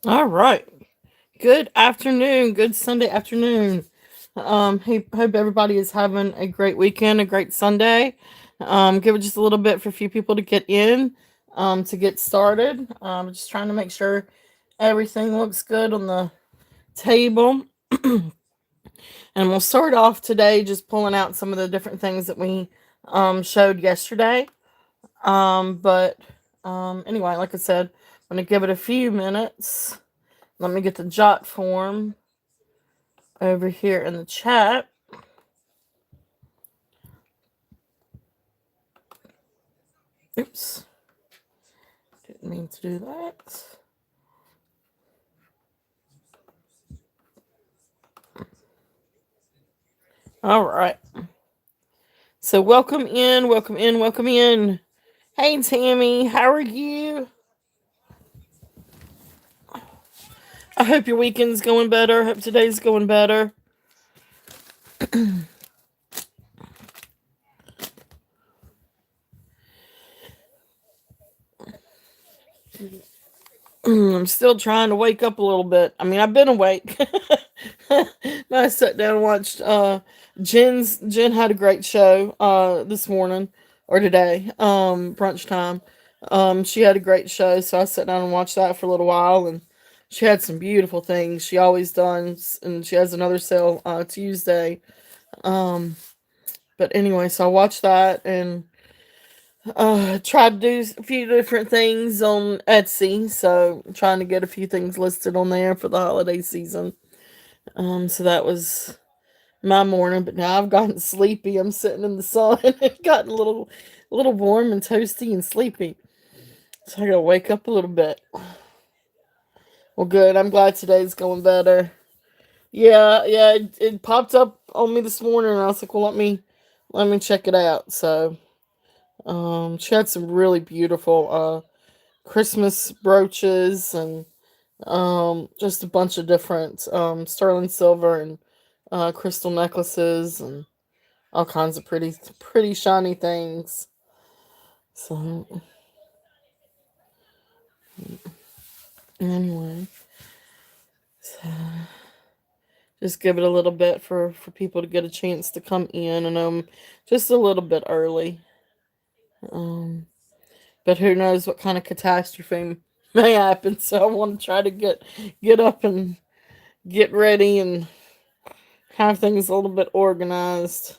All right. Good afternoon. Good Sunday afternoon. Hey, hope everybody is having a great weekend, a great Sunday. Give it just a little bit for a few people to get in, to get started. Just trying to make sure everything looks good on the table. And we'll start off today just pulling out some of the different things that we showed yesterday. But anyway, like I said, I'm going to give it a few minutes. Let me get the jot form over here in the chat. Oops, didn't mean to do that. All right. So welcome in, welcome in, welcome in. Hey Tammy, how are you? I hope your weekend's going better. I hope today's going better. I'm still trying to wake up a little bit. I mean, I've been awake. I sat down and watched Jen had a great show this morning or today, brunch time. She had a great show, so I sat down and watched that for a little while, and she had some beautiful things. She always does, and she has another sale Tuesday. Um but anyway, so I watched that and tried to do a few different things on Etsy, so I'm trying to get a few things listed on there for the holiday season. So that was my morning, but now I've gotten sleepy. I'm sitting in the sun and it's gotten a little warm and toasty and sleepy. So I gotta wake up a little bit. Well, good. I'm glad today's going better. Yeah, it popped up on me this morning, and I was like, well, let me check it out. So, she had some really beautiful Christmas brooches and just a bunch of different sterling silver and crystal necklaces and all kinds of pretty shiny things. So anyway, so just give it a little bit for people to get a chance to come in, and just a little bit early. Um, but who knows what kind of catastrophe may happen? So I want to try to get up and get ready and have things a little bit organized.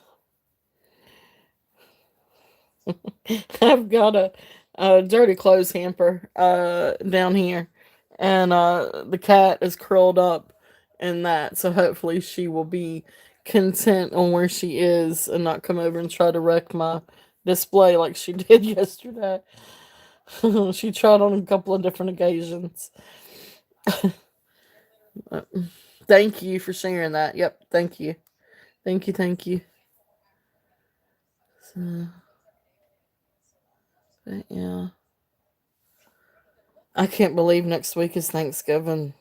I've got a dirty clothes hamper down here, and the cat is curled up in that. So hopefully she will be content on where she is and not come over and try to wreck my display like she did yesterday. She tried on a couple of different occasions. Uh, Thank you for sharing that. Yep, thank you, thank you, thank you. So, but yeah, I can't believe next week is Thanksgiving.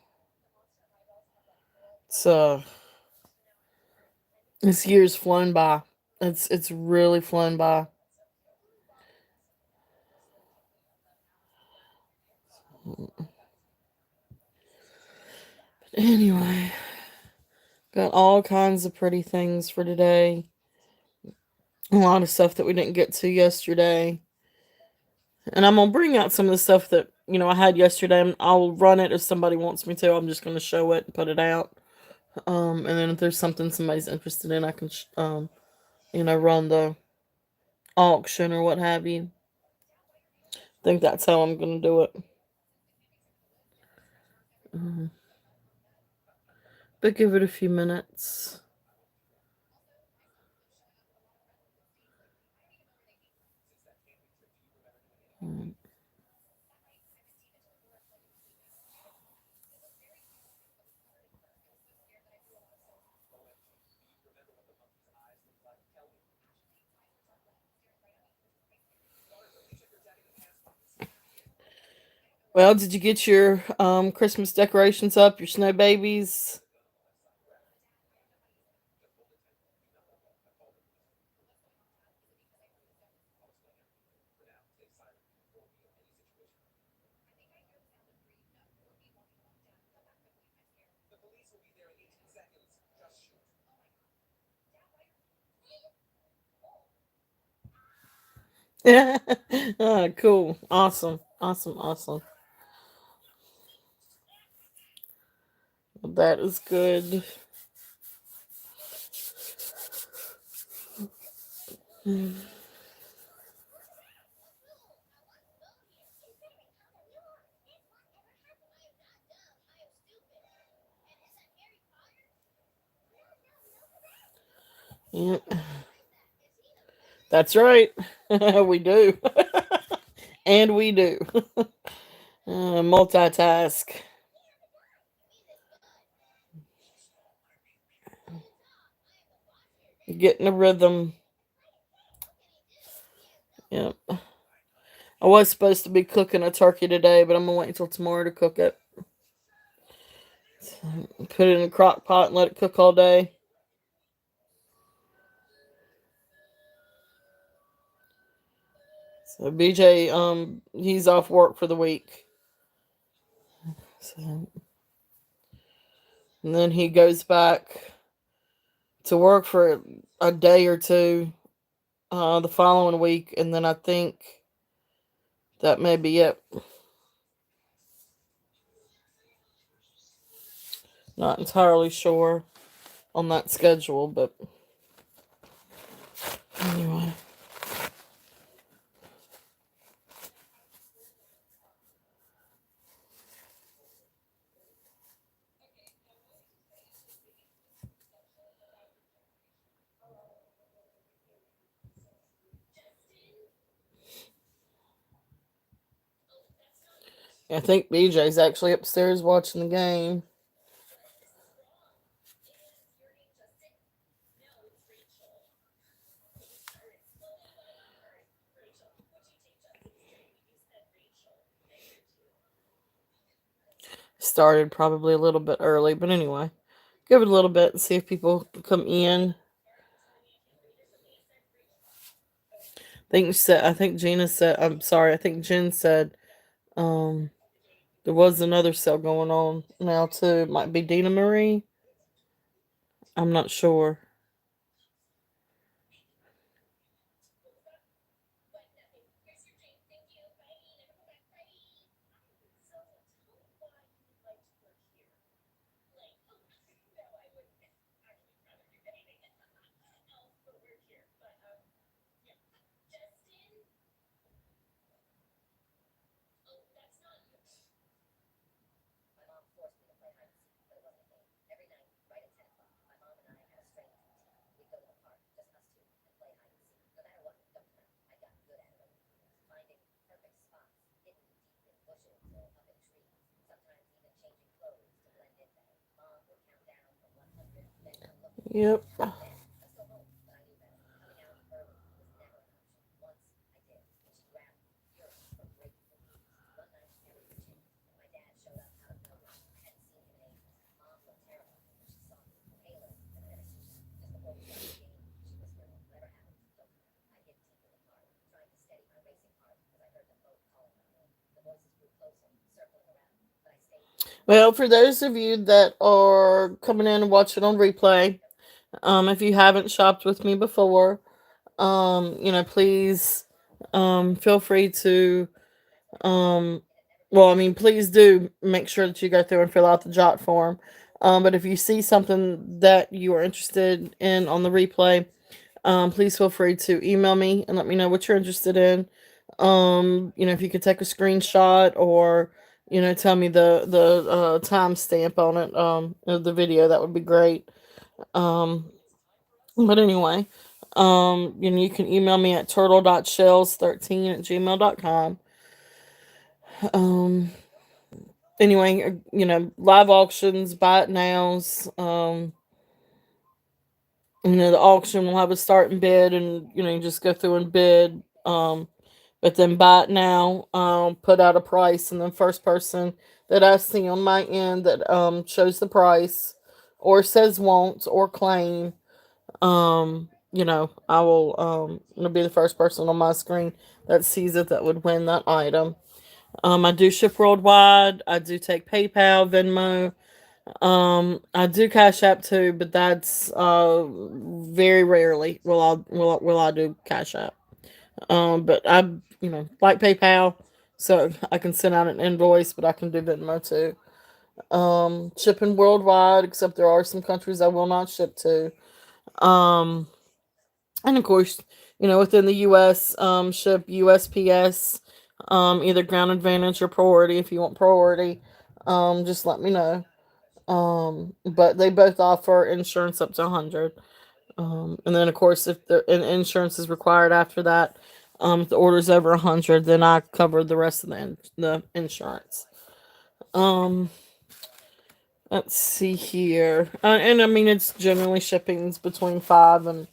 So this year's flown by. It's really flown by. But anyway, got all kinds of pretty things for today. A lot of stuff that we didn't get to yesterday. And I'm gonna bring out some of the stuff that, I had yesterday, and I'll run it if somebody wants me to. I'm just gonna show it and put it out. And then if there's something somebody's interested in, I can run the auction or what have you. I think that's how I'm gonna do it. Um, but give it a few minutes. Um, Well, did you get your Christmas decorations up, your snow babies? Cool. Awesome. Awesome. Awesome. That is good. Yep. That's right. We do. And we do. Multitask. Get in a rhythm. Yep. I was supposed to be cooking a turkey today, but I'm gonna wait until tomorrow to cook it. So, put it in a crock pot and let it cook all day. So BJ, he's off work for the week. So, and then he goes back to work for a day or two the following week, and then I think that may be it. Not entirely sure on that schedule, but anyway. I think BJ's actually upstairs watching the game. Started probably a little bit early, but anyway, give it a little bit and see if people come in. I think Gina said. I'm sorry. I think Jen said um there was another sale going on now too. It might be Dina Marie. I'm not sure. Yep. Well, for those of you that are coming in and watching on replay, if you haven't shopped with me before, please, feel free to, um, well, I mean, please do make sure that you go through and fill out the jot form. But if you see something that you are interested in on the replay, please feel free to email me and let me know what you're interested in. If you could take a screenshot or tell me the timestamp on it of the video, that would be great. Um, but anyway, you can email me at turtle.shells13 at gmail.com. Um, anyway, live auctions, buy it nows. The auction will have a starting bid, and you just go through and bid. But then buy it now, put out a price, and then first person that I see on my end that shows the price or says wants or claim, I will it'll be the first person on my screen that sees it that would win that item. I do ship worldwide. I do take PayPal, Venmo. I do Cash App too, but that's very rarely will I do Cash App. But I, like PayPal, so I can send out an invoice, but I can do Venmo too. Shipping worldwide, except there are some countries I will not ship to. Um, and of course, within the U.S., ship USPS, either Ground Advantage or Priority. If you want Priority, just let me know. But they both offer insurance up to 100. And then of course, if the insurance is required after that, if the order's over 100, then I cover the rest of the insurance. Um, let's see here, and I mean it's generally shipping's between 5 and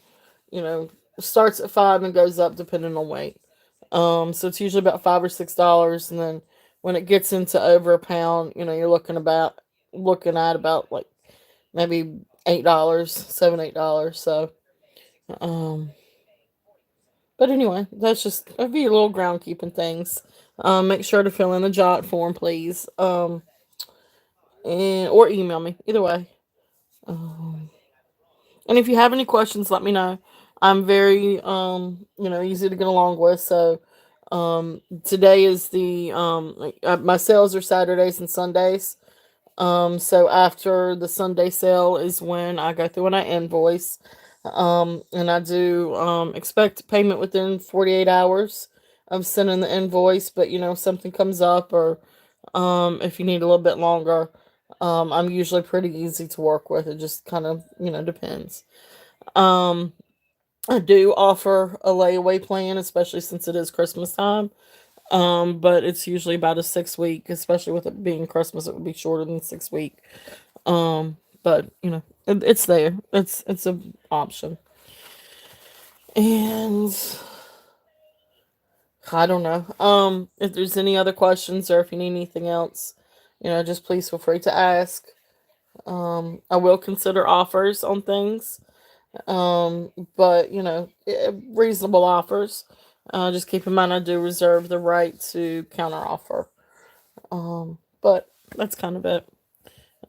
you know starts at 5 and goes up depending on weight. So it's usually about $5 or $6, and then when it gets into over a pound, you're looking at about like maybe $8, $7, $8. So, um, but anyway, that'd be a little groundkeeping things. Make sure to fill in the jot form, please. And or email me either way. Um, and if you have any questions, let me know. I'm very easy to get along with. So, today is my sales are Saturdays and Sundays. So after the Sunday sale is when I go through and I invoice. And I do expect payment within 48 hours of sending the invoice, but something comes up, or if you need a little bit longer, I'm usually pretty easy to work with. It just kind of, depends. Um, I do offer a layaway plan, especially since it is Christmas time. But it's usually about a 6 week, especially with it being Christmas, it would be shorter than 6 week. But it's there. It's an option. And I don't know. If there's any other questions or if you need anything else, just please feel free to ask. I will consider offers on things. But reasonable offers. Just keep in mind I do reserve the right to counter offer. But that's kind of it.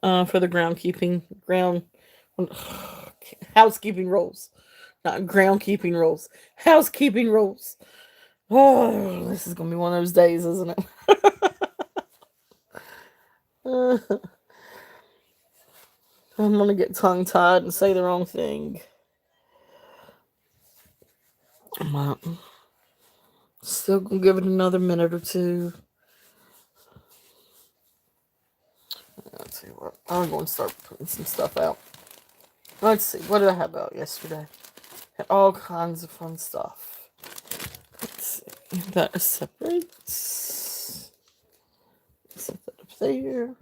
For the ground housekeeping rules, not groundkeeping rules, housekeeping rules. Oh, this is gonna be one of those days, isn't it? I'm gonna get tongue tied and say the wrong thing. I'm still gonna give it another minute or two. I'll tell you what, I'm going to start putting some stuff out. Let's see, what did I have out yesterday? Had all kinds of fun stuff. Let's see, that separates. Set that up there.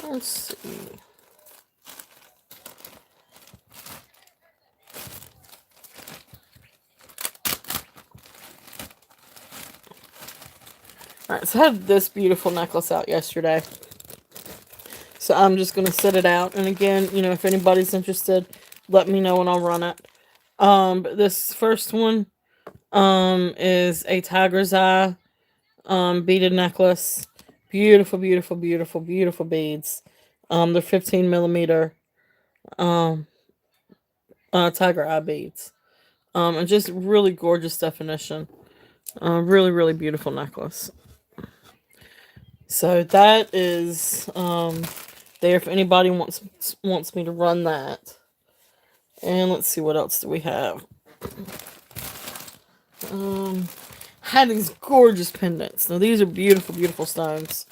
Let's see. Alright, so I had this beautiful necklace out yesterday. So I'm just going to set it out. And again, if anybody's interested, let me know and I'll run it. But this first one is a tiger's eye beaded necklace. Beautiful, beautiful, beautiful, beautiful beads. They're 15 millimeter um, tiger eye beads. And just really gorgeous definition. Really, really beautiful necklace. So that is there if anybody wants me to run that. And let's see, what else do we have? Had these gorgeous pendants. Now these are beautiful, beautiful stones.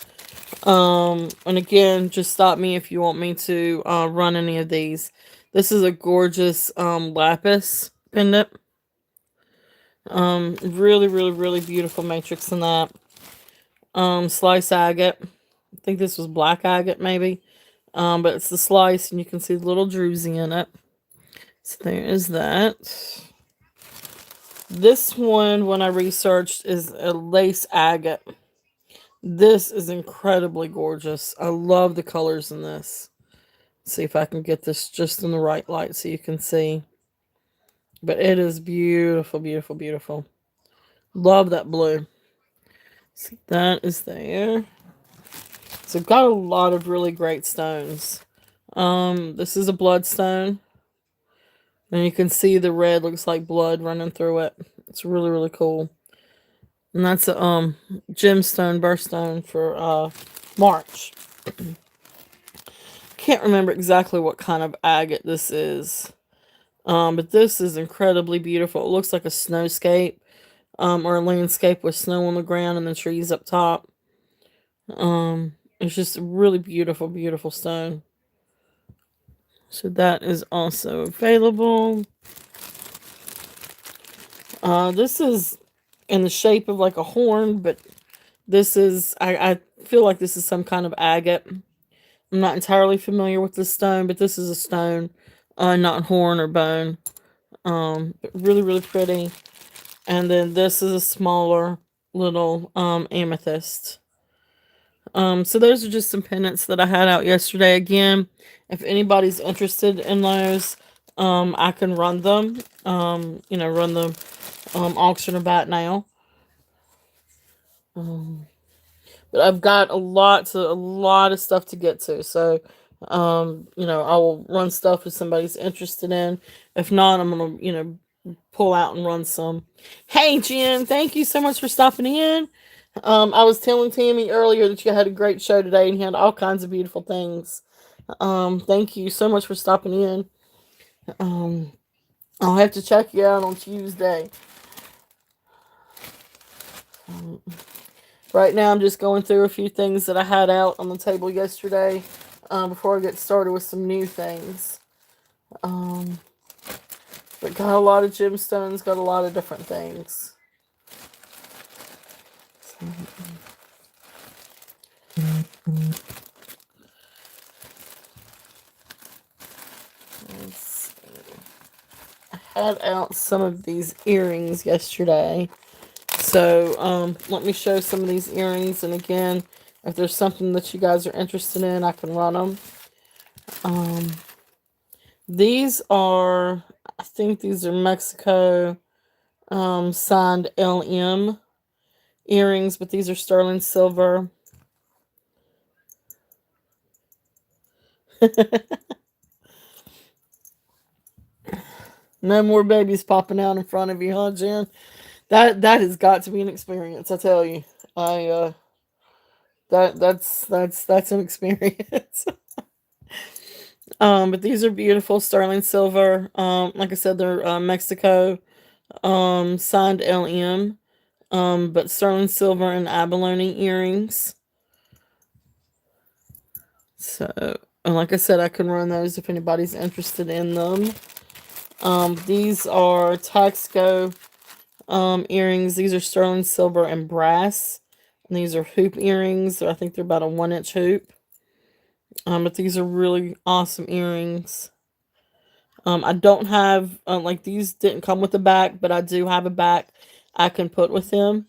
And again, just stop me if you want me to run any of these. This is a gorgeous lapis pendant. Really, really, really beautiful matrix in that. Slice agate. I think this was black agate maybe. But it's the slice and you can see the little druzy in it. So there is that. This one, when I researched, is a lace agate. This is incredibly gorgeous. I love the colors in this. Let's see if I can get this just in the right light so you can see. But it is beautiful, beautiful, beautiful. Love that blue. So that is there. So got a lot of really great stones. This is a bloodstone. And you can see the red looks like blood running through it. It's really, really cool. And that's a gemstone birthstone for March. Can't remember exactly what kind of agate this is. But this is incredibly beautiful. It looks like a snowscape, or a landscape with snow on the ground and the trees up top. It's just a really beautiful, beautiful stone. So that is also available. This is in the shape of like a horn, but this is, I feel like this is some kind of agate. I'm not entirely familiar with this stone, but this is a stone, not horn or bone. But really, really pretty. And then this is a smaller little amethyst. So those are just some pendants that I had out yesterday. Again, if anybody's interested in those, I can run them. Run the auction about now. But I've got a lot of stuff to get to. So, I will run stuff if somebody's interested in. If not, I'm gonna, pull out and run some. Hey, Jen, thank you so much for stopping in. I was telling Tammy earlier that you had a great show today and you had all kinds of beautiful things. Thank you so much for stopping in. Um, I'll have to check you out on Tuesday. Right now, I'm just going through a few things that I had out on the table yesterday before I get started with some new things. But got a lot of gemstones, got a lot of different things. Let's see. I had out some of these earrings yesterday. So, let me show some of these earrings. And again, if there's something that you guys are interested in, I can run them. These are, I think these are Mexico signed LM earrings, but these are sterling silver. No more babies popping out in front of you, huh, Jen? That has got to be an experience, I tell you. I that's an experience. But these are beautiful sterling silver. Like I said, they're Mexico signed LM. But sterling silver and abalone earrings. So, and like I said, I can run those if anybody's interested in them. These are Taxco earrings. These are sterling silver and brass. And these are hoop earrings. I think they're about a 1-inch hoop. But these are really awesome earrings. I don't have, like these didn't come with a back, but I do have a back I can put with them.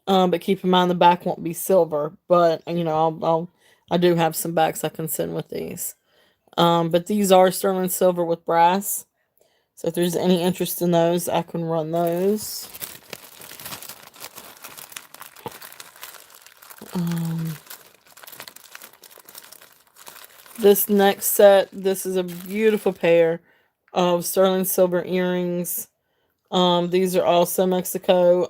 But keep in mind the back won't be silver. But, I do have some backs I can send with these. But these are sterling silver with brass. So if there's any interest in those, I can run those. This next set, this is a beautiful pair of sterling silver earrings. These are also Mexico.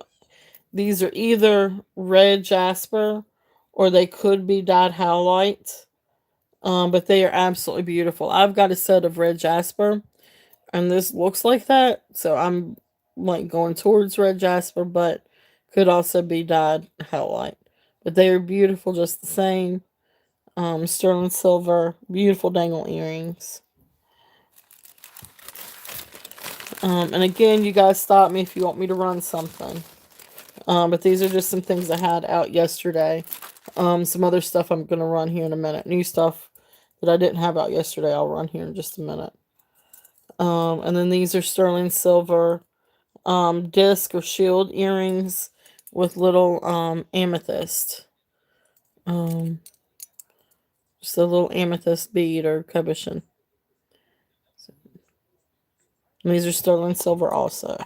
These are either red jasper or they could be dyed howlite. But they are absolutely beautiful. I've got a set of red jasper and this looks like that. So I'm like going towards red jasper, but could also be dyed howlite. But they are beautiful just the same. Sterling silver, beautiful dangle earrings. And again, you guys stop me if you want me to run something. But these are just some things I had out yesterday. Some other stuff I'm going to run here in a minute. New stuff that I didn't have out yesterday, I'll run here in just a minute. And then these are sterling silver disc or shield earrings with little amethyst. Just a little amethyst bead or cabochon. And these are sterling silver also.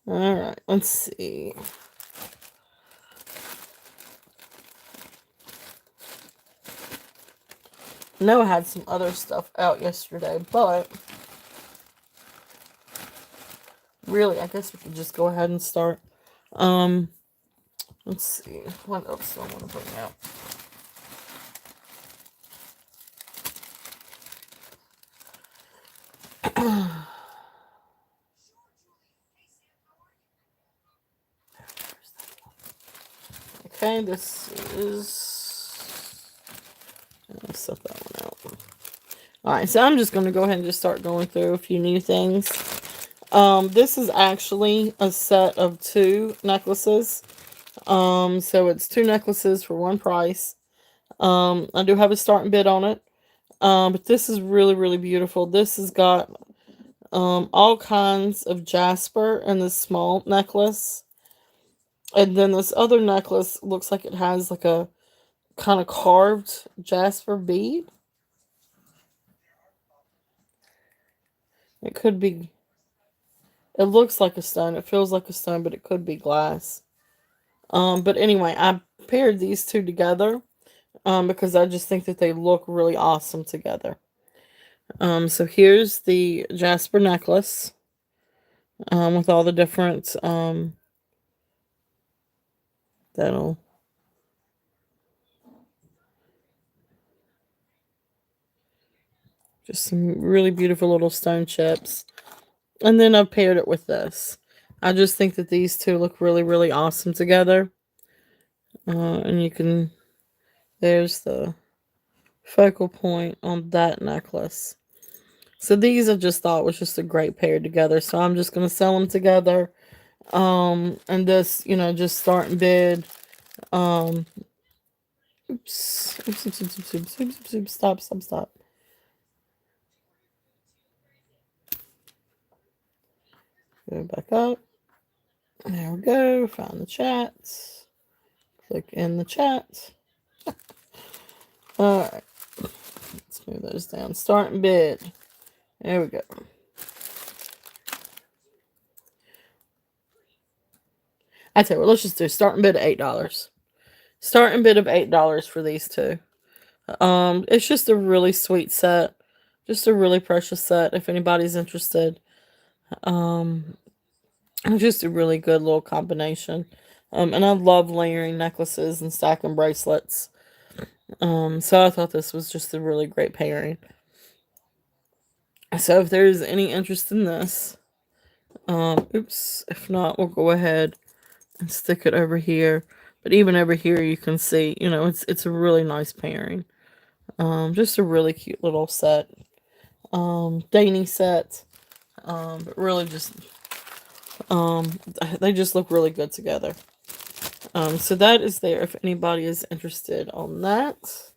Alright, let's see. I know I had some other stuff out yesterday, but Really, I guess we could just go ahead and start. Um, let's see. What else do I want to bring out? Okay, this is... Let's set that one out. Alright, so I'm just going to go ahead and just start going through a few new things. This is actually a set of 2 necklaces. So it's 2 necklaces for one price. I do have a starting bid on it. But this is really, really beautiful. This has got all kinds of jasper in this small necklace. And then this other necklace looks like it has like a kind of carved jasper bead. It could be, it looks like a stone. It feels like a stone, but it could be glass. But anyway, I paired these 2 together because I just think that they look really awesome together. So here's the jasper necklace with all the different that'll just some really beautiful little stone chips. And then I've paired it with this. I just think that these 2 look really, really awesome together. And you can, there's the focal point on that necklace. So these I just thought was just a great pair together. So I'm just going to sell them together. And this, just starting bid. Oops. Oops. Stop. Go back up. There we go. Find the chat. Click in the chat. Alright. Let's move those down. Starting bid. There we go. I tell you what, let's just do starting bid of $8. Starting bid of $8 for these 2. It's just a really sweet set. Just a really precious set if anybody's interested. Just a really good little combination. And I love layering necklaces and stacking bracelets. So I thought this was just a really great pairing. So if there's any interest in this, if not, we'll go ahead and stick it over here. But even over here, you can see, it's a really nice pairing. Just a really cute little set. Dainty set. But really just, they just look really good together. So that is there if anybody is interested on that.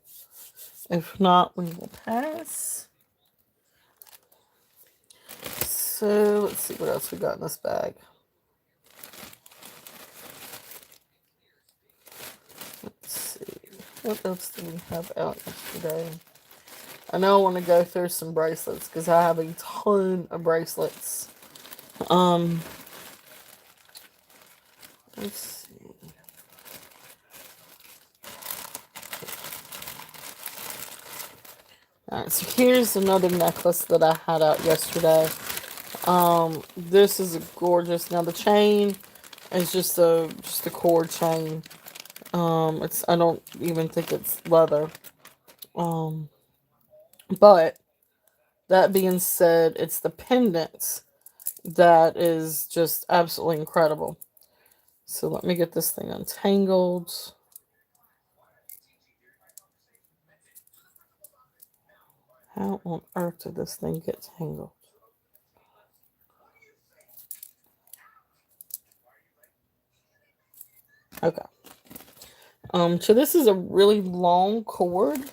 If not, we will pass. So let's see what else we got in this bag. Let's see. What else do we have out yesterday? I know I want to go through some bracelets because I have a ton of bracelets. Let's see. Alright, so here's another necklace that I had out yesterday. This is a gorgeous. Now the chain is just a cord chain. I don't even think it's leather. But that being said, it's the pendant that is just absolutely incredible. So let me get this thing untangled. How on earth did this thing get tangled? Okay. So this is a really long cord.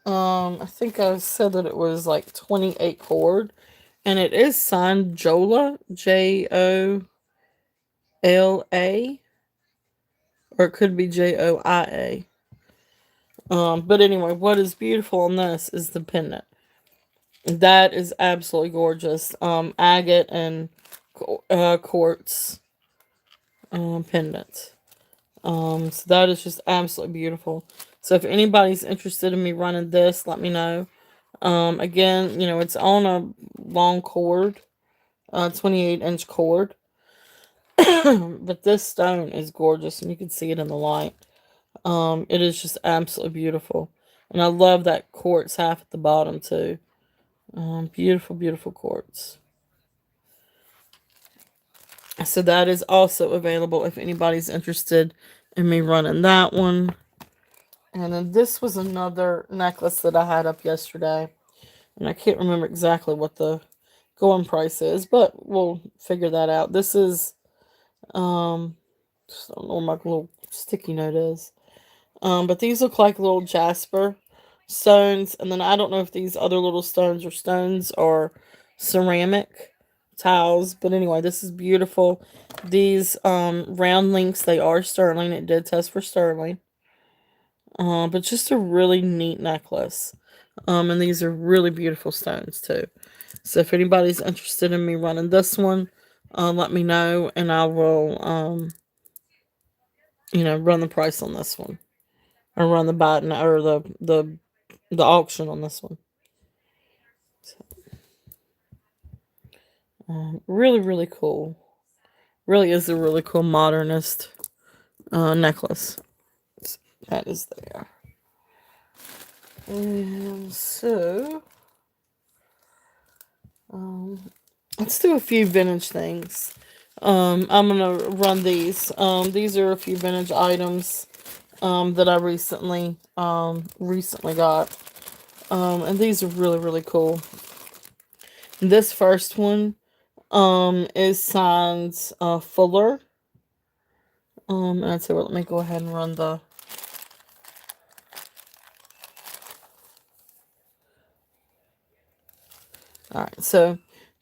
I think I said that it was like 28 cord. And it is signed Jola, Jola. Or it could be Joia. But anyway, what is beautiful on this is the pendant. That is absolutely gorgeous. Agate and quartz pendant. So that is just absolutely beautiful. So if anybody's interested in me running this, let me know. Again, it's on a long cord. 28-inch cord. But this stone is gorgeous, and you can see it in the light. It is just absolutely beautiful. And I love that quartz half at the bottom too. Beautiful, beautiful quartz. So that is also available if anybody's interested in me running that one. And then this was another necklace that I had up yesterday. And I can't remember exactly what the going price is, but we'll figure that out. This is, just don't know where my little sticky note is. But these look like little jasper stones. And then I don't know if these other little stones are stones or ceramic tiles. But anyway, this is beautiful. These round links, they are sterling. It did test for sterling. But just a really neat necklace. And these are really beautiful stones too. So if anybody's interested in me running this one, let me know, and I will, run the price on this one, or run the buy or the auction on this one. So, really, really cool. Really is a really cool modernist necklace. So that is there. And so, let's do a few vintage things. I'm gonna run these. These are a few vintage items that I recently got. And these are really, really cool. This first one is signed Fuller. And I'd say, well, let me go ahead and run the. Alright, so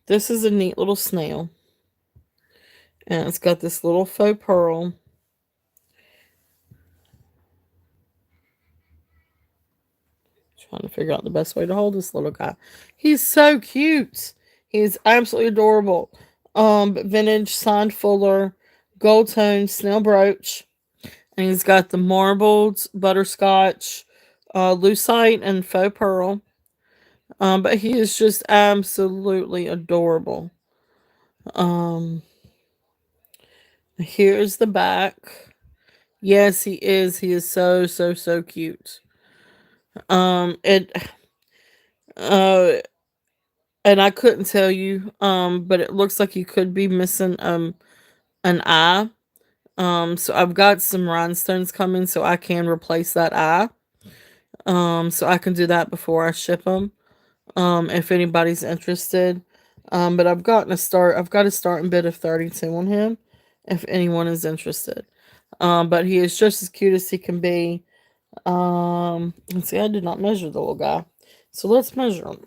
this is a neat little snail. And it's got this little faux pearl. Trying to figure out the best way to hold this little guy. He's so cute. He's absolutely adorable. Vintage signed Fuller, gold tone snail brooch. And he's got the marbled butterscotch, lucite, and faux pearl. But he is just absolutely adorable. Um, Here's the back. Yes, he is. He is so, so, so cute. It, uh, and I couldn't tell you, but it looks like you could be missing, an eye. So I've got some rhinestones coming, so I can replace that eye. So I can do that before I ship them. If anybody's interested. But I've got a starting bid of 32 on him, if anyone is interested. But he is just as cute as he can be. Let's see, I did not measure the little guy. So let's measure him.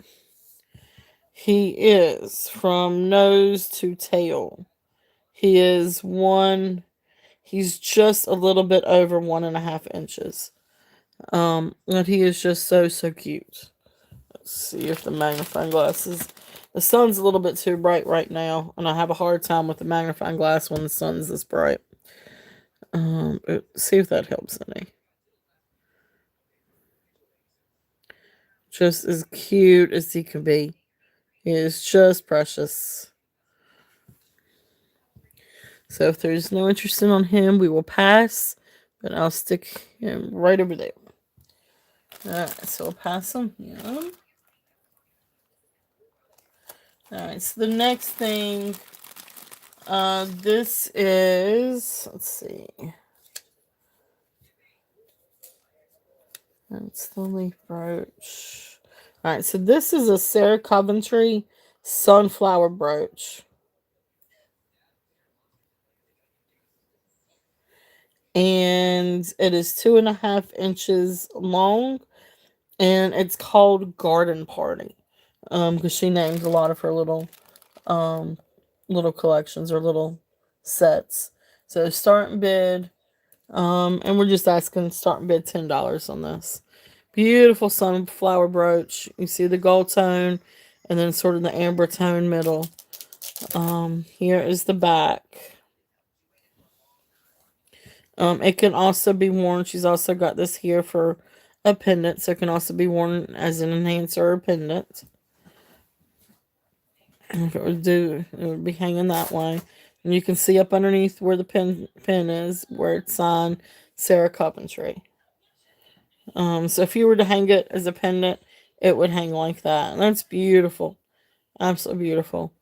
He is from nose to tail. He is he's just a little bit over 1.5 inches. And he is just so, so cute. Let's see if the magnifying glass is. The sun's a little bit too bright right now, and I have a hard time with the magnifying glass when the sun's this bright. See if that helps any. Just as cute as he can be. He is just precious. So if there's no interest on him, we will pass. But I'll stick him right over there. Alright, so I'll pass him here. Alright, so the next thing, this is, let's see. That's the leaf brooch. Alright, so this is a Sarah Coventry sunflower brooch. And it is 2.5 inches long. And it's called Garden Party. Because she named a lot of her little collections or little sets. So starting bid, and we're just asking starting bid $10 on this. Beautiful sunflower brooch. You see the gold tone and then sort of the amber tone middle. Here is the back. It can also be worn. She's also got this here for a pendant, so it can also be worn as an enhancer or pendant. It would be hanging that way. And you can see up underneath where the pin is, where it's signed Sarah Coventry. So if you were to hang it as a pendant, it would hang like that. And that's beautiful. Absolutely beautiful.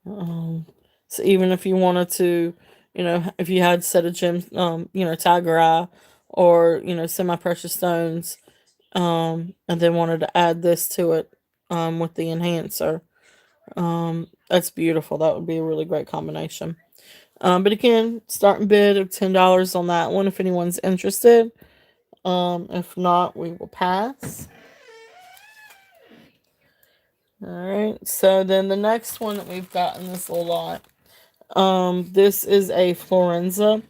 Um, so even if you wanted to, if you had a set of gems, tiger eye or, semi-precious stones, and then wanted to add this to it, with the enhancer, that's beautiful. That would be a really great combination. But again, starting bid of $10 on that one if anyone's interested. If not, we will pass. All right. So then the next one that we've got in this little lot, this is a Florenza,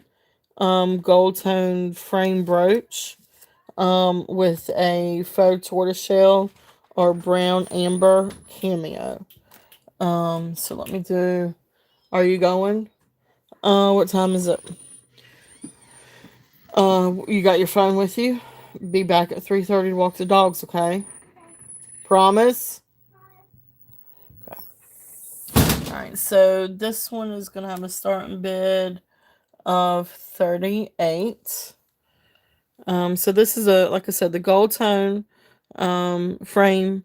gold tone frame brooch, with a faux tortoiseshell or brown amber cameo. So let me do. Are you going? What time is it? You got your phone with you? Be back at 3:30 to walk the dogs, okay? Promise? Okay. Alright, so this one is going to have a starting bid of 38. So this is like I said, the gold tone, frame.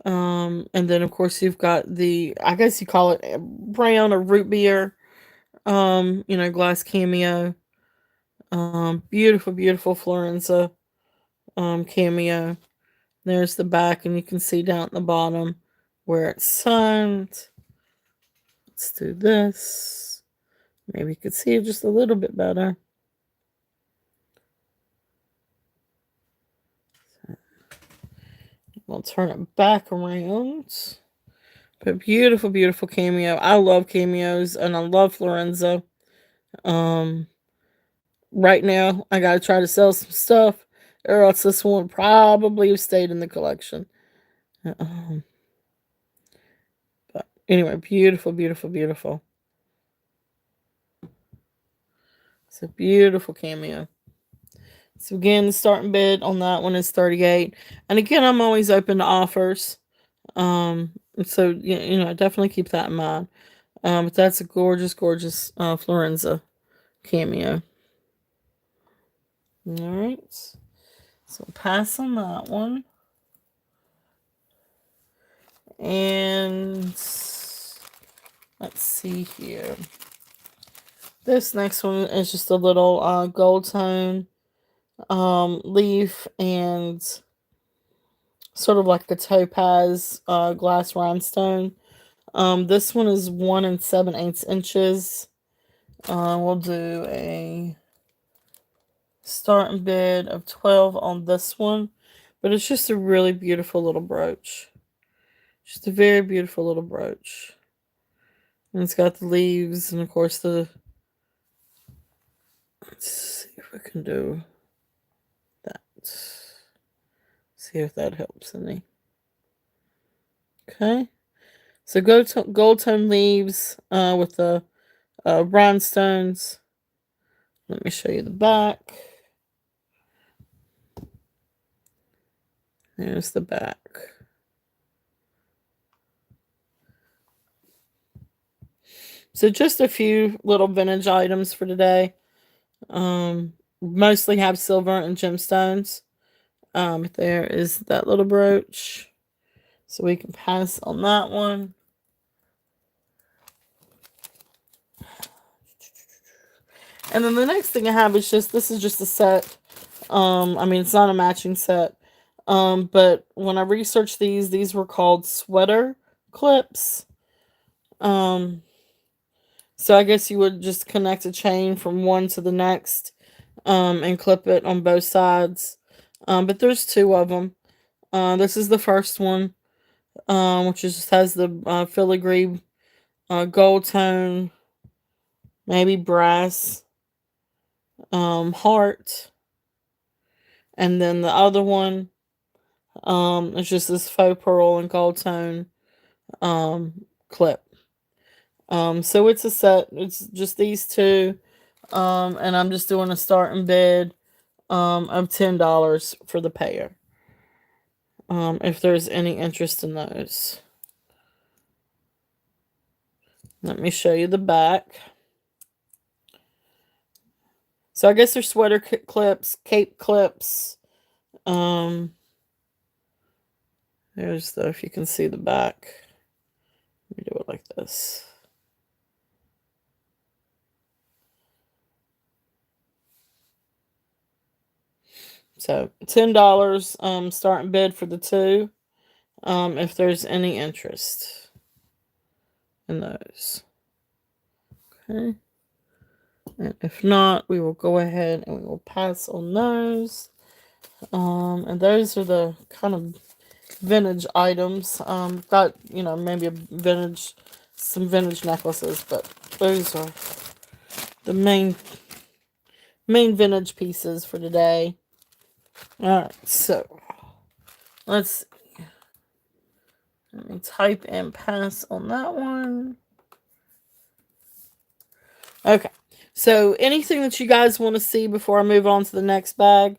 And then of course you've got I guess you call it brown or root beer, glass cameo. Beautiful, beautiful Florenza, cameo. There's the back, and you can see down at the bottom where it's signed. Let's do this. Maybe you could see it just a little bit better. We'll turn it back around. But beautiful, beautiful cameo. I love cameos, and I love Florenza. Right now, I gotta try to sell some stuff, or else this one probably have stayed in the collection. Um, but anyway, beautiful, beautiful, beautiful. It's a beautiful cameo. So again, the starting bid on that one is 38. And again, I'm always open to offers. So definitely keep that in mind. But that's a gorgeous, gorgeous Florenza cameo. All right. So pass on that one. And let's see here. This next one is just a little gold tone leaf and sort of like a topaz glass rhinestone. This one is 1 7/8 inches. We'll do a starting bid of 12 on this one, but it's just a really beautiful little brooch. Just a very beautiful little brooch. And it's got the leaves and of course let's see if we can do that. See if that helps any. Okay. So gold tone leaves with the rhinestones. Let me show you the back. There's the back. So just a few little vintage items for today. Mostly have silver and gemstones. There is that little brooch. So we can pass on that one. And then the next thing I have is this is just a set. It's not a matching set. But when I researched these were called sweater clips. So I guess you would just connect a chain from one to the next, and clip it on both sides. But there's two of them. This is the first one, which just has the filigree gold tone, maybe brass heart. And then the other one, is just this faux pearl and gold tone clip. So it's a set. It's just these two. And I'm just doing a starting bid of $10 for the pair. If there's any interest in those. Let me show you the back. So I guess there's sweater clips, cape clips. There's the, if you can see the back. Let me do it like this. So $10 starting bid for the two. If there's any interest in those. Okay. And if not, we will go ahead and we will pass on those. And those are the kind of vintage items. Got, maybe some vintage necklaces, but those are the main vintage pieces for today. Alright, so let's let me type and pass on that one. Okay. So anything that you guys want to see before I move on to the next bag?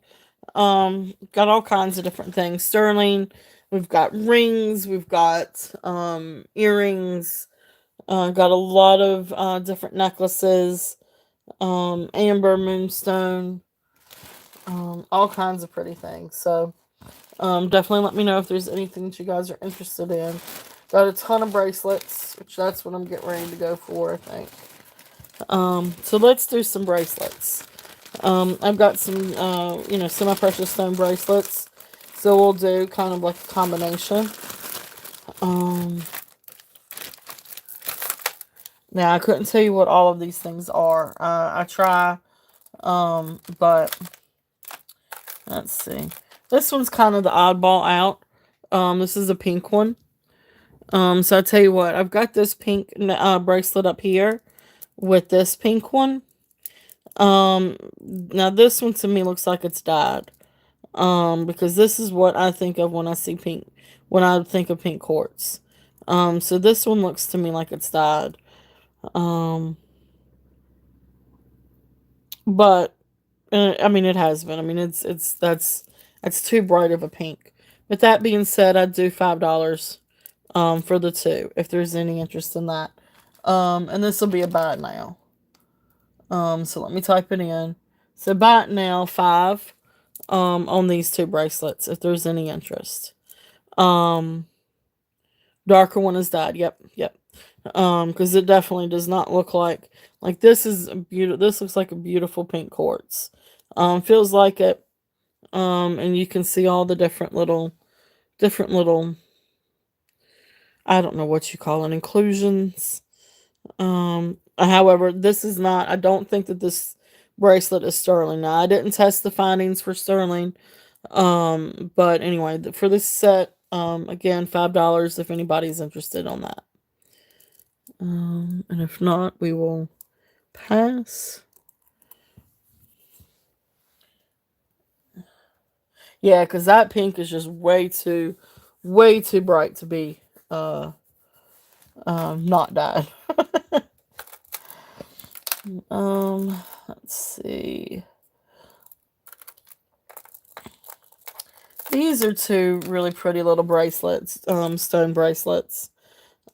Got all kinds of different things. Sterling, we've got rings, we've got earrings, got a lot of different necklaces, amber, moonstone, all kinds of pretty things. So definitely let me know if there's anything that you guys are interested in. Got a ton of bracelets, which that's what I'm getting ready to go for, I think. So let's do some bracelets. I've got some, semi-precious stone bracelets. So we'll do kind of like a combination. Now, I couldn't tell you what all of these things are. I try, but let's see. This one's kind of the oddball out. This is a pink one. So I tell you what, I've got this pink bracelet up here with this pink one. Now this one to me looks like it's dyed. Because this is what I think of when I see pink, when I think of pink quartz. So this one looks to me like it's dyed. But I mean, it has been. I mean, that's too bright of a pink. With that being said, I'd do $5 for the two if there's any interest in that. And this will be a buy it now. So let me type it in. So buy it now, 5 on these two bracelets if there's any interest. Darker one is dyed. Yep. Because it definitely does not look like this is a beautiful. This looks like a beautiful pink quartz. Feels like it. And you can see all the different little. I don't know what you call it, inclusions. However, this is not. I don't think that this bracelet is sterling. Now, I didn't test the findings for sterling. But anyway, for this set, again, $5 if anybody's interested on that. And if not, we will pass. Yeah, because that pink is just way too bright to be not dyed. Let's see. These are two really pretty little bracelets, stone bracelets.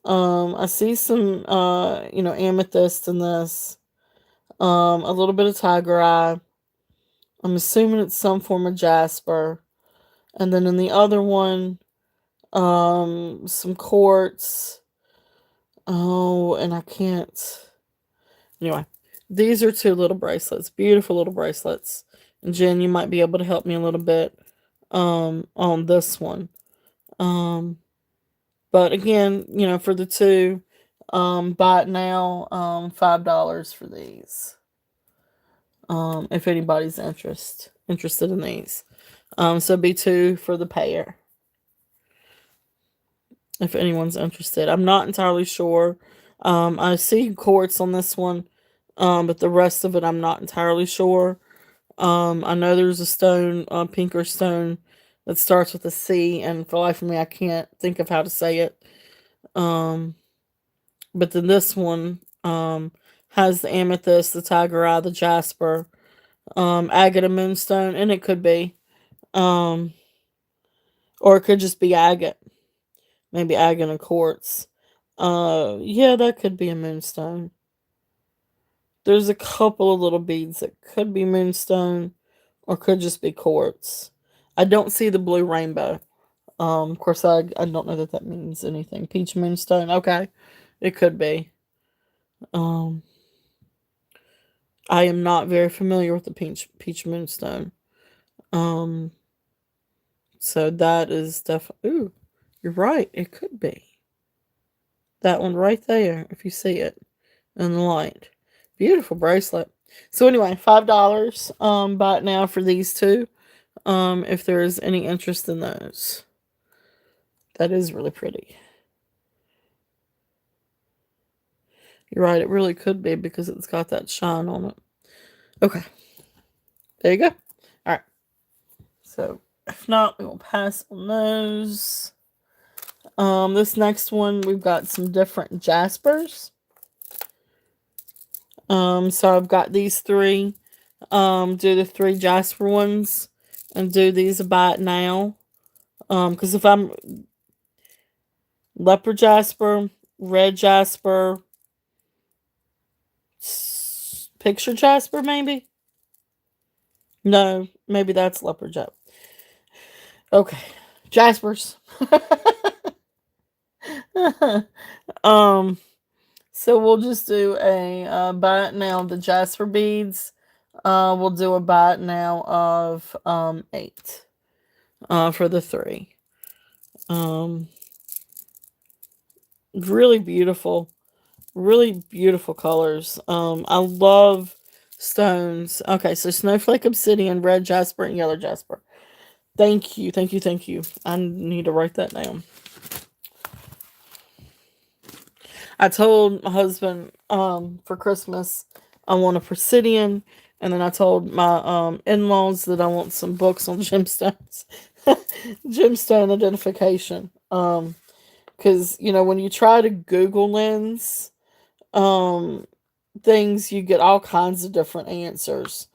I see some, amethyst in this. A little bit of tiger eye. I'm assuming it's some form of jasper. And then in the other one, some quartz. Oh, and I can't. Anyway, these are two little bracelets, beautiful little bracelets. And Jen, you might be able to help me a little bit, on this one. But again, for the two, buy it now, $5 for these. If anybody's interested in these. So be 2 for the pair. If anyone's interested. I'm not entirely sure. I see quartz on this one, but the rest of it I'm not entirely sure. I know there's a stone, pinker stone, that starts with a C, and for the life of me, I can't think of how to say it. But then this one has the amethyst, the tiger eye, the jasper, agate and moonstone, and it could be. Or it could just be agate. Maybe agate and quartz. Yeah, that could be a moonstone. There's a couple of little beads that could be moonstone or could just be quartz. I don't see the blue rainbow. Of course, I don't know that that means anything. Peach moonstone, okay, it could be. Um, I am not very familiar with the peach moonstone. Um, so that is definitely. Ooh, you're right. It could be that one right there if you see it in the light. Beautiful bracelet. So anyway, $5. Buy it now for these two. If there is any interest in those, that is really pretty. You're right. It really could be because it's got that shine on it. Okay, there you go. All right. So if not, we will pass on those. This next one we've got some different jaspers. So I've got these three. Do the three jasper ones and do these about now. Because if I'm leopard jasper, red jasper, picture jasper, maybe. No, maybe that's leopard jasper. Okay, jaspers. um, so we'll just do a buy it now of the jasper beads. We'll do a buy it now of 8 for the 3. Um, really beautiful, really beautiful colors. I love stones. Okay, so snowflake obsidian, red jasper, and yellow jasper. Thank you, thank you, thank you. I need to write that down. I told my husband for Christmas I want a Presidian, and then I told my in-laws that I want some books on gemstones, gemstone identification. Because you know when you try to Google lens things, you get all kinds of different answers,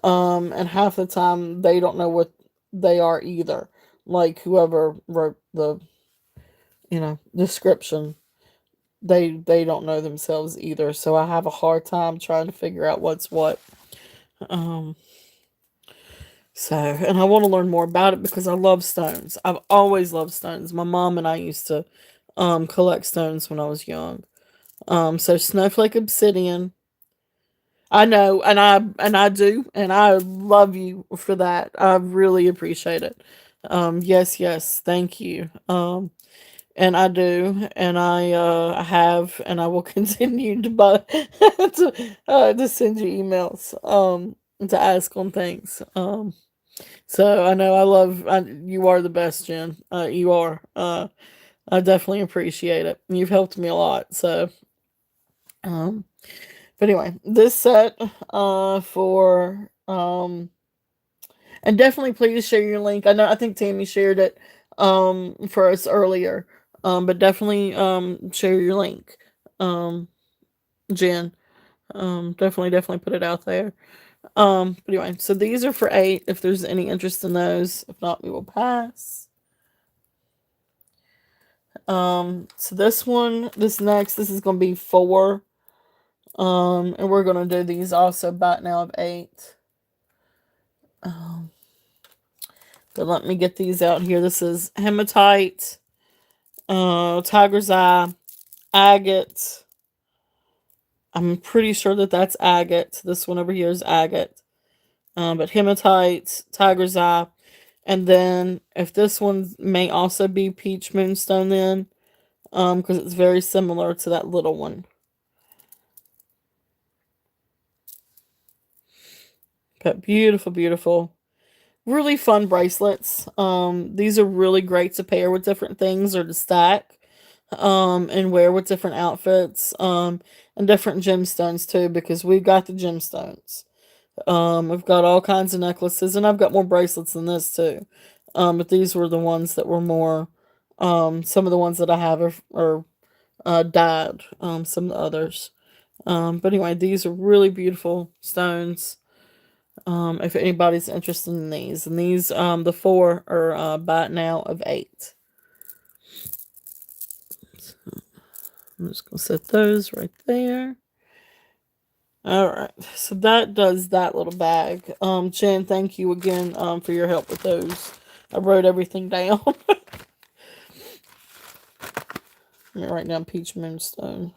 and half the time they don't know what they are either. Like whoever wrote the description, they don't know themselves either, so I have a hard time trying to figure out what's what. um and I want to learn more about it because I love stones. I've always loved stones. My mom and I used to collect stones when I was young. So snowflake obsidian, I know, and I do, and I love you for that. I really appreciate it. Yes, yes, thank you. And I do, and I have, and I will continue to buy to send you emails to ask on things. So I know you are the best, Jen. You are. I definitely appreciate it. You've helped me a lot. So um, but anyway, this set for and definitely please share your link. I think Tammy shared it for us earlier. But definitely share your link. Jen. Definitely put it out there. But anyway, so these are for 8 if there's any interest in those. If not, we will pass. So this is gonna be 4. And we're gonna do these also about now of 8. Um, but let me get these out here. This is hematite, tiger's eye, agate. I'm pretty sure that that's agate. This one over here is agate. But hematite, tiger's eye, and then if this one may also be peach moonstone, then because it's very similar to that little one. But beautiful, beautiful, really fun bracelets. These are really great to pair with different things or to stack, and wear with different outfits, and different gemstones too, because we've got the gemstones. I've got all kinds of necklaces, and I've got more bracelets than this too. But these were the ones that were more. Some of the ones that I have are dyed. Some of the others. But anyway, these are really beautiful stones. If anybody's interested in these, and these the 4 are buy it now of 8. I'm just going to set those right there. All right, so that does that little bag. Jen, thank you again for your help with those. I wrote everything down. Let me write down peach moonstone.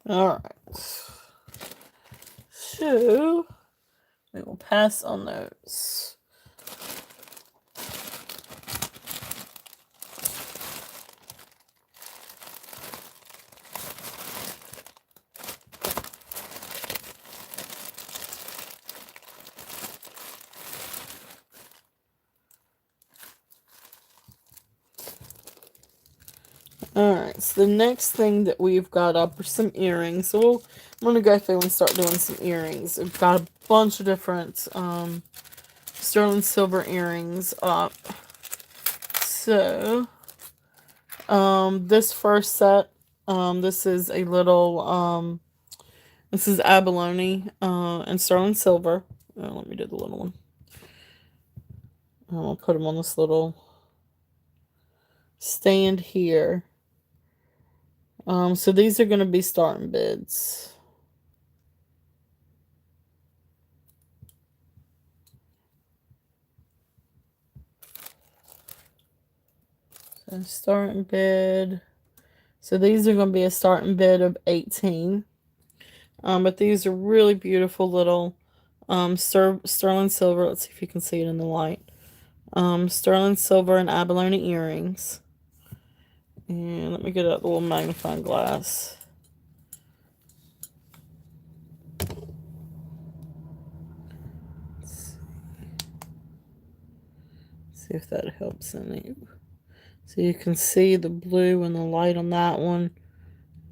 All right. So we will pass on those. Alright, so the next thing that we've got up are some earrings. So I'm going to go through and start doing some earrings. We've got a bunch of different sterling silver earrings up. So, this first set, this is a little, this is abalone and sterling silver. Let me do the little one. I'll put them on this little stand here. So these are going to be starting bids. So starting bid. So these are going to be a starting bid of 18. But these are really beautiful little sterling silver. Let's see if you can see it in the light. Sterling silver and abalone earrings. And let me get out the little magnifying glass. See if that helps any. So you can see the blue and the light on that one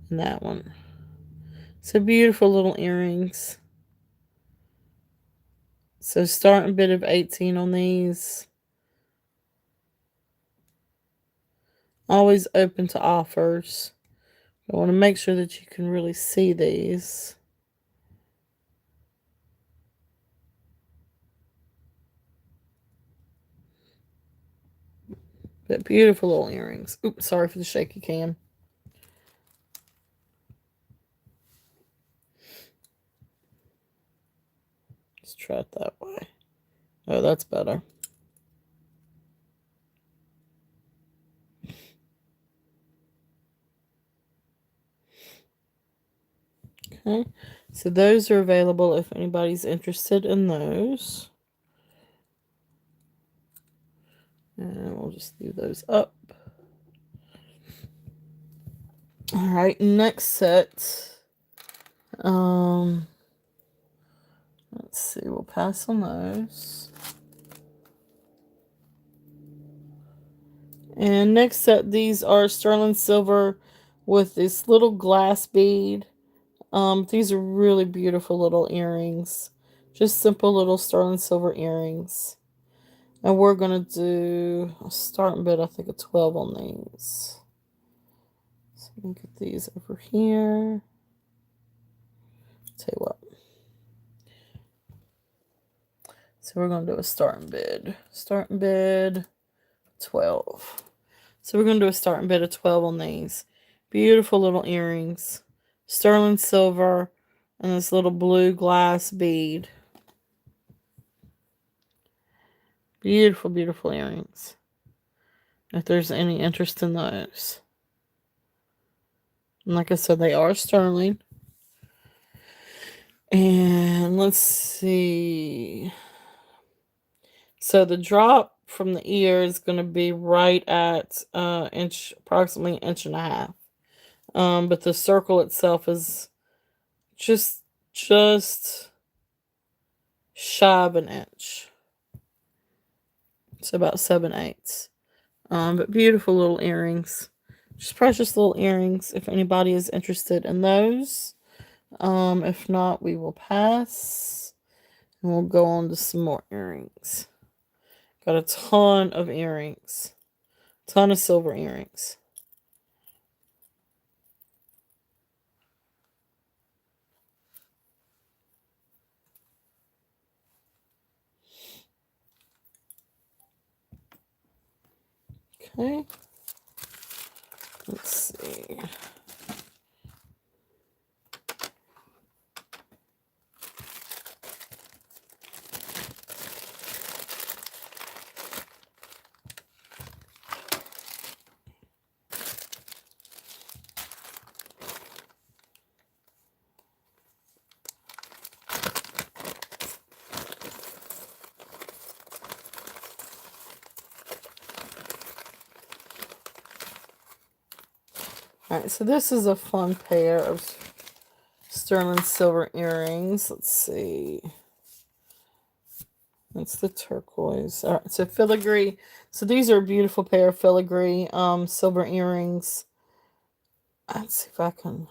and that one. So beautiful little earrings. So starting bid of 18 on these. Always open to offers. I want to make sure that you can really see these. But beautiful little earrings. Oops, sorry for the shaky cam. Let's try it that way. Oh, that's better. Okay, so those are available if anybody's interested in those. And we'll just leave those up. All right, next set. Let's see, we'll pass on those. And next set, these are sterling silver with this little glass bead. These are really beautiful little earrings. Just simple little sterling silver earrings. And we're going to do a starting bid, I think, of 12 on these. So let me get these over here. Tell you what. So we're going to do a starting bid. Starting bid 12. So we're going to do a starting bid of 12 on these. Beautiful little earrings. Sterling silver and this little blue glass bead. Beautiful, beautiful earrings. If there's any interest in those. And like I said, they are sterling. And let's see. So the drop from the ear is going to be right at approximately an inch and a half. But the circle itself is just shy of an inch. It's about 7/8. But beautiful little earrings. Just precious little earrings if anybody is interested in those. If not, we will pass. And we'll go on to some more earrings. Got a ton of earrings. Ton of silver earrings. Okay. Let's see. Alright, so this is a fun pair of sterling silver earrings. Let's see. That's the turquoise. Alright, so filigree. So these are a beautiful pair of filigree silver earrings. Let's see if I can.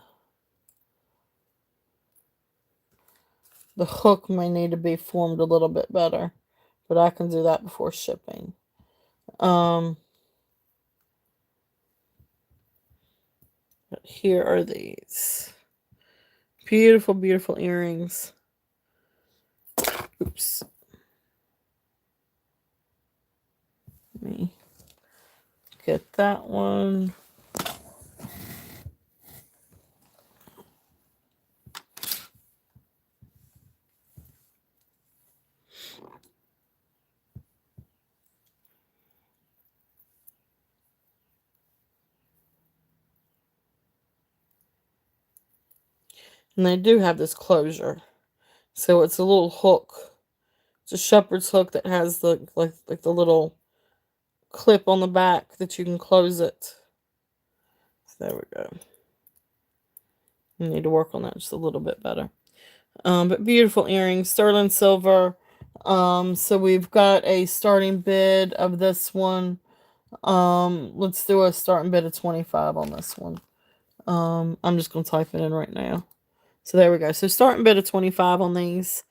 The hook may need to be formed a little bit better, but I can do that before shipping. But here are these. Beautiful, beautiful earrings. Oops. Let me get that one. And they do have this closure. So it's a little hook. It's a shepherd's hook that has the like the little clip on the back that you can close it. So there we go. You need to work on that just a little bit better. But beautiful earrings, sterling silver. So we've got a starting bid of this one. Let's do a starting bid of 25 on this one. I'm just gonna type it in right now. So there we go. So starting bid of 25 on these.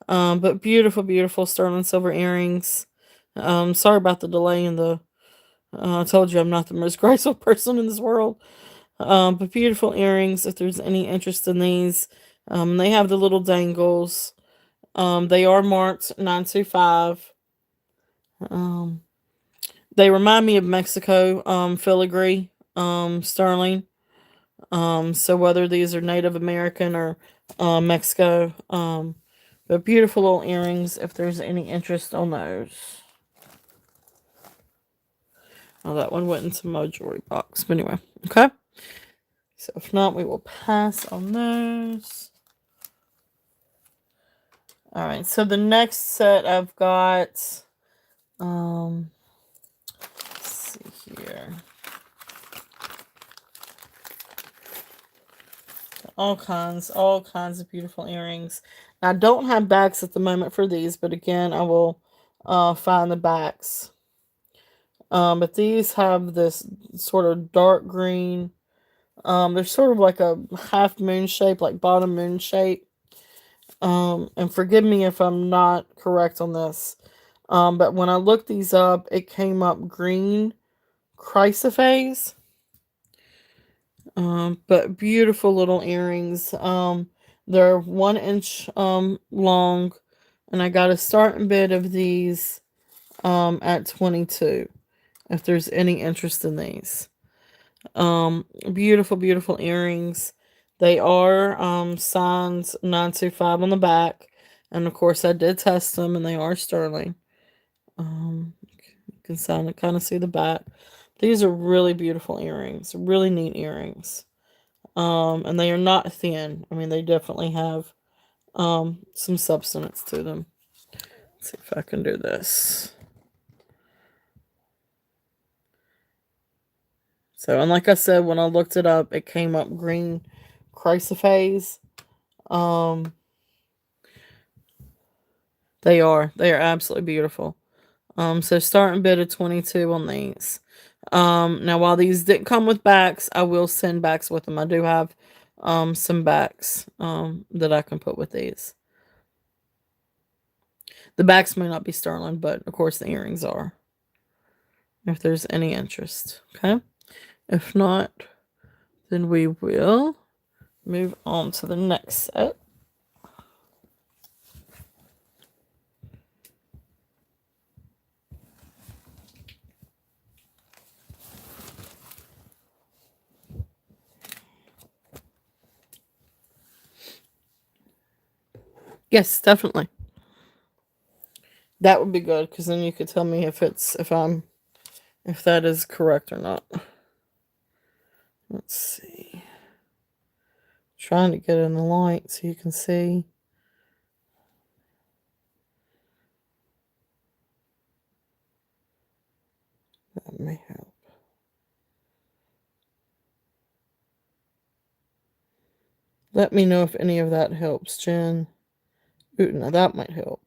But beautiful, beautiful sterling silver earrings. Sorry about the delay in the. I told you I'm not the most graceful person in this world. But beautiful earrings. If there's any interest in these, they have the little dangles. They are marked 925. They remind me of Mexico filigree sterling. So whether these are Native American or Mexico, but beautiful little earrings. If there's any interest on those. Oh, that one went into my jewelry box. But anyway, okay. So if not, we will pass on those. All right. So the next set I've got. Let's see here. All kinds of beautiful earrings. Now, I don't have backs at the moment for these, but again, I will find the backs. But these have this sort of dark green. They're sort of like a half moon shape, like bottom moon shape. And forgive me if I'm not correct on this. But when I looked these up, it came up green chrysoprase. But beautiful little earrings. They're 1 inch long, and I got a starting bid of these at 22. If there's any interest in these, beautiful, beautiful earrings. They are signed 925 on the back, and of course I did test them, and they are sterling. You can kind of see the back. These are really beautiful earrings, really neat earrings. And they are not thin. I mean, they definitely have some substance to them. Let's see if I can do this. So, and like I said, when I looked it up, it came up green chrysoprase. Um, they are absolutely beautiful. So starting bid of 22 on these. Now while these didn't come with backs, I will send backs with them. I do have some backs that I can put with these. The backs may not be sterling, but of course the earrings are. If there's any interest, okay? If not, then we will move on to the next set. Yes, definitely. That would be good because then you could tell me if that is correct or not. Let's see. Trying to get in the light so you can see. That may help. Let me know if any of that helps, Jen. Ooh, now that might help.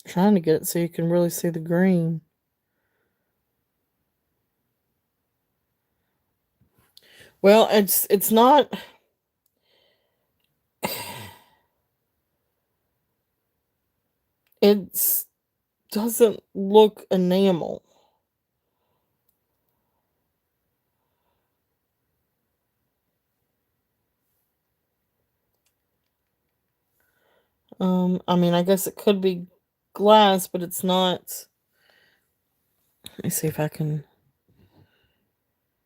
Trying to get it so you can really see the green. Well, it's not. It doesn't look enamel. I mean, I guess it could be glass, but it's not. Let me see if I can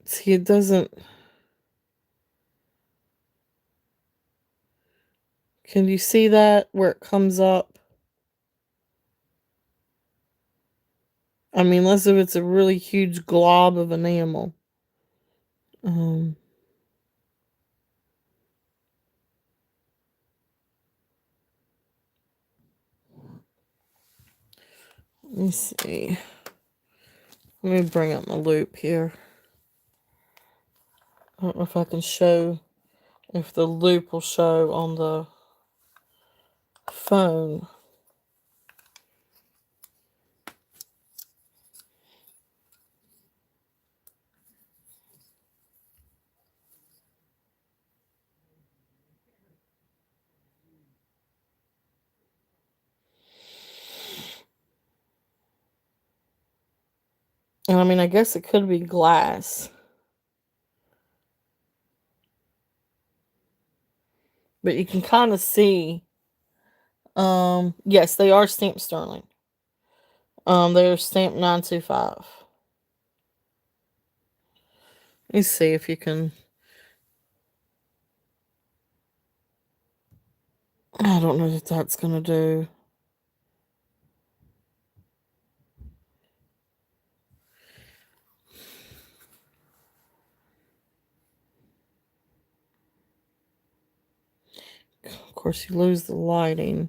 see. It doesn't. Can you see that where it comes up? I mean, unless if it's a really huge glob of enamel. Um, Let me see. Let me bring up my loop here. I don't know if I can show if the loop will show on the phone. And I mean, I guess it could be glass, but you can kind of see. Yes, they are stamped sterling. They're stamped 925. Let me see if you can. I don't know what that's gonna do. Of course, you lose the lighting,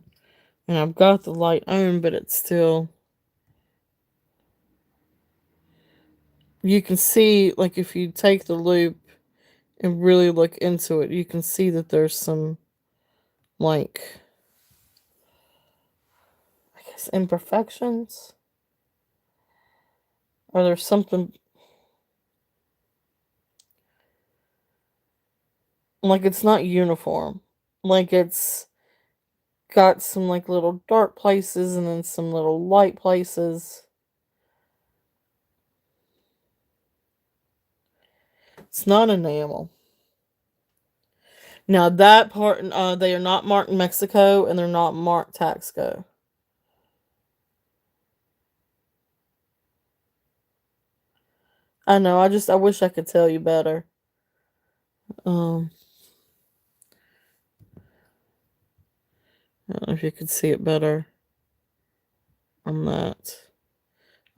and I've got the light on, but it's still. You can see, like, if you take the loop and really look into it, you can see that there's some, like, I guess, imperfections. Or there's something, like, it's not uniform. Like, it's got some, like, little dark places and then some little light places. It's not enamel. Now, that part, they are not marked Mexico and they're not marked Taxco. I know, I wish I could tell you better. Um, I don't know if you could see it better on that.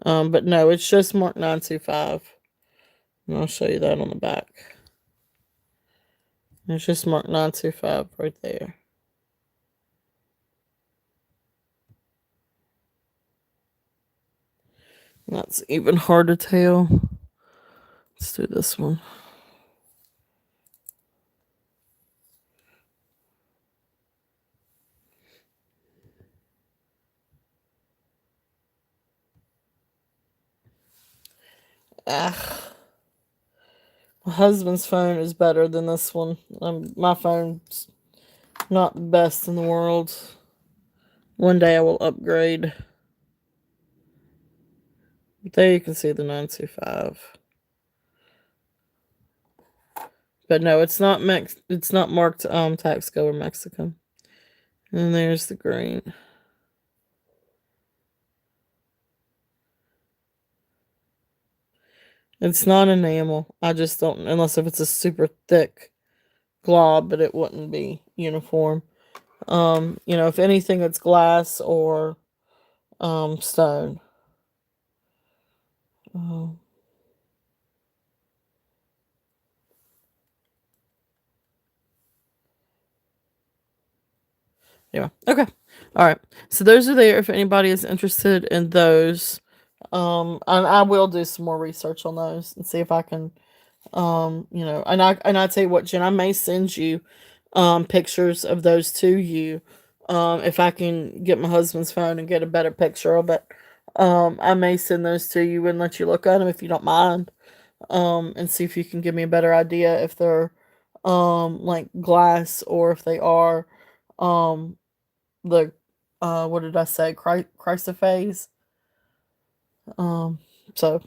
But no, it's just marked 925. And I'll show you that on the back. It's just marked 925 right there. That's even hard to tell. Let's do this one. Ah, my husband's phone is better than this one. My phone's not the best in the world. One day I will upgrade. There you can see the 925. But no, it's not marked Taxco or Mexican. And there's the green. It's not enamel. I just don't, unless if it's a super thick glob, but it wouldn't be uniform. If anything, it's glass or stone. Um, yeah. Okay. All right. So those are there if anybody is interested in those. And I will do some more research on those and see if I can, and I tell you what, Jen, I may send you, pictures of those to you, if I can get my husband's phone and get a better picture of it. I may send those to you and let you look at them if you don't mind, and see if you can give me a better idea if they're, like glass or if they are, um, the, what did I say, chrysoprase. Um, so,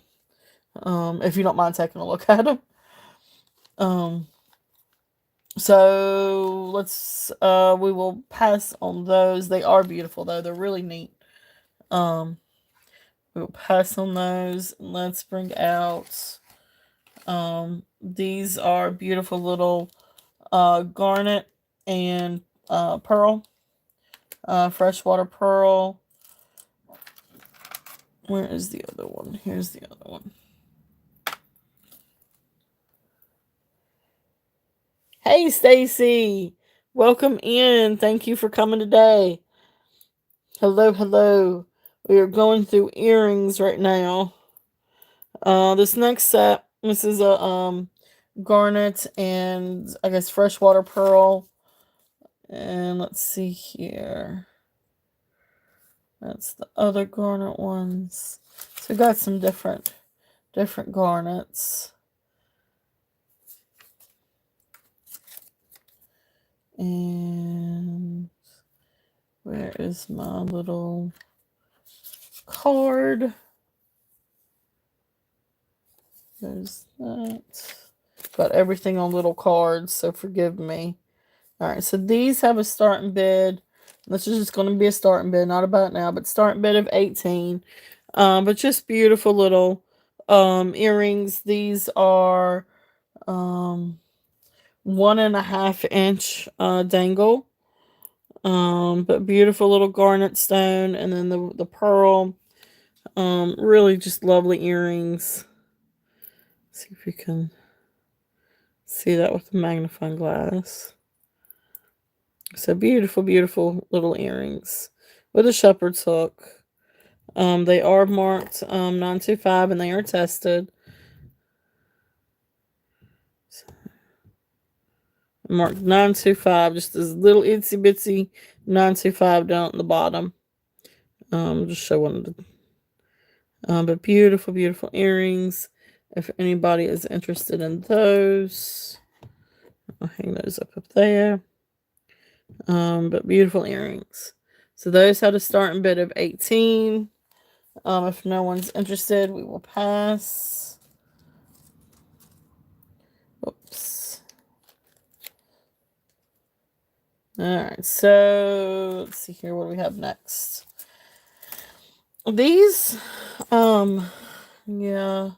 if you don't mind taking a look at them. Um, so we will pass on those. They are beautiful though. They're really neat. Um, we'll pass on those. Let's bring out, these are beautiful little, garnet and, pearl, freshwater pearl. Where is the other one? Here's the other one. Hey, Stacy. Welcome in. Thank you for coming today. Hello, hello. We are going through earrings right now. This next set, this is a, garnet and I guess freshwater pearl. And let's see here. That's the other garnet ones. So we got some different garnets. And where is my little card? There's that. Got everything on little cards, so forgive me. Alright, so these have a starting bid. This is just going to be a starting bid, not about now, but starting bid of 18. But just beautiful little, earrings. These are, 1.5 inch, dangle. But beautiful little garnet stone, and then the pearl. Really just lovely earrings. Let's see if you can see that with the magnifying glass. So beautiful, beautiful little earrings with a shepherd's hook. They are marked, 925, and they are tested. So, marked 925, just this little itsy bitsy 925 down at the bottom. Just showing the, but beautiful, beautiful earrings. If anybody is interested in those, I'll hang those up there. But beautiful earrings. So those had a starting bid of 18. If no one's interested, we will pass. Oops. Alright, so let's see here. What do we have next? These, yeah.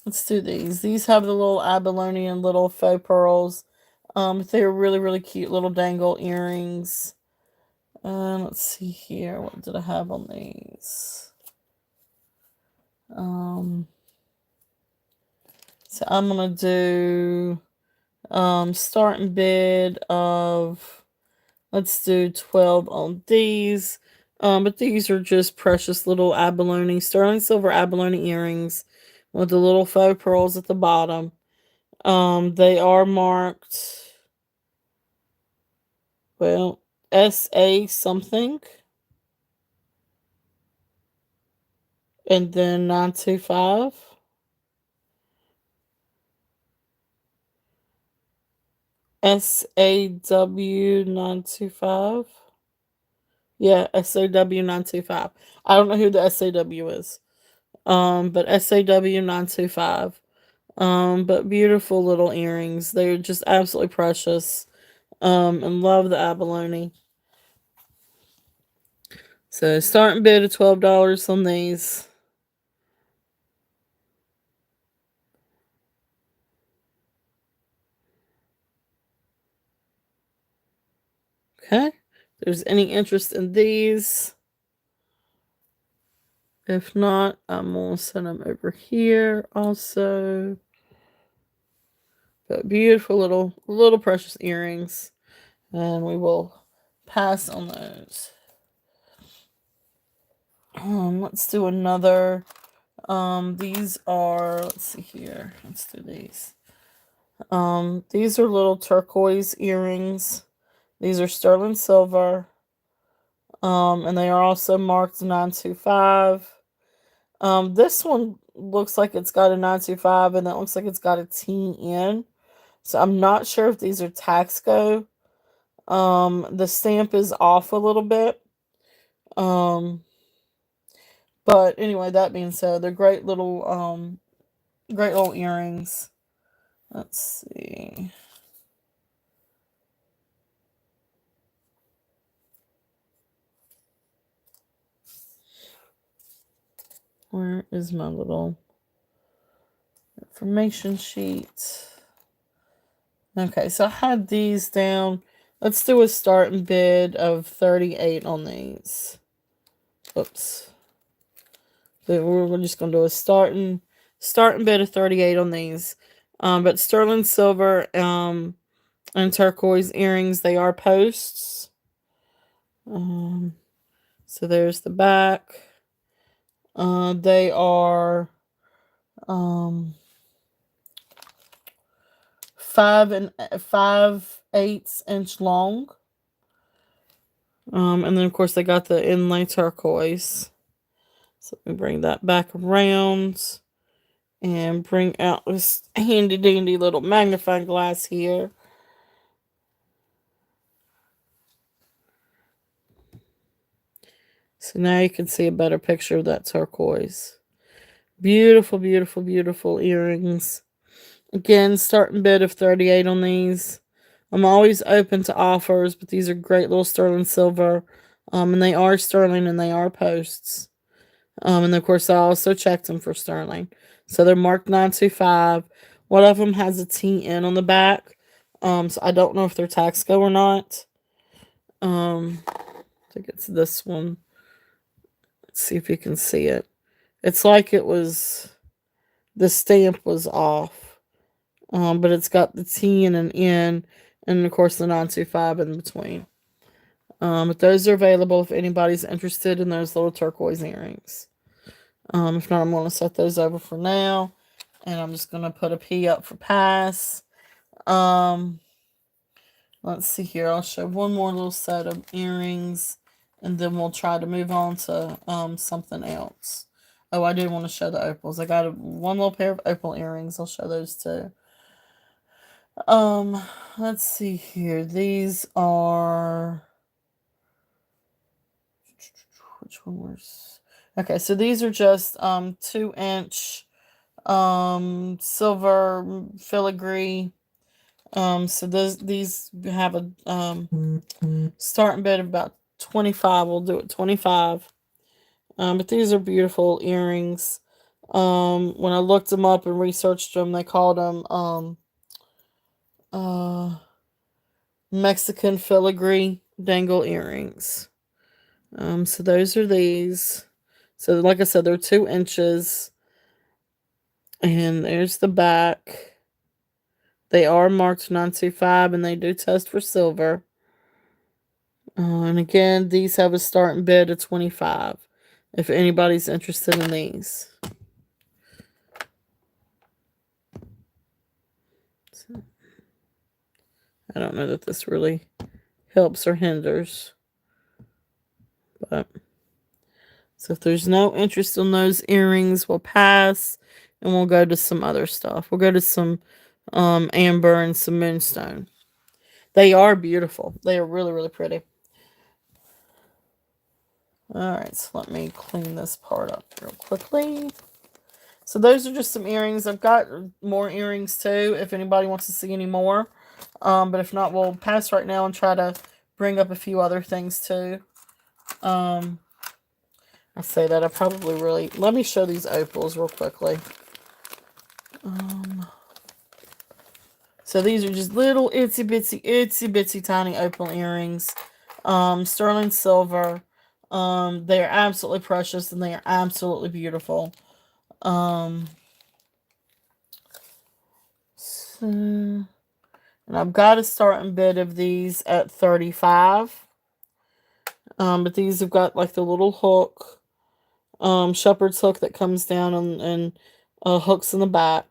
Let's do these. These have the little abalone and little faux pearls. They're really, really cute little dangle earrings. Let's see here. What did I have on these? So I'm gonna do, starting bid of, let's do 12 on these. But these are just precious little abalone, sterling silver abalone earrings with the little faux pearls at the bottom. They are marked, well, SA something, and then 925. SAW 925. Yeah, SAW 925. I don't know who the SAW is. But SAW 925. But beautiful little earrings. They're just absolutely precious. And love the abalone. So starting bid of $12 on these. Okay. If there's any interest in these. If not, I'm going to send them over here also. But beautiful little precious earrings. And we will pass on those. Let's do another. These are, let's see here. Let's do these. These are little turquoise earrings. These are sterling silver. And they are also marked 925. This one looks like it's got a 925, and that looks like it's got a T in. So I'm not sure if these are Taxco. The stamp is off a little bit. But anyway, that being said, they're great little earrings. Let's see. Where is my little information sheet? Okay, so I had these down. Let's do a starting bid of 38 on these. Oops. We're just gonna do a starting bid of 38 on these. But sterling silver and turquoise earrings, they are posts. So there's the back. They are 5 5/8 inch long. And then of course they got the inlay turquoise. So let me bring that back around and bring out this handy dandy little magnifying glass here. So now you can see a better picture of that turquoise. Beautiful, beautiful, beautiful earrings. Again, starting bid of 38 on these. I'm always open to offers, but these are great little sterling silver. And they are sterling and they are posts. And of course, I also checked them for sterling. So they're marked 925. One of them has a TN on the back. So I don't know if they're Taxco or not. I think it's this one. Let's see if you can see it. It's like it was, the stamp was off. But it's got the T and an N, and of course the 925 in between. But those are available if anybody's interested in those little turquoise earrings. If not, I'm going to set those over for now. And I'm just going to put a P up for pass. Let's see here. I'll show one more little set of earrings. And then we'll try to move on to something else. Oh, I did want to show the opals. I got one little pair of opal earrings. I'll show those too. Let's see here. These are... Which one was... Okay, so these are just 2-inch silver filigree. So these have a starting bid of about 25. We'll do it 25. But these are beautiful earrings. When I looked them up and researched them, they called them Mexican filigree dangle earrings. So those are these. So like I said, they're 2 inches. And there's the back. They are marked 925 and they do test for silver. And again, these have a starting bid of 25 if anybody's interested in these. So, I don't know that this really helps or hinders. But so if there's no interest in those earrings, we'll pass and we'll go to some other stuff. We'll go to some amber and some moonstone. They are beautiful. They are really, really pretty. Alright, so let me clean this part up real quickly. So those are just some earrings. I've got more earrings too, if anybody wants to see any more. But if not, we'll pass right now and try to bring up a few other things too. I say that I probably really... Let me show these opals real quickly. So these are just little itsy bitsy tiny opal earrings. Sterling silver. They are absolutely precious and they are absolutely beautiful. So, and I've got a starting bid of these at 35. But these have got like the little hook, shepherd's hook that comes down and hooks in the back.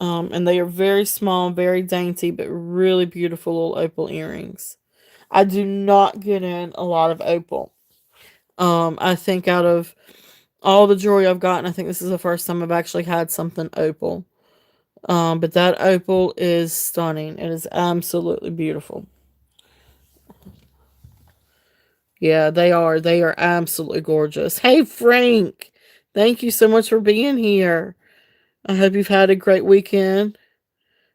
And they are very small, very dainty, but really beautiful little opal earrings. I do not get in a lot of opal. I think out of all the jewelry I've gotten, I think this is the first time I've actually had something opal. But that opal is stunning. It is absolutely beautiful. Yeah, they are. They are absolutely gorgeous. Hey, Frank. Thank you so much for being here. I hope you've had a great weekend.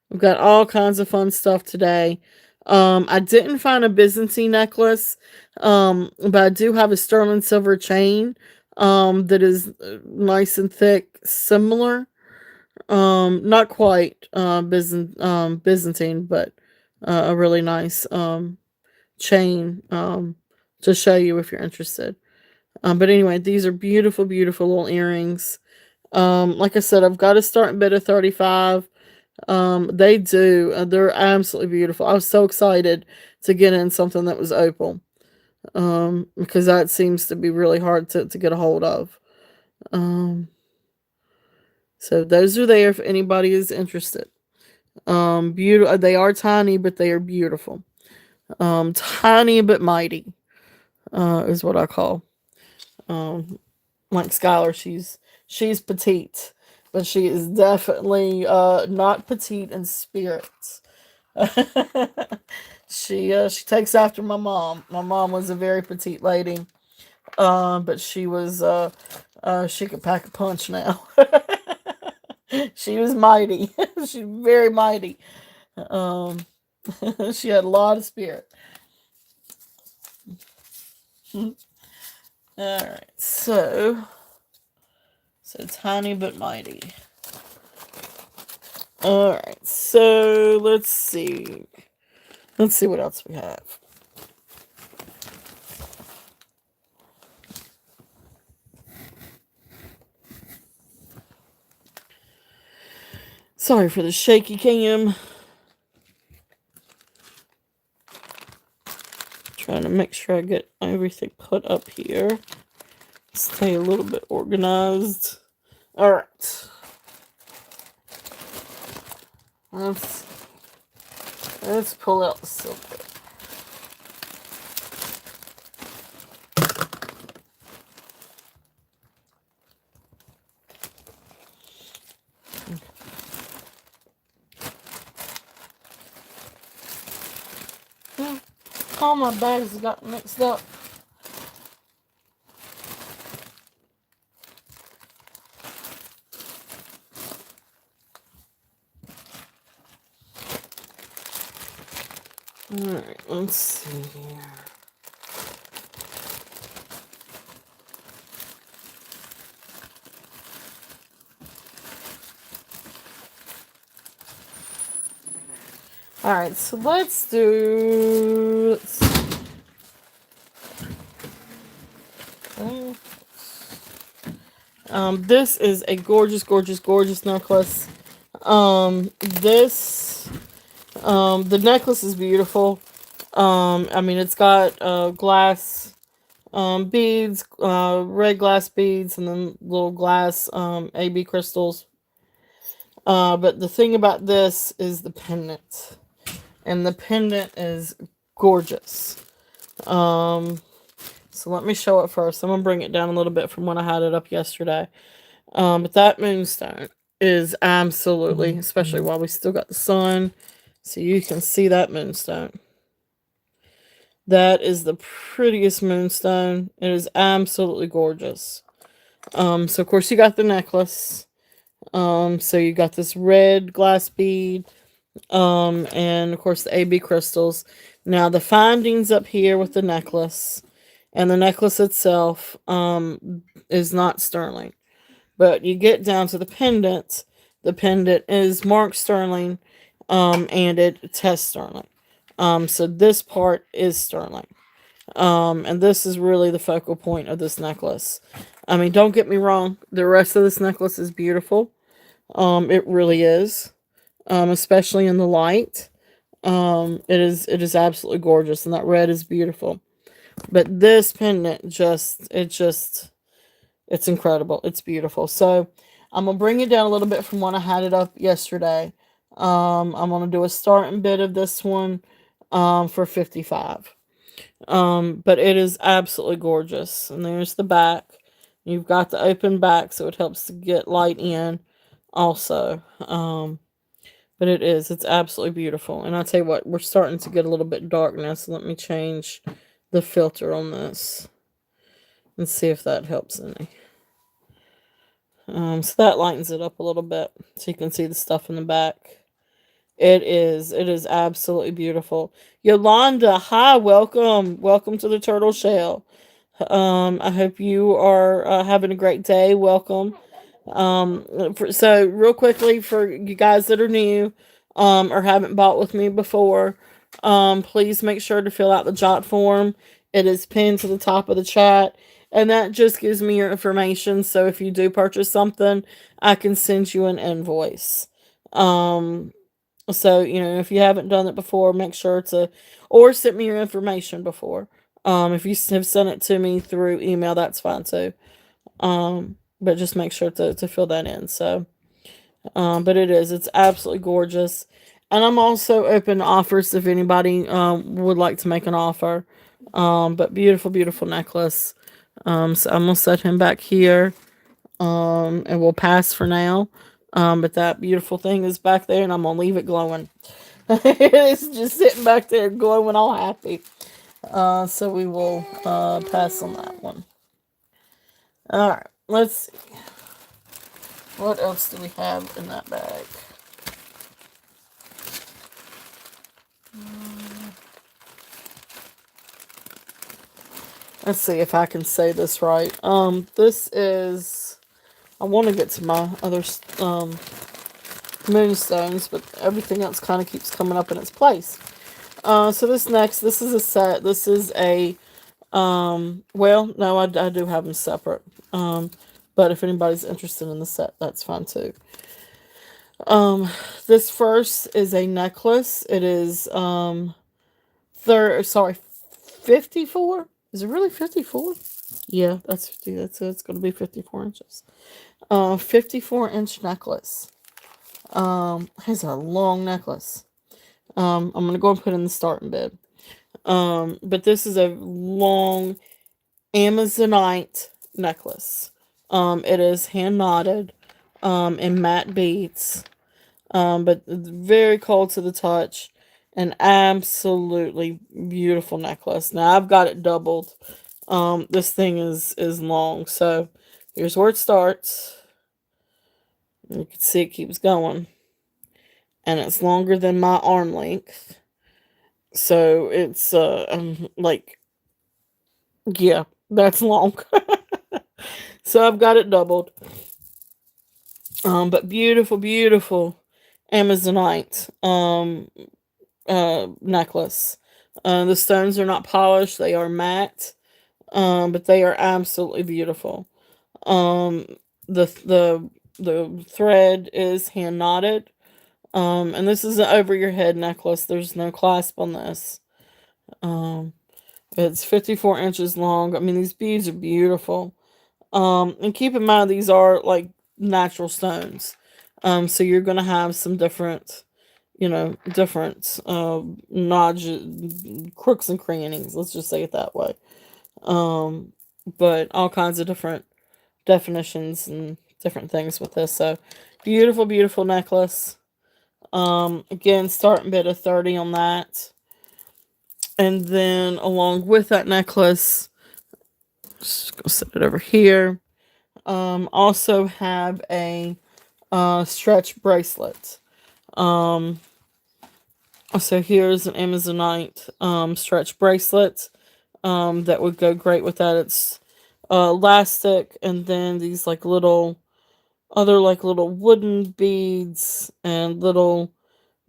We've got all kinds of fun stuff today. I didn't find a Byzantine necklace, but I do have a sterling silver chain that is nice and thick, similar. Not quite Byzantine, but a really nice chain to show you if you're interested. But anyway, these are beautiful, beautiful little earrings. Like I said, I've got a starting bid of 35. They do. They're absolutely beautiful. I was so excited to get in something that was opal. Because that seems to be really hard to get a hold of. So those are there if anybody is interested. Beautiful. They are tiny, but they are beautiful. Tiny but mighty, is what I call. Like Skylar, she's petite, but she is definitely not petite in spirit. She takes after my mom. My mom was a very petite lady, but she was she could pack a punch now. She was mighty. She's very mighty. Um, she had a lot of spirit. All right, so tiny but mighty. All right, so let's see. Let's see what else we have. Sorry for the shaky cam. Trying to make sure I get everything put up here. Stay a little bit organized. All right. Let's pull out the silver. All my bags got mixed up. Alright, let's see here. Alright, so let's do... this is a gorgeous, gorgeous, gorgeous necklace. The necklace is beautiful. I mean, it's got glass beads, red glass beads, and then little glass AB crystals. But the thing about this is the pendant. And the pendant is gorgeous. So let me show it first. I'm going to bring it down a little bit from when I had it up yesterday. But that moonstone is absolutely, especially while we still got the sun, so you can see that moonstone. That is the prettiest moonstone. It is absolutely gorgeous. So of course you got the necklace. So you got this red glass bead. And of course the AB crystals. Now the findings up here with the necklace and the necklace itself is not sterling. But you get down to the pendant. The pendant is marked sterling, and it tests sterling. So this part is sterling. And this is really the focal point of this necklace. I mean, don't get me wrong. The rest of this necklace is beautiful. It really is. Especially in the light. It is absolutely gorgeous, and that red is beautiful. But this pendant it's incredible. It's beautiful. So I'm gonna bring it down a little bit from when I had it up yesterday. I'm gonna do a starting bid of this one for 55. But it is absolutely gorgeous. And there's the back. You've got the open back, so it helps to get light in also. But it's absolutely beautiful. And I'll tell you what, we're starting to get a little bit darkness. Let me change the filter on this and see if that helps any. So that lightens it up a little bit so you can see the stuff in the back. It is absolutely beautiful. Yolanda, hi, welcome to the Turtle Shell. I hope you are having a great day. Welcome. So real quickly for you guys that are new, or haven't bought with me before, please make sure to fill out the jot form. It is pinned to the top of the chat, and that just gives me your information. So if you do purchase something, I can send you an invoice. So if you haven't done it before, make sure to, or send me your information before. If you have sent it to me through email, that's fine too. But just make sure to fill that in. So, but it's absolutely gorgeous. And I'm also open to offers if anybody would like to make an offer. But beautiful, beautiful necklace. So I'm gonna set him back here. And we'll pass for now. But that beautiful thing is back there, and I'm gonna leave it glowing. It's just sitting back there glowing all happy. So we will pass on that one. Alright, let's see. What else do we have in that bag? Let's see if I can say this right. This is... I want to get to my other moonstones, but everything else kind of keeps coming up in its place. So this is a set. This is a... well, no, I do have them separate. But if anybody's interested in the set, that's fine too. This first is a necklace. It is 54. Is it really 54? Yeah, that's 50. It's going to be 54 inches. 54-inch necklace. It's a long necklace. I'm going to go and put in the starting bid. But this is a long Amazonite necklace. It is hand knotted, in matte beads. But very cold to the touch. An absolutely beautiful necklace. Now I've got it doubled. This thing is long. So here's where it starts. You can see it keeps going. And it's longer than my arm length. So it's like, yeah, that's long. So I've got it doubled. But beautiful, beautiful Amazonite necklace. The stones are not polished, they are matte. But they are absolutely beautiful. Um the thread is hand knotted. And this is an over your head necklace. There's no clasp on this. Um it's 54 inches long. I mean, these beads are beautiful. And keep in mind, these are like natural stones. So you're gonna have some different, different notches, crooks and crannies. Let's just say it that way. But all kinds of different definitions and different things with this. So beautiful, beautiful necklace. Again, starting bid of 30 on that. And then along with that necklace, just go set it over here. Also have a stretch bracelet. So here's an Amazonite stretch bracelet. that would go great with that. It's elastic, and then these like little other like little wooden beads and little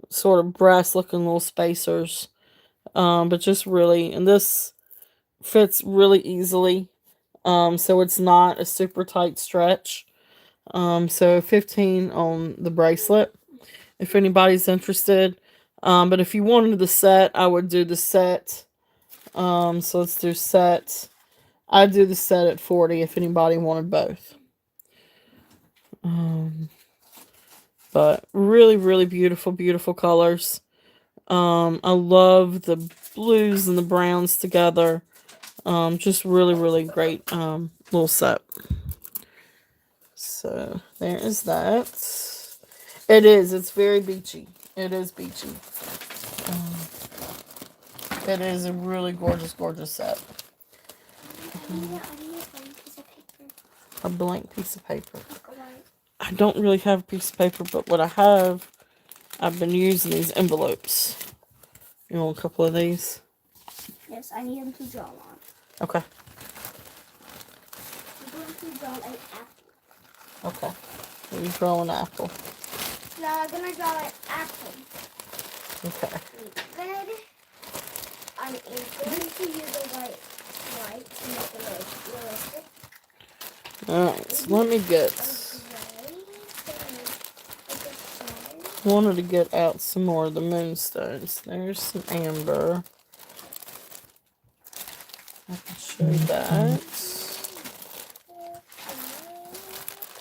sort of brass looking little spacers. But just really, and this fits really easily. So it's not a super tight stretch. So 15 on the bracelet if anybody's interested. But if you wanted the set, I would do the set. So let's do set. I'd do the set at 40 if anybody wanted both. But really, really beautiful, beautiful colors. I love the blues and the browns together. Just really, really great little set. So there is that. It is. It's very beachy. It is beachy. It is a really gorgeous, gorgeous set. A blank piece of paper. I don't really have a piece of paper, but what I have, I've been using these envelopes. You want a couple of these? Yes, I need them to draw on. Okay. I'm going to draw an apple. Okay. You draw an apple. No, I'm going to draw an apple. Okay. Red. I'm going to use a white to make it realistic. Alright, so let me get... Wanted to get out some more of the moonstones. There's some amber. I can show you that.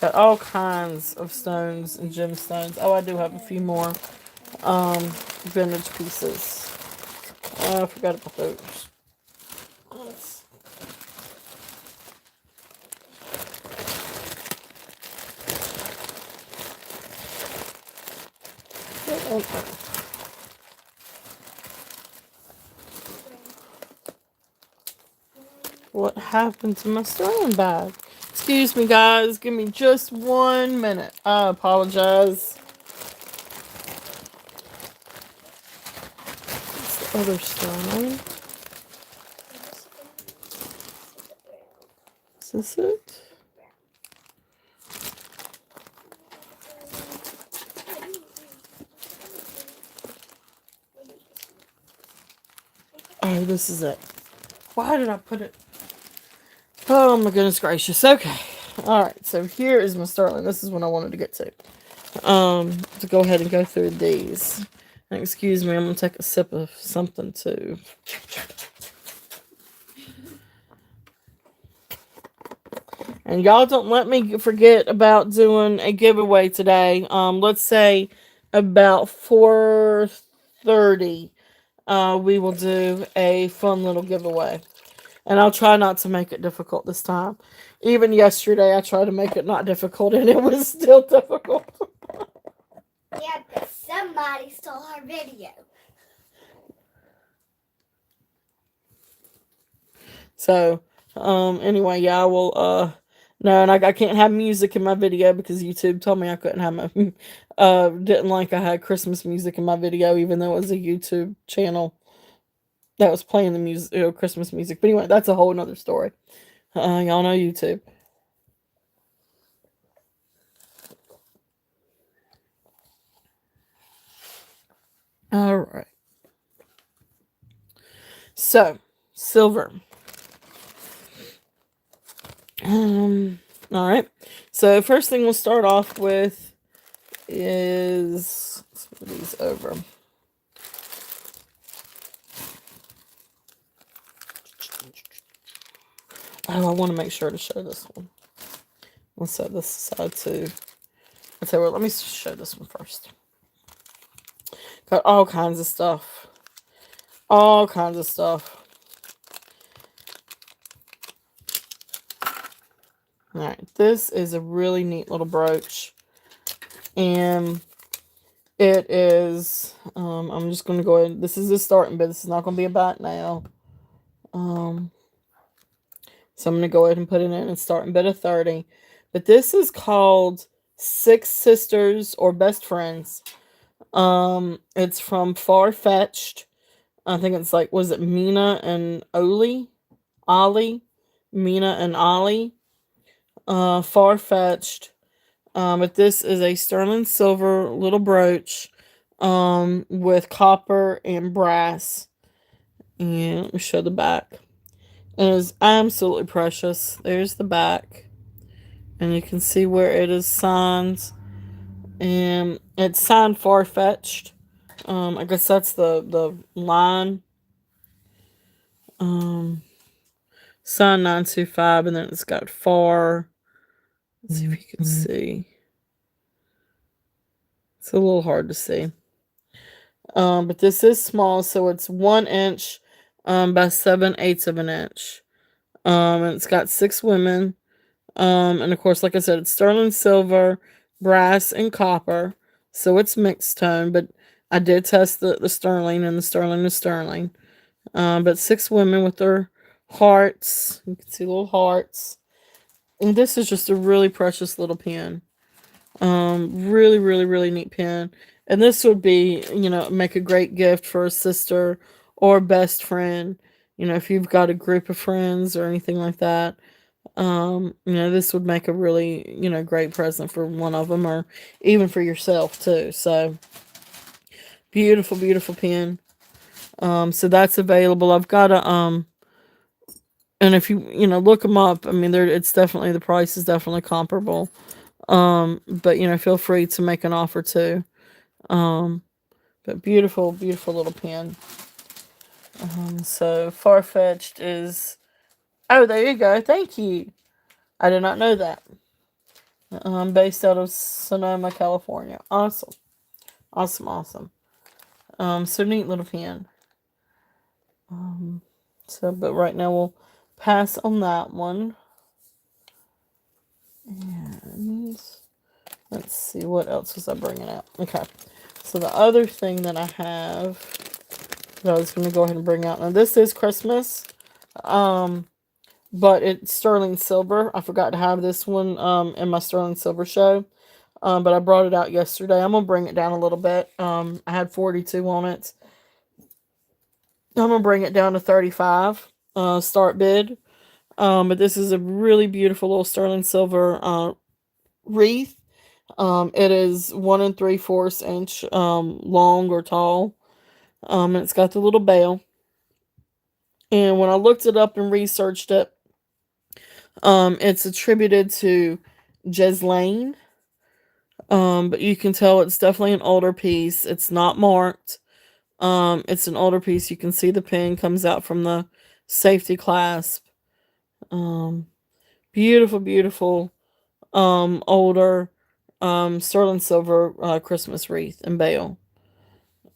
Got all kinds of stones and gemstones. Oh, I do have a few more vintage pieces. Oh, I forgot about those. What happened to my sterling bag? Excuse me, guys. Give me just 1 minute. I apologize. What's the other sterling? Is this it? Oh, this is it. Why did I put it? Oh my goodness gracious. Okay. Alright, so here is my sterling. This is what I wanted to get to. To go ahead and go through these. And excuse me, I'm gonna take a sip of something too. And y'all don't let me forget about doing a giveaway today. Let's say about 4:30. We will do a fun little giveaway. And I'll try not to make it difficult this time. Even yesterday, I tried to make it not difficult, and it was still difficult. Yeah, but somebody stole our video. So, anyway, yeah, I will, no, and I can't have music in my video because YouTube told me I couldn't have my, didn't like I had Christmas music in my video, even though it was a YouTube channel that was playing the music, Christmas music. But anyway, that's a whole nother story. Y'all know YouTube. All right. So, silver. All right. So, first thing we'll start off with is, let's move these over. Oh, I want to make sure to show this one. Let's set this aside too. I'll tell you what, let me show this one first. Got all kinds of stuff. All kinds of stuff. Alright, this is a really neat little brooch. And it is, I'm just going to go ahead. This is the starting bid. This is not going to be a bat now. So I'm going to go ahead and put it in and starting bid of 30. But this is called Six Sisters or Best Friends. It's from Far Fetched. I think it's like, was it Mina and Oli? Ollie, Mina and Ollie. Far fetched. But this is a sterling silver little brooch with copper and brass. And let me show the back. It is absolutely precious. There's the back. And you can see where it is signed. And it's signed far fetched. I guess that's the line. Um, Sign 925, and then it's got far. Let's see if you can see. It's a little hard to see. But this is small, so it's 1 inch by 7/8 of an inch. And it's got 6 women. And of course, like I said, it's sterling silver, brass, and copper. So it's mixed tone, but I did test the sterling, and the sterling is sterling. But 6 women with their hearts. You can see little hearts. And this is just a really precious little pen. Really, really, really neat pen. And this would be, make a great gift for a sister or best friend. If you've got a group of friends or anything like that. This would make a really, great present for one of them, or even for yourself too. So beautiful, beautiful pen. So that's available. I've got and if look them up, I mean, it's definitely, the price is definitely comparable. But feel free to make an offer too. Um, but beautiful, beautiful little pen. So Farfetched is. Oh, there you go. Thank you. I did not know that. Based out of Sonoma, California. Awesome, awesome, awesome. So neat little pen. But right now we'll pass on that one. And let's see, what else was I bringing out? Okay. So the other thing that I have that I was going to go ahead and bring out. Now this is Christmas. But it's sterling silver. I forgot to have this one in my sterling silver show. But I brought it out yesterday. I'm going to bring it down a little bit. I had 42 on it. I'm going to bring it down to 35 start bid. But this is a really beautiful little sterling silver wreath. It is 1 3/4 inch long or tall. And it's got the little bell. And when I looked it up and researched it, it's attributed to Jeslane. But you can tell it's definitely an older piece. It's not marked. It's an older piece. You can see the pin comes out from the safety clasp. Um, Beautiful, beautiful, older, sterling silver Christmas wreath and bell.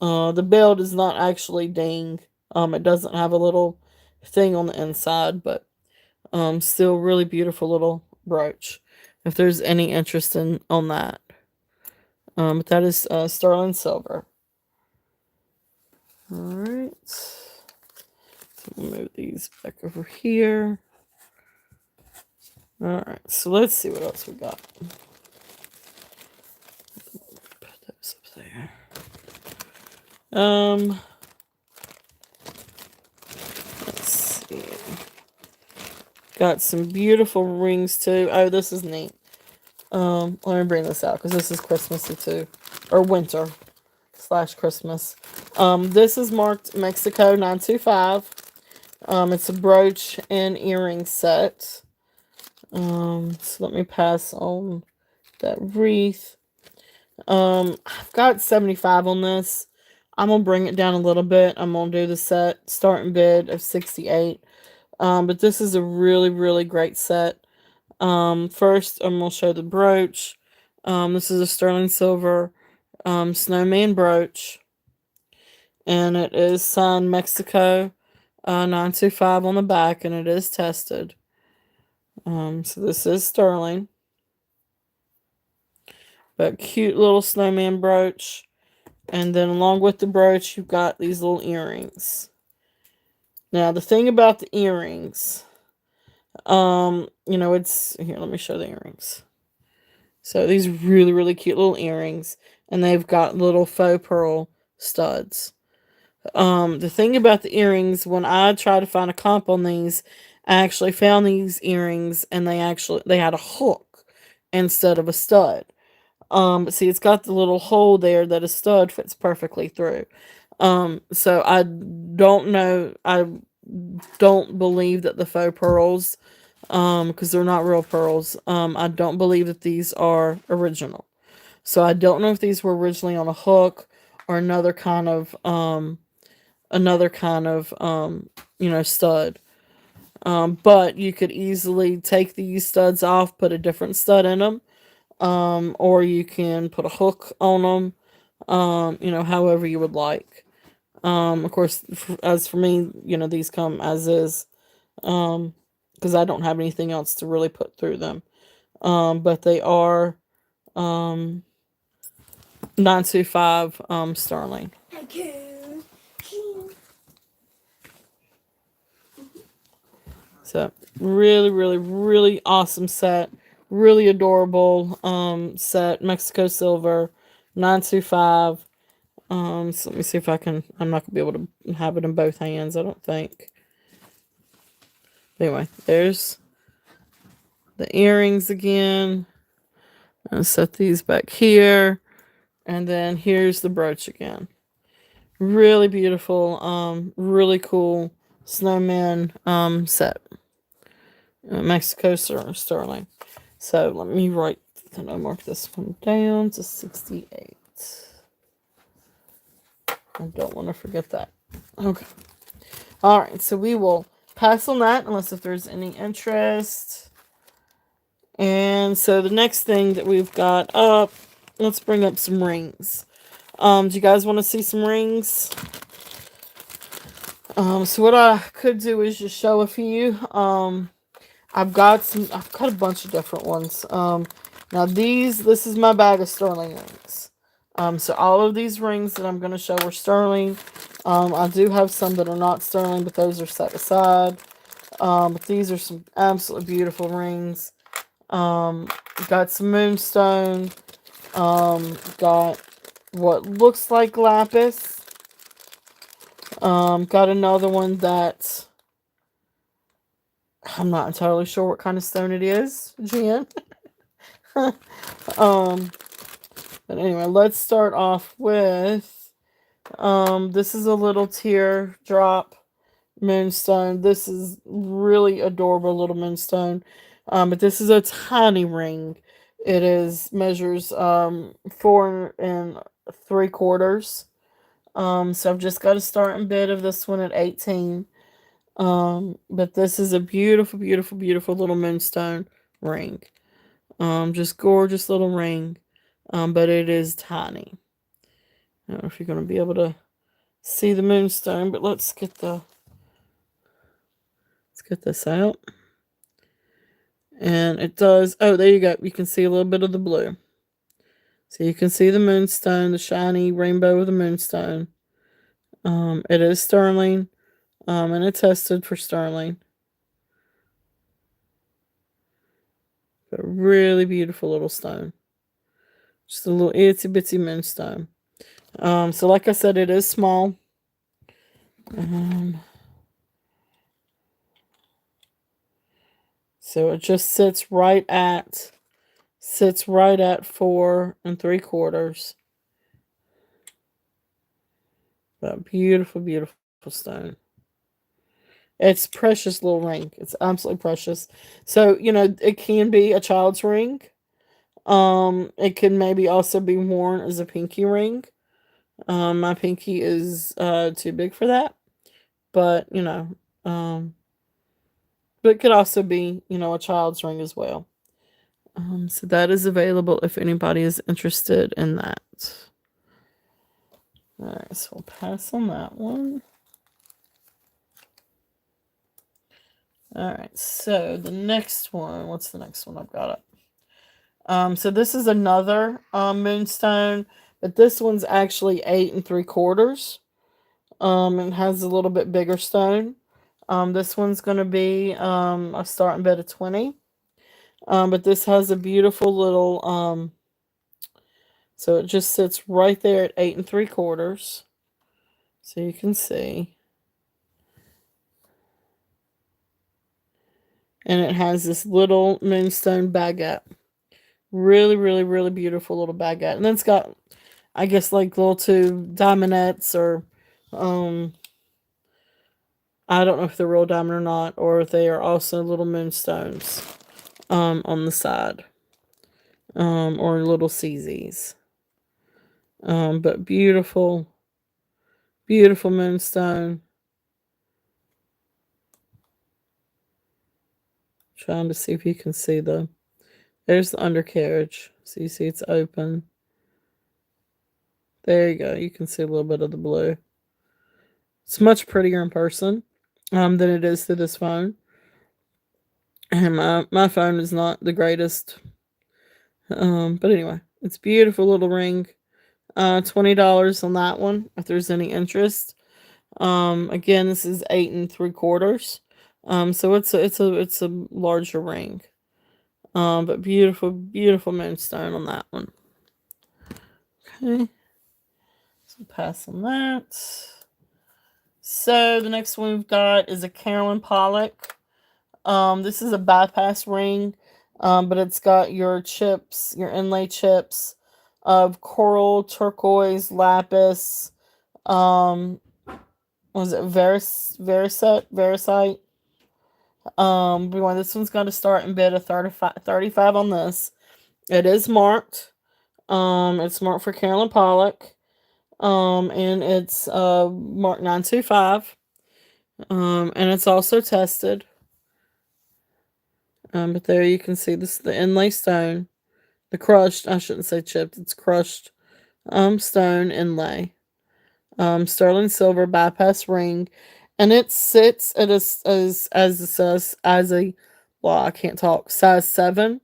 The bell does not actually ding. It doesn't have a little thing on the inside, but still really beautiful little brooch. If there's any interest in on that. But that is sterling silver. Alright. So we'll move these back over here. Alright, so let's see what else we got. Put those up there. Let's see. Got some beautiful rings too. Oh, this is neat. Let me bring this out because this is Christmassy too. Or winter / Christmas. This is marked Mexico 925. It's a brooch and earring set. So let me pass on that wreath. I've got 75 on this. I'm gonna bring it down a little bit. I'm gonna do the set starting bid of 68. But this is a really, really great set. First I'm gonna show the brooch. This is a sterling silver snowman brooch. And it is signed Mexico 925 on the back, and it is tested. So this is sterling. But cute little snowman brooch. And then along with the brooch, you've got these little earrings. Now, the thing about the earrings, it's here, let me show the earrings. So these really, really cute little earrings, and they've got little faux pearl studs. The thing about the earrings, when I try to find a comp on these, I actually found these earrings, and they had a hook instead of a stud. But see, it's got the little hole there that a stud fits perfectly through. So I don't know. I don't believe that the faux pearls, because they're not real pearls. I don't believe that these are original. So I don't know if these were originally on a hook or another kind of stud. But you could easily take these studs off, put a different stud in them, or you can put a hook on them, however you would like. Of course, as for me, these come as is, because I don't have anything else to really put through them. But they are um, 925 sterling. So really, really, really awesome set. Really adorable set. Mexico silver, 925. So let me see if I can. I'm not gonna be able to have it in both hands, I don't think. Anyway, there's the earrings again. I'll set these back here. And then here's the brooch again. Really beautiful, really cool snowman set. Mexico sterling. So let me mark this one down to 68. I don't want to forget that. Okay. All right, so we will pass on that unless if there's any interest. And so the next thing that we've got up, let's bring up some rings. Do you guys want to see some rings? So what I could do is just show a few. I've got a bunch of different ones. Now this is my bag of sterling rings. So all of these rings that I'm going to show are sterling. I do have some that are not sterling, but those are set aside. But these are some absolutely beautiful rings. Got some moonstone. Got what looks like lapis. Got another one that I'm not entirely sure what kind of stone it is, Jen. But anyway, let's start off with this is a little teardrop moonstone. This is really adorable little moonstone. But this is a tiny ring. It measures 4 3/4. So I've just got a starting bid of this one at 18. But this is a beautiful, beautiful, beautiful little moonstone ring. Just gorgeous little ring. But it is tiny. I don't know if you're going to be able to see the moonstone, but let's get this out. And it does, oh, there you go. You can see a little bit of the blue. So you can see the moonstone, the shiny rainbow of the moonstone. It is sterling, and it's tested for sterling. A really beautiful little stone. Just a little itsy bitsy moonstone. So like I said, it is small. So it just sits right at 4 3/4. That beautiful, beautiful stone. It's precious little ring. It's absolutely precious. So, it can be a child's ring. It can maybe also be worn as a pinky ring. My pinky is too big for that. But, but it could also be, a child's ring as well. So that is available if anybody is interested in that. Alright, so we'll pass on that one. Alright, so the next one, what's the next one I've got up? So this is another moonstone, but this one's actually 8 3/4. It has a little bit bigger stone. This one's going to be a starting bid of 20. But this has a beautiful little, so it just sits right there at 8 3/4. So you can see. and it has this little moonstone baguette. Really, really, really beautiful little baguette. And then it's got, I guess, like little two diamondettes, or um I don't know if they're real diamond or not, or if they are also little moonstones on the side, or little CZs. But beautiful, beautiful moonstone. Trying to see if you can see there's the undercarriage. So you see it's open. There you go. You can see a little bit of the blue. It's much prettier in person than it is through this phone. And my phone is not the greatest. But anyway, it's beautiful little ring. $20 on that one if there's any interest. Again, this is 8 3/4. So it's a larger ring. But beautiful, beautiful moonstone on that one. Okay, so pass on that. So the next one we've got is a Carolyn Pollock. This is a bypass ring, but it's got your chips, your inlay chips of coral, turquoise, lapis. Was it Verisite? This one's got to start in bid of 35 on this. It is marked. It's marked for Carolyn Pollock. And it's marked 925. And it's also tested. But there you can see this, the inlay stone, the crushed, I shouldn't say chipped, it's crushed stone inlay. Sterling silver bypass ring, and it sits at as it says as a, well, I can't talk, size 7.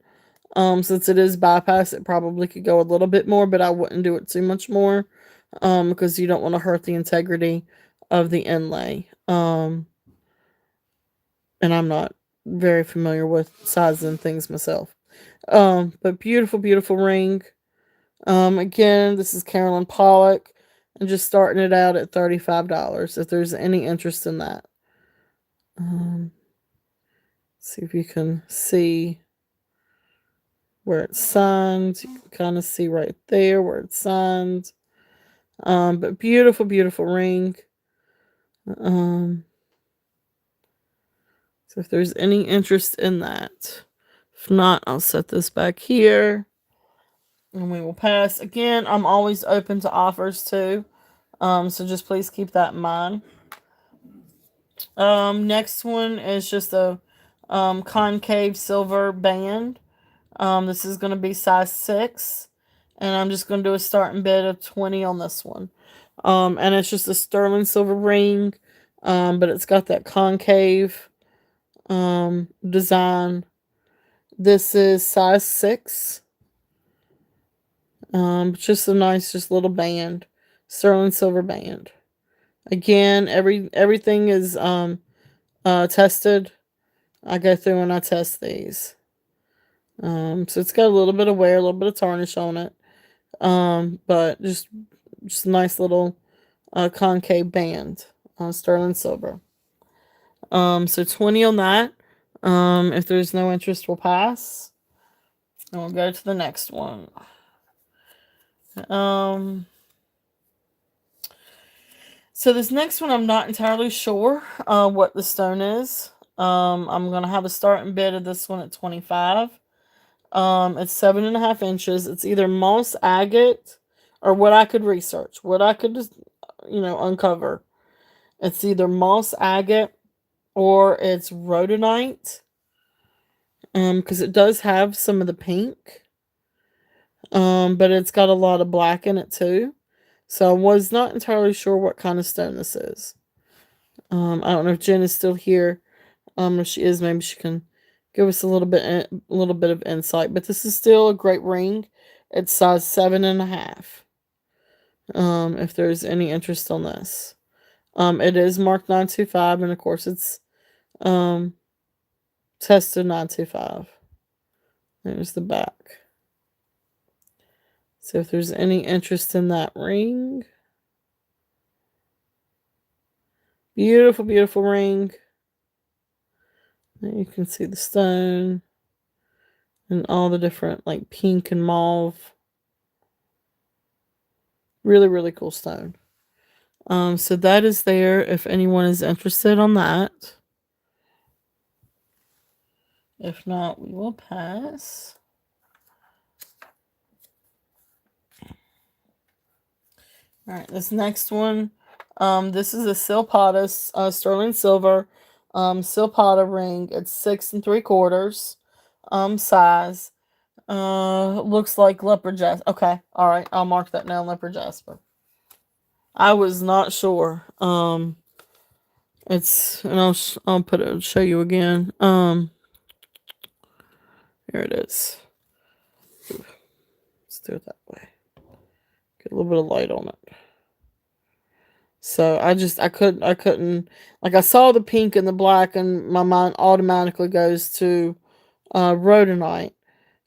Since it is bypass, it probably could go a little bit more, but I wouldn't do it too much more, because you don't want to hurt the integrity of the inlay. And I'm not very familiar with sizing things myself. But beautiful, beautiful ring. Again, this is Carolyn Pollock, and just starting it out at $35 if there's any interest in that. See if you can see where it's signed. You can kind of see right there where it's signed. But beautiful, beautiful ring. So if there's any interest in that. If not, I'll set this back here. And we will pass. Again, I'm always open to offers too. So just please keep that in mind. Next one is just a concave silver band. This is going to be size 6. And I'm just going to do a starting bid of 20 on this one. And it's just a sterling silver ring. But it's got that concave design. This is size 6. Just a nice, just little band, sterling silver band. Again, everything is tested. I go through and I test these. So it's got a little bit of wear, a little bit of tarnish on it. But just a nice little concave band, sterling silver. So 20 on that. If there's no interest, we'll pass. And we'll go to the next one. So this next one, I'm not entirely sure what the stone is. I'm going to have a starting bid of this one at 25. It's 7.5 inches. It's either moss agate, or what I could research, what I could just, uncover. It's either moss agate or it's rhodonite. Because it does have some of the pink. But it's got a lot of black in it too. So I was not entirely sure what kind of stone this is. I don't know if Jen is still here. If she is, maybe she can give us a little bit of insight. But this is still a great ring. It's size 7.5. If there's any interest on this, it is marked 925, and of course it's tested 925. There's the back. So if there's any interest in that ring. Beautiful, beautiful ring. You can see the stone and all the different like pink and mauve. Really, really cool stone. So that is there if anyone is interested on that. If not, we will pass. All right, this next one. This is a Silpata sterling silver Silpata ring. It's 6 3/4 size. Looks like leopard jasper. Okay, all right, I'll mark that now. Leopard jasper. I was not sure. It's and I'll put it show you again. Here it is. Let's do it that way. Get a little bit of light on it. So I couldn't like I saw the pink and the black and my mind automatically goes to rhodonite.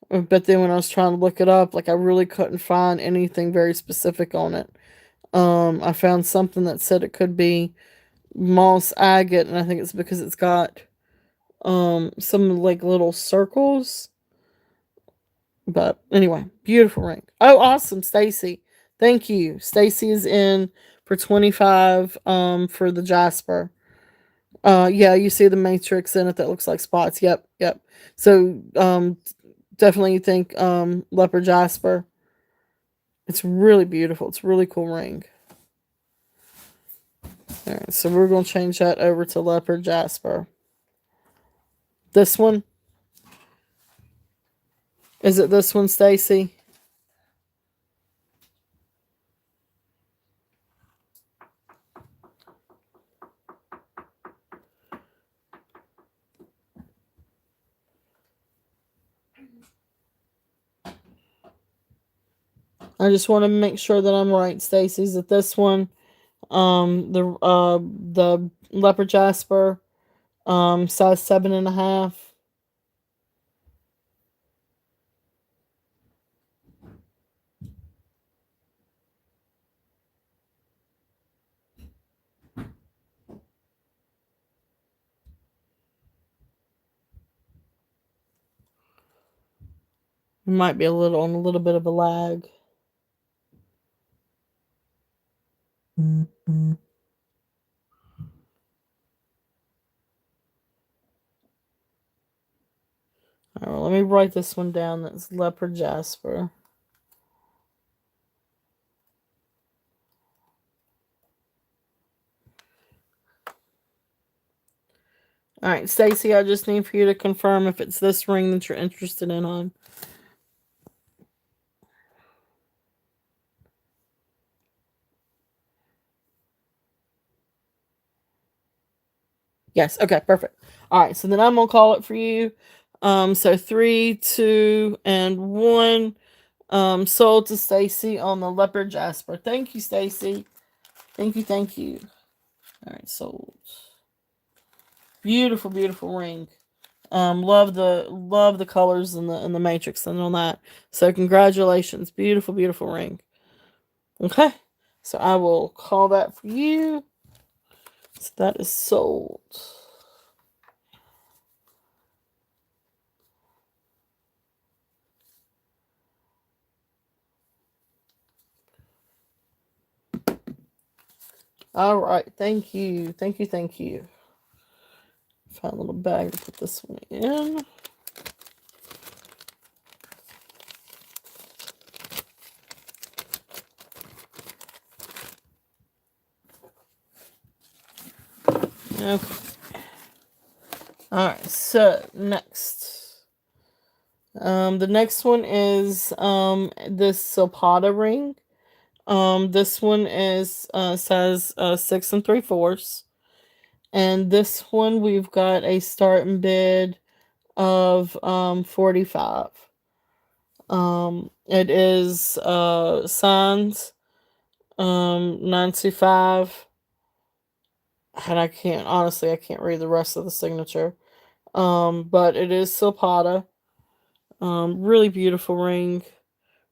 But then when I was trying to look it up, like I really couldn't find anything very specific on it. I found something that said it could be moss agate, and I think it's because it's got some like little circles. But anyway, beautiful ring. Oh, awesome, Stacy. Thank you. Stacy is in for 25 for the Jasper. Yeah, you see the matrix in it that looks like spots. Yep, yep. So definitely think leopard jasper. It's really beautiful. It's a really cool ring. All right, so we're going to change that over to leopard jasper. This one? Is it this one, Stacy? I just want to make sure that I'm right, Stacy. Is it this one? The leopard jasper, size 7.5. It might be a little bit of a lag. Mm-hmm. All right, well, let me write this one down. That's leopard jasper. All right, Stacy, I just need for you to confirm if it's this ring that you're interested in on. Yes, okay, perfect. All right, so then I'm gonna call it for you. So 3, 2, and 1. Sold to Stacy on the leopard jasper. Thank you, Stacy. Thank you, thank you. All right, sold. Beautiful, beautiful ring. Love the colors and the matrix and on that. So congratulations, beautiful, beautiful ring. Okay, so I will call that for you. So that is sold. All right, thank you, thank you, thank you. Find a little bag to put this one in. Okay. All right, so next. The next one is this Silpata ring. This one is says 6 3/4, and this one we've got a starting bid of 45. It is signs 925, and I can't read the rest of the signature. But it is Silpata. Really beautiful ring.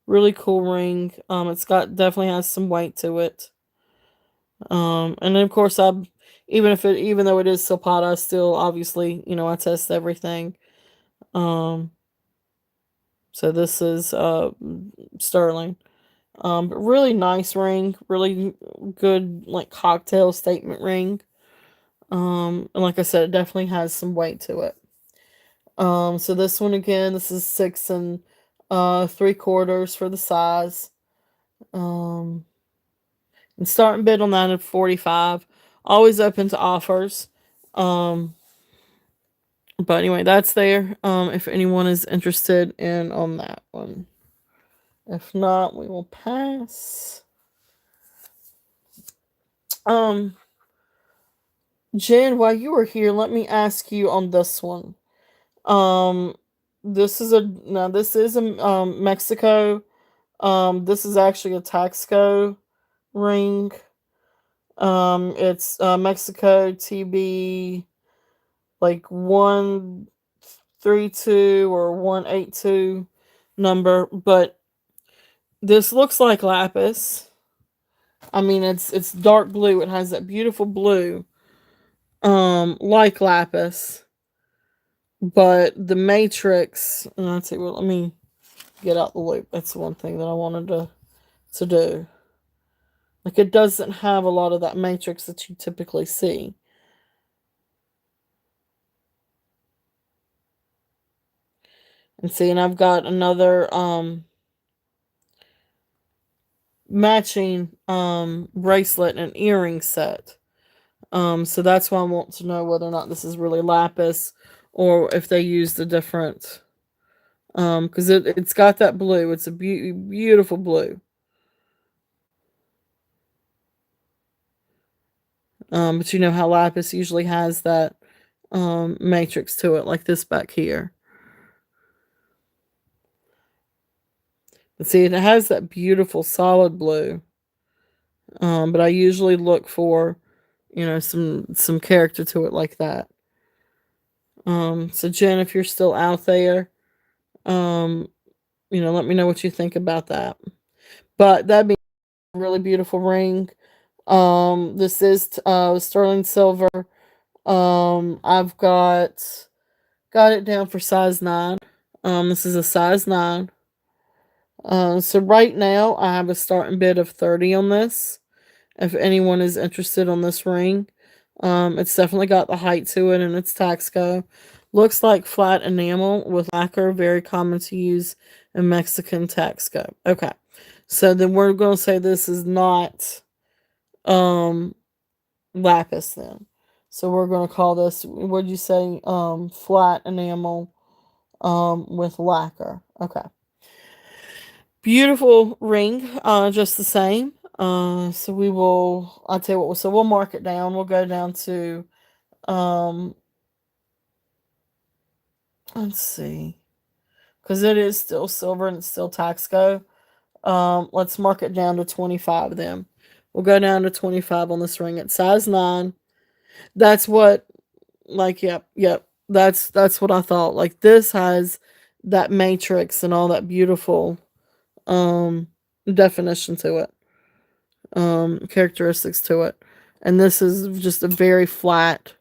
Really cool ring. It's got definitely has some weight to it. And then of course even though it is silpata, I still obviously, I test everything. Um, so this is sterling. But really nice ring, really good like cocktail statement ring. And like I said, it definitely has some weight to it. So this one again, this is 6 3/4 for the size. Um, and starting bid on that at 45. Always open to offers. Um, but anyway, that's there. If anyone is interested in on that one. If not, we will pass. Um, Jen, while you were here, let me ask you on this one. Um, this is a Mexico. This is actually a Taxco ring. It's Mexico TB like 132 or 182 number, but this looks like lapis. I mean, it's dark blue. It has that beautiful blue, like lapis, but the matrix. And I'd say, well, let me get out the loop. That's the one thing that I wanted to do. Like it doesn't have a lot of that matrix that you typically see. And see, and I've got another matching bracelet and earring set. So that's why I want to know whether or not this is really lapis or if they used a different because it's got that blue. It's a beautiful blue. But you know how lapis usually has that matrix to it, like this back here. But see, it has that beautiful solid blue. But I usually look for, some character to it like that. So Jen, if you're still out there, um, let me know what you think about that. But that'd be a really beautiful ring. This is sterling silver. I've got it down for size 9. This is a size 9. So right now I have a starting bid of 30 on this. If anyone is interested on this ring, it's definitely got the height to it, and it's Taxco. Looks like flat enamel with lacquer, very common to use in Mexican Taxco. Okay, so then we're going to say this is not um, lapis then. So we're going to call this, what'd you say, flat enamel with lacquer. Okay. Beautiful ring, just the same. So I'll tell you what, so we'll mark it down. We'll go down to, um, let's see, because it is still silver and it's still Taxco. Let's mark it down to 25 then. We'll go down to 25 on this ring. It's size 9. That's what, like, yep. That's what I thought. Like, this has that matrix and all that beautiful, um, definition to it. Characteristics to it. And this is just a very flat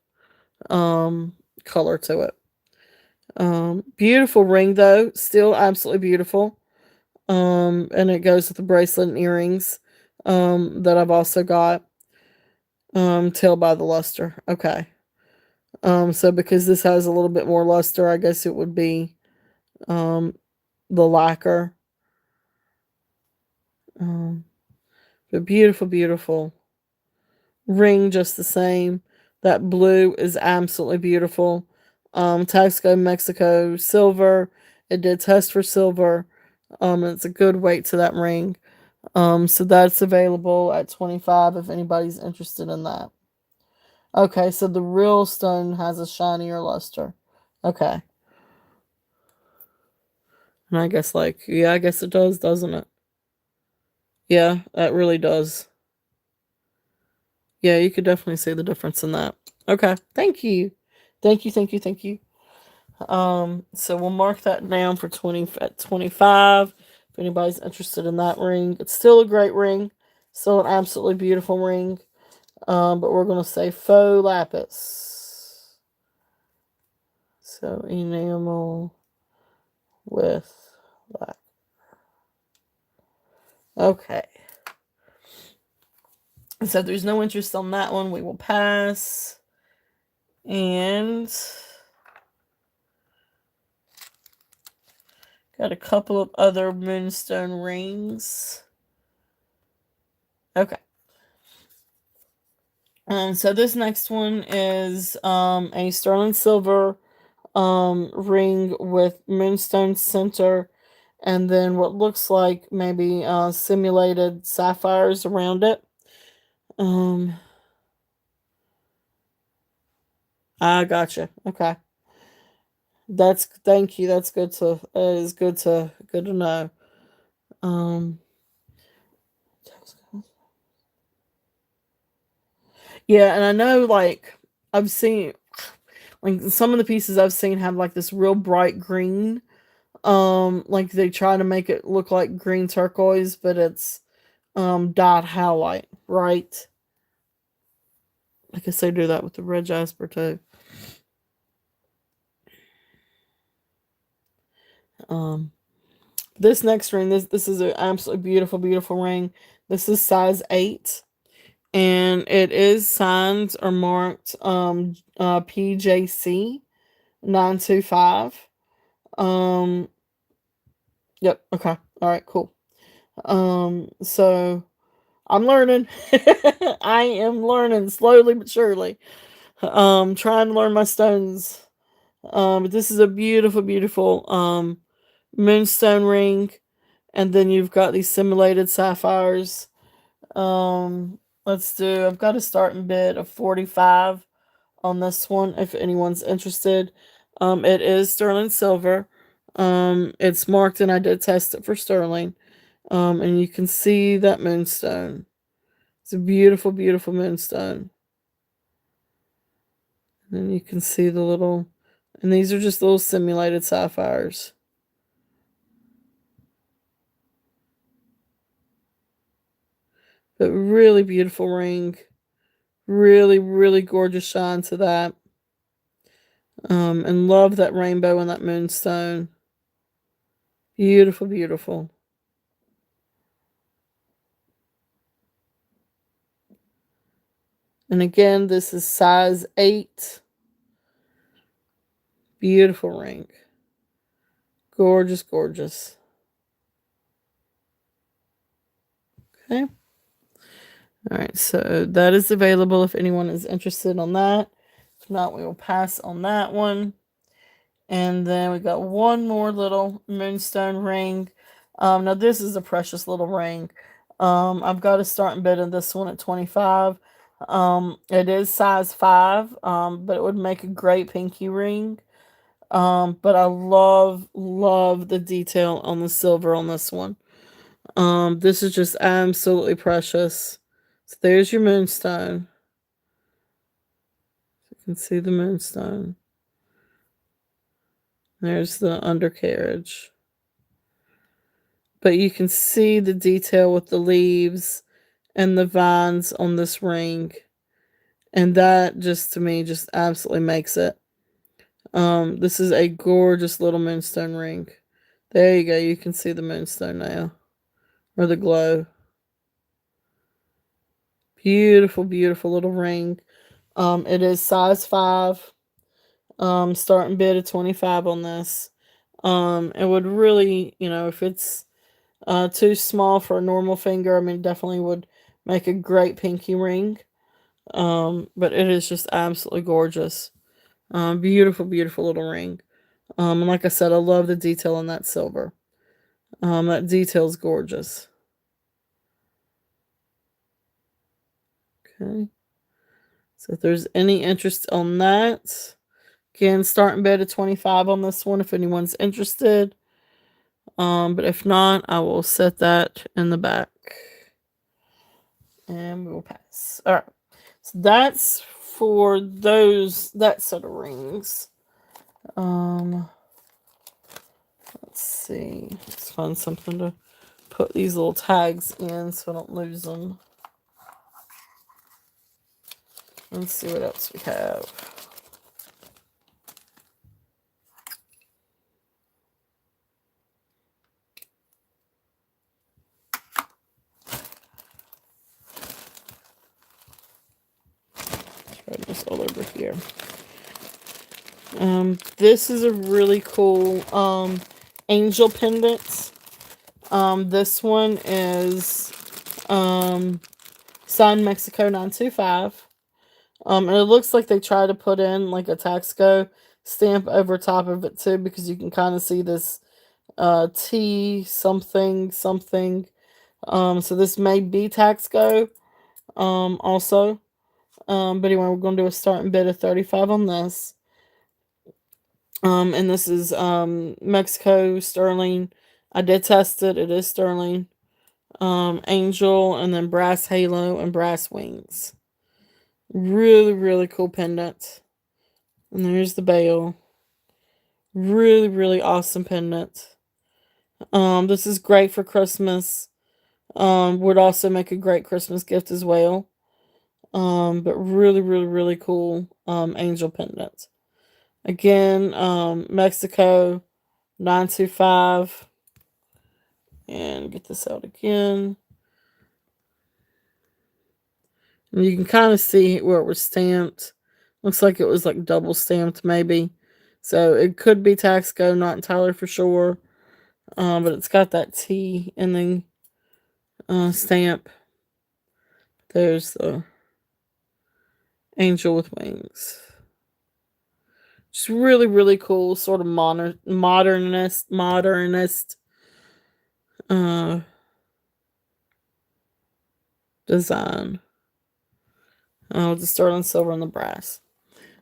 um color to it. Beautiful ring though, still absolutely beautiful. And it goes with the bracelet and earrings that I've also got. Tell by the luster. Okay. So because this has a little bit more luster, I guess it would be um the lacquer. Um, but beautiful ring just the same. That blue is absolutely beautiful. Taxco Mexico silver. It did test for silver. It's a good weight to that ring. So that's available at 25 if anybody's interested in that. Okay, so the real stone has a shinier luster. Okay. And I guess yeah, I guess it does, doesn't it? Yeah, that really does. Yeah, you could definitely see the difference in that. Okay, thank you. Thank you. So we'll mark that down for 20 at 25. If anybody's interested in that ring, it's still a great ring, still an absolutely beautiful ring. But we're going to say faux lapis. So enamel with black. Okay. So if there's no interest on that one, we will pass. And got a couple of other moonstone rings. Okay. So this next one is a sterling silver ring with moonstone center, and then what looks like maybe simulated sapphires around it. I gotcha. Okay, that's thank you. That's good to is good to know. Um, yeah, and I know like I've seen like some of the pieces I've seen have like this real bright green. Like they try to make it look like green turquoise, but it's dot halide, right? I guess they do that with the red jasper too. Um, this next ring, this is an absolutely beautiful, beautiful ring. This is size 8, and it is signed or marked PJC 925. Um, yep. Okay. All right. Cool. So I'm learning. I am learning slowly but surely. Trying to learn my stones. But this is a beautiful, beautiful moonstone ring, and then you've got these simulated sapphires. Let's do. I've got a starting bid of 45 on this one. If anyone's interested, it is sterling silver. It's marked, and I did test it for sterling. And you can see that moonstone. It's a beautiful, beautiful moonstone. And then you can see the little, and these are just little simulated sapphires. But really beautiful ring. Really, really gorgeous shine to that. And love that rainbow and that moonstone. Beautiful, beautiful. And again, this is size 8. Beautiful ring. Gorgeous, gorgeous. Okay. All right, so that is available if anyone is interested on that. If not, we will pass on that one. And then we got one more little moonstone ring. Now this is a precious little ring. I've got a starting bid in this one at 25. It is size 5, but it would make a great pinky ring. But I love the detail on the silver on this one. This is just absolutely precious. So there's your moonstone. You can see the moonstone. There's the undercarriage. But you can see the detail with the leaves and the vines on this ring. And that just to me just absolutely makes it. This is a gorgeous little moonstone ring. There you go. You can see the moonstone now. Or the glow. Beautiful, beautiful little ring. It is size 5. Starting bid of 25 on this. It would really, if it's too small for a normal finger, I mean, definitely would make a great pinky ring. But it is just absolutely gorgeous. Beautiful, beautiful little ring. And like I said, I love the detail in that silver. That detail's gorgeous. Okay. So if there's any interest on that, again, starting bid at 25 on this one if anyone's interested. But if not, I will set that in the back. And we will pass. All right. So that's for that set of rings. Let's see. Let's find something to put these little tags in so I don't lose them. Let's see what else we have. Try this all over here. This is a really cool angel pendant. This one is signed Mexico 925. And it looks like they try to put in like a Taxco stamp over top of it too, because you can kind of see this T something something. So this may be Taxco also. But anyway, we're gonna do a starting bid of 35 on this. And this is Mexico sterling. I did test it. It is sterling. Angel, and then brass halo and brass wings. Really, really cool pendant. And there's the bail. Really, really awesome pendant. This is great for Christmas. Would also make a great Christmas gift as well. But really, really, really cool angel pendant. Again, Mexico 925. And get this out again. And you can kind of see where it was stamped. Looks like it was like double stamped, maybe. So it could be Taxco, not entirely for sure. But it's got that T and then stamp. There's the angel with wings. Just really, really cool, sort of modernist uh, design. With the sterling silver and the brass.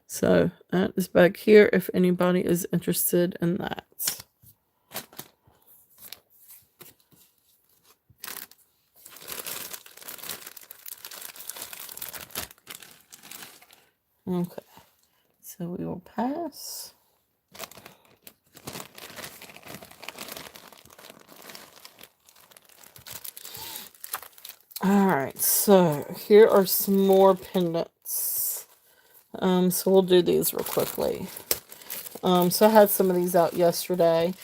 So that is back here if anybody is interested in that. Okay, so we will pass. All right, so here are some more pendants. So we'll do these real quickly. So I had some of these out yesterday,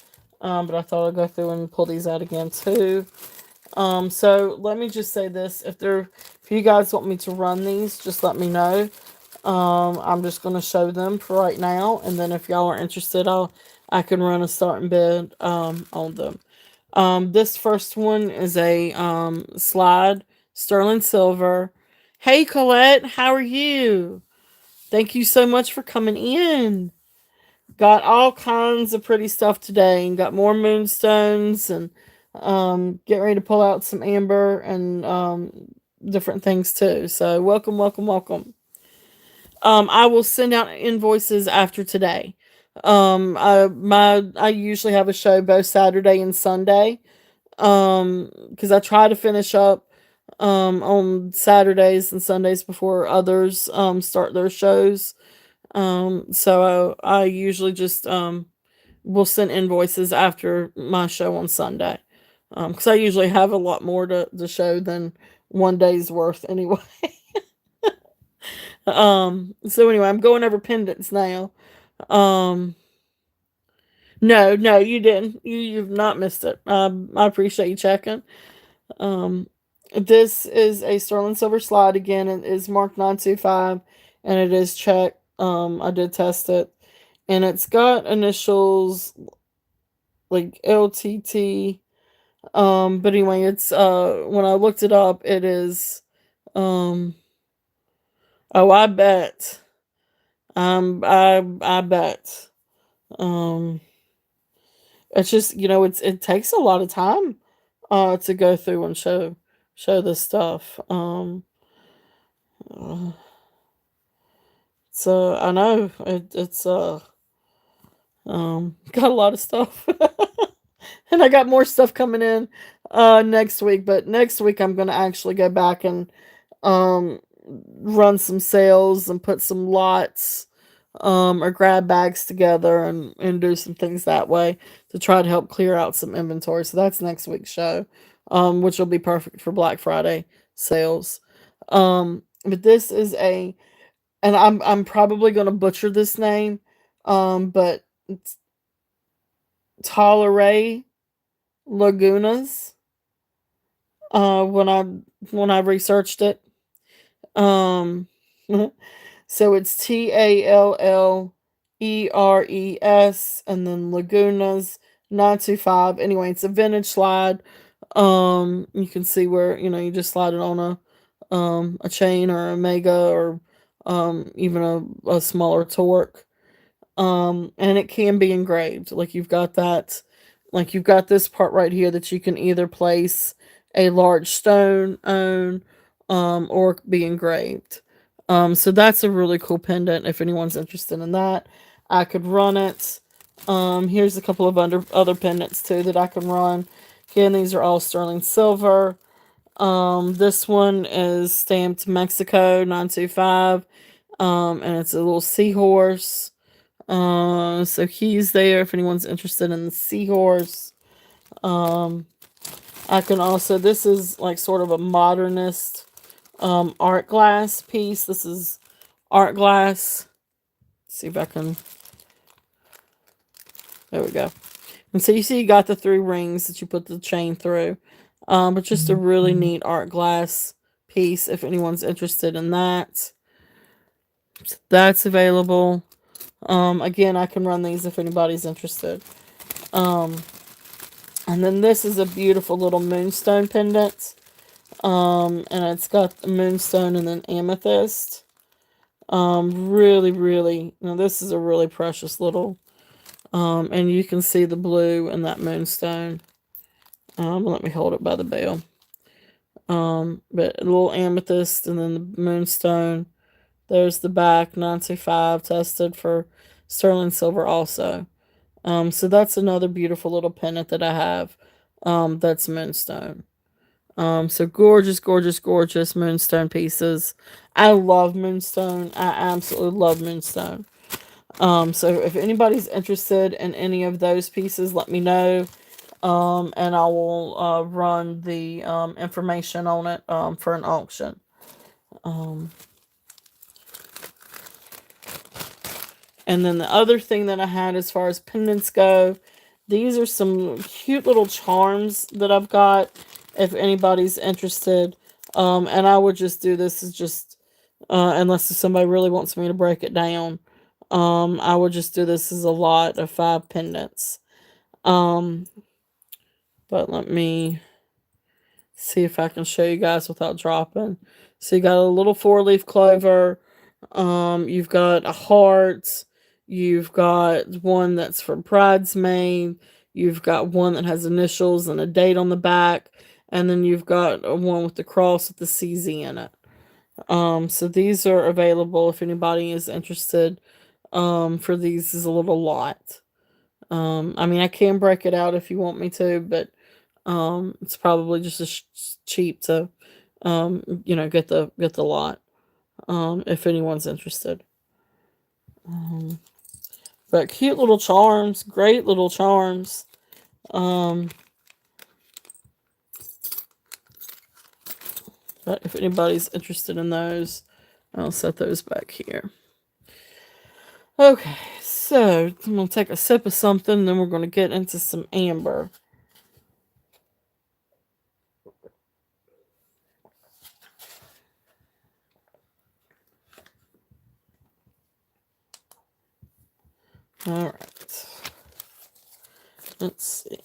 but I thought I'd go through and pull these out again too. So let me just say this: if you guys want me to run these, just let me know. I'm just gonna show them for right now, and then if y'all are interested, I can run a starting bid on them. This first one is a slide sterling silver. Hey Colette, how are you? Thank you so much for coming in. Got all kinds of pretty stuff today, and got more moonstones, and getting ready to pull out some amber and different things too. So welcome, welcome, welcome. I will send out invoices after today. I usually have a show both Saturday and Sunday. Because I try to finish up on Saturdays and Sundays before others start their shows. So I usually just will send invoices after my show on Sunday. Because I usually have a lot more to show than one day's worth anyway. So anyway, I'm going over pendants now. Um, no, you didn't. You've not missed it. I appreciate you checking. Um, this is a sterling silver slide again. It is marked 925, and it is checked. I did test it, and it's got initials like LTT. But anyway, it's when I looked it up, it is um. Oh, I bet. I bet. Um, it's just it takes a lot of time to go through and show this stuff. Uh, so I know it's got a lot of stuff. And I got more stuff coming in next week, but next week I'm gonna actually go back and um run some sales and put some lots or grab bags together and do some things that way to try to help clear out some inventory. So that's next week's show, which will be perfect for Black Friday sales. But this is a and I'm probably gonna butcher this name, but it's Tolerate Lagunas. When I researched it, um, so it's Tallers and then Lagunas 925. Anyway, it's a vintage slide. You can see where you just slide it on a chain or a mega or even a smaller torque. And it can be engraved. Like you've got this part right here that you can either place a large stone on, or be engraved. So that's a really cool pendant if anyone's interested in that. I could run it. Here's a couple of other pendants too that I can run. Again, these are all sterling silver. This one is stamped Mexico 925. And it's a little seahorse. So he's there if anyone's interested in the seahorse. Um, I can also, this is like sort of a modernist art glass piece. This is art glass. Let's see if I can, there we go. And so you see you got the 3 rings that you put the chain through. But just a really neat art glass piece if anyone's interested in that. So that's available. Again, I can run these if anybody's interested. Um, and then this is a beautiful little moonstone pendant. And it's got the moonstone and then amethyst. Really, really, now this is a really precious little, and you can see the blue in that moonstone. Let me hold it by the bell. But a little amethyst and then the moonstone. There's the back, 925, tested for sterling silver also. So that's another beautiful little pendant that I have. That's moonstone. So gorgeous, gorgeous, gorgeous moonstone pieces. I love moonstone. I absolutely love moonstone. So if anybody's interested in any of those pieces, let me know. And I will run the information on it for an auction. Um, And then the other thing that I had as far as pendants go, these are some cute little charms that I've got if anybody's interested. And I would just do this as just, unless somebody really wants me to break it down, I would just do this as a lot of 5 pendants. Um, but let me see if I can show you guys without dropping. So you got a little 4-leaf clover. You've got a heart. You've got one that's for bridesmaid. You've got one that has initials and a date on the back. And then you've got a one with the cross with the CZ in it. So these are available if anybody is interested. For these is a little lot. I mean, I can break it out if you want me to, but it's probably just as cheap to, get the lot. If anyone's interested. Um, but cute little charms, great little charms. Um, but if anybody's interested in those, I'll set those back here. Okay, so I'm gonna take a sip of something, then we're gonna get into some amber. All right. Let's see.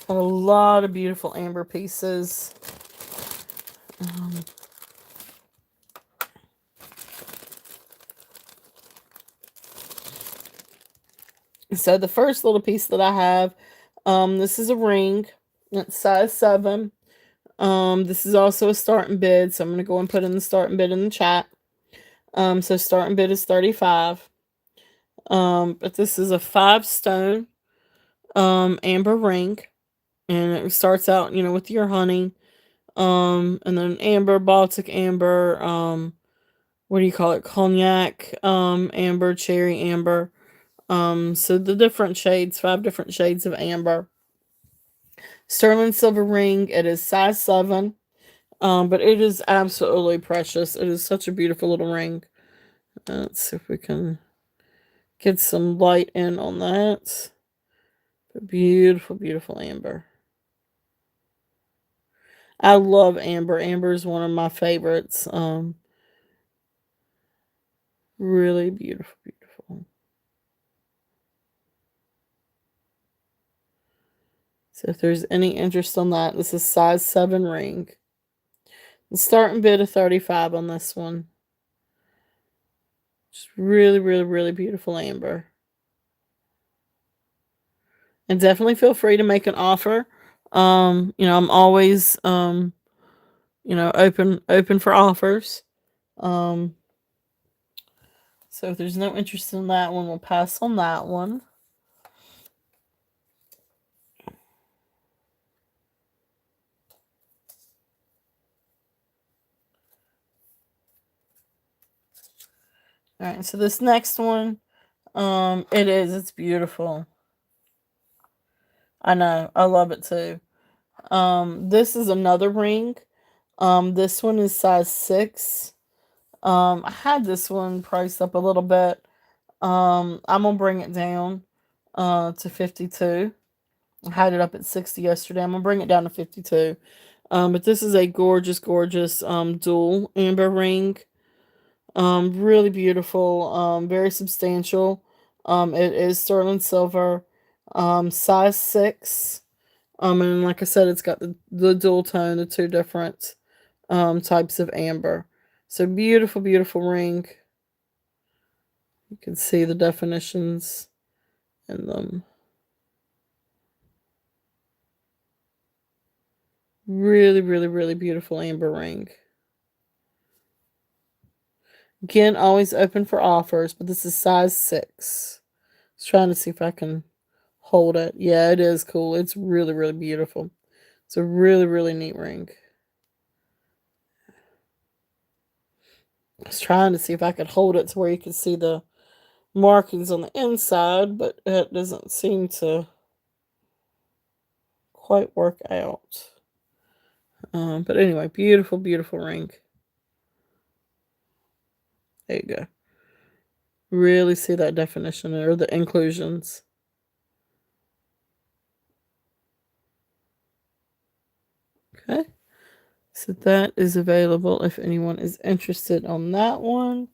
Got a lot of beautiful amber pieces. Um, so the first little piece that I have, this is a ring. It's size 7. This is also a starting bid, so I'm gonna go and put in the starting bid in the chat. So starting bid is 35. But this is a 5 stone amber ring, and it starts out, with your honey, and then amber, Baltic amber, what do you call it? Cognac, amber, cherry amber. So the different shades, 5 different shades of amber. Sterling silver ring. It is size 7. But it is absolutely precious. It is such a beautiful little ring. Let's see if we can get some light in on that. But beautiful, beautiful amber. I love amber. Amber is one of my favorites. Really beautiful, beautiful. So if there's any interest on that, this is size 7 ring. The starting bid of 35 on this one. Just really, really, really beautiful amber. And definitely feel free to make an offer. I'm always open for offers. Um, so if there's no interest in that one, we'll pass on that one. All right, so this next one, it's beautiful. I know, I love it too. This is another ring. This one is size 6. I had this one priced up a little bit. I'm gonna bring it down to 52. I had it up at 60 yesterday. I'm gonna bring it down to 52. But this is a gorgeous, gorgeous dual amber ring. Really beautiful. Very substantial. It is sterling silver. Size 6. And like I said, it's got the dual tone, the two different types of amber. So beautiful, beautiful ring. You can see the definitions in them. Really, really, really beautiful amber ring. Again, always open for offers, but this is size 6. Just trying to see if I can hold it. Yeah, it is cool. It's really, really beautiful. It's a really, really neat ring. I was trying to see if I could hold it to where you can see the markings on the inside, but it doesn't seem to quite work out. But anyway, beautiful, beautiful ring. There you go. Really see that definition or the inclusions. Okay. So that is available if anyone is interested on that one.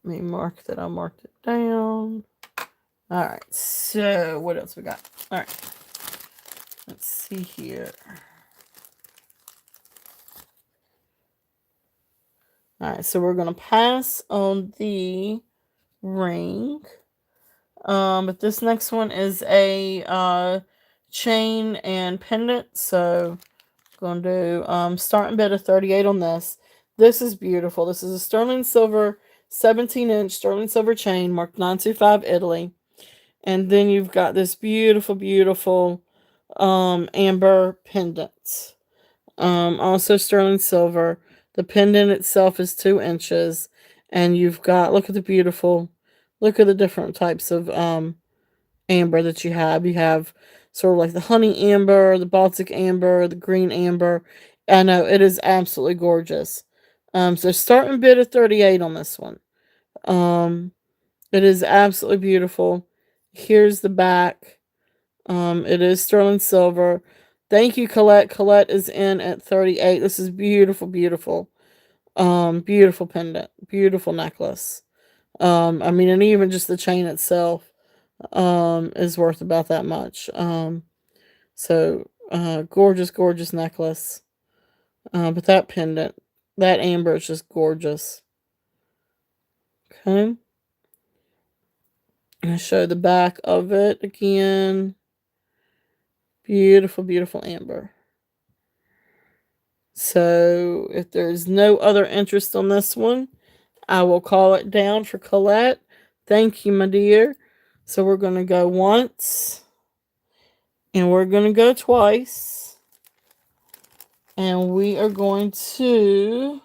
Let me mark that I marked it down. All right. So what else we got? All right. Let's see here. All right. So we're going to pass on the ring. But this next one is a chain and pendant. So I'm going to do starting bid of 38 on this. This is beautiful. This is a sterling silver 17-inch sterling silver chain marked 925 Italy. And then you've got this beautiful, beautiful amber pendant. Also sterling silver. The pendant itself is 2 inches. And you've got, look at the different types of amber that you have. You have sort of like the honey amber, the Baltic amber, the green amber. I know it is absolutely gorgeous. So starting bid of 38 on this one. It is absolutely beautiful. Here's the back. It is sterling silver. Thank you, Colette. Colette is in at 38. This is beautiful, beautiful. Beautiful pendant. Beautiful necklace. And even just the chain itself is worth about that much. Gorgeous, gorgeous necklace. But that pendant, that amber is just gorgeous. Okay. I'll show the back of it again. Beautiful, beautiful amber. So if there's no other interest on this one, I will call it down for Colette. Thank you, my dear. So we're going to go once. And we're going to go twice. And we are going to...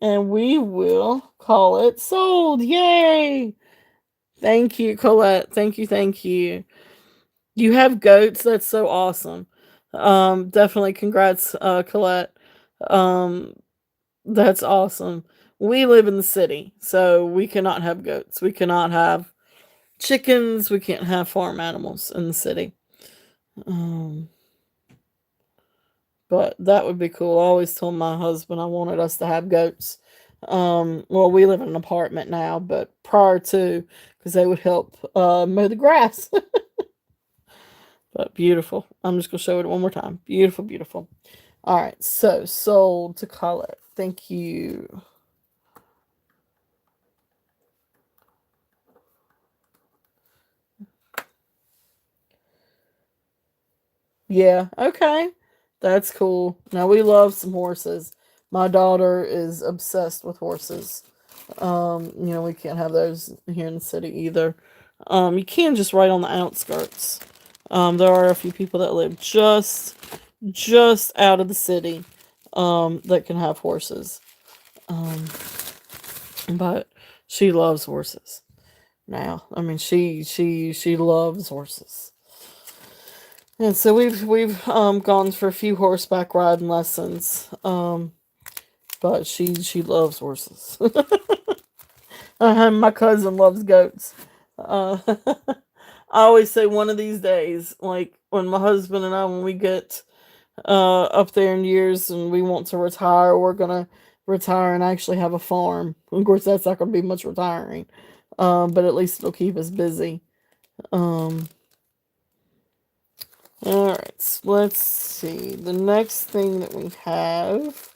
and we will call it sold. Yay! Thank you, Colette. Thank you, thank you. You have goats. That's so awesome. Definitely congrats, Colette. Um, that's awesome. We live in the city, so we cannot have goats. We cannot have chickens. We can't have farm animals in the city. Um, but that would be cool. I always told my husband I wanted us to have goats. Well, we live in an apartment now, but prior to, because they would help mow the grass. But beautiful. I'm just gonna show it one more time. Beautiful, beautiful. All right, so sold to color. Thank you. Yeah, okay. That's cool. Now we love some horses. My daughter is obsessed with horses. We can't have those here in the city either. You can just right on the outskirts. There are a few people that live just out of the city that can have horses. Um, but she loves horses. Now, I mean, she loves horses. And so we've gone for a few horseback riding lessons. But she loves horses. My cousin loves goats. I always say one of these days, like when my husband and I, when we get up there in years and we want to retire, we're gonna retire and actually have a farm. Of course, that's not gonna be much retiring, but at least it'll keep us busy. Um, all right, so let's see. The next thing that we have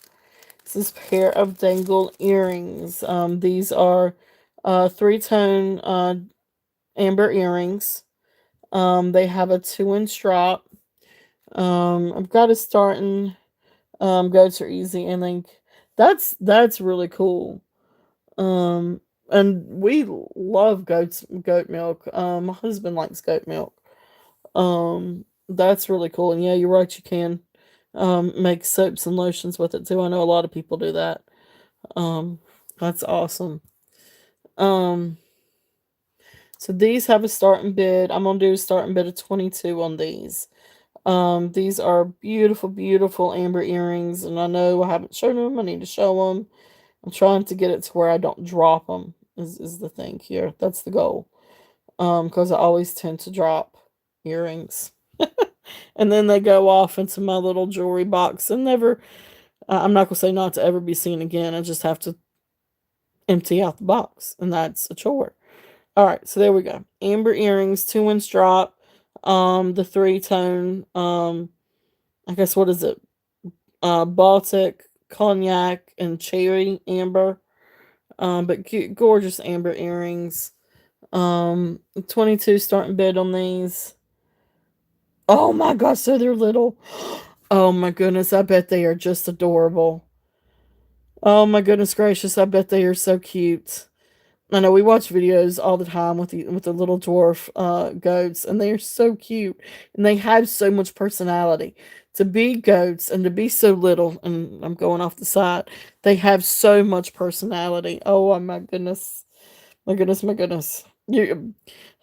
is this pair of dangle earrings. These are three-tone amber earrings. They have a 2-inch drop. I've got a starting. Goats are easy, and like that's really cool. And we love goat milk. My husband likes goat milk. That's really cool. And yeah, you're right. You can make soaps and lotions with it too. I know a lot of people do that. Um, that's awesome. Um, so these have a starting bid. I'm gonna do a starting bid of 22 on these. These are beautiful, beautiful amber earrings, and I know I haven't shown them. I need to show them. I'm trying to get it to where I don't drop them. Is the thing here? That's the goal. Because I always tend to drop earrings, and then they go off into my little jewelry box and never. I'm not gonna say not to ever be seen again. I just have to empty out the box, and that's a chore. All right, so there we go. Amber earrings, 2-inch drop. The 3-tone. I guess what is it? Baltic, cognac, and cherry amber. But gorgeous amber earrings. 22 starting bid on these. Oh my gosh, so they're little. Oh my goodness, I bet they are just adorable. Oh my goodness gracious, I bet they are so cute. I know we watch videos all the time with the little dwarf goats, and they are so cute, and they have so much personality. To be goats and to be so little, and I'm going off the side, they have so much personality. Oh my goodness, my goodness, my goodness.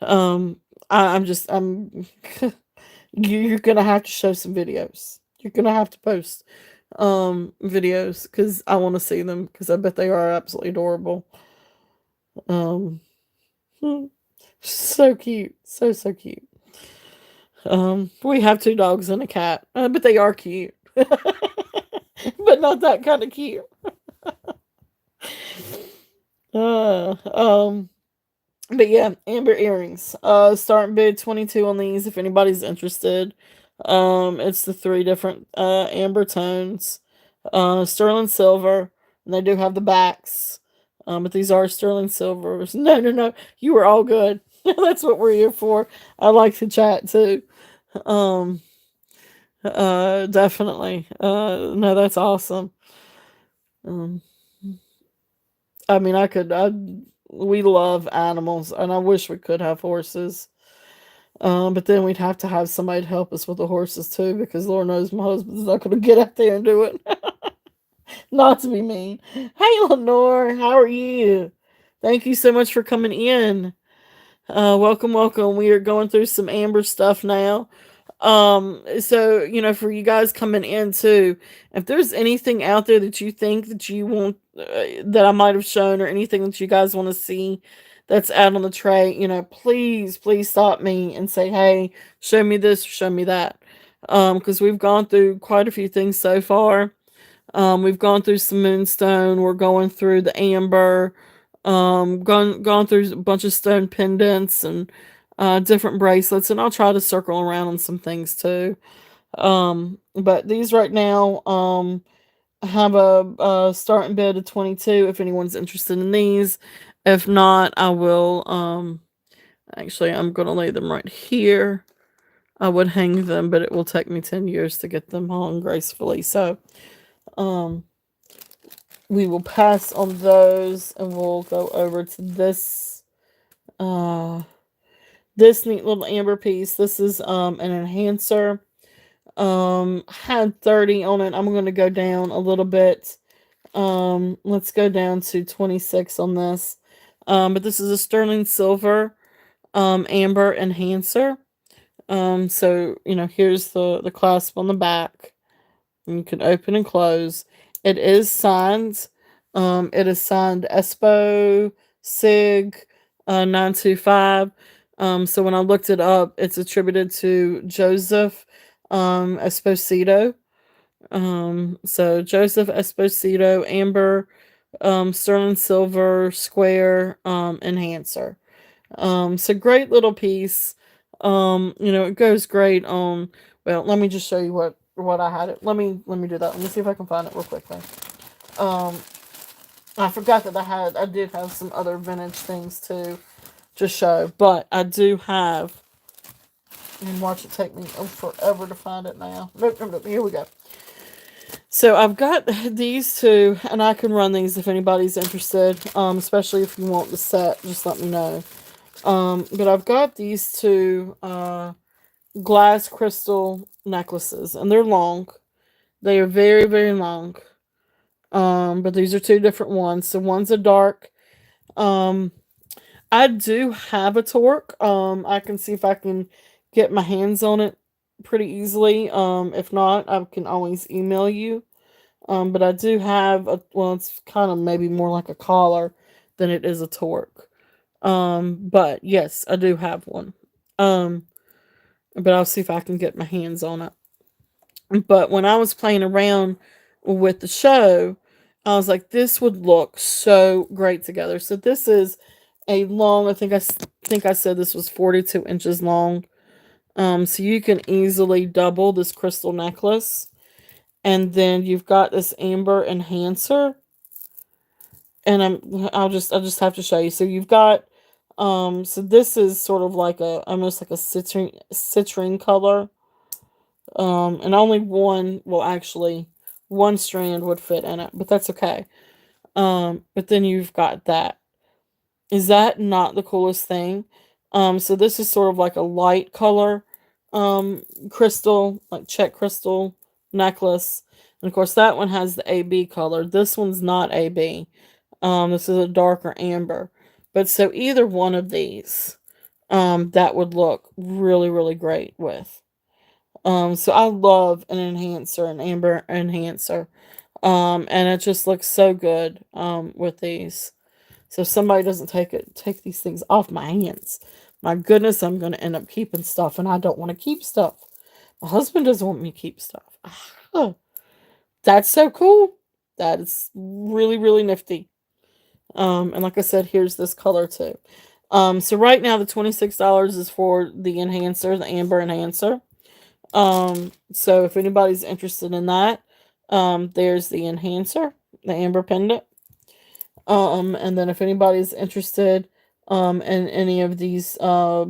Um, I'm you're gonna have to show some videos. You're gonna have to post videos because I want to see them because I bet they are absolutely adorable. Um, so cute, so cute. We have 2 dogs and a cat, but they are cute, but not that kind of cute. Uh, um, but yeah, amber earrings. Starting bid 22 on these if anybody's interested. It's the 3 different amber tones. Sterling silver, and they do have the backs. But these are sterling silvers. No, no, no. You were all good. That's what we're here for. I like to chat too. Um, Definitely. No, that's awesome. Um, I mean, we love animals, and I wish we could have horses. But then we'd have to have somebody to help us with the horses too, because Lord knows my husband's not going to get out there and do it. Not to be mean. Hey, Lenore, how are you? Thank you so much for coming in. Welcome, welcome. We are going through some amber stuff now. So for you guys coming in too, if there's anything out there that you think that you want that I might have shown, or anything that you guys want to see that's out on the tray, please, please stop me and say, hey, show me this, show me that. Because we've gone through quite a few things so far. We've gone through some moonstone. We're going through the amber. Gone through a bunch of stone pendants and different bracelets, and I'll try to circle around on some things too. But these right now have a starting bid of 22. If anyone's interested in these, if not, I will. Actually, I'm gonna lay them right here. I would hang them, but it will take me 10 years to get them hung gracefully. So, um, we will pass on those, and we'll go over to uh this neat little amber piece. This is an enhancer. Had 30 on it. I'm going to go down a little bit. Let's go down to 26 on this. But this is a sterling silver amber enhancer. So here's the clasp on the back. You can open and close. It is signed. It is signed Espo Sig 925. So when I looked it up, it's attributed to Joseph Esposito. So Joseph Esposito, amber, sterling silver, square, enhancer. So great little piece. It goes great on. Well, let me just show you what I had it. Let me do that. Let me see if I can find it real quickly. Um, I forgot that I did have some other vintage things to show, but I do have. And watch it take me forever to find it now. Nope, nope, nope. Here we go. So I've got these two, and I can run these if anybody's interested. Especially if you want the set, just let me know. But I've got these two glass crystal necklaces, and they're long. They are very, very long. But these are two different ones. So one's a dark. Um, I do have a torque. I can see if I can get my hands on it pretty easily. If not, I can always email you. But I do have it's kind of maybe more like a collar than it is a torque. But yes, I do have one. Um, but I'll see if I can get my hands on it. But when I was playing around with the show, I was like, this would look so great together. So this is a long. I think I said this was 42 inches long. So you can easily double this crystal necklace, and then you've got this amber enhancer. And I'll just have to show you. So you've got so this is sort of like almost like a citrine color. And only one strand would fit in it, but that's okay. But then you've got that. Is that not the coolest thing? So this is sort of like a light color, crystal, like check crystal necklace. And of course that one has the AB color. This one's not AB. This is a darker amber. But so either one of these, that would look really, really great with. So I love an amber enhancer. And it just looks so good, with these. So if somebody doesn't take these things off my hands, my goodness, I'm going to end up keeping stuff, and I don't want to keep stuff. My husband doesn't want me to keep stuff. That's so cool. That is really, really nifty. And like I said, here's this color too. So right now the $26 is for the enhancer, the amber enhancer. So if anybody's interested in that, there's the enhancer, the amber pendant. And then if anybody's interested, in any of these,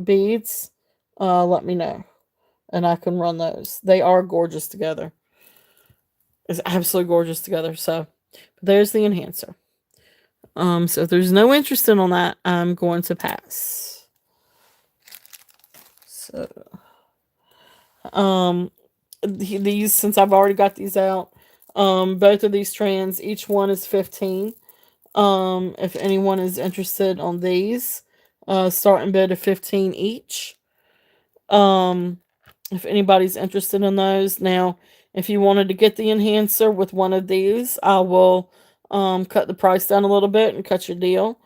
beads, let me know, and I can run those. They are gorgeous together. It's absolutely gorgeous together. So, but there's the enhancer. So if there's no interest in on that, I'm going to pass. So, um, these, since I've already got these out, both of these strands, each one is 15. If anyone is interested on these, Starting bid of 15 each. Um, if anybody's interested in those. Now, if you wanted to get the enhancer with one of these, I will cut the price down a little bit and cut your deal.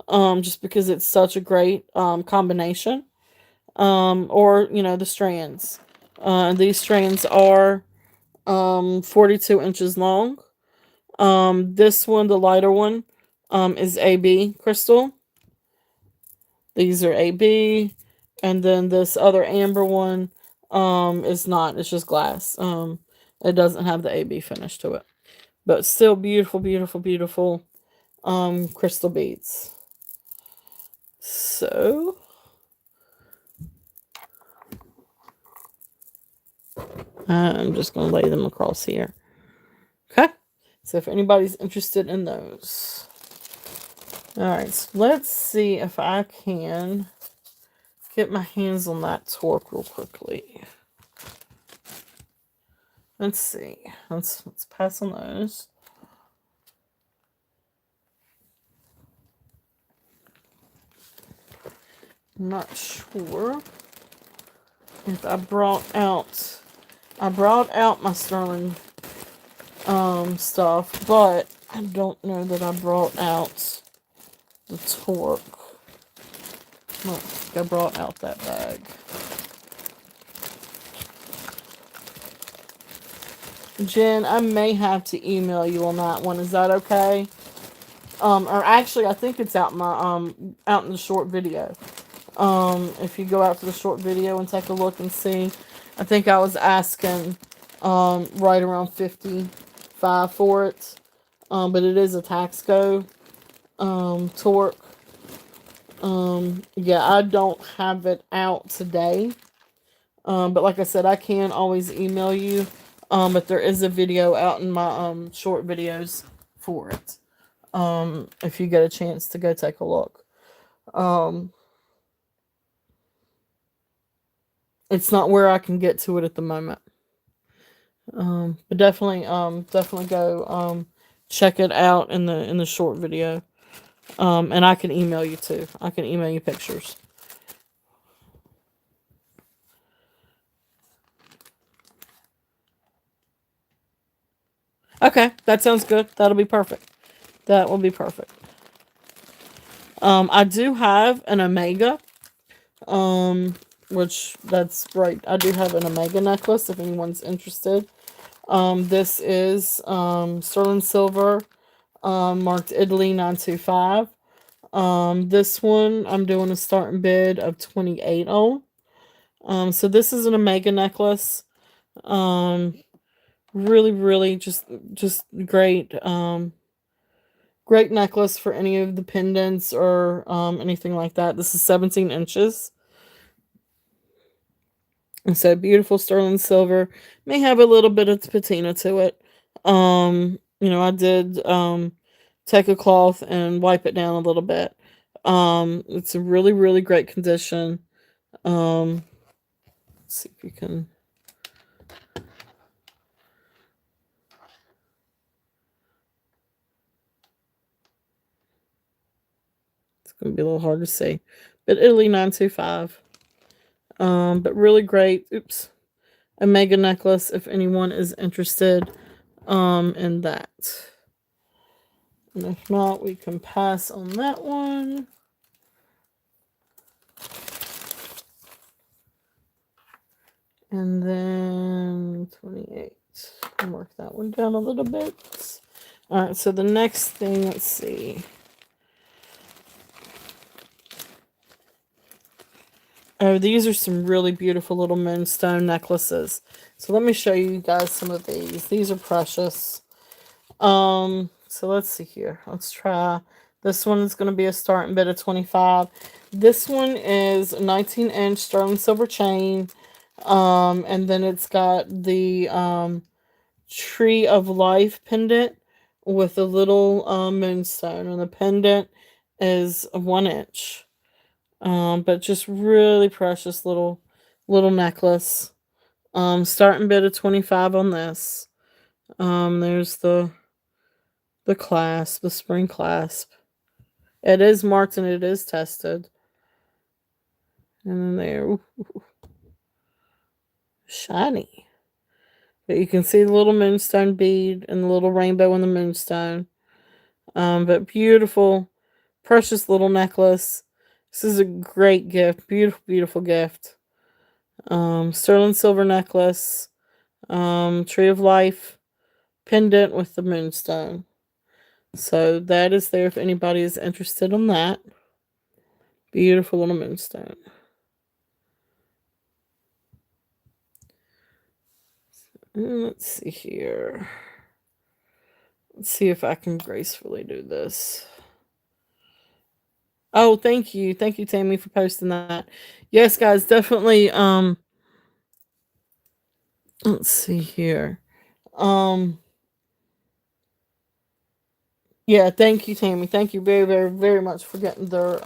Just because it's such a great combination. Or the strands. These strands are 42 inches long. This one, the lighter one, is AB crystal. These are AB, and then this other amber one is not. It's just glass. It doesn't have the AB finish to it, but still beautiful, beautiful, beautiful crystal beads. So I'm just gonna lay them across here. Okay. So if anybody's interested in those. All right, so let's see if I can get my hands on that torque real quickly. Let's see. Let's pass on those. I'm not sure if I brought out my sterling stuff, but I don't know that I brought out the torque. I don't think I brought out that bag. Jen, I may have to email you on that one. Is that okay? Or actually, I think it's out in my out in the short video. If you go out to the short video and take a look and see, I think I was asking right around 55 for it. But it is a Taxco torque. Yeah, I don't have it out today. But like I said, I can always email you. But there is a video out in my short videos for it. If you get a chance to go take a look. It's not where I can get to it at the moment. But definitely go check it out in the short video. And I can email you too. I can email you pictures. Okay, that sounds good. That'll be perfect. That will be perfect. I do have an Omega. Which that's right. I do have an Omega necklace if anyone's interested. This is sterling silver, marked Italy 925. This one I'm doing a starting bid of 28 on. So this is an Omega necklace. Really, really just great. Great necklace for any of the pendants or anything like that. This is 17 inches. And so beautiful sterling silver. May have a little bit of patina to it. I did take a cloth and wipe it down a little bit. It's a really, really great condition. Let's see if you can. It's gonna be a little hard to see. But Italy 925. But really great. Oops. Omega necklace if anyone is interested in that. And if not, we can pass on that one. And then 28. Mark that one down a little bit. All right, so the next thing, let's see. Oh, these are some really beautiful little moonstone necklaces. So let me show you guys some of these. These are precious. So let's see here. Let's try. This one is going to be a starting bid of 25. This one is a 19-inch sterling silver chain. And then it's got the Tree of Life pendant with a little moonstone. And the pendant is 1 inch. But just really precious little necklace. Starting bid of 25 on this. There's the clasp, the spring clasp. It is marked and it is tested. And then there, ooh, shiny. But you can see the little moonstone bead and the little rainbow on the moonstone. But beautiful, precious little necklace. This is a great gift. Beautiful, beautiful gift. Sterling silver necklace. Tree of life pendant with the moonstone. So that is there if anybody is interested in that. Beautiful little moonstone. Let's see here. Let's see if I can gracefully do this. Oh, thank you. Thank you, Tammy, for posting that. Yes, guys, definitely let's see here. Um yeah, thank you, Tammy. Thank you very, very, very much for getting their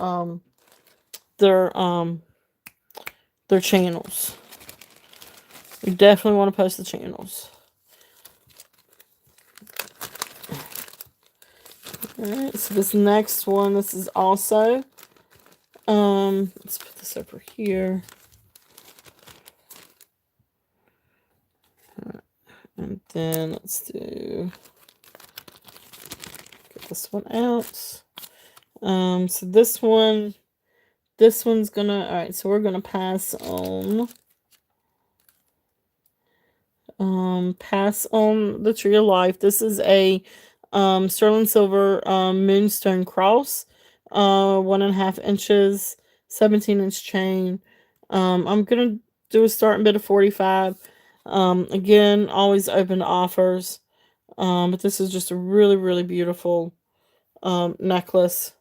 their channels. We definitely want to post the channels. Alright, so this next one, this is also let's put this over here. And then let's do get this one out. So this one's gonna alright, so we're gonna pass on the Tree of Life. This is a sterling silver moonstone cross, 1.5 inches, 17-inch chain. I'm gonna do a starting bid of 45. Again, always open to offers. But this is just a really, really beautiful necklace.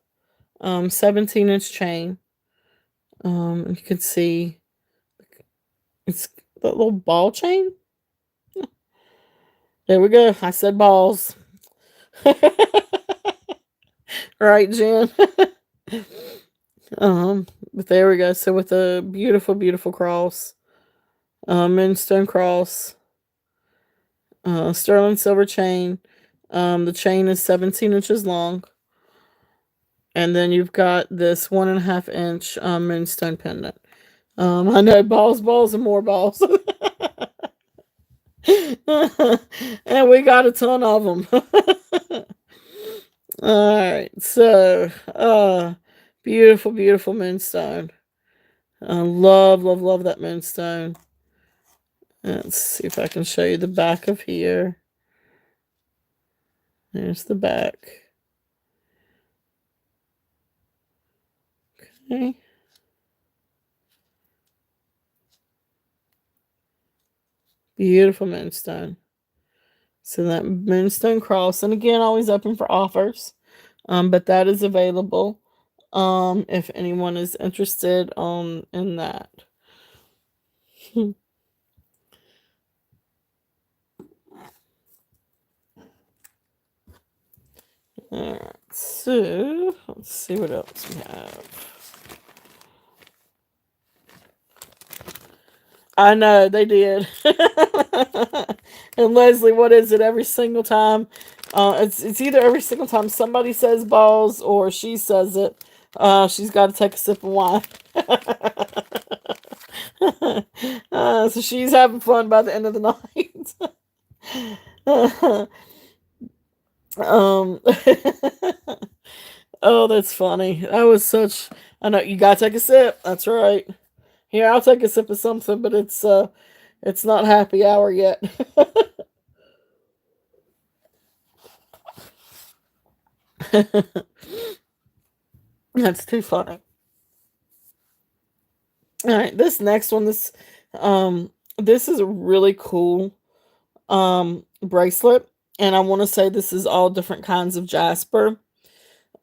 17-inch chain. You can see it's that little ball chain. There we go. I said balls. Right, Jen? But there we go. So with a beautiful, beautiful cross, moonstone cross, sterling silver chain. The chain is 17 inches long. And then you've got this 1.5 inch moonstone pendant. I know balls, balls, and more balls. And we got a ton of them. All right, so beautiful, beautiful moonstone. Love, love, love that moonstone. Let's see if I can show you the back of here. There's the back. Okay. Beautiful moonstone. So that moonstone cross, and again, always open for offers. But that is available. If anyone is interested in that. Alright, so let's see what else we have. I know they did. And Leslie, what is it every single time? It's either every single time somebody says balls or she says it. She's got to take a sip of wine. So she's having fun by the end of the night. um, oh, that's funny. That was such. I know you gotta take a sip. That's right. Here, I'll take a sip of something, but it's not happy hour yet. That's too funny. All right, this next one, this is a really cool bracelet, and I want to say this is all different kinds of jasper.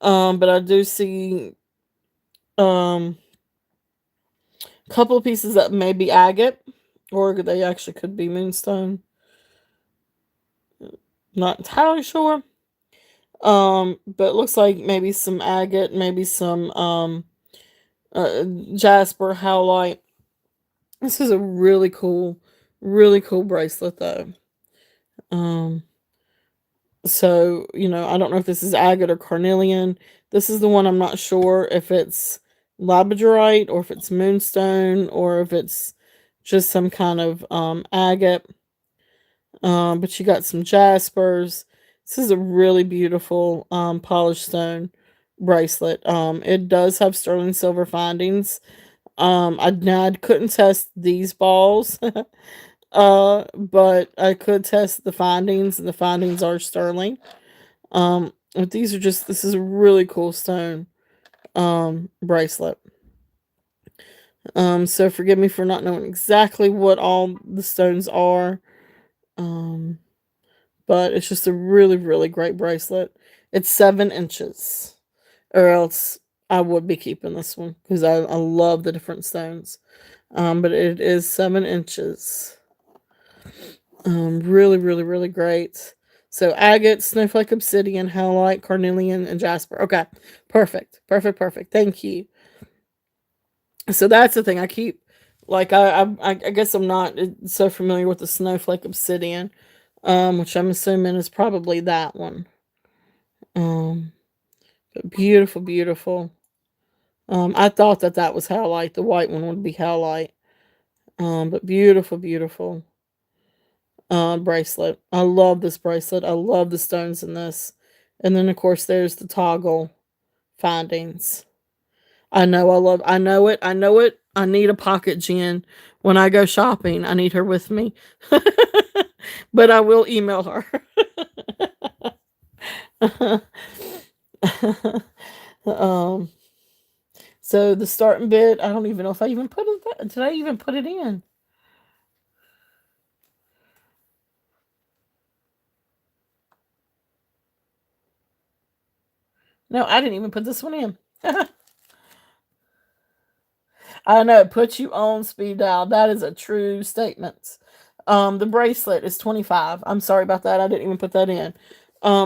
But I do see a couple of pieces that may be agate, or they actually could be moonstone. Not entirely sure. But it looks like maybe some agate, maybe some jasper, howlite. This is a really cool bracelet though. Um, so I don't know if this is agate or carnelian. This is the one I'm not sure if it's labradorite, or if it's moonstone, or if it's just some kind of agate. But you got some jaspers. This is a really beautiful polished stone bracelet. It does have sterling silver findings. I couldn't test these balls, but I could test the findings, and the findings are sterling. But these are just, this is a really cool stone bracelet. So forgive me for not knowing exactly what all the stones are. Um, but it's just a really, really great bracelet. It's 7 inches, or else I would be keeping this one because I love the different stones. But it is 7 inches. Really, really, really great. So agate, snowflake, obsidian, halite, carnelian, and jasper. Okay, perfect, perfect, perfect. Thank you. So that's the thing. I keep, like, I guess I'm not so familiar with the snowflake obsidian, which I'm assuming is probably that one. Um, but beautiful, beautiful. I thought that that was halite. The white one would be halite. But beautiful, beautiful bracelet. I love this bracelet. I love the stones in this. And then of course there's the toggle findings. I know it. I know it. I need a pocket Jen when I go shopping. I need her with me. But I will email her. um so the starting bid, I don't even know if I even put it, did I even put it in? No, I didn't even put this one in. I know, it puts you on speed dial. That is a true statement. The bracelet is 25. I'm sorry about that. I didn't even put that in.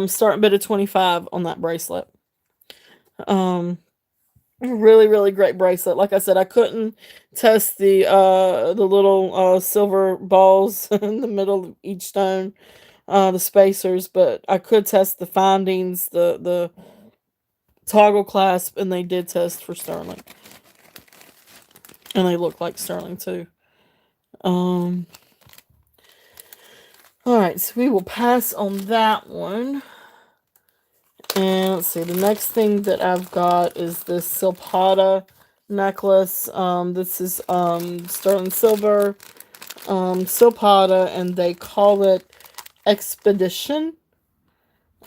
Starting bid of 25 on that bracelet. Um, really, really great bracelet. Like I said, I couldn't test the little silver balls in the middle of each stone, the spacers, but I could test the findings, the toggle clasp, and they did test for sterling, and they look like sterling too. Um, all right, so we will pass on that one. And let's see, the next thing that I've got is this Silpada necklace. This is sterling silver, Silpada, and they call it Expedition.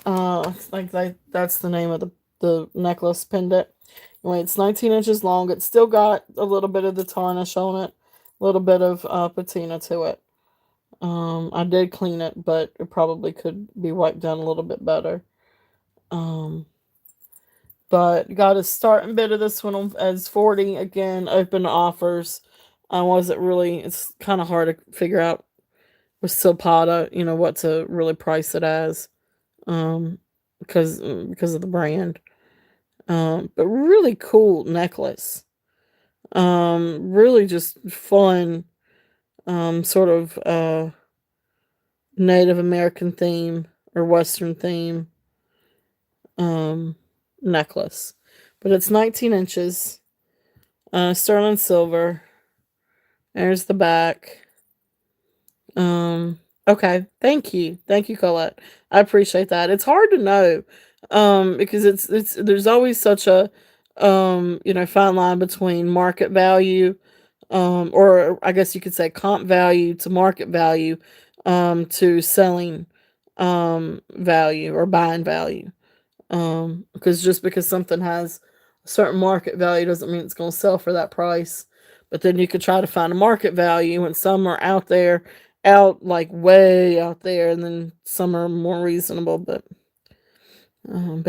It's like that's the name of the necklace pendant. Anyway, it's 19 inches long. It's still got a little bit of the tarnish on it, a little bit of patina to it. I did clean it, but it probably could be wiped down a little bit better. Um, but got a starting bid of this one as 40. Again, open to offers. I wasn't really. It's kind of hard to figure out with Silpada, what to really price it as, um, because of the brand. But really cool necklace. Really just fun. Sort of Native American theme or Western theme um, necklace. But it's 19 inches, sterling silver. There's the back. Um, okay, thank you, Colette. I appreciate that. It's hard to know, because it's there's always such a fine line between market value, or I guess you could say comp value to market value, to selling value or buying value. Because just because something has a certain market value doesn't mean it's going to sell for that price. But then you could try to find a market value, and some are out there, out like way out there, and then some are more reasonable. But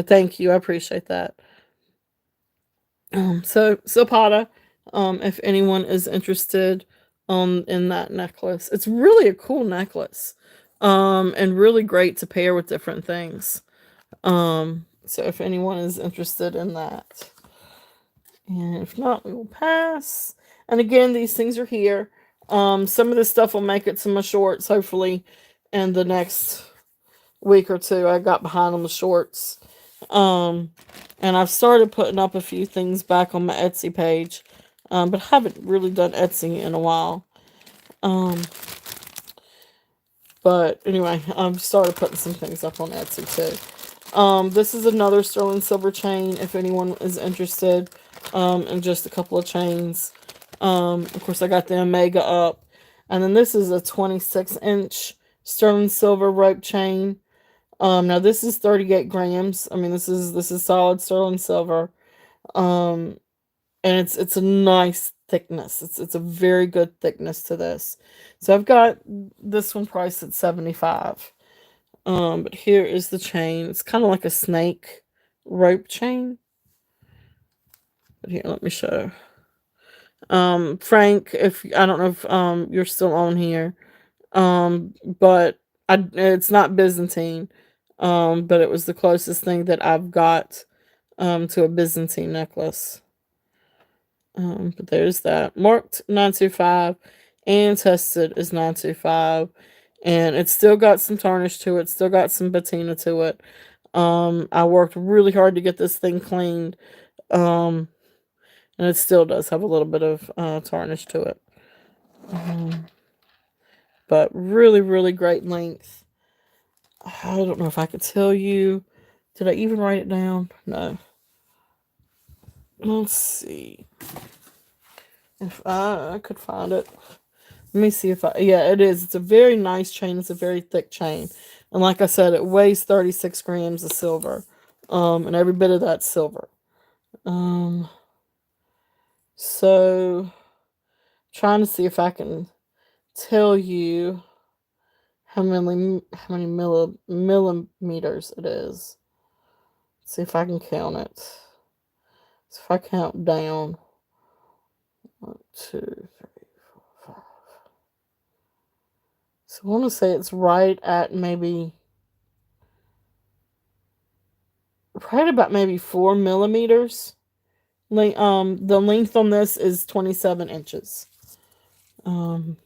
thank you, I appreciate that. So Pada, if anyone is interested, in that necklace, it's really a cool necklace, and really great to pair with different things. So if anyone is interested in that, and if not, we will pass. And again, these things are here. Some of this stuff will make it to my shorts, hopefully, in the next week or two. I got behind on the shorts, Um, and I've started putting up a few things back on my Etsy page, but I haven't really done Etsy in a while. Um, but anyway, I've started putting some things up on Etsy too. This is another sterling silver chain if anyone is interested in just a couple of chains. Of course, I got the Omega up. And then this is a 26-inch sterling silver rope chain. Now this is 38 grams. I mean, this is solid sterling silver. Um, and it's a nice thickness. It's a very good thickness to this. So I've got this one priced at 75. But here is the chain. It's kind of like a snake rope chain. But here, let me show. Frank, if I don't know if you're still on here. But it's not Byzantine. But it was the closest thing that I've got to a Byzantine necklace. But there's that. Marked 925 and tested is 925. And it's still got some tarnish to it, still got some patina to it. I worked really hard to get this thing cleaned. Um, and it still does have a little bit of tarnish to it. But really, really great length. I don't know if I could tell you. Did I even write it down? No. Let's see if I could find it. Let me see if I. Yeah, it is. It's a very nice chain. It's a very thick chain, and like I said, it weighs 36 grams of silver. And every bit of that's silver. So trying to see if I can tell you how many millimeters it is. See if I can count it. So if I count down, 1, 2, 3, 4, 5. So I want to say it's right about maybe 4 millimeters. The length on this is 27 inches. And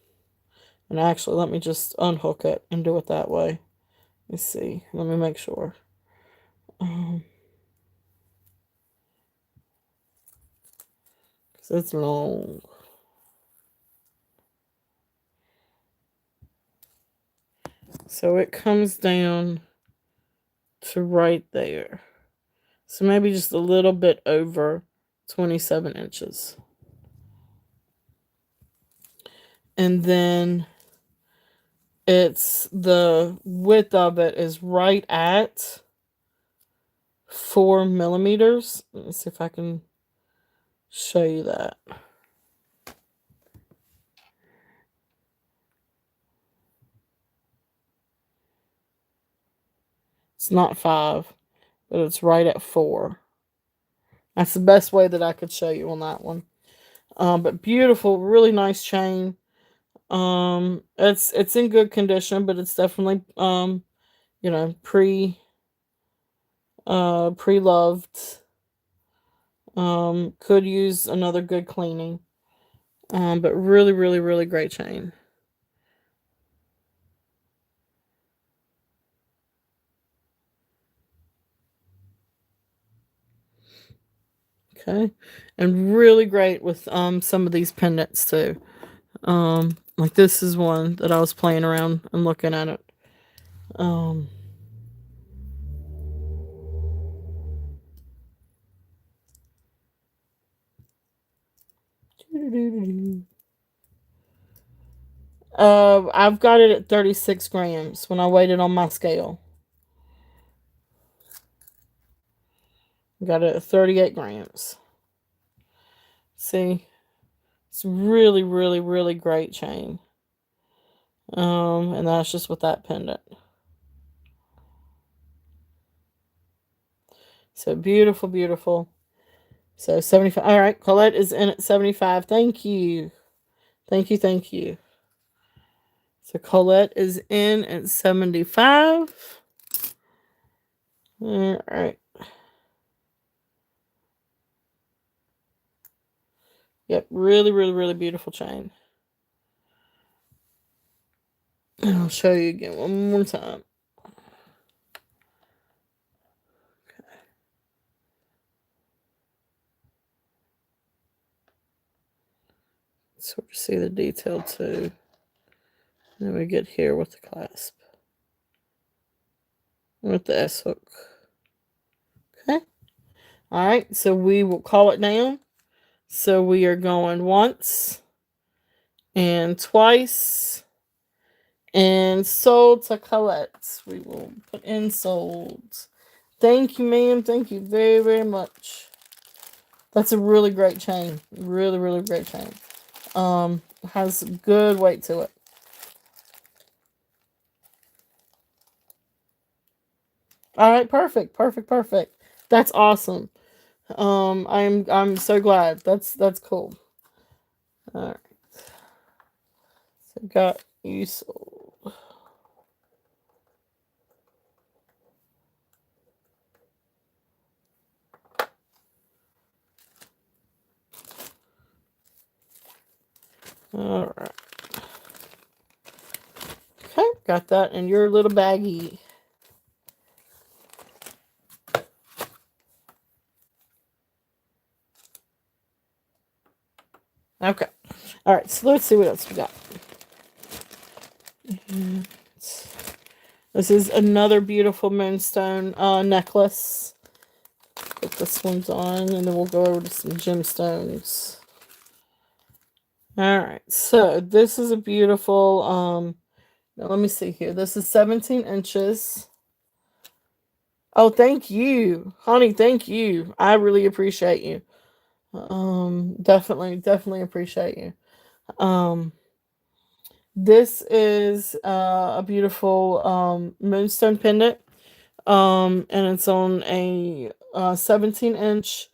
actually, let me just unhook it and do it that way. Let's see. Let me make sure. Because it's long. So it comes down to right there. So maybe just a little bit over 27 inches. And then the width of it is right at 4 millimeters. Let me see if I can show you that. It's not 5, but it's right at 4. That's the best way that I could show you on that one. But beautiful, really nice chain. It's in good condition, but it's definitely pre-loved. Could use another good cleaning. But really, really, really great chain. Okay. And really great with some of these pendants too. Like this is one that I was playing around and looking at it. I've got it at 36 grams when I weighed it on my scale. Got it at 38 grams. See, it's really, really, really great chain. And that's just with that pendant. So beautiful, beautiful. So 75. All right, Colette is in at 75. Thank you. Thank you, thank you. So Colette is in at 75. All right. Yep, really, really, really beautiful chain. And I'll show you again one more time. So we see the detail too. Then we get here with the clasp. With the S hook. Okay. Alright, so we will call it down. So we are going once and twice and sold to Colette. We will put in sold. Thank you, ma'am. Thank you very, very much. That's a really great chain. Really, really great chain. Has good weight to it. All right, perfect, perfect, perfect. That's awesome. I'm so glad. That's cool. All right, so got you sold. All right. Okay, got that in your little baggie. Okay. All right, so let's see what else we got. This is another beautiful moonstone necklace. Put this one's on, and then we'll go over to some gemstones. All right, so this is a beautiful. Now let me see here. This is 17 inches. Oh, thank you, honey. Thank you. I really appreciate you. Definitely appreciate you. This is a beautiful moonstone pendant. And it's on a 17-inch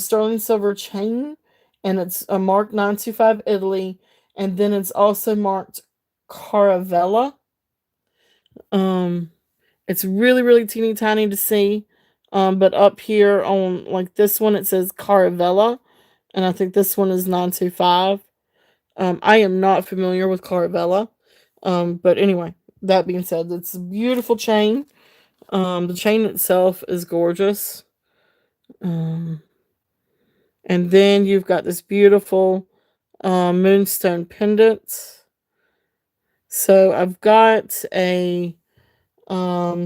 sterling silver chain, and it's a marked 925 Italy, and then it's also marked Caravella. Um, it's really, really teeny tiny to see. But up here on like this one, it says Caravella, and I think this one is 925. I am not familiar with Caravella. But anyway, that being said, it's a beautiful chain. The chain itself is gorgeous. Um, and then you've got this beautiful moonstone pendant. So I've got a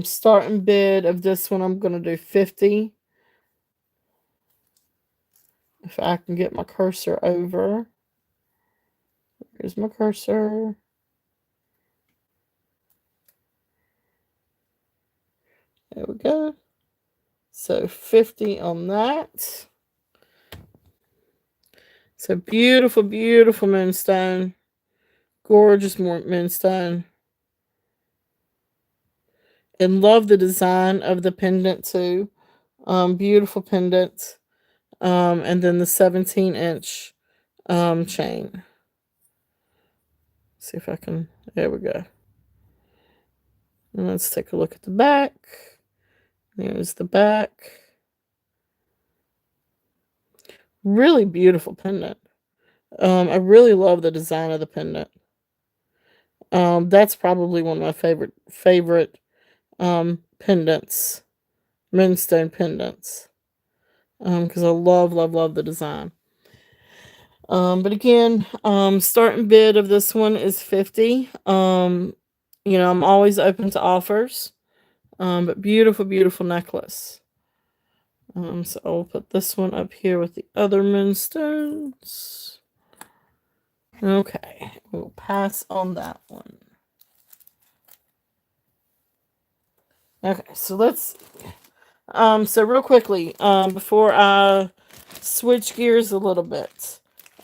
starting bid of this one. I'm gonna do 50. If I can get my cursor over. Here's my cursor. There we go. So 50 on that. So beautiful, beautiful moonstone. Gorgeous moonstone. And love the design of the pendant too. Beautiful pendant. And then the 17-inch chain. See if I can. There we go. And let's take a look at the back. There's the back. Really beautiful pendant. I really love the design of the pendant. That's probably one of my favorite pendants, moonstone pendants. Because I love the design. But again, starting bid of this one is 50. I'm always open to offers. But beautiful, beautiful necklace. So I'll put this one up here with the other moonstones. Okay, we'll pass on that one. Okay, so let's so real quickly, before I switch gears a little bit,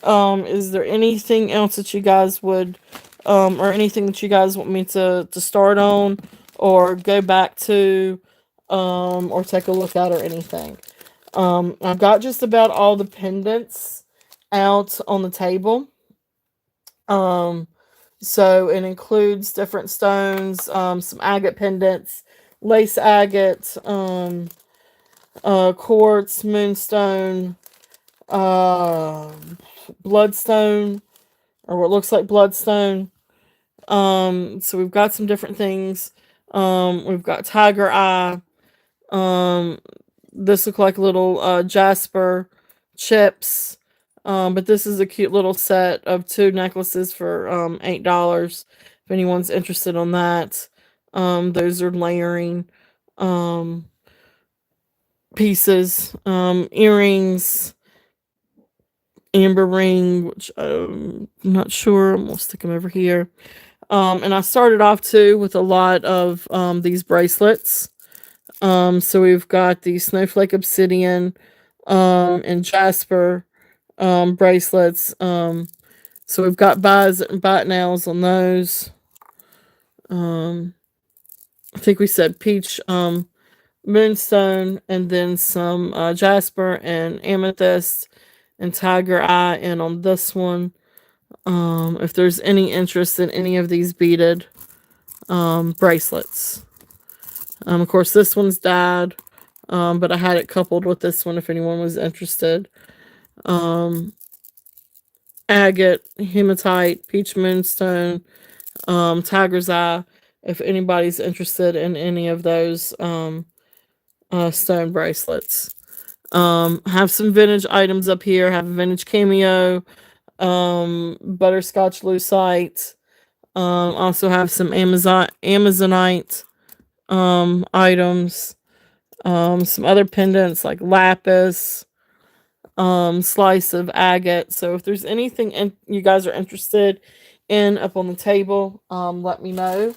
is there anything else that you guys would or anything that you guys want me to start on or go back to or take a look at or anything? I've got just about all the pendants out on the table. So it includes different stones, some agate pendants, lace agate, quartz, moonstone, bloodstone, or what looks like bloodstone. So we've got some different things. We've got tiger eye. This look like little jasper chips. But this is a cute little set of 2 necklaces for $8. If anyone's interested on that. Those are layering um pieces. Earrings, amber ring, which I'm not sure. I'm gonna stick them over here. And I started off too with a lot of these bracelets. So we've got the snowflake obsidian and jasper bracelets. So we've got bot nails on those. I think we said peach moonstone, and then some jasper and amethyst and tiger eye. And on this one, if there's any interest in any of these beaded bracelets. Of course, this one's dyed, but I had it coupled with this one if anyone was interested. Agate, hematite, peach moonstone, tiger's eye. If anybody's interested in any of those stone bracelets. Have some vintage items up here. Have a vintage cameo, butterscotch lucite. Also have some Amazonite items. Some other pendants like lapis, slice of agate. So if there's anything you guys are interested in up on the table, let me know.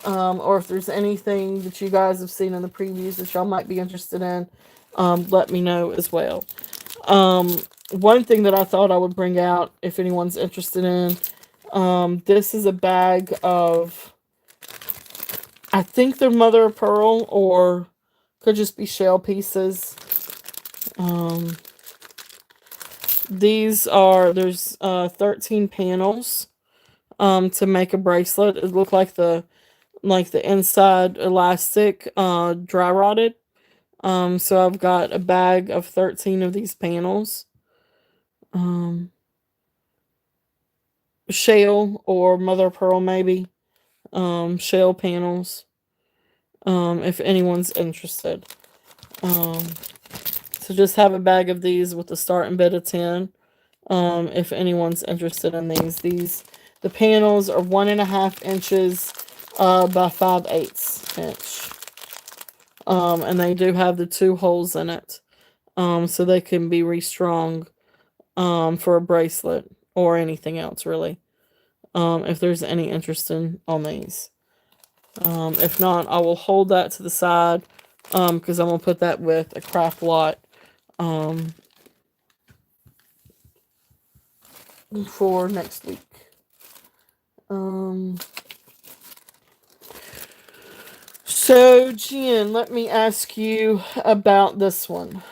Or if there's anything that you guys have seen in the previews that y'all might be interested in, let me know as well. One thing that I thought I would bring out, if anyone's interested in, this is a bag of, I think they're mother of pearl, or could just be shell pieces. There's 13 panels to make a bracelet. It looked like the inside elastic dry rotted. So I've got a bag of 13 of these panels. Shell or mother of pearl maybe. Shell panels. If anyone's interested. So just have a bag of these with the starting bid of 10. If anyone's interested in the panels are 1.5 inches by 5/8 inch. And they do have the 2 holes in it. So they can be restrung for a bracelet or anything else really. If there's any interest on these. If not, I will hold that to the side because I'm going to put that with a craft lot for next week. So, Jen, let me ask you about this one.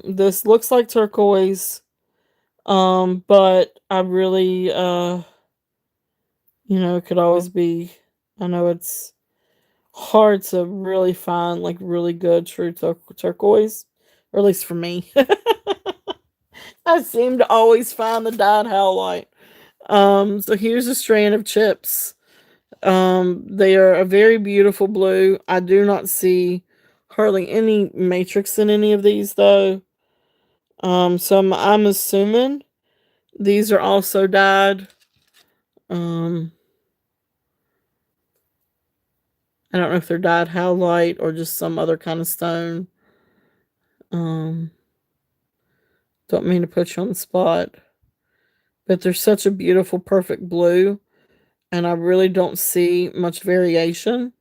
This looks like turquoise, but I really, it could always be, I know it's hard to really find, like, really good, true turquoise, or at least for me. I seem to always find the dyed howlite. So here's a strand of chips. They are a very beautiful blue. I do not see hardly any matrix in any of these though. So I'm assuming these are also dyed. I don't know if they're dyed howlite or just some other kind of stone. Don't mean to put you on the spot, but they're such a beautiful, perfect blue, and I really don't see much variation.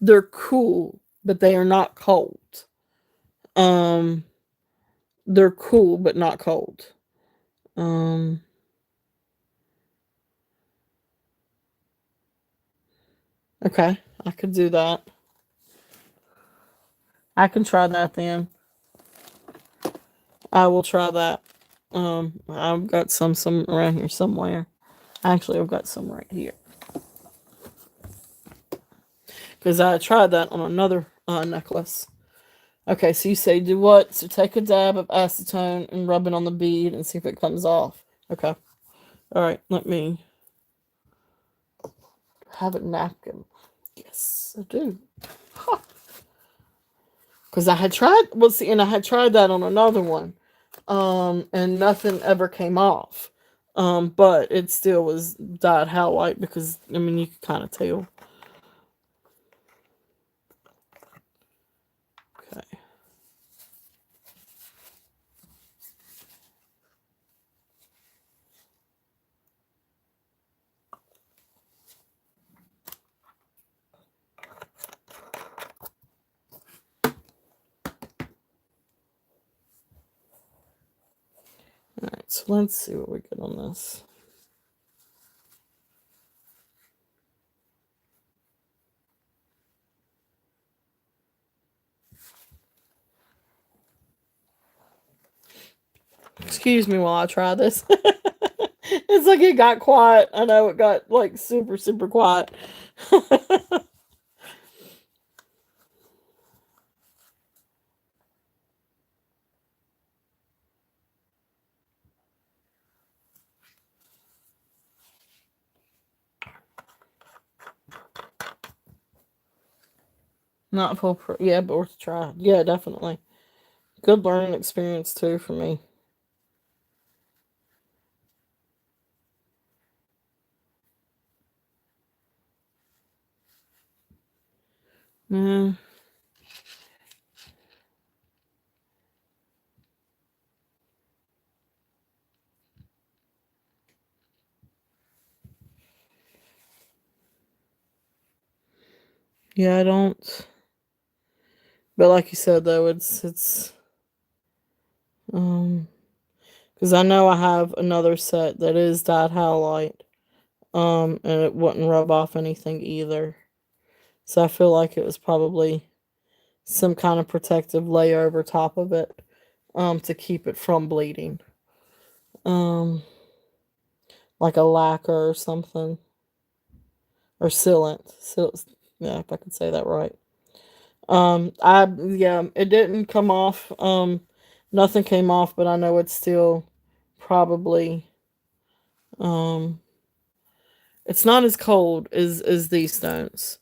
They're cool, but they are not cold. Um, they're cool, but not cold. Um, okay, I could do that. I can try that then. I will try that. I've got some around here somewhere. Actually, I've got some right here. Because I tried that on another necklace. Okay, so you say do what? So take a dab of acetone and rub it on the bead and see if it comes off. Okay. All right, let me have a napkin. Yes, I do. Huh. because I had tried, well, see, and I had tried that on another one, and nothing ever came off. But it still was dyed howlite because, I mean, you could kind of tell. Okay. All right, so let's see what we get on this. Excuse me while I try this. It's like it got quiet. I know it got like super, super quiet. Not full, yeah, but worth a try. Yeah, definitely. Good learning experience too for me. Yeah, yeah, I don't. But like you said though, it's um because I know I have another set that is dyed howlite, and it wouldn't rub off anything either. So I feel like it was probably some kind of protective layer over top of it, to keep it from bleeding. Um, like a lacquer or something, or sealant. Yeah, if I could say that right. I Yeah, it didn't come off. Nothing came off, but I know it's still probably um, it's not as cold as these stones.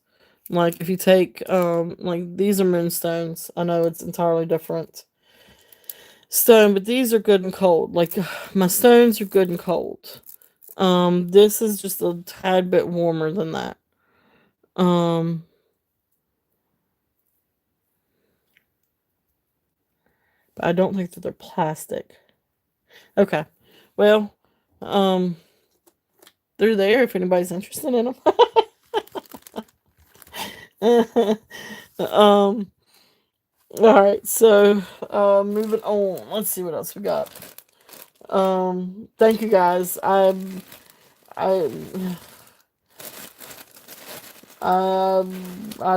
Like if you take like these are moonstones. I know it's entirely different stone, but these are good and cold. Like my stones are good and cold. This is just a tad bit warmer than that. Um, but I don't think that they're plastic. Okay. Well, um, they're there if anybody's interested in them. um, all right. So, moving on. Let's see what else we got. Thank you guys. I, I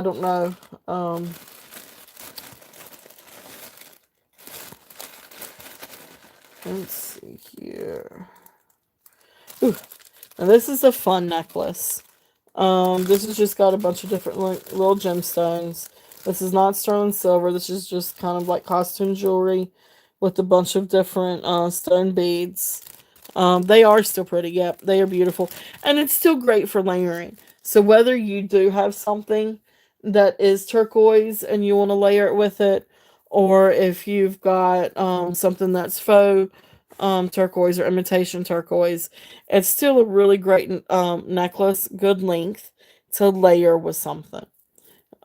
don't know. Let's see here. Ooh, now this is a fun necklace. This has just got a bunch of different little gemstones. This is not sterling silver. This is just kind of like costume jewelry with a bunch of different stone beads. They are still pretty. Yep, they are beautiful. And it's still great for layering. So whether you do have something that is turquoise and you want to layer it with it, or if you've got something that's faux turquoise or imitation turquoise, it's still a really great necklace, good length to layer with something.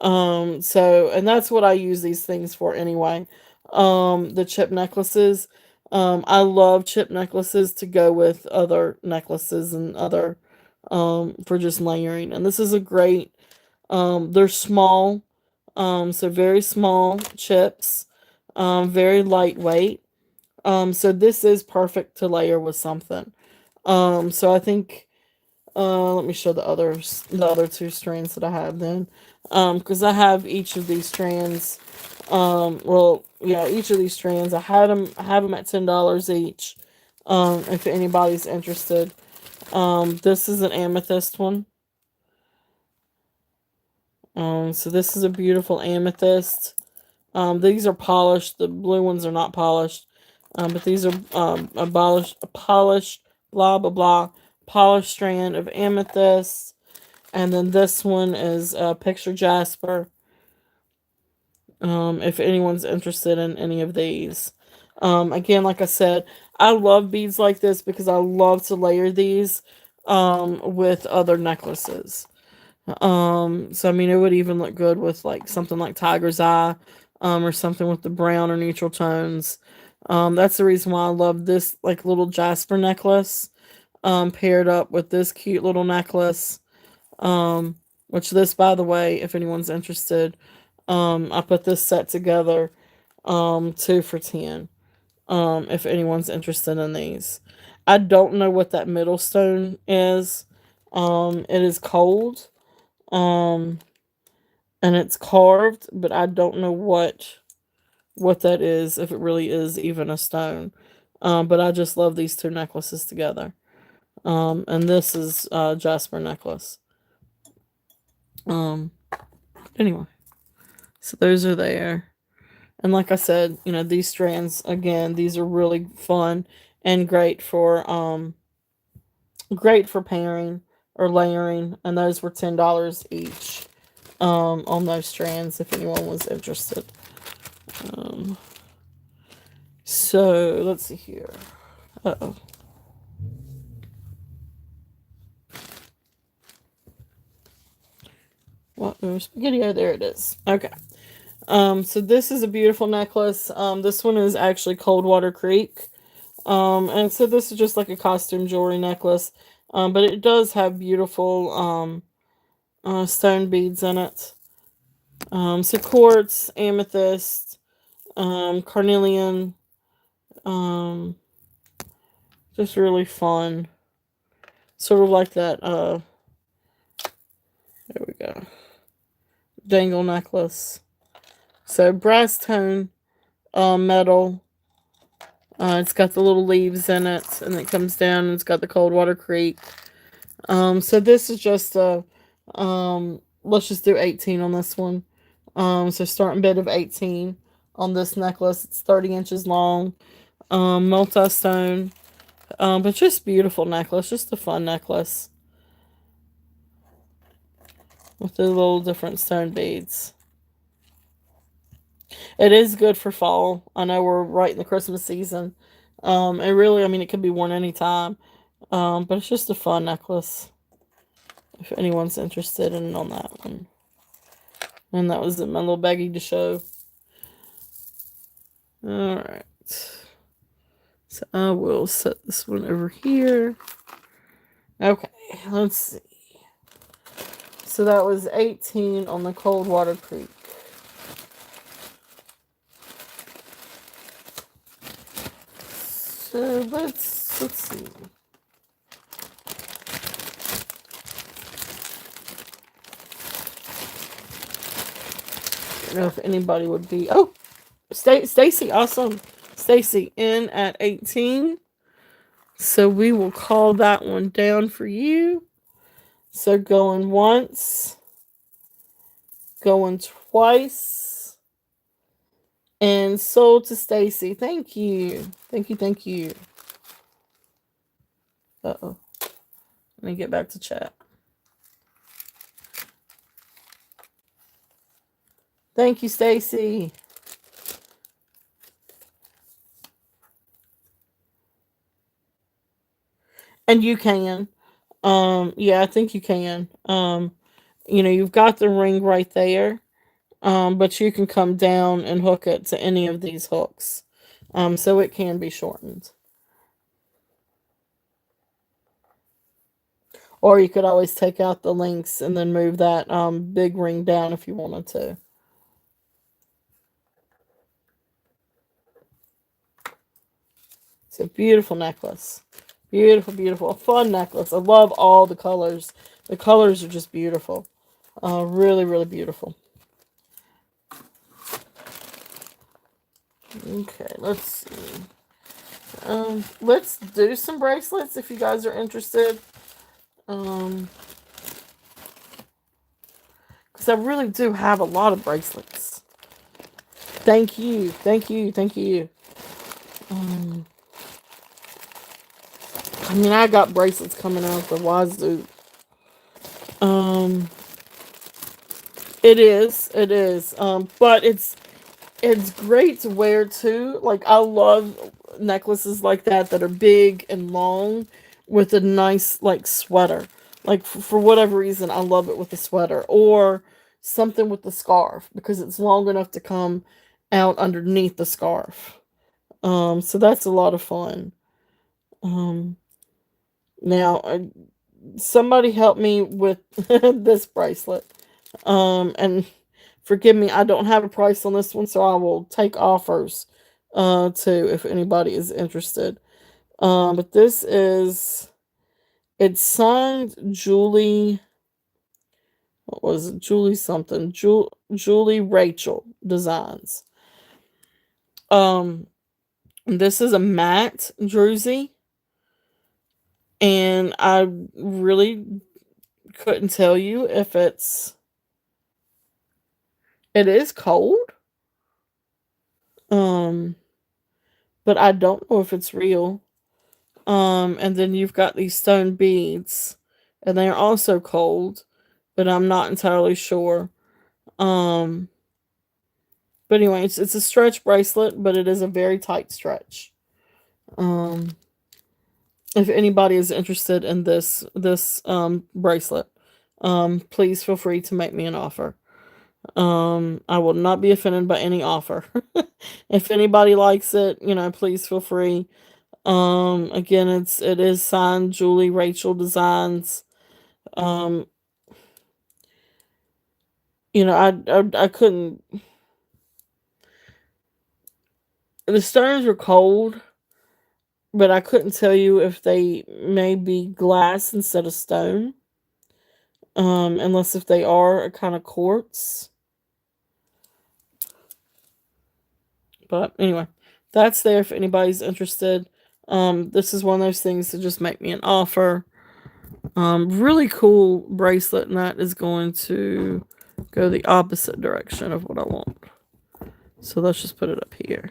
And that's what I use these things for anyway. The chip necklaces. I love chip necklaces to go with other necklaces and other for just layering. And this is a great they're small, so very small chips, very lightweight. So this is perfect to layer with something. So I think let me show the other two strands that I have then. Because I have each of these strands. Well, yeah, each of these strands. I have them at $10 each. If anybody's interested. This is an amethyst one. So this is a beautiful amethyst. These are polished. The blue ones are not polished. But these are a polished, blah blah blah, polished strand of amethyst. And then this one is picture jasper. if anyone's interested in any of these. Again, like I said, I love beads like this because I love to layer these with other necklaces. So I mean, it would even look good with like something like Tiger's Eye, or something with the brown or neutral tones. That's the reason why I love this like little Jasper necklace, paired up with this cute little necklace. Um, which this, by the way, if anyone's interested, I put this set together, 2 for 10. If anyone's interested in these. I don't know what that middle stone is. It is cold. Um, and it's carved, but I don't know what that is, if it really is even a stone. But I just love these two necklaces together. And this is Jasper necklace. Um, anyway, so those are there. And like I said, these strands, again, these are really fun and great for pairing or layering, and those were $10 each, on those strands if anyone was interested. Um, so let's see here. Uh-oh. What? Spaghetti? Oh, there it is. Okay. So this is a beautiful necklace. This one is actually Coldwater Creek. And so this is just like a costume jewelry necklace. But it does have beautiful stone beads in it. So quartz, amethyst, carnelian, um, just really fun. Sort of like that, there we go, dangle necklace. So brass tone, metal. It's got the little leaves in it, and it comes down, and it's got the Coldwater Creek. So this is just let's just do 18 on this one. So starting bid of 18 on this necklace. It's 30 inches long, multi-stone, but just beautiful necklace, just a fun necklace with the little different stone beads. It is good for fall. I know we're right in the Christmas season. And really, I mean, it could be worn anytime. But it's just a fun necklace, if anyone's interested in on that one. And that was my little baggie to show. Alright. So I will set this one over here. Okay, let's see. So that was 18 on the Coldwater Creek. So let's see. I don't know if anybody would be. Oh, Stacy, awesome. Stacy in at 18. So we will call that one down for you. So going once, going twice, and sold to Stacy. Thank you. Thank you, thank you. Uh-oh. Let me get back to chat. Thank you, Stacy. And you can. Yeah, I think you can. You've got the ring right there. But you can come down and hook it to any of these hooks. So it can be shortened. Or you could always take out the links and then move that big ring down if you wanted to. It's a beautiful necklace. Beautiful, beautiful. A fun necklace. I love all the colors. The colors are just beautiful. Really, really beautiful. Okay, let's see. Let's do some bracelets if you guys are interested. Because I really do have a lot of bracelets. Thank you, thank you, thank you. I mean, I got bracelets coming out the wazoo. It is. But It's great to wear too. Like I love necklaces like that are big and long with a nice like sweater. Like for whatever reason, I love it with a sweater or something with the scarf because it's long enough to come out underneath the scarf. So that's a lot of fun. Um, now, somebody help me with this bracelet. And forgive me, I don't have a price on this one, so I will take offers too if anybody is interested. But this is it's signed Julie. What was it? Julie something. Julie Rachel Designs. Um, this is a matte druzy, and I really couldn't tell you if it is cold. Um, but I don't know if it's real. And then you've got these stone beads, and they are also cold, but I'm not entirely sure. Um, but anyway, it's a stretch bracelet, but it is a very tight stretch. Um, if anybody is interested in this bracelet, please feel free to make me an offer. I will not be offended by any offer. If anybody likes it, please feel free. Again, it is signed Julie Rachel Designs. Um, I couldn't. The stones were cold, but I couldn't tell you if they may be glass instead of stone. Unless if they are a kind of quartz. But anyway, that's there if anybody's interested. This is one of those things to just make me an offer. Really cool bracelet, and that is going to go the opposite direction of what I want. So let's just put it up here.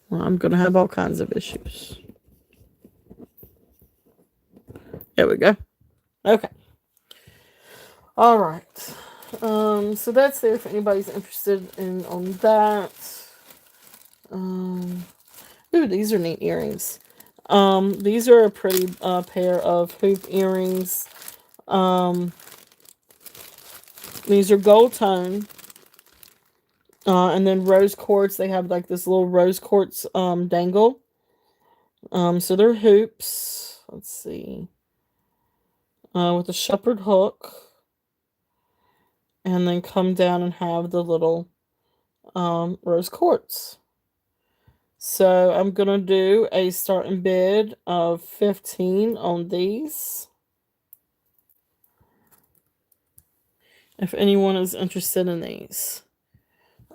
Well, I'm going to have all kinds of issues. There we go. Okay. All right. So that's there if anybody's interested in on that. Ooh, these are neat earrings. These are a pretty pair of hoop earrings. Um, these are gold tone. And then rose quartz. They have like this little rose quartz dangle. So they're hoops. Let's see. With a shepherd hook. And then come down and have the little rose quartz. So I'm gonna do a starting bid of 15 on these. If anyone is interested in these.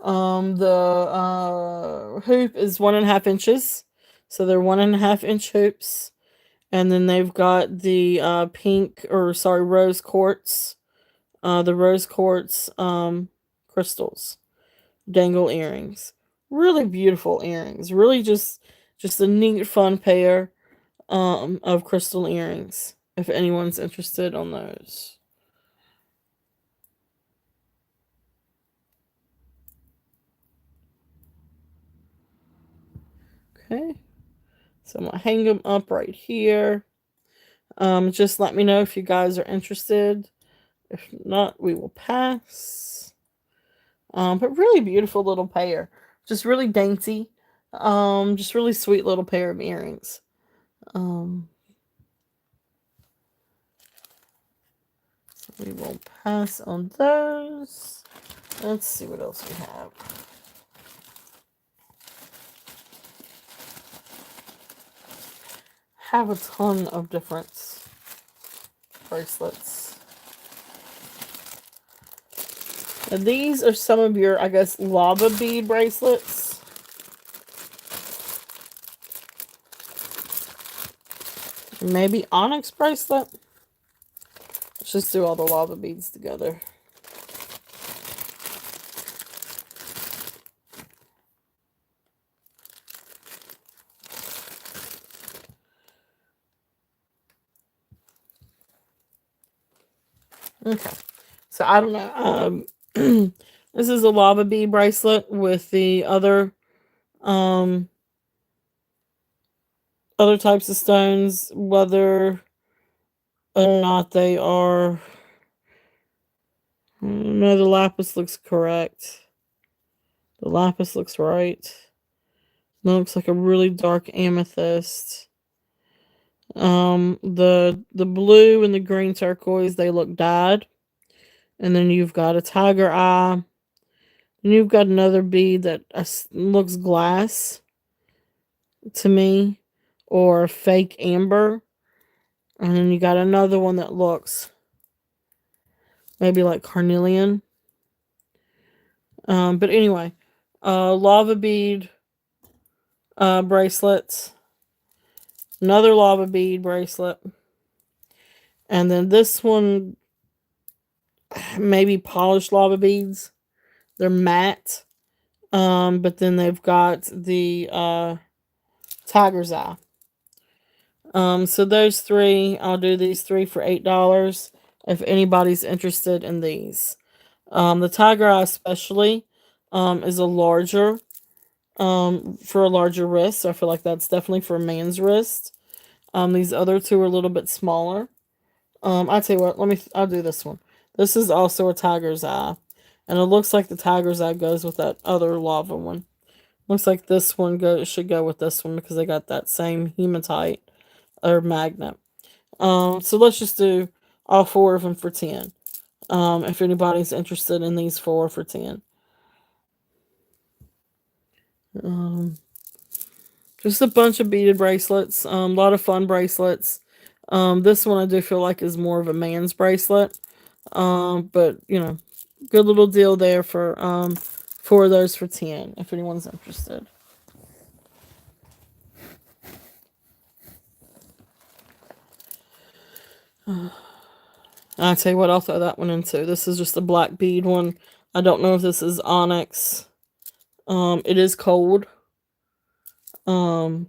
The hoop is 1.5 inches. So they're 1.5 inch hoops. And then they've got the rose quartz. The rose quartz crystals. Dangle earrings. Really beautiful earrings. Really just a neat fun pair of crystal earrings. If anyone's interested on those. Okay. So I'm gonna hang them up right here. Just let me know if you guys are interested. If not, we will pass. But really beautiful little pair. Just really dainty. Just really sweet little pair of earrings. So we will pass on those. Let's see what else we have. Have a ton of different bracelets. And these are some of your, I guess, lava bead bracelets. Maybe onyx bracelet. Let's just do all the lava beads together. Okay. So I don't know. This is a lava bead bracelet with the um other types of stones, whether or not they are. No, the lapis looks correct. The lapis looks right. That looks like a really dark amethyst. The blue and the green turquoise, they look dyed. And then you've got a tiger eye. And you've got another bead that looks glass to me, or fake amber. And then you got another one that looks maybe like carnelian. But anyway, lava bead bracelets, another lava bead bracelet, and then this one, maybe polished lava beads. They're matte, but then they've got the tiger's eye. So those three, I'll do these three for $8 if anybody's interested in these. The tiger eye especially is a larger for a larger wrist. So I feel like that's definitely for a man's wrist. These other two are a little bit smaller. I'll tell you what, I'll do this one. This is also a tiger's eye. And it looks like the tiger's eye goes with that other lava one. Looks like this one should go with this one because they got that same hematite or magnet. So let's just do all four of them for 10. If anybody's interested in these four for 10. Just a bunch of beaded bracelets. A lot of fun bracelets. This one I do feel like is more of a man's bracelet. But you know, good little deal there for four of those for 10 if anyone's interested. I'll tell you what, I'll throw that one in too. This is just a black bead one. I don't know if this is onyx. It is cold. And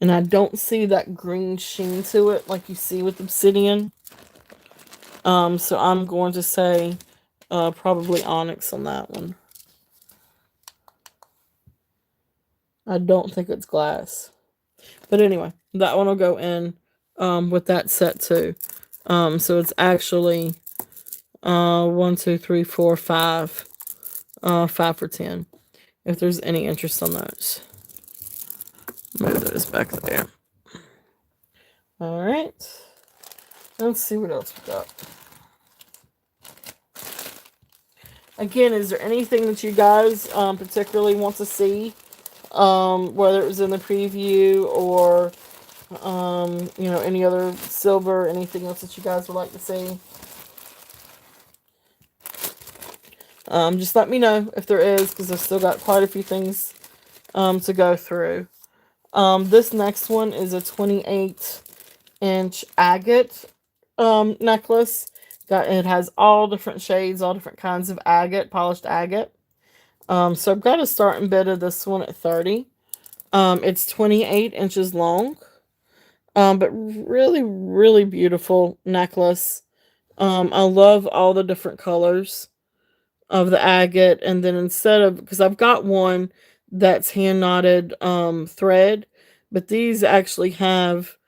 I don't see that green sheen to it like you see with obsidian. So I'm going to say probably onyx on that one. I don't think it's glass. But anyway, that one will go in with that set too. So it's actually 1, 2, 3, 4, 5. 5 for 10. If there's any interest on those. Move those back there. Alright. Let's see what else we got. Again, is there anything that you guys particularly want to see? Whether it was in the preview or, you know, any other silver, anything else that you guys would like to see? Just let me know if there is, because I've still got quite a few things to go through. This next one is a 28-inch agate necklace. It has all different shades, all different kinds of agate, polished agate. So I've got a starting bid of this one at 30. It's 28 inches long. But really, really beautiful necklace. I love all the different colors of the agate. And then because I've got one that's hand knotted thread, but these actually have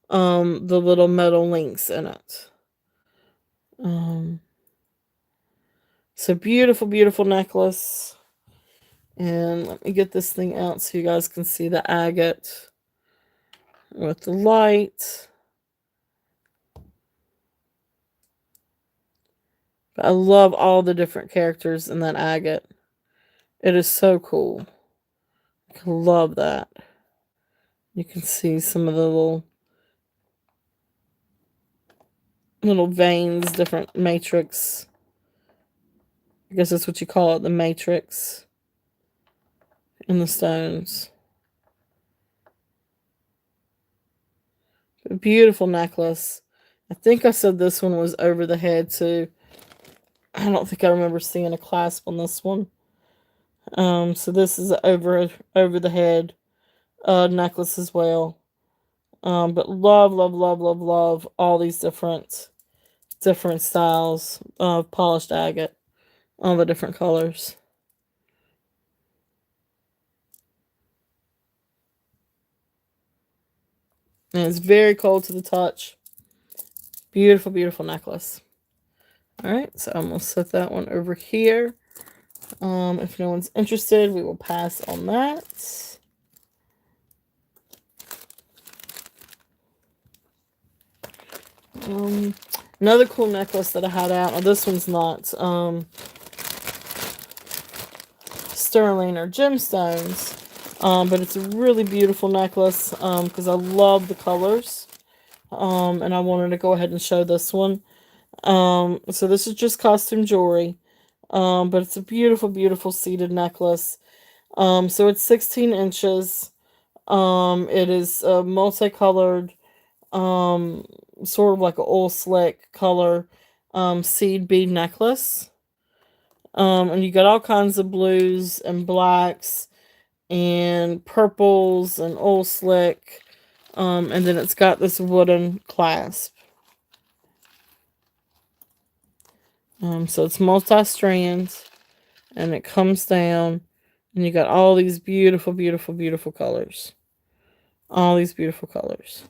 the little metal links in it. So beautiful, beautiful necklace. And let me get this thing out so you guys can see the agate with the light. I love all the different characters in that agate. It is so cool. I love that. You can see some of the little veins, different matrix. I guess that's what you call it, the matrix in the stones. A beautiful necklace. I think I said this one was over the head too. I don't think I remember seeing a clasp on this one. So this is over the head necklace as well. But love, love, love, love, love all these different styles of polished agate, all the different colors. And it's very cold to the touch. Beautiful, beautiful necklace. Alright, so I'm going to set that one over here. If no one's interested, we will pass on that. Another cool necklace that I had out. Now this one's not sterling or gemstones, but it's a really beautiful necklace because I love the colors. And I wanted to go ahead and show this one. So this is just costume jewelry, but it's a beautiful, beautiful seated necklace. So it's 16 inches. It is multicolored, sort of like an oil slick color, seed bead necklace. And you got all kinds of blues and blacks and purples and oil slick. And then it's got this wooden clasp. So it's multi-strand, and it comes down, and you got all these beautiful, beautiful, beautiful colors. All these beautiful colors.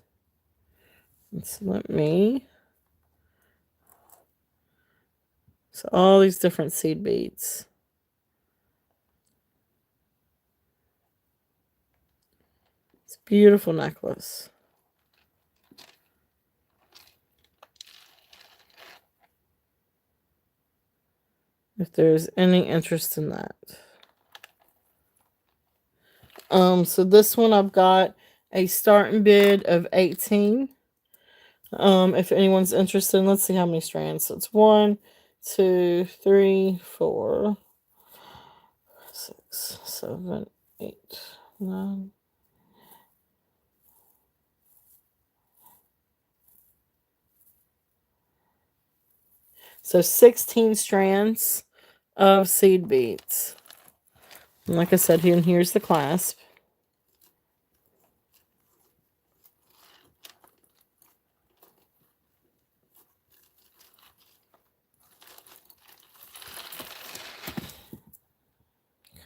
So so all these different seed beads. It's a beautiful necklace. If there's any interest in that. So this one I've got a starting bid of 18. If anyone's interested, let's see how many strands. So it's 1, 2, 3, 4, 6, 7, 8, 9. So 16 strands of seed beads. And like I said, here's the clasp.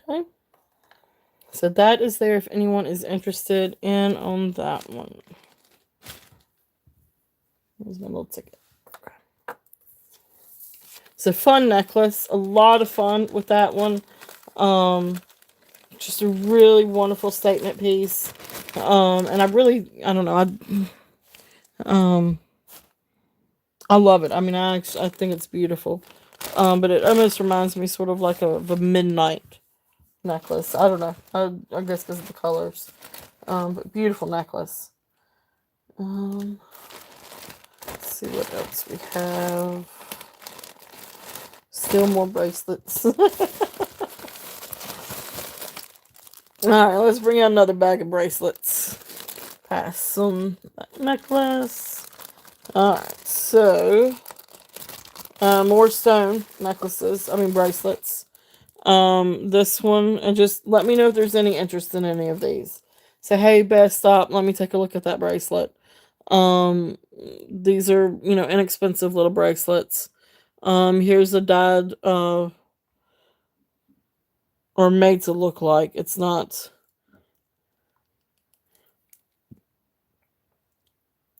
Okay. So that is there if anyone is interested in on that one. Here's my little ticket. It's a fun necklace. A lot of fun with that one. Just a really wonderful statement piece. And I don't know. I love it. I mean, I think it's beautiful. But it almost reminds me sort of like of a midnight necklace. I don't know. I guess because of the colors. But beautiful necklace. Let's see what else we have. Still more bracelets. Alright, let's bring out another bag of bracelets. Pass some necklace. Alright, so more stone necklaces. Bracelets. This one, and just let me know if there's any interest in any of these. Say, hey, Beth, stop. Let me take a look at that bracelet. These are, inexpensive little bracelets. Here's a dyed, or made to look like. It's not.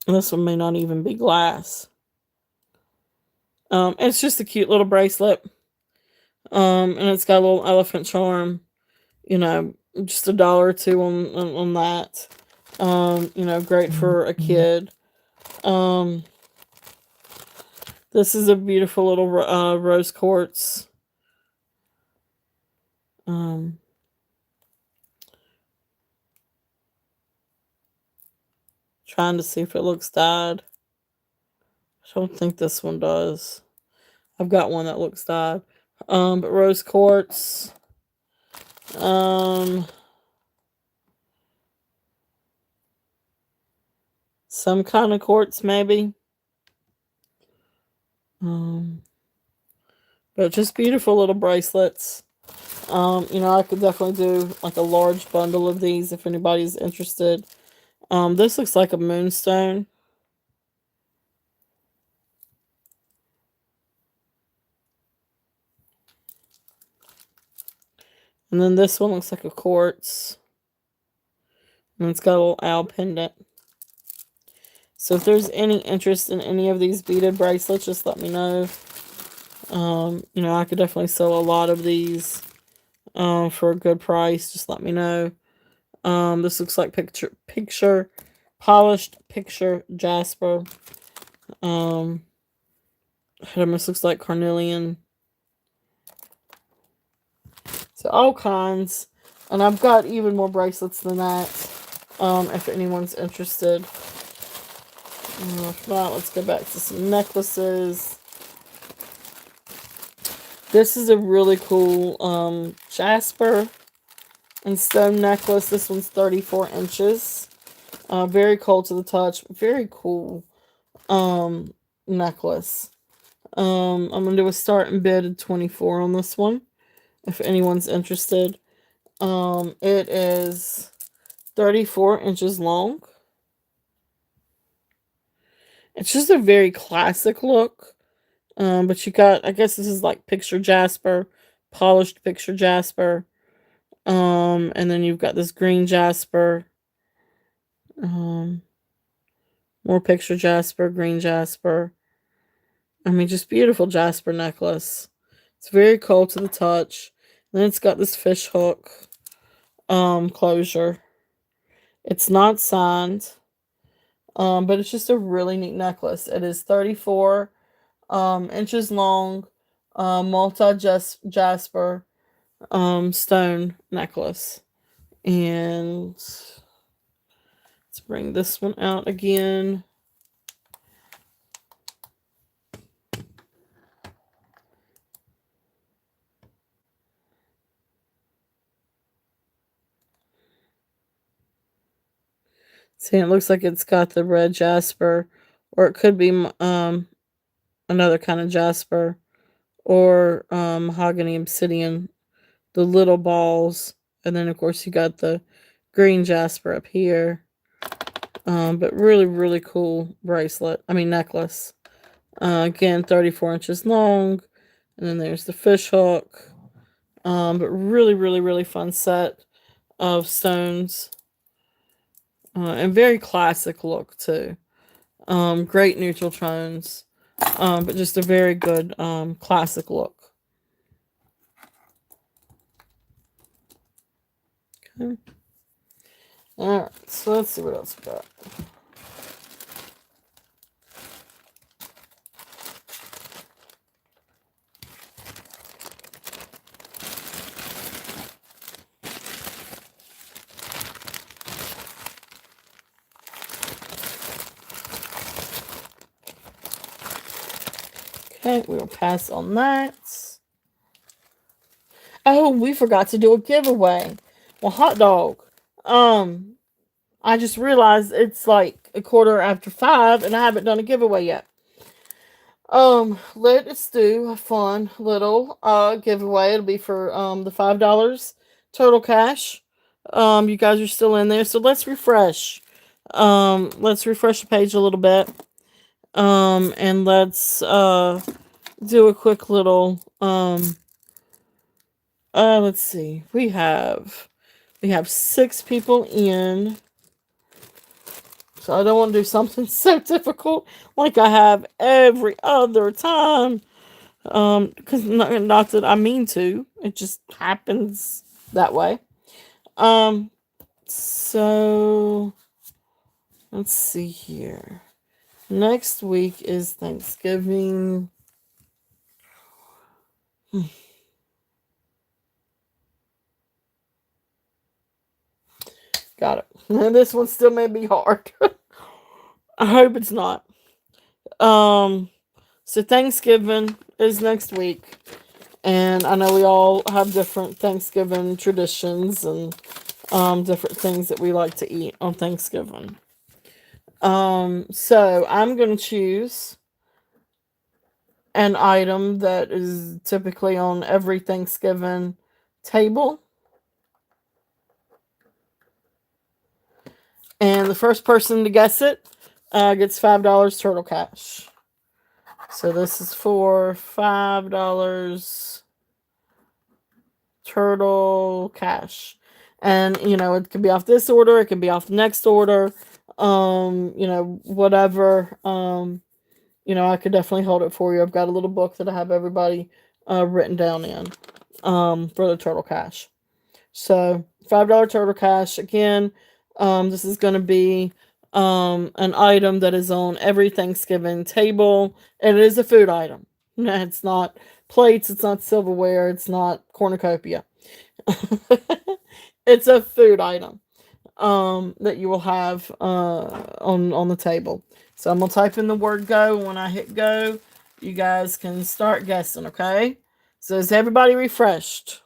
This one may not even be glass. It's just a cute little bracelet. And it's got a little elephant charm. Just $1 or $2 on that. Great for a kid. This is a beautiful little rose quartz. Trying to see if it looks dyed. I don't think this one does. I've got one that looks dyed. But rose quartz. Some kind of quartz, maybe. But just beautiful little bracelets. I could definitely do like a large bundle of these if anybody's interested. This looks like a moonstone. And then this one looks like a quartz. And it's got a little owl pendant. So if there's any interest in any of these beaded bracelets, just let me know. I could definitely sell a lot of these for a good price. Just let me know. This looks like polished picture jasper. This looks like carnelian. So all kinds. And I've got even more bracelets than that. If anyone's interested. If not, let's go back to some necklaces. This is a really cool jasper and stone necklace. This one's 34 inches. Very cold to the touch. Very cool necklace. I'm going to do a start and bid at 24 on this one. If anyone's interested. It is 34 inches long. It's just a very classic look. But you got, I guess this is like picture jasper, polished picture jasper. And then you've got this green jasper. More picture jasper, green jasper. I mean, just beautiful jasper necklace. It's very cold to the touch. And then it's got this fish hook closure. It's not signed. But it's just a really neat necklace. It is 34 inches long, multi jasper stone necklace. And let's bring this one out again. See, it looks like it's got the red jasper, or it could be another kind of jasper, or mahogany obsidian, the little balls, and then of course you got the green jasper up here. But really, really cool necklace. Again, 34 inches long, and then there's the fish hook. But really, really, really fun set of stones. And very classic look too. Great neutral tones, but just a very good classic look. Okay. All right, so let's see what else we got. Okay, we'll pass on that. Oh, we forgot to do a giveaway. Well, hot dog. I just realized it's like 5:15 and I haven't done a giveaway yet. Let us do a fun little giveaway. It'll be for the $5 total cash. You guys are still in there, so let's refresh. Let's refresh the page a little bit. And let's do a quick little let's see. We have 6 people in. So I don't want to do something so difficult like I have every other time. Because not that I mean to. It just happens that way. So let's see here. Next week is Thanksgiving. Got it. This one still may be hard. I hope it's not. So Thanksgiving is next week. And I know we all have different Thanksgiving traditions and different things that we like to eat on Thanksgiving. So I'm going to choose an item that is typically on every Thanksgiving table. And the first person to guess it gets $5 turtle cash. So this is for $5 turtle cash. And, it could be off this order, it could be off the next order, whatever. I could definitely hold it for you. I've got a little book that I have everybody written down in for the turtle cash. So $5 turtle cash. Again, this is going to be an item that is on every Thanksgiving table. And it is a food item. It's not plates, it's not silverware, it's not cornucopia. It's a food item that you will have on the table. So I'm gonna type in the word go. When I hit go, you guys can start guessing, okay? So is everybody refreshed?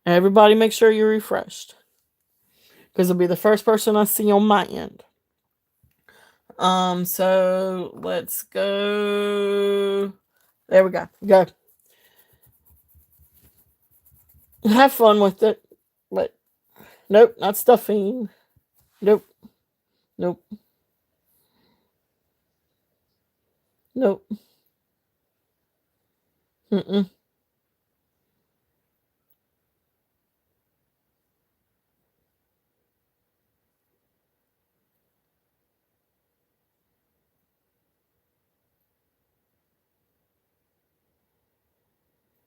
Everybody make sure you're refreshed. Because it'll be the first person I see on my end. So let's go. There we go. Go. Have fun with it. But nope, not stuffing. Nope. Nope. Nope. Mm-mm.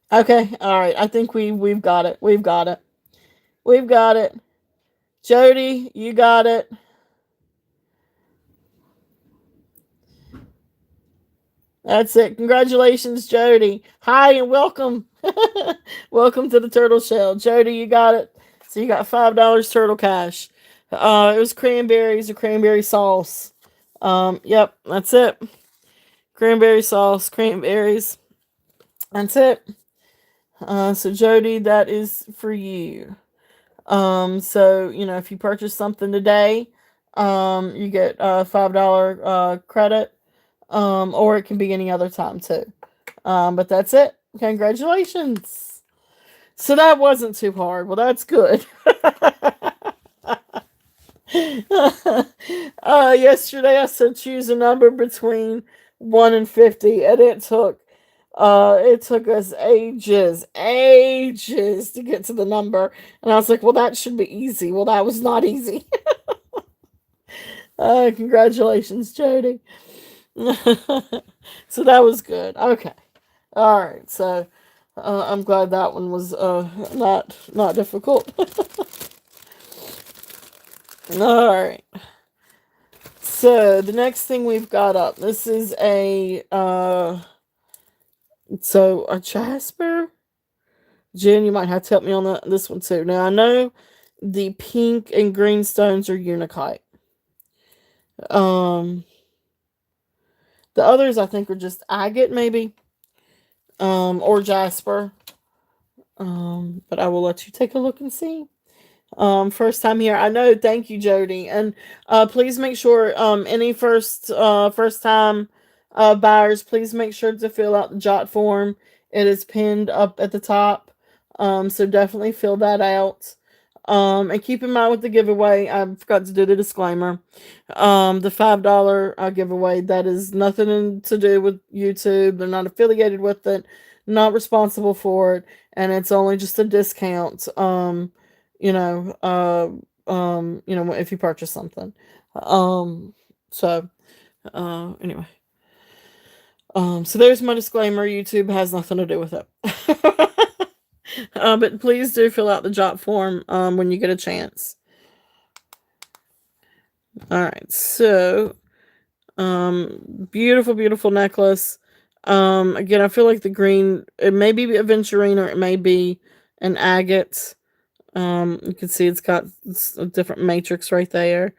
Okay, all right. I think we've got it. We've got it. We've got it. Jody, you got it. That's it. Congratulations, Jody. Hi and welcome. Welcome to the turtle shell. Jody, you got it. So you got $5 turtle cash. It was cranberries or cranberry sauce. Yep, that's it. Cranberry sauce, cranberries. That's it. So Jody, that is for you. So if you purchase something today, you get a $5 credit. Or it can be any other time too. But that's it. Congratulations. So that wasn't too hard. Well, that's good. Yesterday I said choose a number between 1 and 50, and it took us ages to get to the number. And I was like, well, that should be easy. Well, that was not easy. Congratulations, Jody. So that was good. Okay. All right. So I'm glad that one was not difficult. All right. So the next thing we've got up. This is a Jasper. Jen, you might have to help me on this one too. Now I know the pink and green stones are Unakite. The others I think are just agate maybe. Or Jasper. But I will let you take a look and see. First time here. I know. Thank you, Jody. And please make sure any first time buyers, please make sure to fill out the jot form. It is pinned up at the top. So definitely fill that out. And keep in mind with the giveaway, I forgot to do the disclaimer. The $5 giveaway, that is nothing to do with YouTube. They're not affiliated with it, not responsible for it, and it's only just a discount. If you purchase something. So anyway. So there's my disclaimer. YouTube has nothing to do with it. But please do fill out the jot form when you get a chance. All right, so beautiful, beautiful necklace. Again, I feel like the green, it may be a aventurine or it may be an agate. You can see it's got a different matrix right there.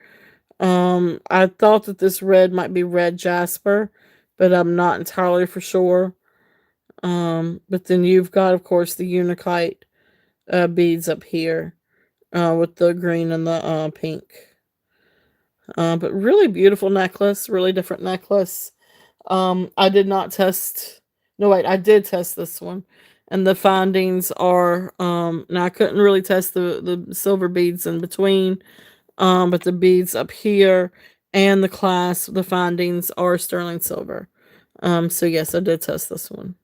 I thought that this red might be red jasper, but I'm not entirely for sure. But then you've got, of course, the Unakite beads up here with the green and the pink. But really beautiful necklace, really different necklace. I did not test. No, wait, I did test this one. And the findings are, now I couldn't really test the silver beads in between. But the beads up here and the clasp, the findings are sterling silver. So yes, I did test this one.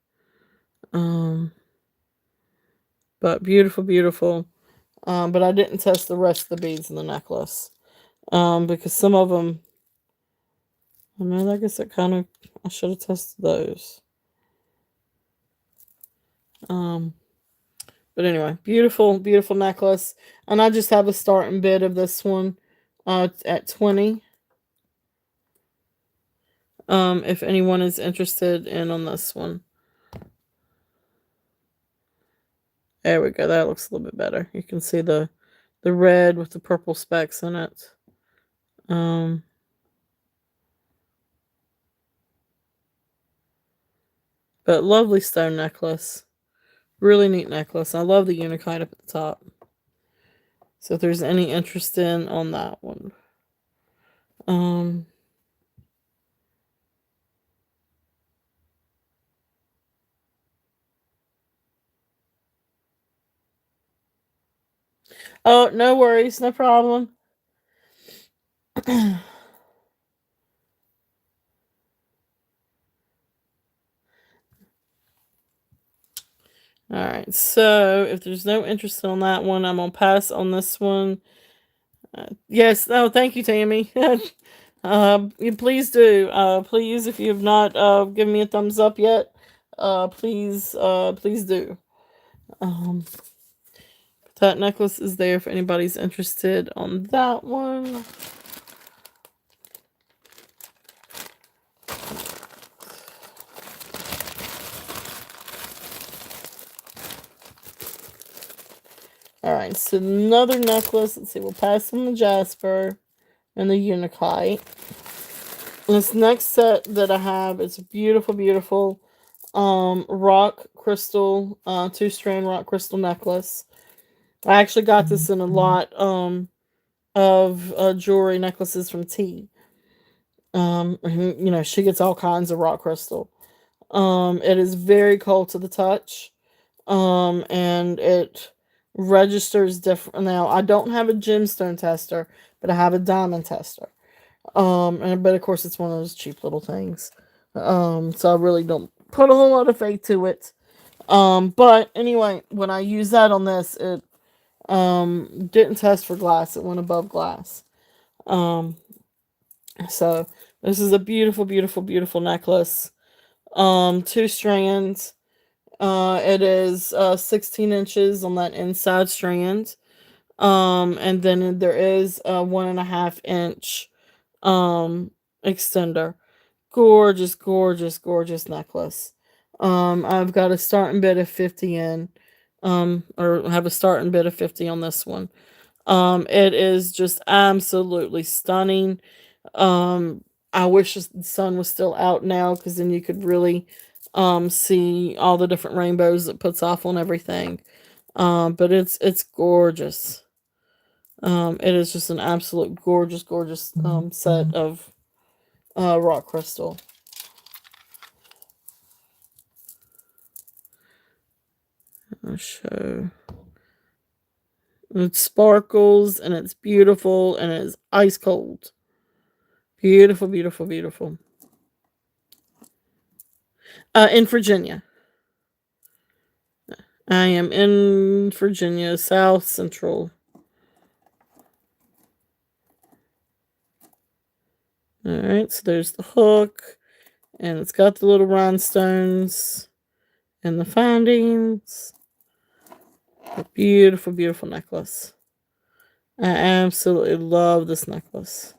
But beautiful, beautiful. But I didn't test the rest of the beads in the necklace. Because some of them, I mean, I guess I should have tested those. But anyway, beautiful, beautiful necklace. And I just have a starting bid of this one at 20. If anyone is interested in on this one. There we go. That looks a little bit better. You can see the red with the purple specks in it. But lovely stone necklace. Really neat necklace. I love the unakite up at the top. So if there's any interest in on that one. Oh, no worries, no problem. Alright, so if there's no interest on that one, I'm gonna pass on this one. Yes, no, thank you, Tammy. You please do. Please, if you have not given me a thumbs up yet, please do. That necklace is there if anybody's interested on that one. Alright, so another necklace. Let's see, we'll pass on the jasper and the unakite. This next set that I have is a beautiful, beautiful rock crystal, 2-strand rock crystal necklace. I actually got this in a lot of jewelry necklaces from T. She gets all kinds of rock crystal. It is very cold to the touch. And it registers different. Now, I don't have a gemstone tester, but I have a diamond tester. But of course, it's one of those cheap little things. So I really don't put a whole lot of faith to it. But anyway, when I use that on this, it didn't test for glass. It went above glass. So this is a beautiful, beautiful, beautiful necklace. 2 strands. It is 16 inches on that inside strand. And then there is a 1.5 inch extender. Gorgeous, gorgeous, gorgeous necklace. I've got a starting bid of 50 in. Or have a starting bid of 50 on this one. It is just absolutely stunning. I wish the sun was still out now, because then you could really see all the different rainbows it puts off on everything. But it's gorgeous. It is just an absolute gorgeous, gorgeous set of rock crystal. I'll show. It sparkles and it's beautiful and it is ice cold. Beautiful, beautiful, beautiful. In Virginia. I am in Virginia, South Central. Alright, so there's the hook. And it's got the little rhinestones and the findings. A beautiful, beautiful necklace. I absolutely love this necklace.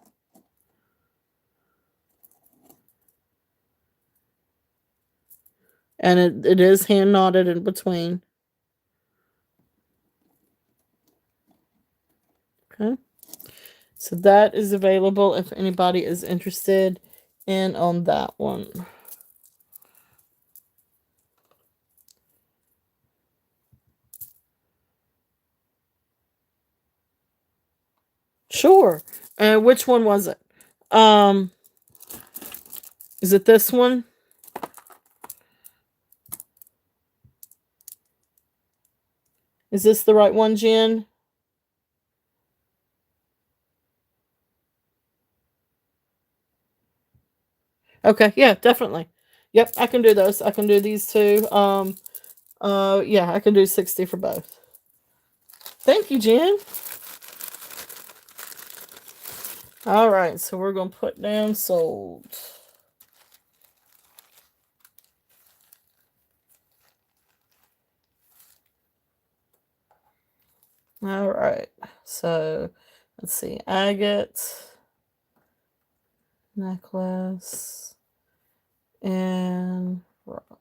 And it is hand knotted in between. Okay. So that is available if anybody is interested in on that one. Sure. And which one was it? Is it this one? Is this the right one, Jen? Okay, yeah, definitely. Yep, I can do those. I can do these two. Yeah, I can do 60 for both. Thank you, Jen. All right, so we're gonna put down sold. All right, so let's see, agate necklace and rock.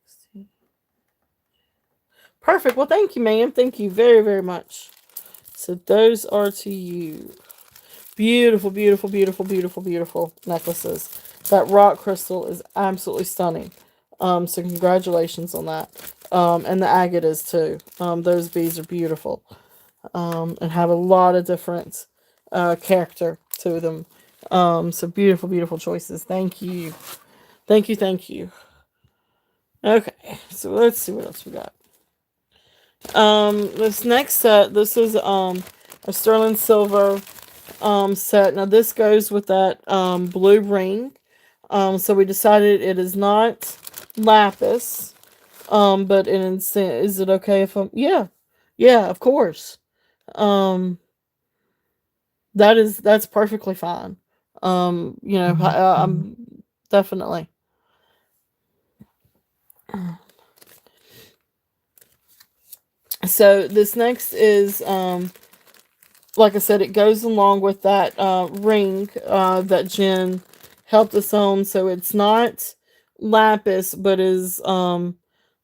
60. Perfect. Well, thank you, ma'am. Thank you very, very much. So those are to you. Beautiful, beautiful, beautiful, beautiful, beautiful necklaces. That rock crystal is absolutely stunning. So congratulations on that. And the agate is too. Those beads are beautiful. And have a lot of different character to them. So beautiful, beautiful choices. Thank you. Thank you, thank you. Okay, so let's see what else we got. This next set, this is a sterling silver set. Now this goes with that blue ring. So we decided it is not lapis. But is it okay if I'm? Yeah, yeah, of course. Um, that's perfectly fine. I'm definitely. So this next is like I said, it goes along with that ring that Jen helped us on. So it's not lapis, but is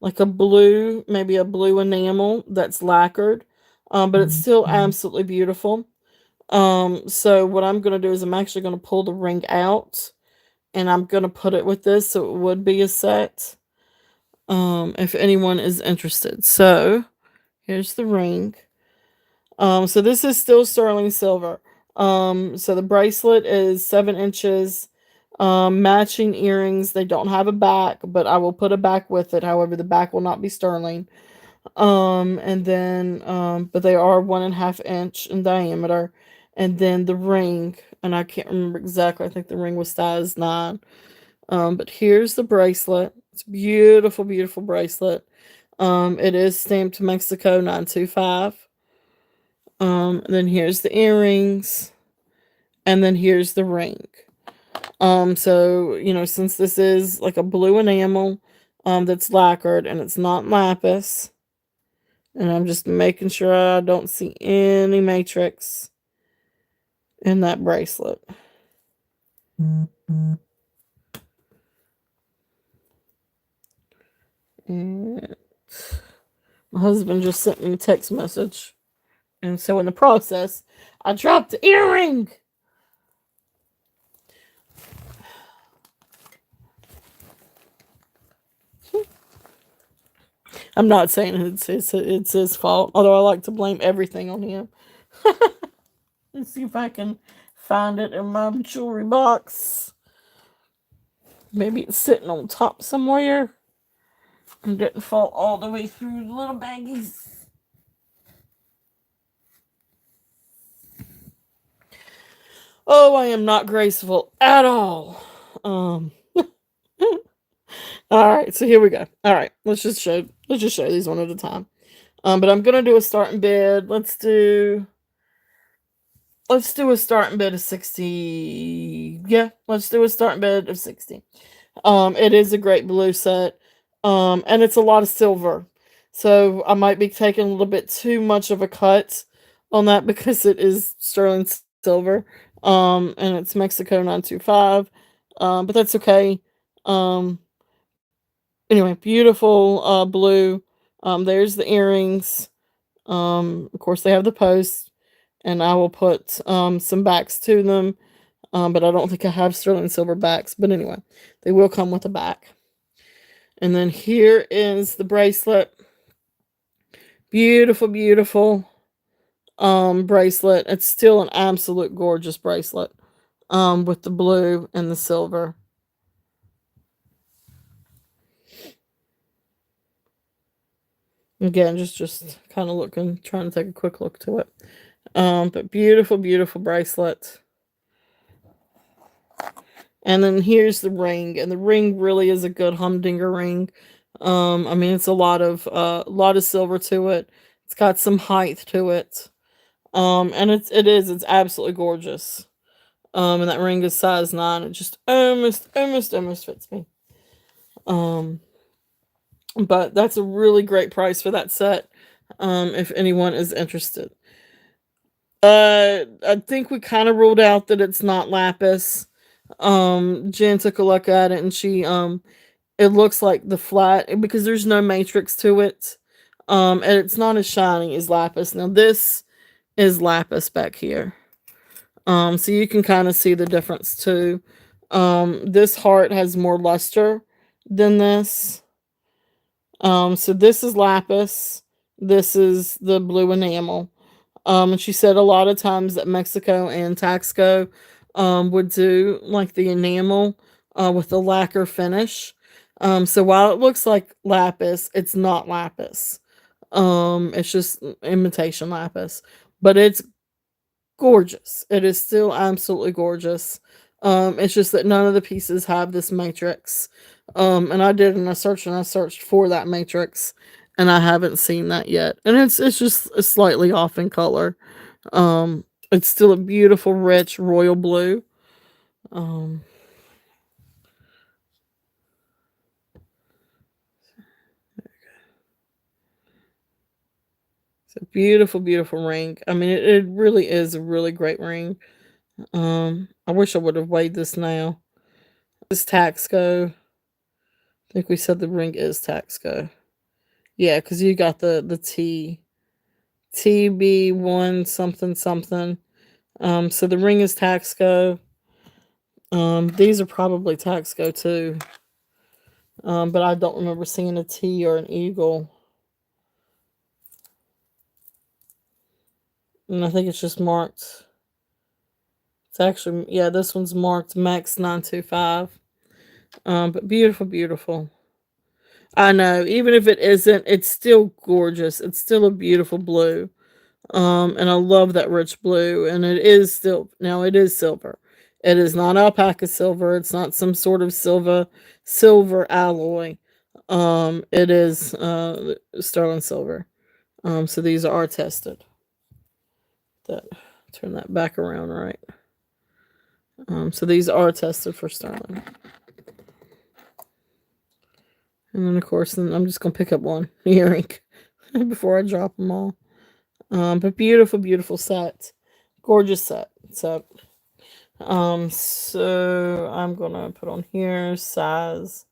like a blue, maybe a blue enamel that's lacquered. But it's still absolutely beautiful. So what I'm gonna do is I'm actually gonna pull the ring out and I'm gonna put it with this so it would be a set. If anyone is interested. So here's the ring. So this is still sterling silver. So the bracelet is 7 inches. Matching earrings. They don't have a back, but I will put a back with it. However, the back will not be sterling. And then, but they are 1.5 inch in diameter. And then the ring, and I can't remember exactly. I think the ring was size 9. But here's the bracelet. It's a beautiful, beautiful bracelet. It is stamped Mexico 925. And then here's the earrings, and then here's the ring. So since this is like a blue enamel, that's lacquered and it's not lapis, and I'm just making sure I don't see any matrix in that bracelet. And my husband just sent me a text message, and so in the process, I dropped the earring. I'm not saying it's his fault, although I like to blame everything on him. Let's see if I can find it in my jewelry box. Maybe it's sitting on top somewhere and didn't fall all the way through the little baggies. Oh, I am not graceful at all. Um. All right, so here we go. All right, let's just show these one at a time. But I'm gonna do a starting bid. Let's do a starting bid of 60. Yeah, let's do a starting bid of 60. It is a great blue set. And it's a lot of silver. So I might be taking a little bit too much of a cut on that because it is sterling silver. And it's Mexico 925. But that's okay. Um, anyway, beautiful blue. There's the earrings. Of course they have the post, and I will put some backs to them. But I don't think I have sterling silver backs. But anyway, they will come with a back. And then here is the bracelet. Beautiful, beautiful bracelet. It's still an absolute gorgeous bracelet. With the blue and the silver. Again, just kind of looking, trying to take a quick look to it. But beautiful, beautiful bracelet. And then here's the ring, and the ring really is a good humdinger ring. I mean, it's a lot of silver to it. It's got some height to it. And it's absolutely gorgeous. And that ring is size 9. It just almost fits me. Um, but that's a really great price for that set. If anyone is interested. I think we kind of ruled out that it's not lapis. Jen took a look at it and it looks like the flat because there's no matrix to it. And it's not as shiny as lapis. Now this is lapis back here. So you can kind of see the difference too. This heart has more luster than this. So this is lapis. This is the blue enamel. And she said a lot of times that Mexico and Taxco would do like the enamel with the lacquer finish. So while it looks like lapis, it's not lapis. It's just imitation lapis, but it's gorgeous. It is still absolutely gorgeous. It's just that none of the pieces have this matrix. And I did a search and I searched for that matrix and I haven't seen that yet. And it's just slightly off in color. It's still a beautiful, rich royal blue. Um, it's a beautiful, beautiful ring. I mean, it really is a really great ring. I wish I would have weighed this now. This Taxco. I think we said the ring is Taxco. Yeah, because you got the TB1 something something. So the ring is Taxco. These are probably Taxco too. But I don't remember seeing a T or an eagle. And I think it's just marked. It's actually, yeah, this one's marked Max 925. But beautiful, beautiful. I know, even if it isn't, it's still gorgeous. It's still a beautiful blue. And I love that rich blue. And it is still, now it is silver. It is not alpaca silver. It's not some sort of silver alloy. It is sterling silver. So these are tested. That turn that back around right. So these are tested for sterling. And then of course, then I'm just gonna pick up one earring before I drop them all. But beautiful, beautiful set, gorgeous set. So I'm gonna put on here size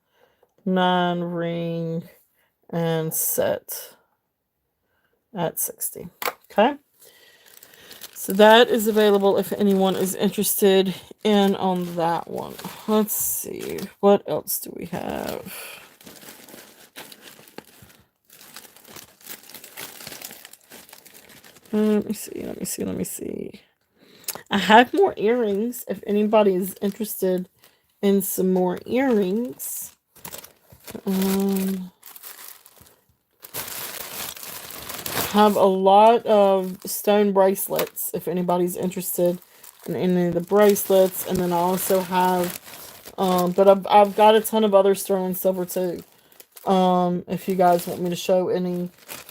9 ring and set at 60. Okay. So that is available if anyone is interested in on that one. Let's see. What else do we have? Let me see. I have more earrings if anybody is interested in some more earrings. Have a lot of stone bracelets if anybody's interested in any of the bracelets, and then I also have but I've got a ton of other sterling silver too. If you guys want me to show any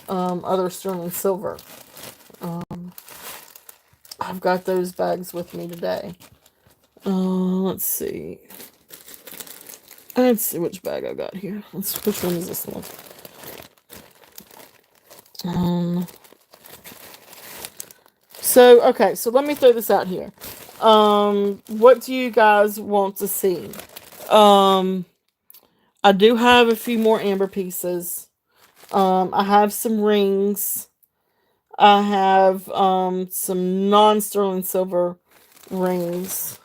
other sterling silver, I've got those bags with me today. Let's see which bag I got here. Which one is this one? Okay, so let me throw this out here. What do you guys want to see? I do have a few more amber pieces. I have some rings. I have some non-sterling silver rings.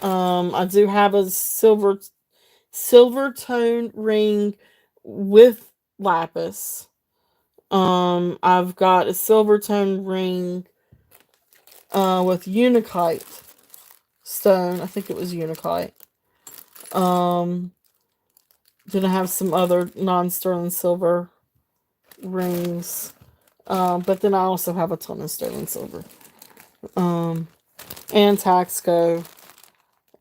I do have a silver tone ring with lapis. I've got a silver tone ring with unakite stone. I think it was unakite. Then I have some other non-sterling silver rings. But then I also have a ton of sterling silver. And Taxco.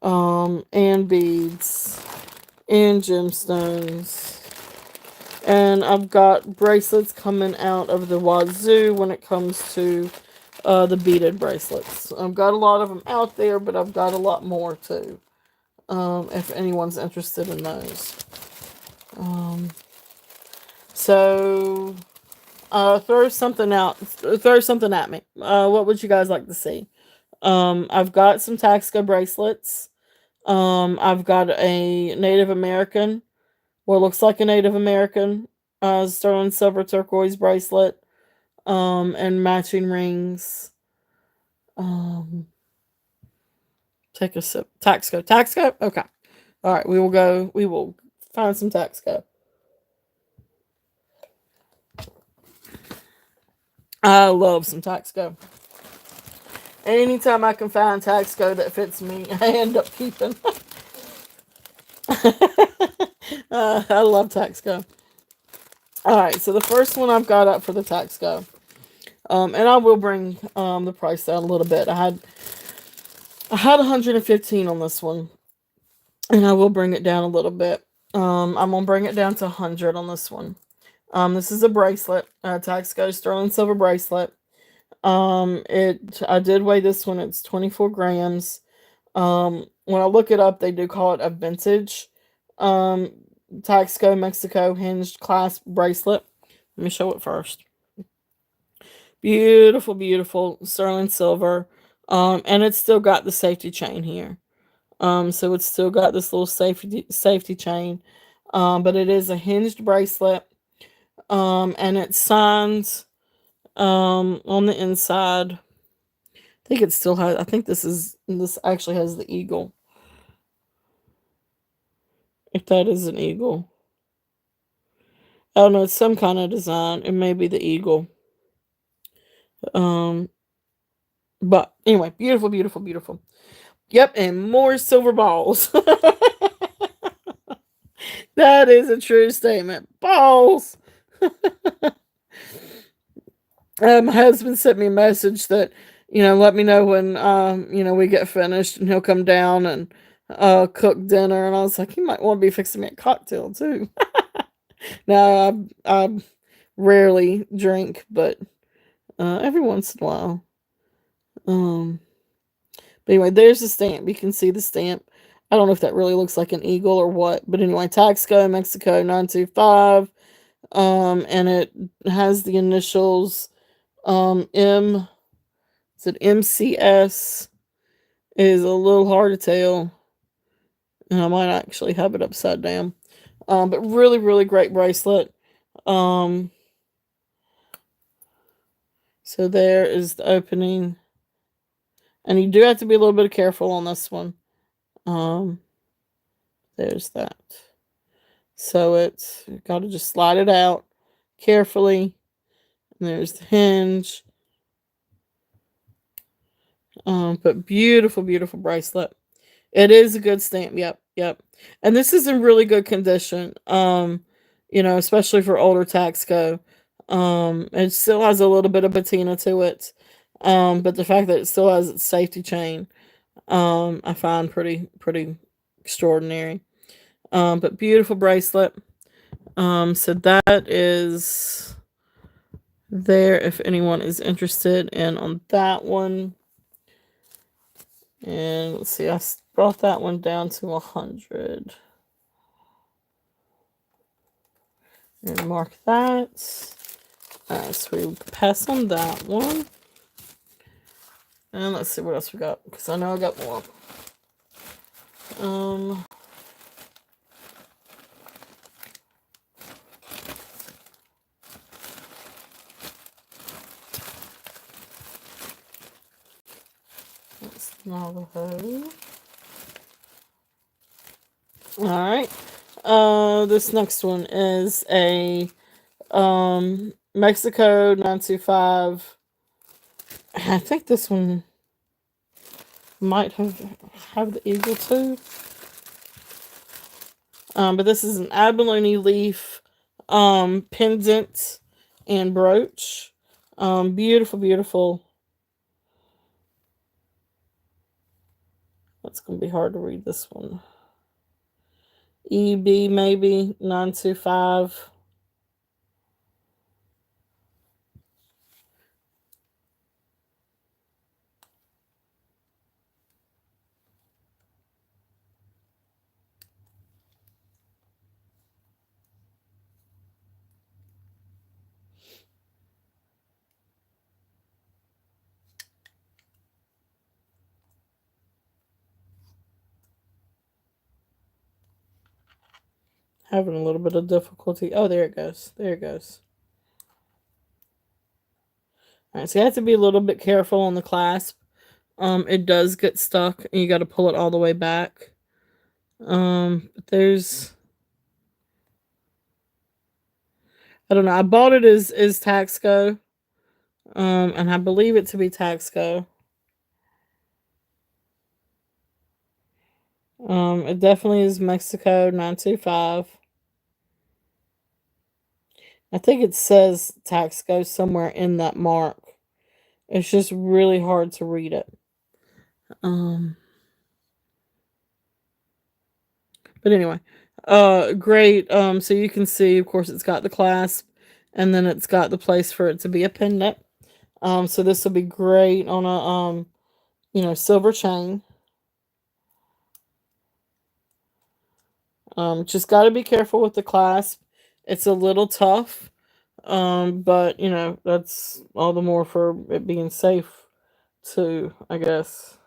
and beads, and gemstones. And I've got bracelets coming out of the wazoo when it comes to the beaded bracelets. I've got a lot of them out there, but I've got a lot more too. If anyone's interested in those. So throw something out. Throw something at me. What would you guys like to see? I've got some Taxco bracelets. I've got a Native American, what looks like a Native American, sterling silver turquoise bracelet, and matching rings. Um, take a sip. Taxco. Taxco? Okay. All right, we will go. We will find some Taxco. I love some Taxco. Anytime I can find Taxco that fits me, I end up keeping. I love Taxco. All right, so the first one I've got up for the Taxco, and I will bring the price down a little bit. I had 115 on this one, and I will bring it down a little bit. I'm gonna bring it down to 100 on this one. This is a bracelet, Taxco sterling silver bracelet. I did weigh this one. It's 24 grams. When I look it up, they do call it a vintage um Taxco Mexico hinged clasp bracelet. Let me show it first. Beautiful, beautiful sterling silver. And it's still got the safety chain here. So it's still got this little safety chain. But it is a hinged bracelet. And it's signed on the inside. I think it still has. I think this actually has the eagle. If that is an eagle, oh no, it's some kind of design. It may be the eagle. Um, but anyway, beautiful, beautiful, beautiful. Yep, and more silver balls. That is a true statement. Balls. My husband sent me a message that, let me know when, we get finished, and he'll come down and cook dinner. And I was like, he might want to be fixing me a cocktail too. Now, I rarely drink, but every once in a while. Um, but anyway, there's the stamp. You can see the stamp. I don't know if that really looks like an eagle or what, but anyway, Taxco Mexico 925. And it has the initials M. Is it MCS? Is a little hard to tell, and I might actually have it upside down. But really, really great bracelet. Um, so there is the opening, and you do have to be a little bit careful on this one. Um, there's that. So it's got to just slide it out carefully. And there's the hinge. But beautiful, beautiful bracelet. It is a good stamp. Yep, yep. And this is in really good condition. Especially for older Taxco. It still has a little bit of patina to it. But the fact that it still has its safety chain, I find pretty extraordinary. But beautiful bracelet. So that is there if anyone is interested in on that one. And let's see, I brought that one down to 100. And mark that. So we pass on that one. And let's see what else we got, because I know I got more. That's Navajo. Alright. This next one is a Mexico 925. I think this one might have the eagle too. But this is an abalone leaf pendant and brooch. Beautiful, beautiful. it's going to be hard to read this one. EB maybe 925. Having a little bit of difficulty. Oh, there it goes. There it goes. All right, so you have to be a little bit careful on the clasp. It does get stuck, and you got to pull it all the way back. But there's, I don't know. I bought it as Taxco, and I believe it to be Taxco. It definitely is Mexico 925. I think it says Taxco somewhere in that mark. It's just really hard to read it. Um, but anyway, great. So you can see, of course, it's got the clasp, and then it's got the place for it to be a pendant. So this will be great on a silver chain. Just got to be careful with the clasp. It's a little tough, but that's all the more for it being safe too, I guess.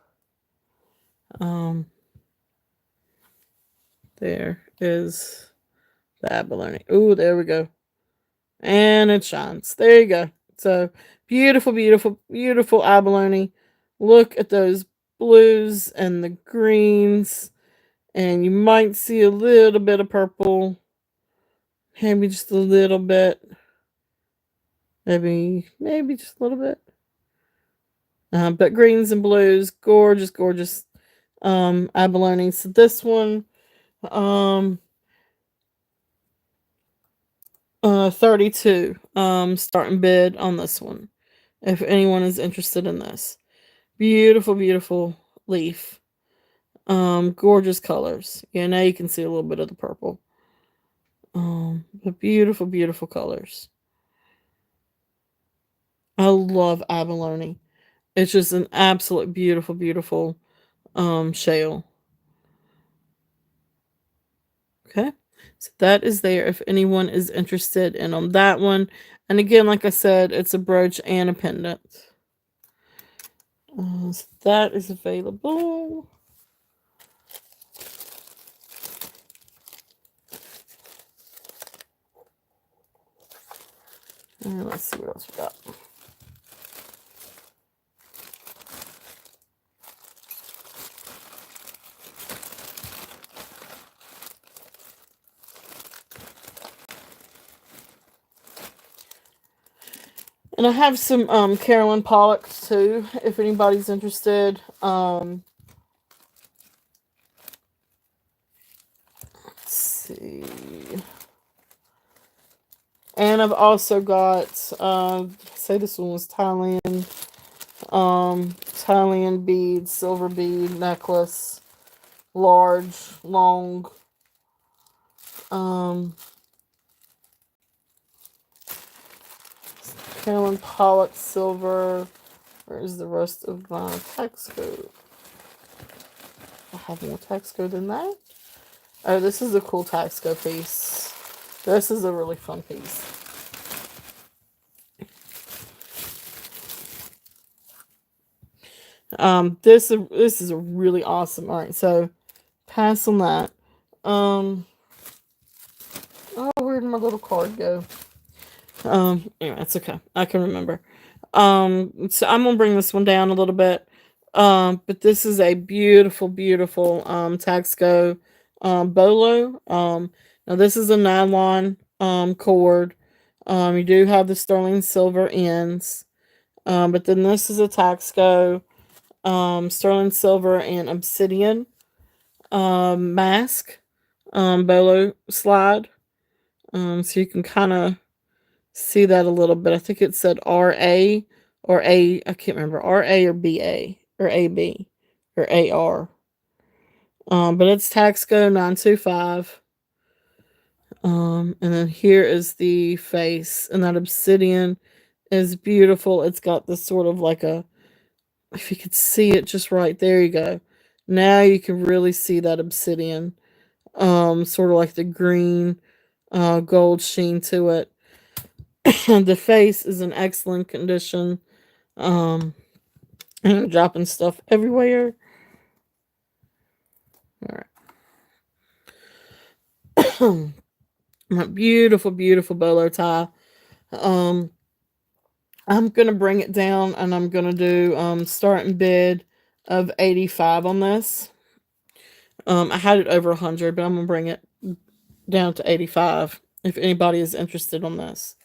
Um, there is the abalone. Ooh, there we go. And it shines. There you go. So beautiful, beautiful, beautiful abalone. Look at those blues and the greens. And you might see a little bit of purple. Maybe just a little bit. Maybe just a little bit. But greens and blues, gorgeous, gorgeous abalone. So this one, 32 starting bid on this one. If anyone is interested in this. Beautiful, beautiful leaf. Gorgeous colors. Yeah, now you can see a little bit of the purple. But beautiful, beautiful colors. I love abalone. It's just an absolute beautiful, beautiful shale. Okay. So that is there if anyone is interested in on that one. And again, like I said, it's a brooch and a pendant. So that is available. And let's see what else we got. And I have some Carolyn Pollock too, if anybody's interested. Let's see. And I've also got say this one was Thailand. Thailand bead, silver bead necklace, large, long. Carolyn Pollock silver. Where is the rest of my tax code? I have more tax code than that. Oh, this is a cool tax code piece. This is a really fun piece. This is a really awesome. All right, so pass on that. Oh, where did my little card go? Anyway, it's okay. I can remember. So I'm gonna bring this one down a little bit. But this is a beautiful, beautiful Taxco bolo. Now this is a nylon cord. You do have the sterling silver ends. But then this is a Taxco sterling silver and obsidian mask bolo slide. So you can kind of see that a little bit. I think it said RA or A. I can't remember. RA or BA or AB or AR. But it's Taxco 925. And then here is the face, and that obsidian is beautiful. It's got this sort of like a, if you could see it just right, there you go. Now you can really see that obsidian, sort of like the green, gold sheen to it. The face is in excellent condition. Um, and I'm dropping stuff everywhere. All right. My beautiful, beautiful bolo tie. Um, I'm gonna bring it down, and I'm gonna do starting bid of 85 on this. I had it over 100, but I'm gonna bring it down to 85 if anybody is interested on this.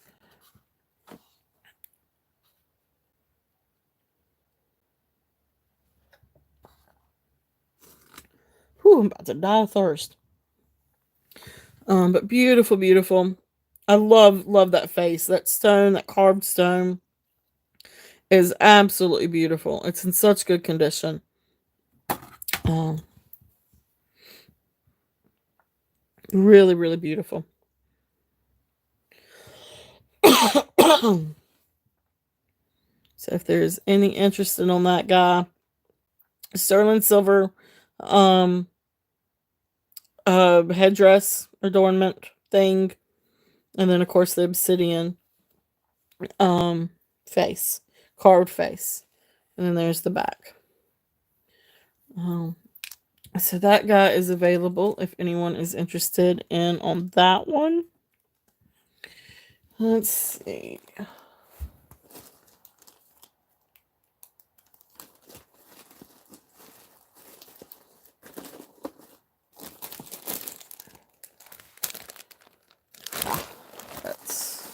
Whew, I'm about to die of thirst. But beautiful, beautiful. I love that face. That stone, that carved stone is absolutely beautiful. It's in such good condition. Um, really, really beautiful. So if there's any interest on that guy, sterling silver, um, headdress adornment thing, and then of course the obsidian, um, face, carved face, and then there's the back. Um, so that guy is available if anyone is interested in on that one. Let's see. That's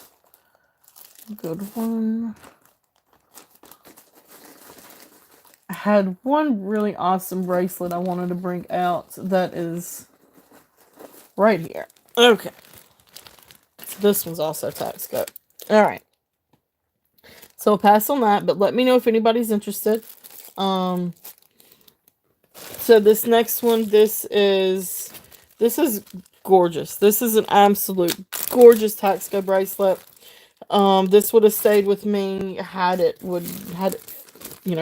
a good one. I had one really awesome bracelet I wanted to bring out that is right here. Okay. So this one's also Taxco. Alright. So I'll pass on that, but let me know if anybody's interested. So this next one, this is gorgeous. This is an absolute gorgeous Taxco bracelet. This would have stayed with me had it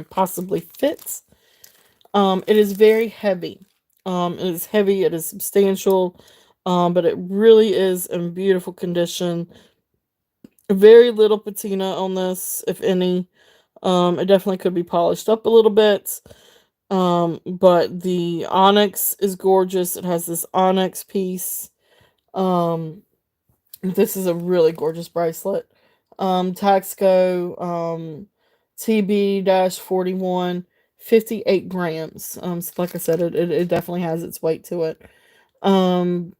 possibly fit. It is very heavy. It is heavy, it is substantial, but it really is in beautiful condition. Very little patina on this, if any. It definitely could be polished up a little bit. But the onyx is gorgeous. It has this onyx piece. This is a really gorgeous bracelet. Taxco, TB-41, 58 grams. So like I said, it definitely has its weight to it. I'm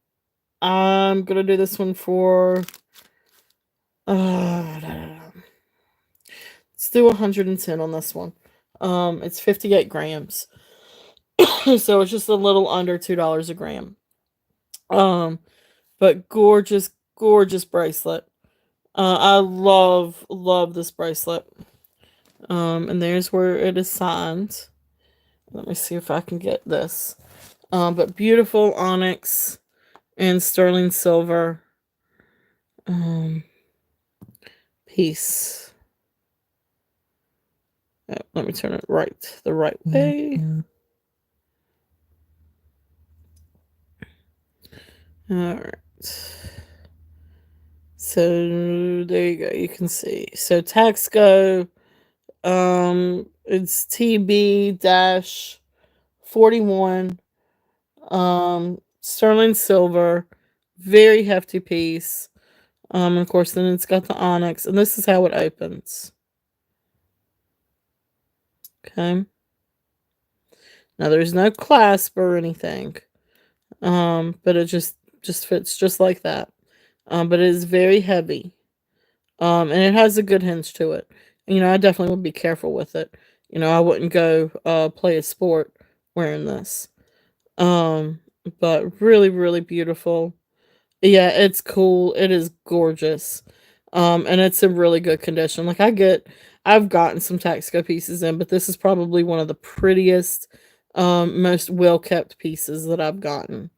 gonna do this one for let's do 110 on this one. It's 58 grams. So it's just a little under $2 a gram. But gorgeous, gorgeous bracelet. I love this bracelet. And there's where it is signed. Let me see if I can get this. But beautiful onyx and sterling silver piece. Let me turn it the right way. Alright. So there you go. You can see. So Taxco, it's TB-41, sterling silver, very hefty piece. And of course, then it's got the onyx, and this is how it opens. Okay. Now there's no clasp or anything, but it just fits just like that. But it is very heavy, and it has a good hinge to it. I definitely would be careful with it. I wouldn't go play a sport wearing this. But really, really beautiful. Yeah, it's cool. It is gorgeous. And it's in really good condition. I've gotten some Taxco pieces in, but this is probably one of the prettiest most well kept pieces that I've gotten.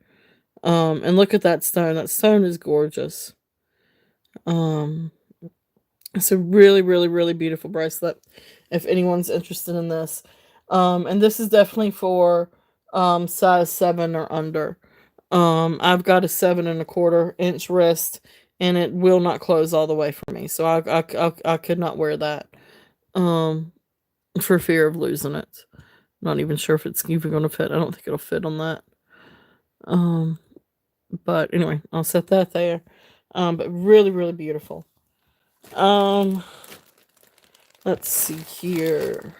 And look at that stone. That stone is gorgeous. Um, it's a really, really, really beautiful bracelet. If anyone's interested in this, and this is definitely for size 7 or under. I've got a 7.25 inch wrist, and it will not close all the way for me, so I could not wear that um, for fear of losing it. Not even sure if it's even going to fit. I don't think it'll fit on that. Um, but anyway, I'll set that there. But really, really beautiful. Um, let's see here.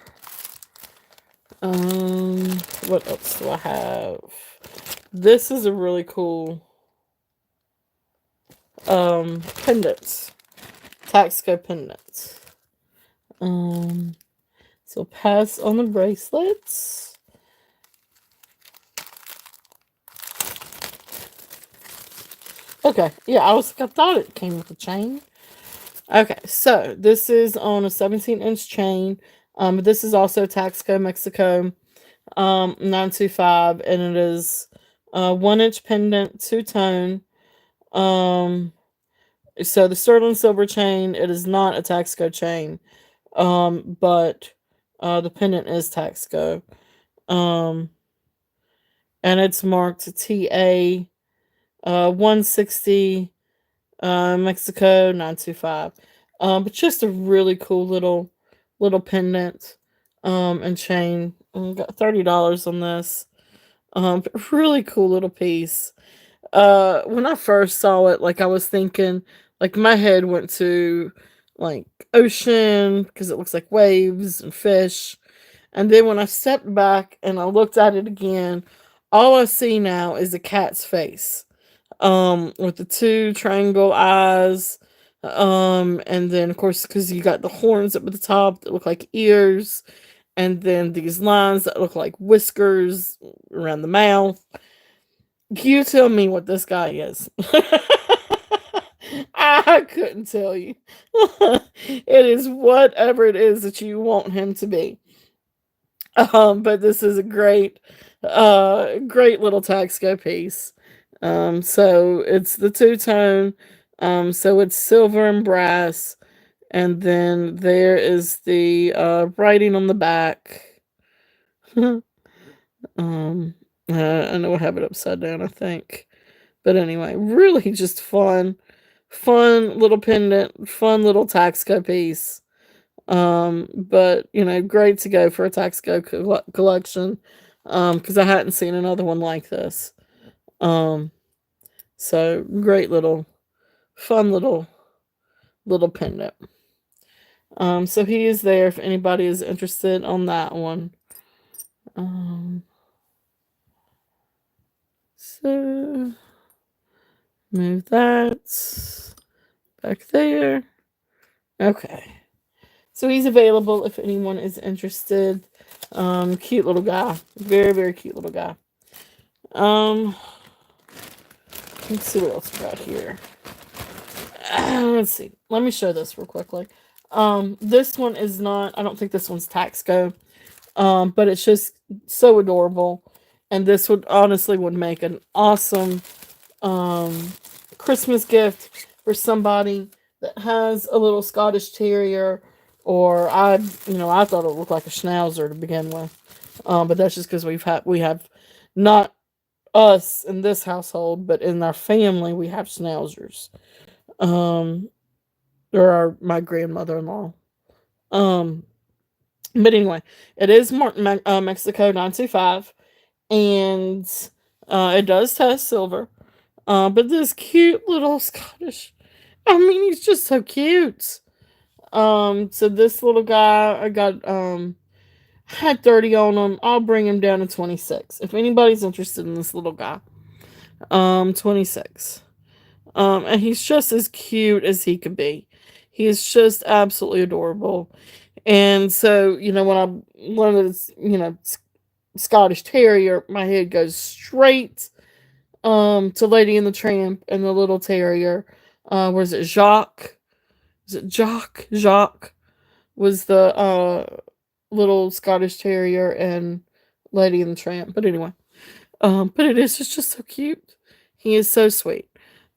Um, what else do I have? This is a really cool pendant. Taxco pendant. Um, so pass on the bracelets. Okay, yeah, I thought it came with a chain. Okay, so this is on a 17-inch chain. This is also Taxco Mexico 925, and it is 1-inch pendant, two tone. Um, so the sterling silver chain, it is not a Taxco chain, but the pendant is Taxco. Um, and it's marked TA 160 Mexico 925. But just a really cool little pendant and chain. Got $30 on this. But really cool little piece. When I first saw it, like I was thinking, like my head went to like ocean because it looks like waves and fish. And then when I stepped back and I looked at it again, all I see now is a cat's face. With the two triangle eyes. And then of course, because you got the horns up at the top that look like ears, and then these lines that look like whiskers around the mouth. You tell me what this guy is. I couldn't tell you. It is whatever it is that you want him to be. But this is a great little Taxco piece. So it's the two tone. So it's silver and brass, and then there is the writing on the back. um, I know I have it upside down, I think. But anyway, really just fun little pendant, fun little Taxco piece. But great to go for a Taxco collection. Because I hadn't seen another one like this. Um, so great fun little pendant. So he is there if anybody is interested on that one. Um, so move that back there. Okay. So he's available if anyone is interested. Cute little guy. Very, very cute little guy. Um, let's see what else we got here. Let's see. Let me show this real quickly. This one is not, I don't think this one's Taxco. But it's just so adorable. And this would make an awesome Christmas gift for somebody that has a little Scottish Terrier, or I thought it looked like a Schnauzer to begin with, but that's just because we have not us in this household, but in our family we have Schnauzers, um, or my grandmother-in-law. Um, but anyway, it is Mexico 925, and it does test silver. But this cute little Scottish, I mean, he's just so cute. So this little guy, I got had 30 on him. I'll bring him down to 26. If anybody's interested in this little guy. 26. And he's just as cute as he could be. He is just absolutely adorable. And so, when I learned that it's, Scottish Terrier, my head goes straight to Lady and the Tramp and the little terrier. Was it Jacques? Is it Jock? Jacques was the little Scottish Terrier, and Lady and the Tramp. But anyway, but it is just so cute. He is so sweet.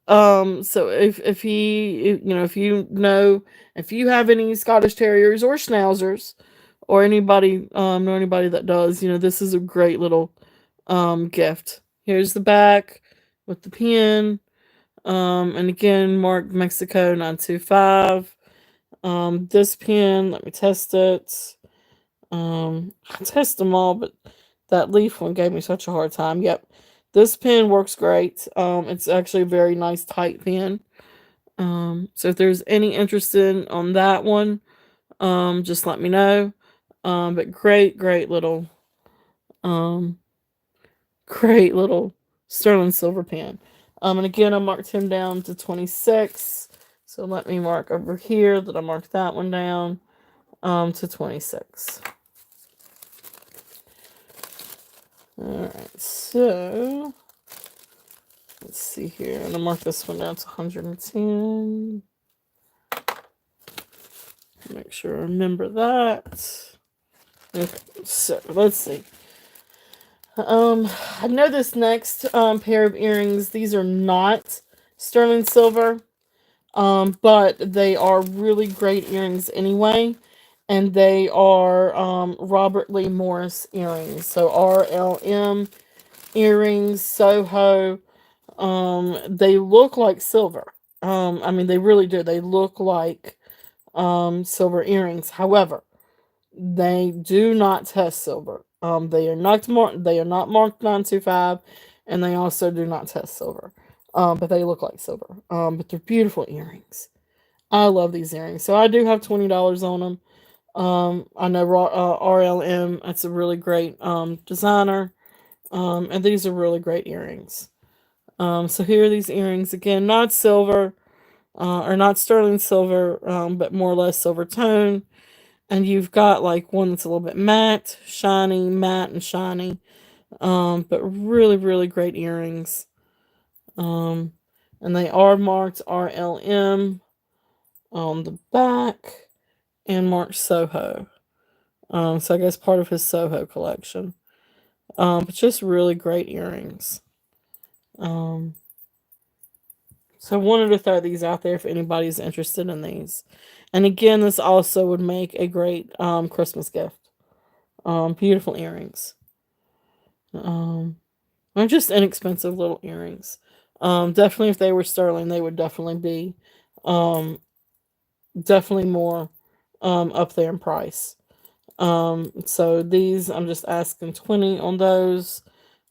So if if you know, if you have any Scottish Terriers or Schnauzers, or anybody know anybody that does, this is a great little gift. Here's the back with the pin. And again, marked Mexico 925. This pin, let me test it. I test them all, but that leaf one gave me such a hard time. Yep. This pen works great. It's actually a very nice tight pen. So if there's any interest in on that one, just let me know. But um, great little sterling silver pen. And again, I marked him down to 26. So let me mark over here that I marked that one down to 26. Alright, so let's see here. I'm going to mark this one down to 110. Make sure I remember that. Okay, so let's see. I know this next pair of earrings, these are not sterling silver, but they are really great earrings anyway. And they are Robert Lee Morris earrings. So RLM earrings, Soho. They look like silver. I mean, they really do. They look like silver earrings. However, they do not test silver. They are not marked 925, and they also do not test silver. But they look like silver. But they're beautiful earrings. I love these earrings. So I do have $20 on them. I know RLM. That's a really great designer. And these are really great earrings. So here are these earrings again, not silver, or not sterling silver, but more or less silver tone. And you've got like one that's a little bit matte and shiny. But really, really great earrings. Um, and they are marked RLM on the back and marked Soho. So I guess part of his Soho collection. But just really great earrings. Um, so I wanted to throw these out there if anybody's interested in these. And again, this also would make a great Christmas gift. Beautiful earrings. They're just inexpensive little earrings. Definitely if they were sterling, they would definitely be um, definitely more up there in price. So these, I'm just asking 20 on those.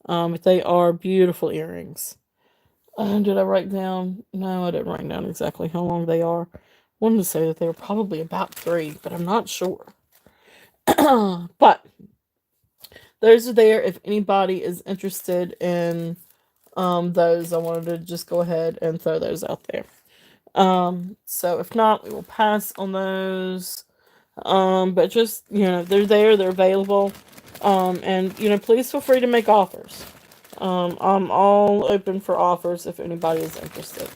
But they are beautiful earrings. Did I write down? No, I didn't write down exactly how long they are. I wanted to say that they were probably about 3, but I'm not sure. But those are there if anybody is interested in those. I wanted to just go ahead and throw those out there. So if not, we will pass on those. But just, they're there, they're available. And, please feel free to make offers. I'm all open for offers if anybody is interested.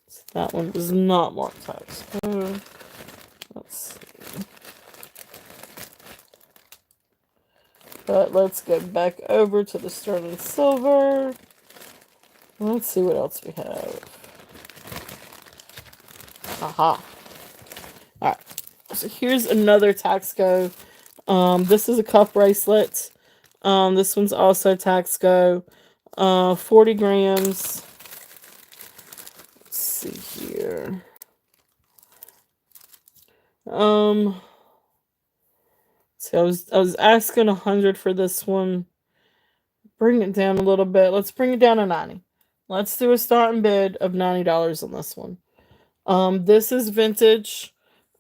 So that one was not marked out. So let's see. But let's go back over to the sterling silver. Let's see what else we have. Aha. Alright. So here's another Taxco. This is a cuff bracelet. This one's also Taxco. 40 grams. Let's see here. So I was asking 100 for this one. Bring it down a little bit. Let's bring it down to 90. Let's do a starting bid of $90 on this one. This is vintage.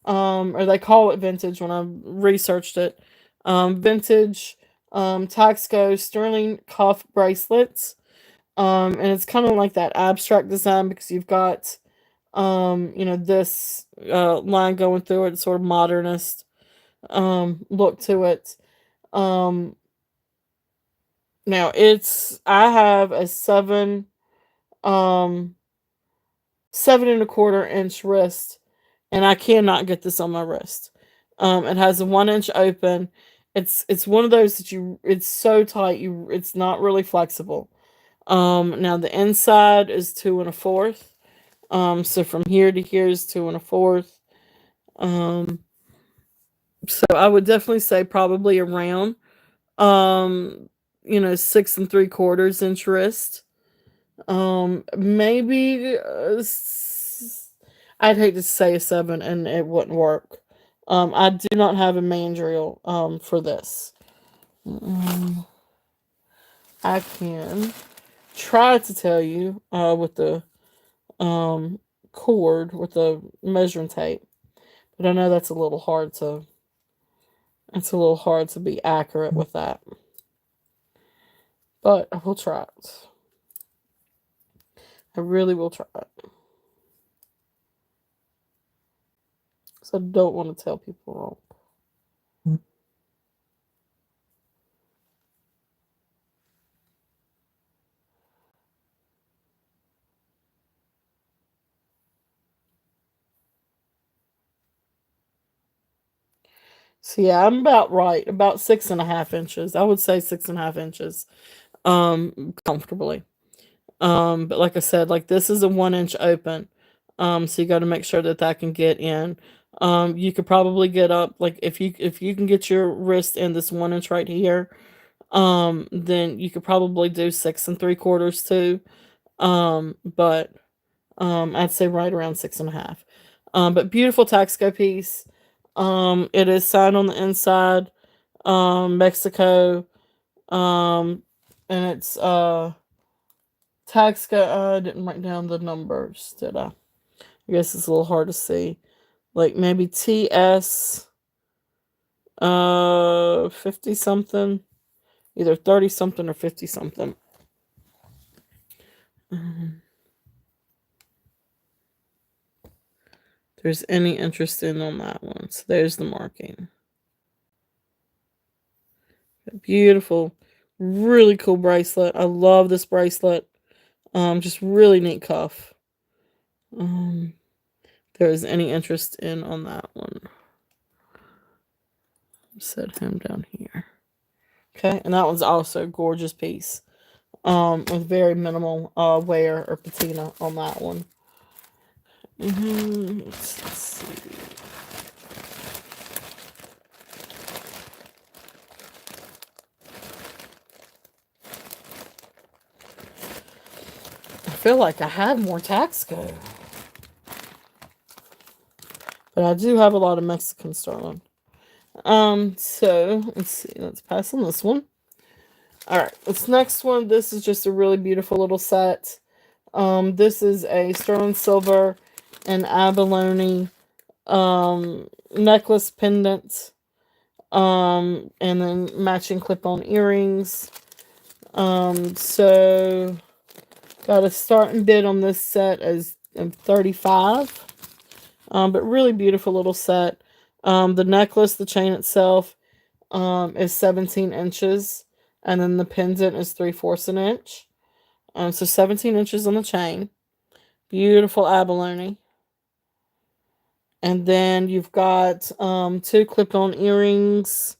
Or they call it vintage when I researched it. Vintage Taxco sterling cuff bracelets. And it's kind of like that abstract design because you've got this line going through it, sort of modernist look to it. Um Now I have a 7.25 inch wrist, and I cannot get this on my wrist. It has a 1 inch open. It's one of those that it's so tight it's not really flexible. Now the inside is 2 1/4. So from here to here is 2 1/4. Um, so I would definitely say probably around, um, 6 3/4 inch wrist. Maybe I'd hate to say a 7 and it wouldn't work. I do not have a mandrel for this. Um, I can try to tell you with the um cord with the measuring tape, but I know that's a little hard to be accurate with that. But I will try it. I really will try it. So I don't want to tell people wrong. So yeah, I'm about right, about 6.5 inches. I would say 6.5 inches, comfortably. But like I said, like this is a 1 inch open, so you got to make sure that that can get in. You could probably get up, like if you can get your wrist in this 1 inch right here, then you could probably do 6 3/4 too. But I'd say right around 6.5. But beautiful Taxco piece. It is signed on the inside, Mexico, um, and it's Taxco. I didn't write down the numbers, did I? I guess it's a little hard to see. Like maybe TS 50 something, either 30 something or 50 something. If there's any interest in on that one. So there's the marking. Beautiful, really cool bracelet. I love this bracelet. Just really neat cuff. If there is any interest in on that one. Set him down here. Okay, and that one's also a gorgeous piece. With very minimal wear or patina on that one. Let's see. I feel like I had more Taxco, but I do have a lot of Mexican sterling. So let's see. Let's pass on this one. All right, this next one. This is just a really beautiful little set. This is a sterling silver and abalone necklace pendant. And then matching clip-on earrings. So got a starting bid on this set as 35. But really beautiful little set. The necklace, the chain itself, is 17 inches, and then the pendant is 3/4 an inch. So 17 inches on the chain. Beautiful abalone. And then you've got two clip-on earrings,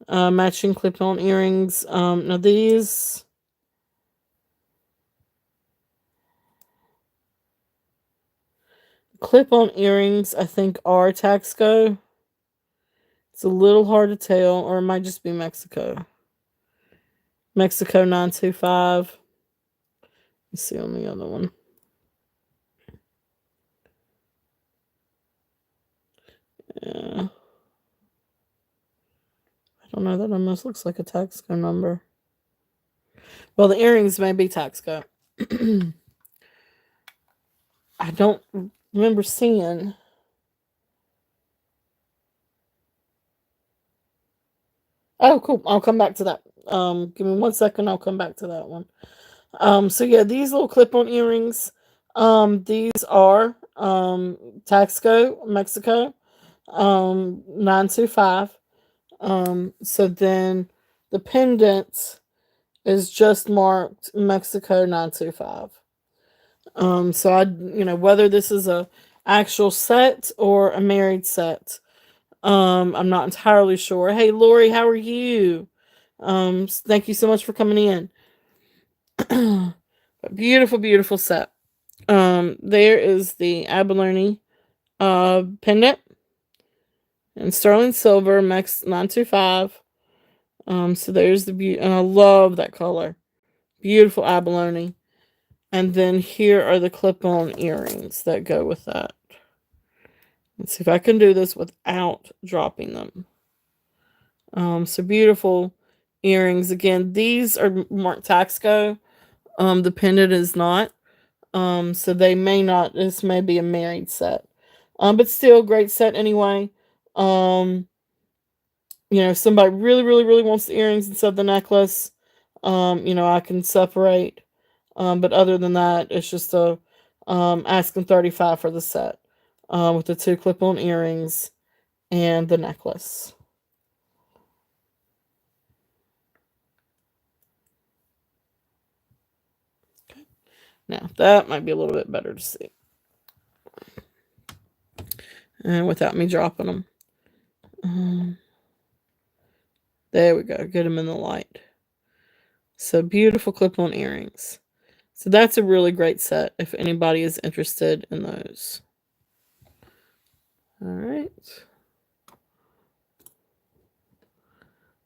matching clip-on earrings. Now these clip-on earrings, I think, are Taxco. It's a little hard to tell, or it might just be Mexico. Mexico 925. Let's see on the other one. Yeah. I don't know, that almost looks like a Taxco number. Well, the earrings may be Taxco. I don't remember seeing. Oh, cool. I'll come back to that. Give me 1 second. I'll come back to that one. So yeah, these little clip-on earrings. These are Taxco, Mexico, 925. So then the pendant is just marked Mexico 925. So whether this is a actual set or a married set, I'm not entirely sure. Hey, Lori, how are you? Thank you so much for coming in. Beautiful, beautiful set. There is the abalone pendant in sterling silver, Max 925. So there's the beauty, and I love that color. Beautiful abalone. And then here are the clip-on earrings that go with that. Let's see if I can do this without dropping them. So beautiful earrings. Again, these are marked Taxco. The pendant is not. So they may not. This may be a married set. But still great set anyway. Um, if somebody really, really, really wants the earrings instead of the necklace, I can separate. But other than that, it's just asking 35 for the set. With the 2 clip-on earrings and the necklace. Okay. Now that might be a little bit better to see. And without me dropping them. There we go. Get them in the light. So beautiful clip-on earrings. So that's a really great set if anybody is interested in those. All right.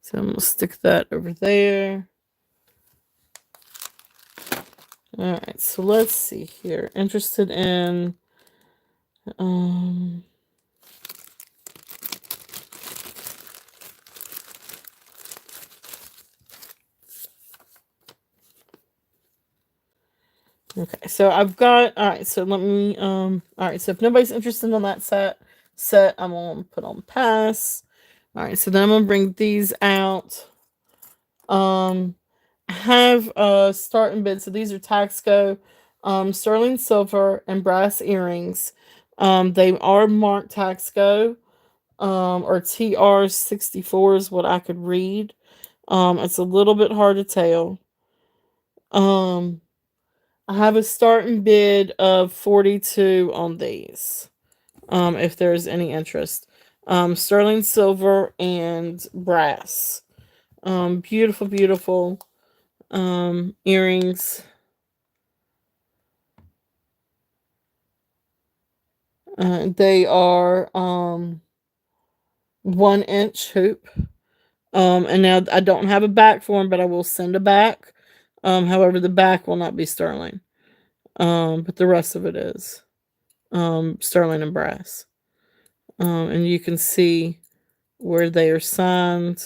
So I'm going to stick that over there. All right. So let's see here. Interested in okay, so I've got, all right, so let me, all right, so if nobody's interested in that set, I'm going to put on pass. All right, so then I'm going to bring these out. I have starting bid, so these are Taxco, sterling silver and brass earrings. They are marked Taxco, or TR64 is what I could read. It's a little bit hard to tell. I have a starting bid of 42 on these. If there's any interest. Sterling silver and brass. Beautiful, beautiful earrings. They are 1-inch hoop. And now I don't have a back for them, but I will send a back. However, the back will not be sterling. But the rest of it is sterling and brass. And you can see where they are signed.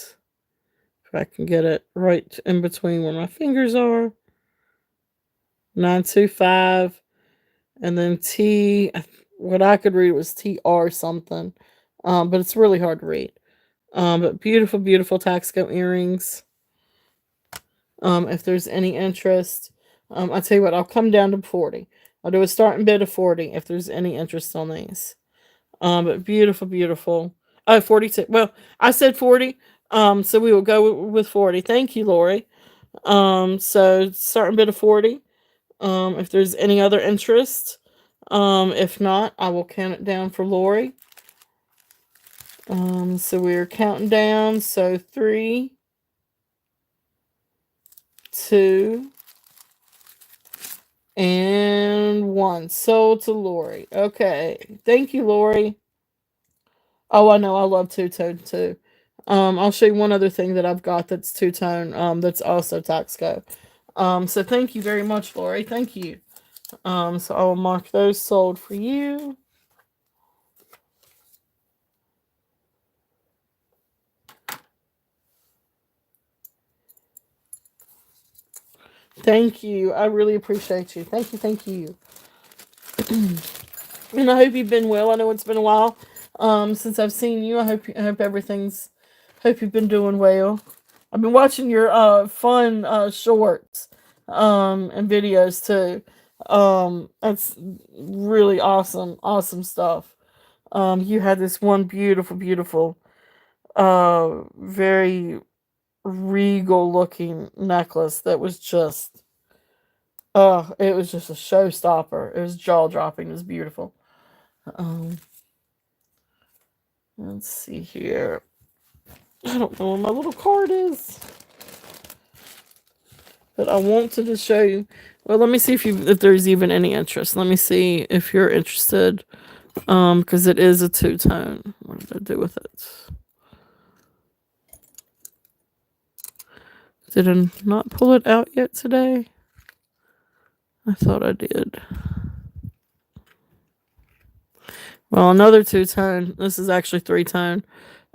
If I can get it right in between where my fingers are. 925. And then what I could read was TR something. But it's really hard to read. But beautiful, beautiful Taxco earrings. If there's any interest. I'll tell you what, I'll come down to 40. I'll do a starting bid of 40 if there's any interest on these. But beautiful, beautiful. Oh, 42. Well, I said 40. So we will go with 40. Thank you, Lori. So starting bid of 40. If there's any other interest. If not, I will count it down for Lori. So we're counting down. So 3, 2, and 1. Sold to Lori. Okay. Thank you, Lori. Oh, I know. I love two-tone too. I'll show you one other thing that I've got that's two-tone. That's also Taxco. So thank you very much, Lori. Thank you. So I will mark those sold for you. Thank you. I really appreciate you. Thank you. Thank you. And I hope you've been well. I know it's been a while since I've seen you. I hope you've been doing well. I've been watching your fun shorts and videos too. That's really awesome stuff. You had this one beautiful, beautiful, very regal looking necklace that was just, it was just a showstopper. It was jaw dropping. It was beautiful. Um, Let's see here. I don't know where my little card is. But I wanted to show you. Well, let me see if there's even any interest. Let me see if you're interested. Because it is a two-tone. What did I do with it? Did I not pull it out yet today? I thought I did. Well, another two-tone. This is actually three-tone.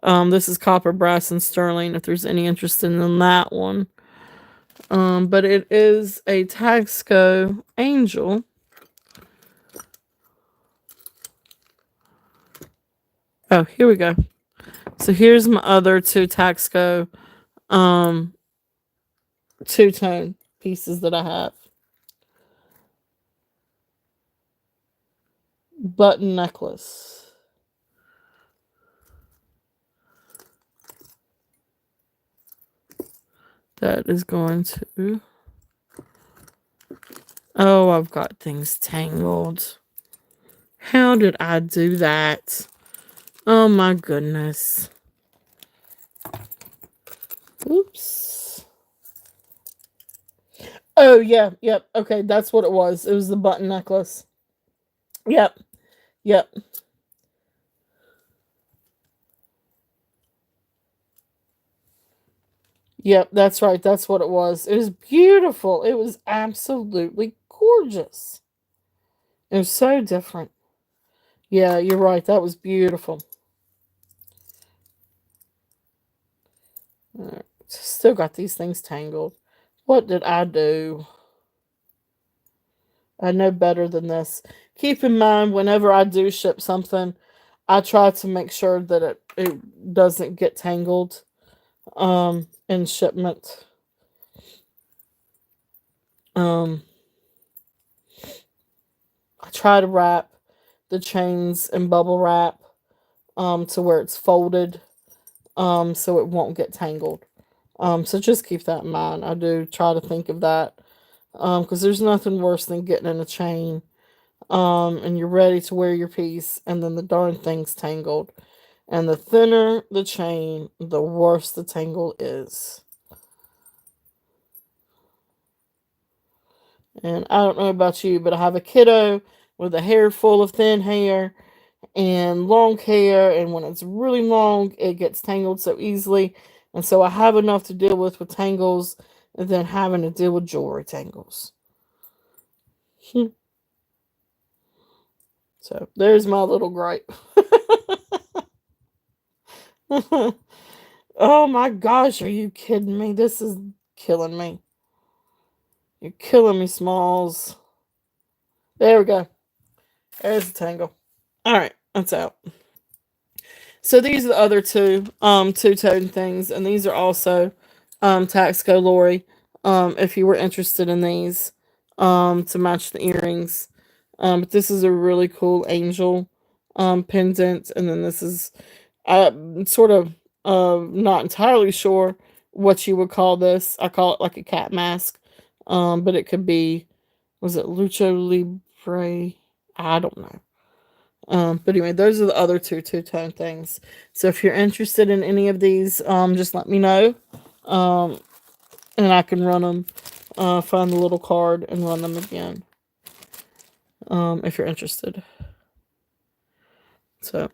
This is copper, brass, and sterling, if there's any interest in that one. But it is a Taxco Angel. Oh, here we go. So here's my other two Taxco two-tone pieces that I have. Button necklace. That is going to... Oh, I've got things tangled. How did I do that? Oh my goodness. Oops. Oh, yeah, yep. Okay, that's what it was. It was the button necklace. Yep, yep. Yep, that's right. That's what it was. It was beautiful. It was absolutely gorgeous. It was so different. Yeah, you're right. That was beautiful. Right. Still got these things tangled. What did I do? I know better than this. Keep in mind, whenever I do ship something, I try to make sure that it doesn't get tangled in shipment. I try to wrap the chains in bubble wrap to where it's folded so it won't get tangled. So just keep that in mind. I do try to think of that because there's nothing worse than getting in a chain and you're ready to wear your piece and then the darn thing's tangled. And the thinner the chain, the worse the tangle is. And I don't know about you, but I have a kiddo with a hair full of thin hair and long hair, and when it's really long, it gets tangled so easily. And so I have enough to deal with tangles and then having to deal with jewelry tangles. So there's my little gripe. Oh my gosh, are you kidding me? This is killing me. You're killing me, Smalls. There we go. There's the tangle. Alright, that's out. So these are the other two-tone things, and these are also Taxco Lori. If you were interested in these to match the earrings. But this is a really cool angel pendant, and then this is sort of not entirely sure what you would call this. I call it like a cat mask. But it could be, was it Lucho Libre? I don't know. But anyway, those are the other two-tone things. So if you're interested in any of these, just let me know. And I can run them, find the little card and run them again. If you're interested. So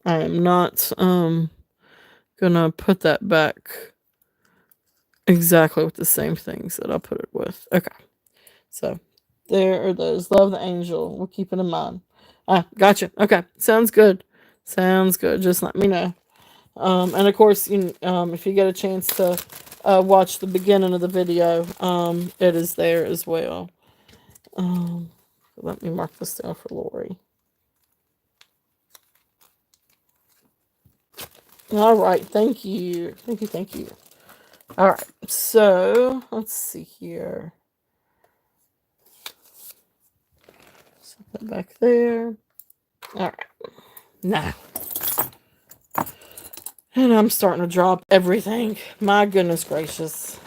I am not gonna put that back exactly with the same things that I put it with. Okay. So there are those. Love the angel. We'll keep it in mind. Gotcha. Okay. Sounds good. Sounds good. Just let me know. And of course, if you get a chance to watch the beginning of the video, it is there as well. Let me mark this down for Lori. All right. Thank you. Thank you. Thank you. All right. So let's see here. Set that back there. All right. Now. And I'm starting to drop everything. My goodness gracious.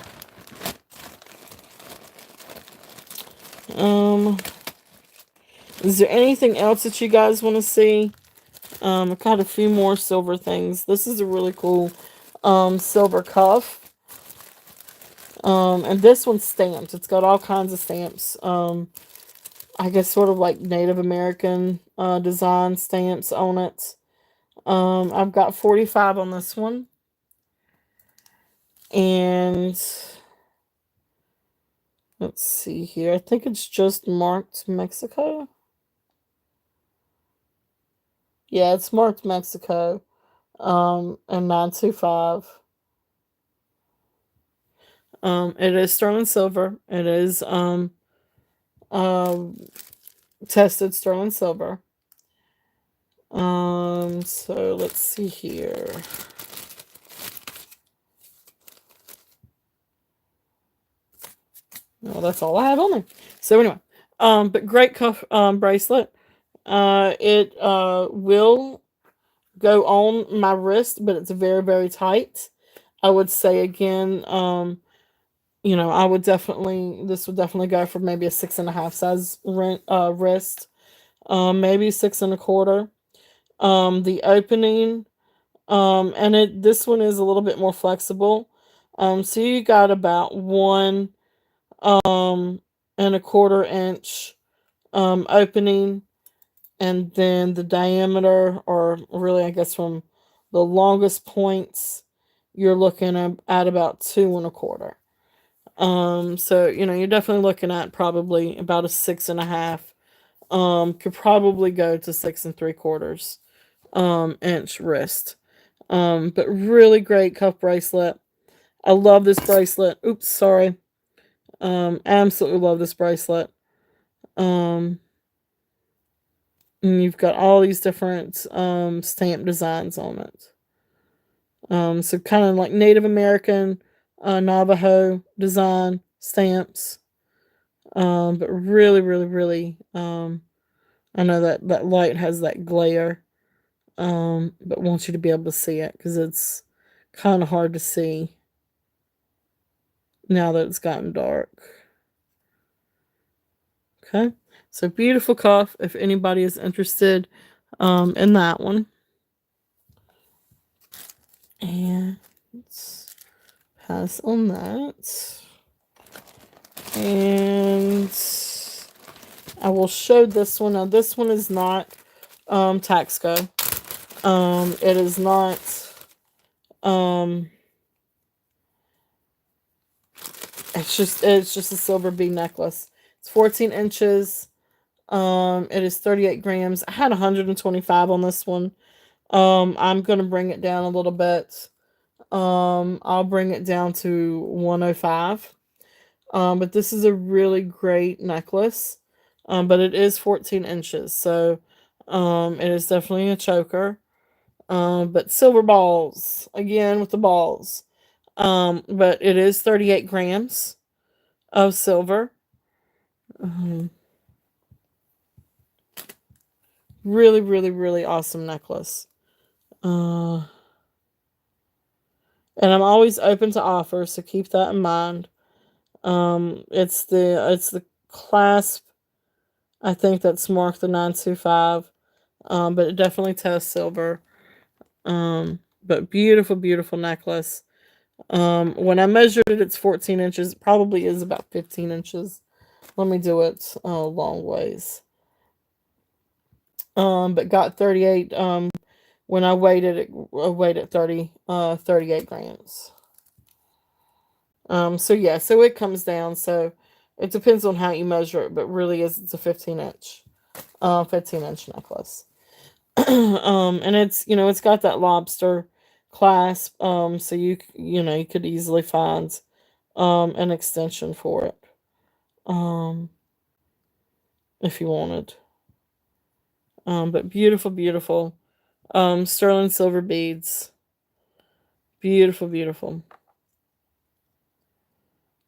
Is there anything else that you guys want to see? I've got a few more silver things. This is a really cool silver cuff. And this one's stamped. It's got all kinds of stamps. I guess sort of like Native American design stamps on it. I've got 45 on this one. And let's see here. I think it's just marked Mexico. Yeah, it's marked Mexico. And 925. It is sterling silver. It is um tested sterling silver. So let's see here. Well, that's all I have on there. So anyway, but great cuff bracelet. It will go on my wrist, but it's very, very tight. I would say again, I would definitely, this would definitely go for maybe a 6.5 size wrist, maybe 6.25. The opening, and this one is a little bit more flexible. So you got about 1.25 inch opening, and then the diameter, or really, I guess from the longest points, you're looking at about 2.25. So you're definitely looking at probably about a 6.5. Could probably go to 6.75 inch wrist. But really great cuff bracelet. I love this bracelet. Oops, sorry. Absolutely love this bracelet. Um, and you've got all these different stamp designs on it. So kind of like Native American, Navajo design stamps. But really, really, really, I know that light has that glare. But want you to be able to see it because it's kind of hard to see now that it's gotten dark. Okay, so beautiful cuff. If anybody is interested, in that one, and let's pass on that, and I will show this one. Now, this one is not Taxco. It is not. It's just a silver bead necklace. It's 14 inches. It is 38 grams. I had 125 on this one. I'm gonna bring it down a little bit. I'll bring it down to 105. But this is a really great necklace. But it is 14 inches, so it is definitely a choker. But silver balls again with the balls. But it is 38 grams of silver. Um, Really, really, really awesome necklace. Uh, and I'm always open to offers, so keep that in mind. It's the clasp. I think that's marked the 925. But it definitely tests silver. But beautiful, beautiful necklace. When I measured it, it's 14 inches. It probably is about 15 inches. Let me do it long ways. But got 38. When I weighed it, weighed at 38 grams. So yeah, so it comes down. So it depends on how you measure it, but really it's a 15 inch necklace. And it's got that lobster clasp. So you could easily find an extension for it. Um, if you wanted. But beautiful, beautiful. Sterling silver beads. Beautiful, beautiful.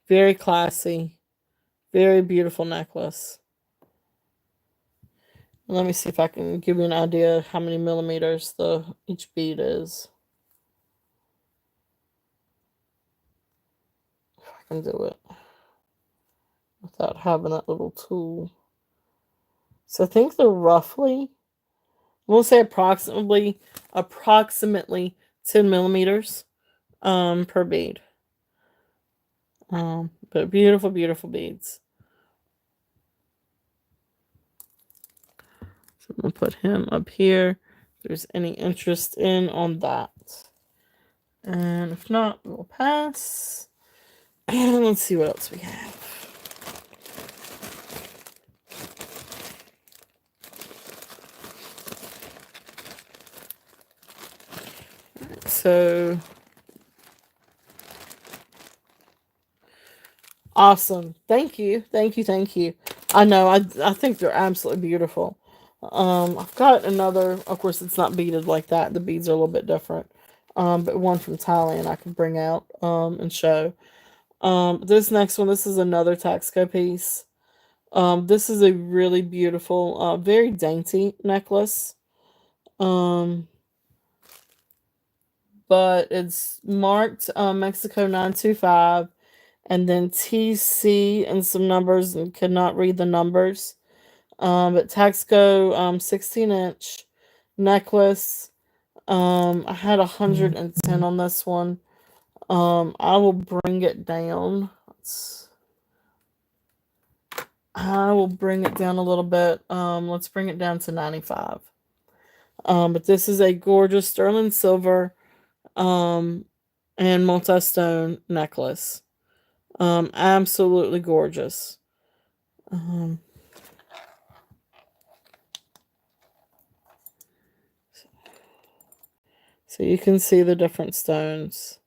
Very classy. Very beautiful necklace. Let me see if I can give you an idea of how many millimeters each bead is. If I can do it without having that little tool. So I think they're roughly we'll say approximately 10 millimeters per bead. But beautiful, beautiful beads. So I'm gonna put him up here. If there's any interest in on that. And if not, we'll pass. And let's see what else we have. So awesome. Thank you. Thank you. Thank you. I know. I think they're absolutely beautiful. I've got another. Of course, it's not beaded like that. The beads are a little bit different. But one from Thailand I can bring out and show. This next one. This is another Taxco piece. This is a really beautiful, very dainty necklace. Um, but it's marked Mexico 925 and then TC and some numbers and could not read the numbers. But Taxco 16-inch necklace. I had 110 on this one. I will bring it down. I will bring it down a little bit. Let's bring it down to 95. But this is a gorgeous sterling silver and multi-stone necklace. Absolutely gorgeous. So you can see the different stones.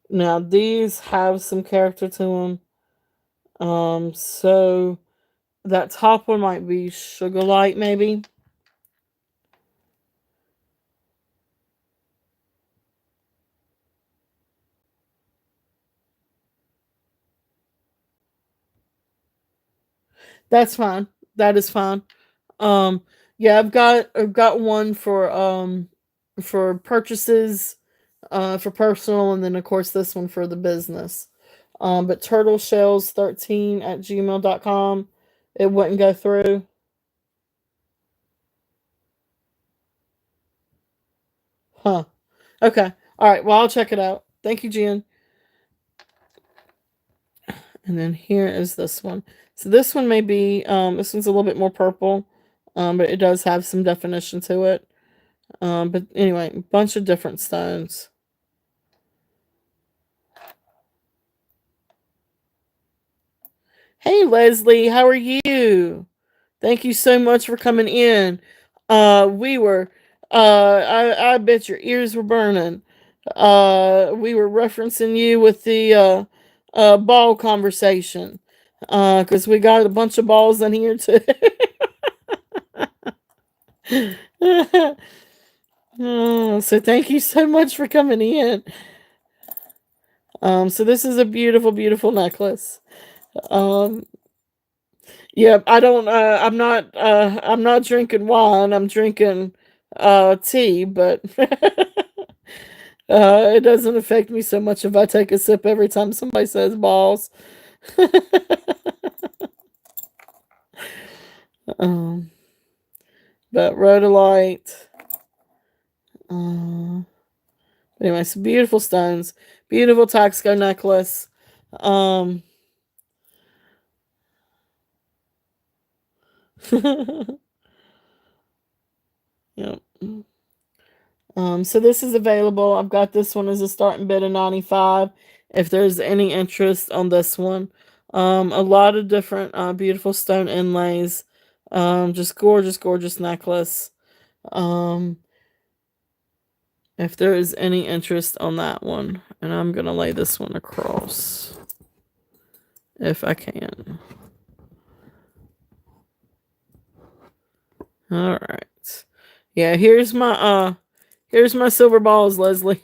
Now these have some character to them. So that top one might be Sugar Light, maybe. That's fine. That is fine. Um, yeah, I've got one for purchases, for personal, and then of course this one for the business. But turtle shells 13 at gmail.com. It wouldn't go through. Huh. Okay. All right. Well, I'll check it out. Thank you, Jen. And then here is this one. So this one may be, this one's a little bit more purple, but it does have some definition to it. But anyway, a bunch of different stones. Hey, Leslie, how are you? Thank you so much for coming in. We were, I bet your ears were burning. We were referencing you with the ball conversation. Because we got a bunch of balls in here too. So thank you so much for coming in. So this is a beautiful, beautiful necklace. Yeah, I don't. I'm not drinking wine. I'm drinking tea, but it doesn't affect me so much if I take a sip every time somebody says balls. um, but rhodolite. Anyway, some beautiful stones, beautiful Taxco necklace. Yep. So this is available. I've got this one as a starting bid of 95. If there's any interest on this one, a lot of different beautiful stone inlays. Just gorgeous, gorgeous necklace. Um, if there is any interest on that one, and I'm gonna lay this one across if I can. All right. Yeah, here's my silver balls, Leslie.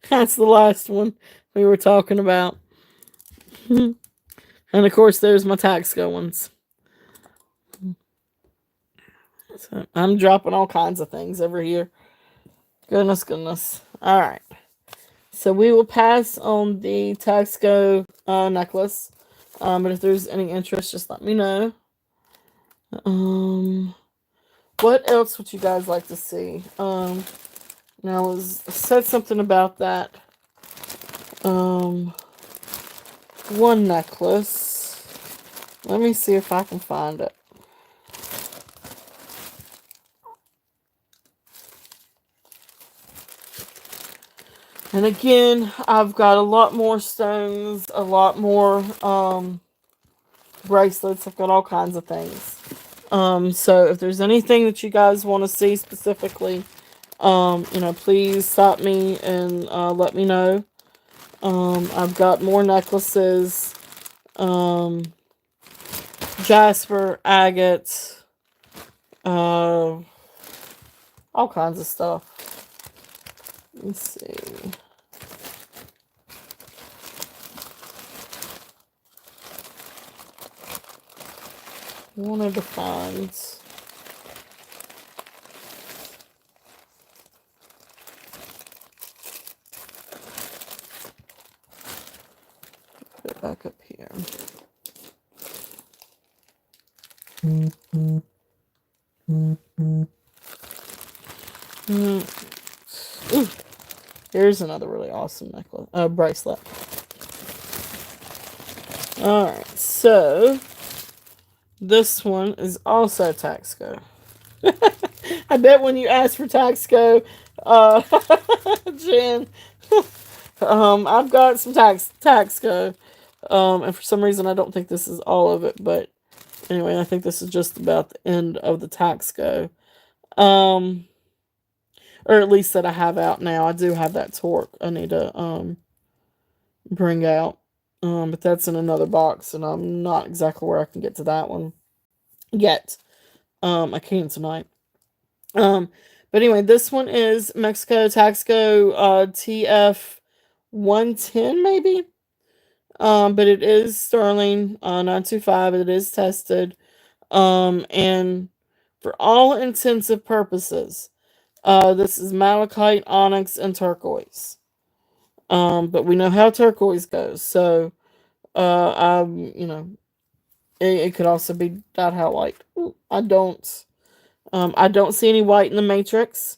That's the last one we were talking about. And of course, there's my Taxco ones. So I'm dropping all kinds of things over here. Goodness, goodness. All right. So we will pass on the Taxco necklace. But if there's any interest, just let me know. What else would you guys like to see? Now I said something about that. One necklace. Let me see if I can find it. And again, I've got a lot more stones, a lot more bracelets. I've got all kinds of things. So if there's anything that you guys want to see specifically, please stop me and let me know. I've got more necklaces, jasper, agate, all kinds of stuff. Let's see. Wanted to find. Put it back up here. Ooh, here's another really awesome necklace, bracelet. Alright, so this one is also Taxco. I bet when you ask for Taxco, Jen, I've got some Taxco. And for some reason I don't think this is all of it, but anyway, I think this is just about the end of the Taxco. Or at least that I have out now. I do have that torque I need to bring out. But that's in another box, and I'm not exactly where I can get to that one yet. I can tonight. But anyway, this one is Mexico Taxco TF 110 maybe. But it is sterling 925. It is tested. And for all intensive purposes, this is malachite, onyx, and turquoise. But we know how turquoise goes, so it could also be that how white. I don't see any white in the matrix.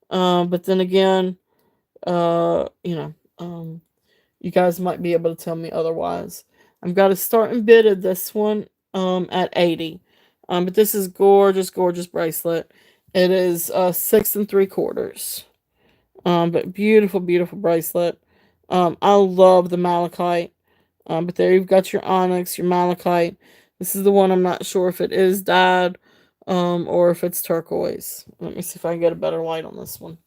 But then again, you guys might be able to tell me otherwise. I've got a starting bid of this one at 80. But this is gorgeous, gorgeous bracelet. It is 6 3/4. But beautiful, beautiful bracelet. I love the malachite. But there you've got your onyx, your malachite. This is the one I'm not sure if it is dyed or if it's turquoise. Let me see if I can get a better light on this one.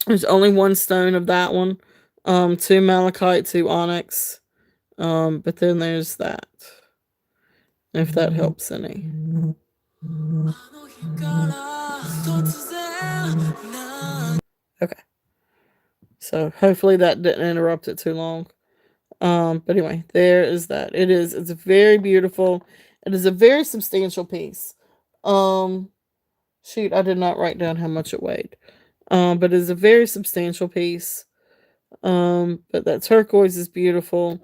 There's only one stone of that one. 2 malachite, 2 onyx. But then there's that. If that helps any. Okay. So hopefully that didn't interrupt it too long. But anyway, there is that. It's very beautiful. It is a very substantial piece. Shoot, I did not write down how much it weighed. But it is a very substantial piece. But that turquoise is beautiful.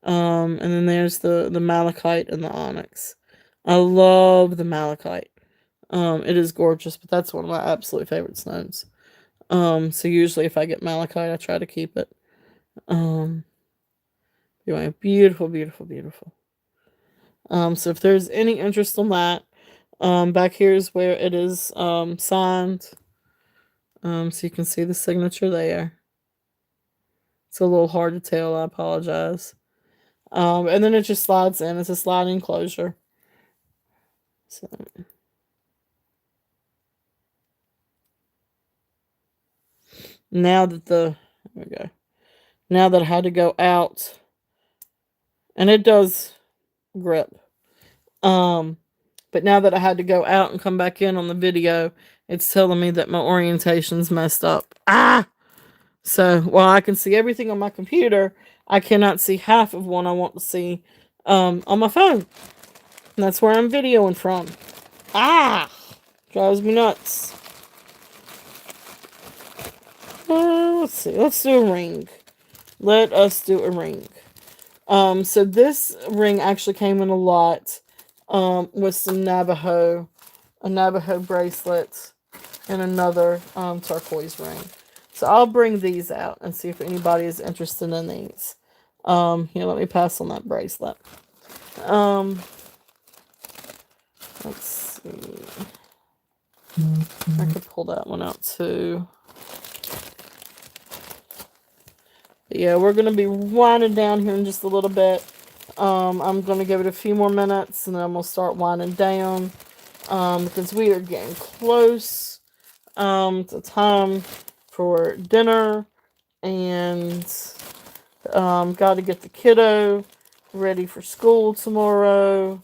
And then there's the malachite and the onyx. I love the malachite. It is gorgeous, but that's one of my absolute favorite stones. So usually if I get malachite, I try to keep it. Anyway, beautiful, beautiful, beautiful. So if there's any interest in that, back here is where it is signed. So you can see the signature there. It's a little hard to tell, I apologize. And then it just slides in. It's a sliding closure. So now that there we go. Now that I had to go out, and it does grip. But now that I had to go out and come back in on the video, it's telling me that my orientation's messed up. So while I can see everything on my computer, I cannot see half of what I want to see on my phone. And that's where I'm videoing from. Drives me nuts. Let's see. Let's do a ring. Let us do a ring. So this ring actually came in a lot. with some a Navajo bracelet, and another turquoise ring. So I'll bring these out and see if anybody is interested in these. Here, let me pass on that bracelet. Um, let's see. I could pull that one out too. But yeah, we're gonna be winding down here in just a little bit. I'm gonna give it a few more minutes, and then we'll start winding down. Because we are getting close to time for dinner, and got to get the kiddo ready for school tomorrow.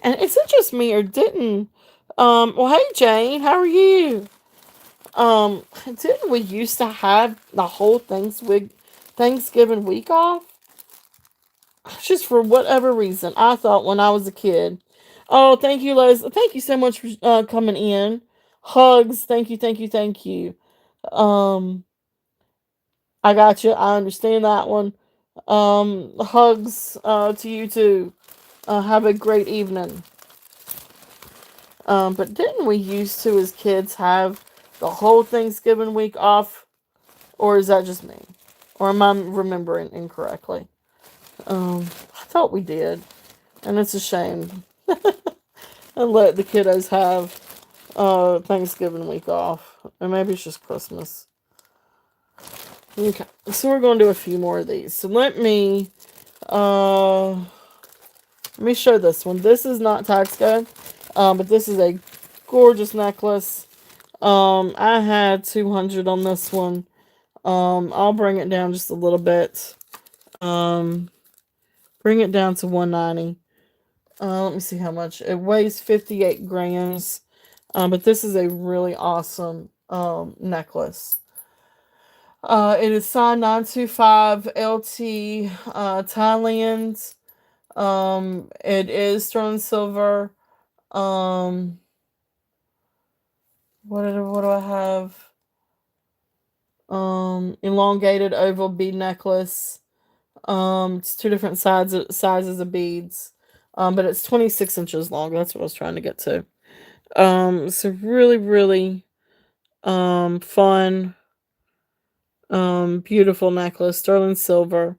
And is it just me, or didn't well, hey Jane, how are you? Didn't we used to have the whole Thanksgiving week off? Just for whatever reason, I thought when I was a kid. Oh, thank you, Les. Thank you so much for coming in. Hugs. Thank you, thank you, thank you. Um, I got you. I understand that one. Hugs to you too. Have a great evening. But didn't we used to, as kids, have the whole Thanksgiving week off? Or is that just me? Or am I remembering incorrectly? I thought we did. And it's a shame. And let the kiddos have Thanksgiving week off. And maybe it's just Christmas. Okay. So we're going to do a few more of these. So let me show this one. This is not tax code. But this is a gorgeous necklace. I had 200 on this one. I'll bring it down just a little bit. Bring it down to 190. Let me see how much. It weighs 58 grams. But this is a really awesome necklace. It is signed 925 LT Thailand. It is sterling silver. What do I have? Elongated oval bead necklace. It's two different sizes of beads. But it's 26 inches long. That's what I was trying to get to. It's a really, really fun, beautiful necklace, sterling silver.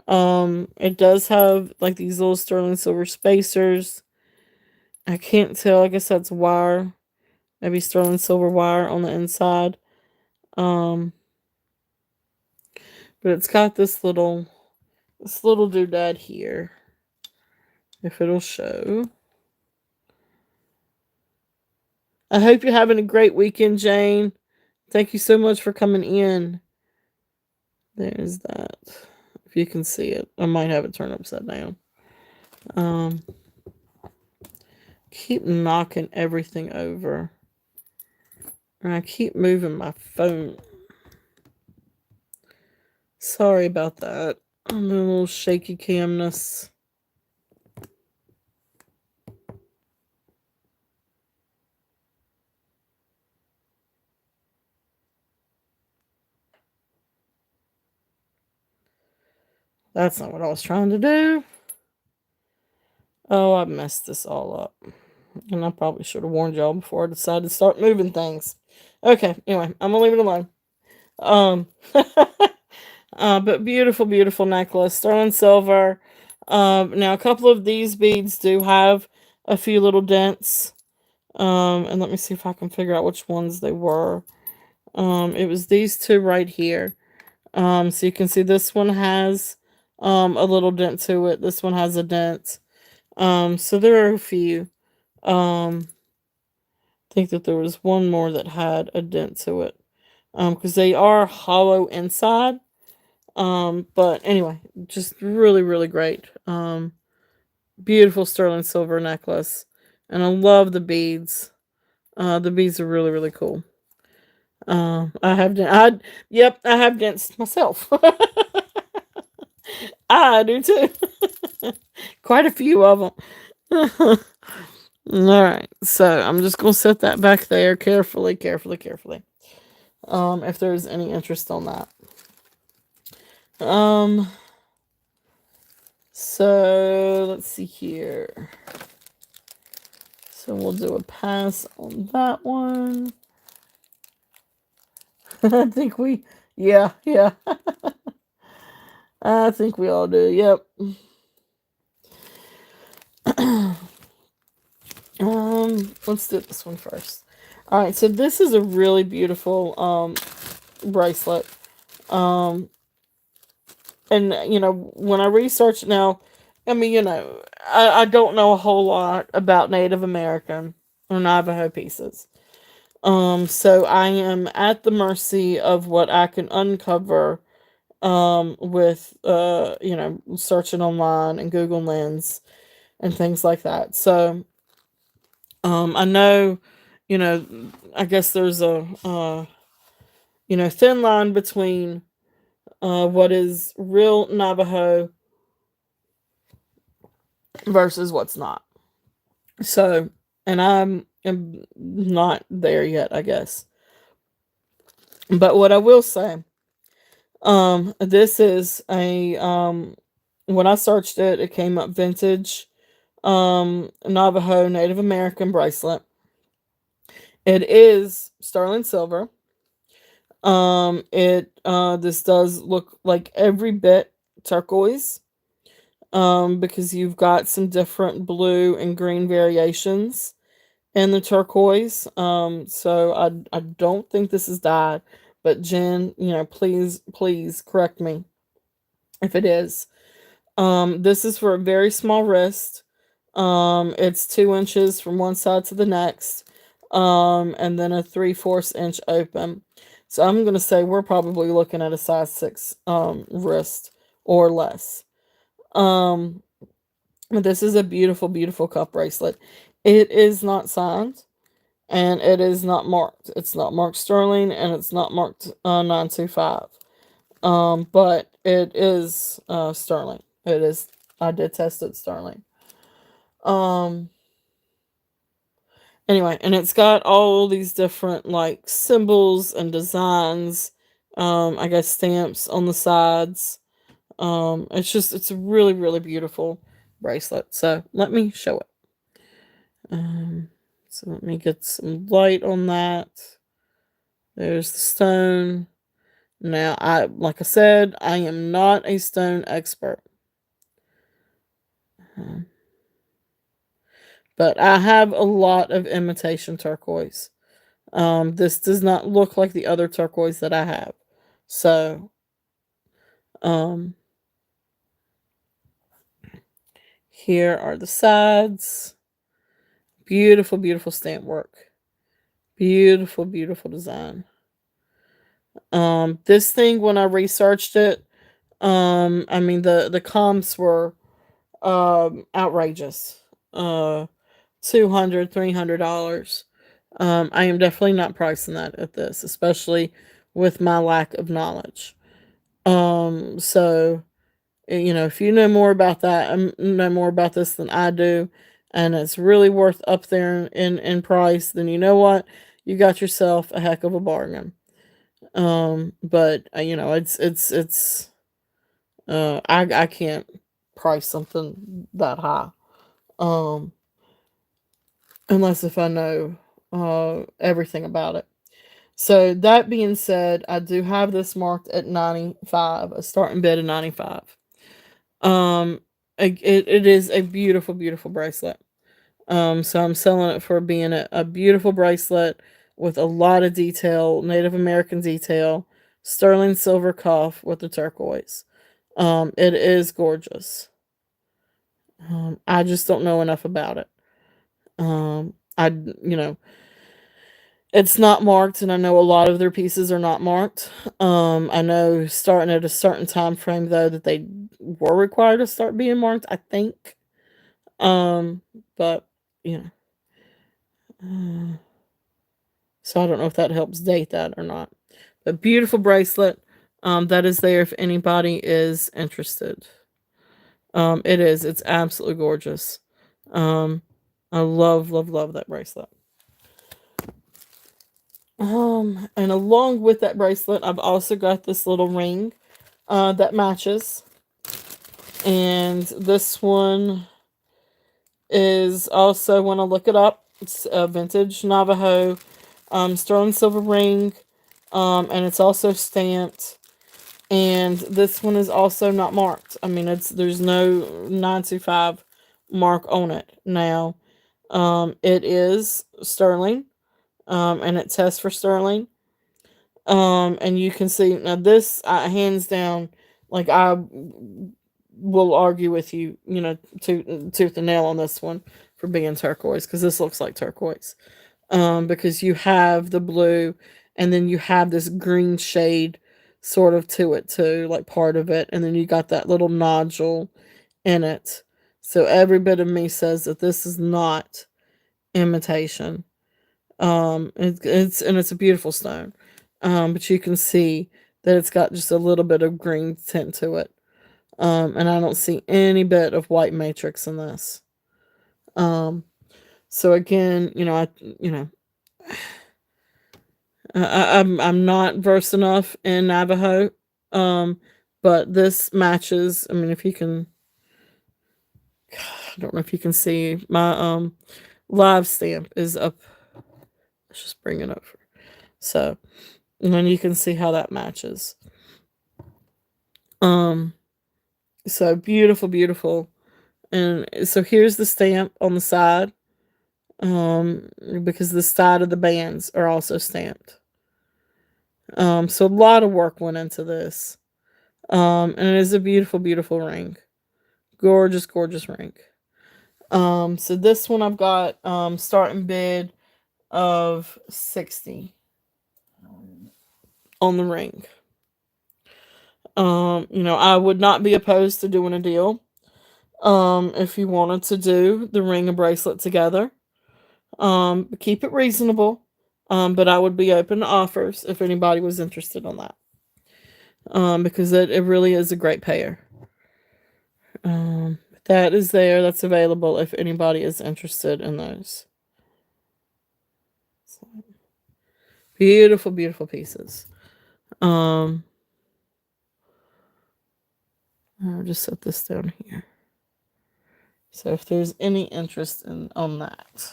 It does have like these little sterling silver spacers. I can't tell. I guess that's wire. Maybe sterling silver wire on the inside. But it's got this little doodad here. If it'll show. I hope you're having a great weekend, Jane. Thank you so much for coming in. There's that. If you can see it. I might have it turned upside down. Keep knocking everything over. And I keep moving my phone. Sorry about that. I'm a little shaky camness. That's not what I was trying to do. Oh, I messed this all up. And I probably should have warned y'all before I decided to start moving things. Okay, anyway, I'm gonna leave it alone. But beautiful, beautiful necklace, sterling silver. Now a couple of these beads do have a few little dents. And let me see if I can figure out which ones they were. It was these two right here. So you can see this one has a little dent to it. This one has a dent. So there are a few. I think that there was one more that had a dent to it. Because they are hollow inside. But anyway, just really, really great. Beautiful sterling silver necklace. And I love the beads. The beads are really, really cool. I have dents myself. I do too. Quite a few of them. All right, so I'm just gonna set that back there carefully. If there's any interest on that. So let's see here. So we'll do a pass on that one. I think we, yeah, yeah. I think we all do. Yep. Let's do this one first. All right, so this is a really beautiful bracelet. Um, and when I researched now, I mean, I don't know a whole lot about Native American or Navajo pieces. So I am at the mercy of what I can uncover with searching online and Google Lens and things like that. So I know, you know, I guess there's a thin line between what is real Navajo versus what's not. So, and am not there yet, I guess. But what I will say, this is a when I searched it, it came up vintage Navajo Native American bracelet. It is sterling silver. It this does look like every bit turquoise. Because you've got some different blue and green variations in the turquoise. So I don't think this is dyed, but Jen, please correct me if it is. This is for a very small wrist. It's 2 inches from one side to the next. And then a 3/4 inch open. So I'm gonna say we're probably looking at a size 6 wrist or less. Um, this is a beautiful, beautiful cuff bracelet. It is not signed and it is not marked. It's not marked sterling and it's not marked 925. But it is sterling. It is. I did test it sterling. Um. Anyway, and it's got all these different like symbols and designs. I guess stamps on the sides. It's a really, really beautiful bracelet. So let me show it. So let me get some light on that. There's the stone. Now, like I said, I am not a stone expert. But I have a lot of imitation turquoise. This does not look like the other turquoise that I have. So, um, here are the sides. Beautiful, beautiful stamp work. Beautiful, beautiful design. This thing, when I researched it, I mean the comps were outrageous. 200 $300. I am definitely not pricing that at this, especially with my lack of knowledge. So if you know more about that, know more about this than I do, and it's really worth up there in price, then you know what, you got yourself a heck of a bargain. But it's I can't price something that high. Um, unless if I know everything about it. So that being said, I do have this marked at 95, a starting bid of 95. Um, it is a beautiful, beautiful bracelet. So I'm selling it for being a beautiful bracelet with a lot of detail, Native American detail, sterling silver cuff with the turquoise. It is gorgeous. I just don't know enough about it. I it's not marked, and I know a lot of their pieces are not marked. I know starting at a certain time frame though that they were required to start being marked, I think. Um, but you know, so I don't know if that helps date that or not. But beautiful bracelet. That is there if anybody is interested. It is. It's absolutely gorgeous. Um, I love, love, love that bracelet. And along with that bracelet, I've also got this little ring that matches. And this one is also, when I look it up, it's a vintage Navajo sterling silver ring, and it's also stamped. And this one is also not marked. I mean, there's no 925 mark on it. Now, it is sterling, and it tests for sterling. And you can see now this, hands down, like I will argue with you, tooth and nail on this one for being turquoise, because this looks like turquoise. Because you have the blue, and then you have this green shade sort of to it too, like part of it, and then you got that little nodule in it. So every bit of me says that this is not imitation. It's a beautiful stone. But you can see that it's got just a little bit of green tint to it. And I don't see any bit of white matrix in this. Um, so again, I'm not versed enough in Navajo, um, but this matches. I mean, if you can, I don't know if you can see my live stamp is up. Let's just bring it over. So, and then you can see how that matches. Um, so beautiful, beautiful. And so here's the stamp on the side. Because the side of the bands are also stamped. So a lot of work went into this. And it is a beautiful, beautiful ring. Gorgeous, gorgeous ring. So this one I've got starting bid of 60 on the ring. I would not be opposed to doing a deal. If you wanted to do the ring and bracelet together. Keep it reasonable. But I would be open to offers if anybody was interested on that. Because it really is a great pair. That is there. That's available if anybody is interested in those. So, beautiful, beautiful pieces. I'll just set this down here. So if there's any interest in on that.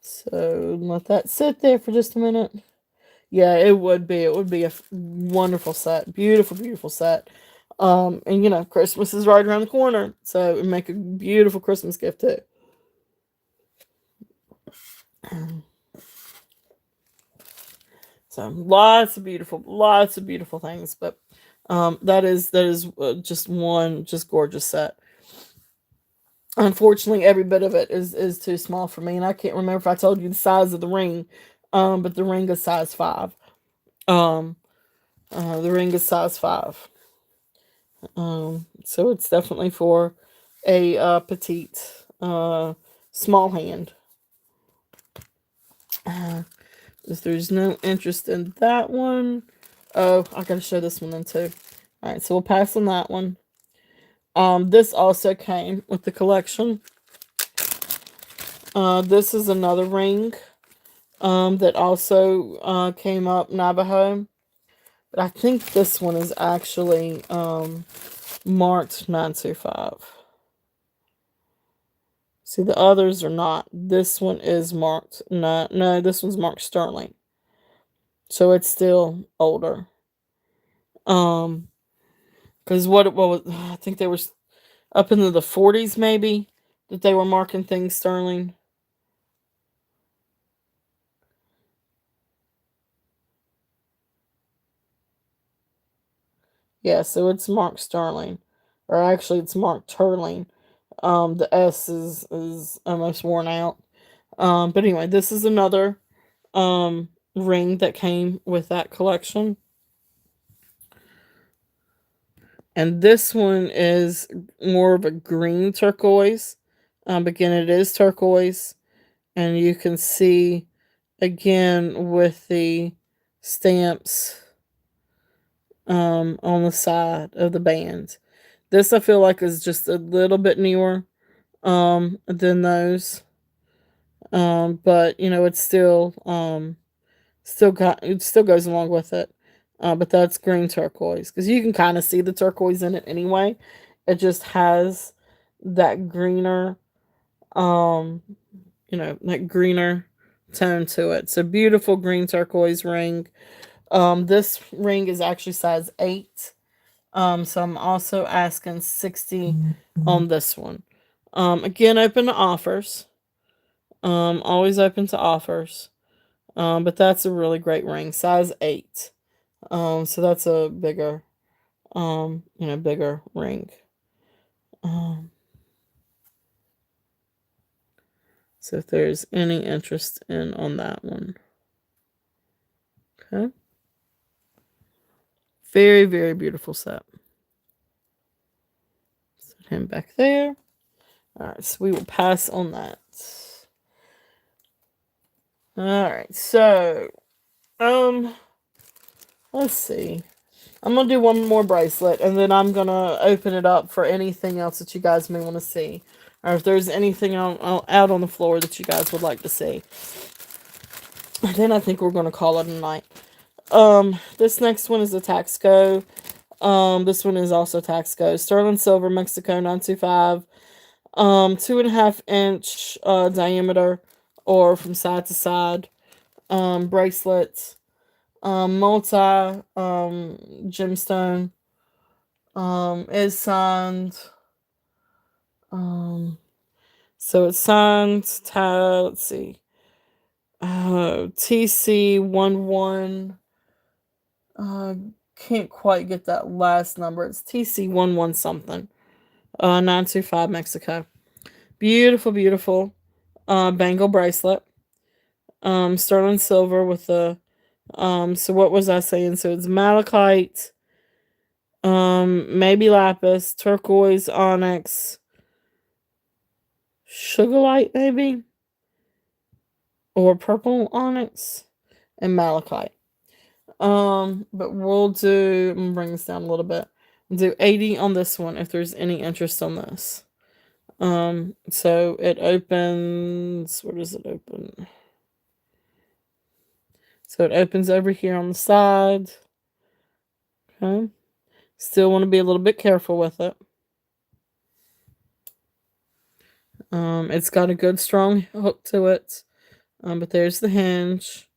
So let that sit there for just a minute. Yeah, it would be. It would be a wonderful set. Beautiful, beautiful set. And Christmas is right around the corner, so it would make a beautiful Christmas gift too. So lots of beautiful things, but that is just one just gorgeous set. Unfortunately, every bit of it is too small for me, and I can't remember if I told you the size of the ring. But the ring is size 5. Um, the ring is size 5. So it's definitely for a petite, small hand. If there's no interest in that one, oh, I gotta show this one then too. All right, so we'll pass on that one. This also came with the collection. This is another ring. That also came up Navajo. But I think this one is actually marked 925. See, the others are not. This one is marked. No, this one's marked sterling. So it's still older. Because I think they were up into the 40s maybe that they were marking things sterling. Yeah, so it's marked sterling, or actually it's marked Turling. The S is almost worn out. But anyway, this is another ring that came with that collection. And this one is more of a green turquoise. Again, it is turquoise. And you can see, again, with the stamps on the side of the band. This I feel like is just a little bit newer than those. But it's still it still goes along with it. But that's green turquoise because you can kind of see the turquoise in it anyway. It just has that greener, um, that greener tone to it. So beautiful green turquoise ring. This ring is actually size 8. So I'm also asking 60 on this one. Again, open to offers. Always open to offers. But that's a really great ring, size 8. So that's a bigger ring. Um, so if there's any interest in on that one, okay. Very, very beautiful set. Set him back there. All right, so we will pass on that. All right, so let's see. I'm gonna do one more bracelet, and then I'm gonna open it up for anything else that you guys may want to see, or if there's anything out on the floor that you guys would like to see. And then I think we're gonna call it a night. This next one is a Taxco. This one is also Taxco. Sterling silver, Mexico 925. 2.5 inch diameter, or from side to side. Bracelets. Multi gemstone. Is signed. So it's signed. Let's see. TC11. Can't quite get that last number. It's TC11 something. 925 Mexico. Beautiful, beautiful. Bangle bracelet. Sterling silver with the. So what was I saying? So it's malachite. Maybe lapis, turquoise, onyx, sugarlight, maybe, or purple onyx, and malachite. But we'll do. I'm gonna bring this down a little bit. We'll do 80 on this one if there's any interest on this. So it opens. Where does it open? So it opens over here on the side. Okay. Still want to be a little bit careful with it. It's got a good strong hook to it. But there's the hinge.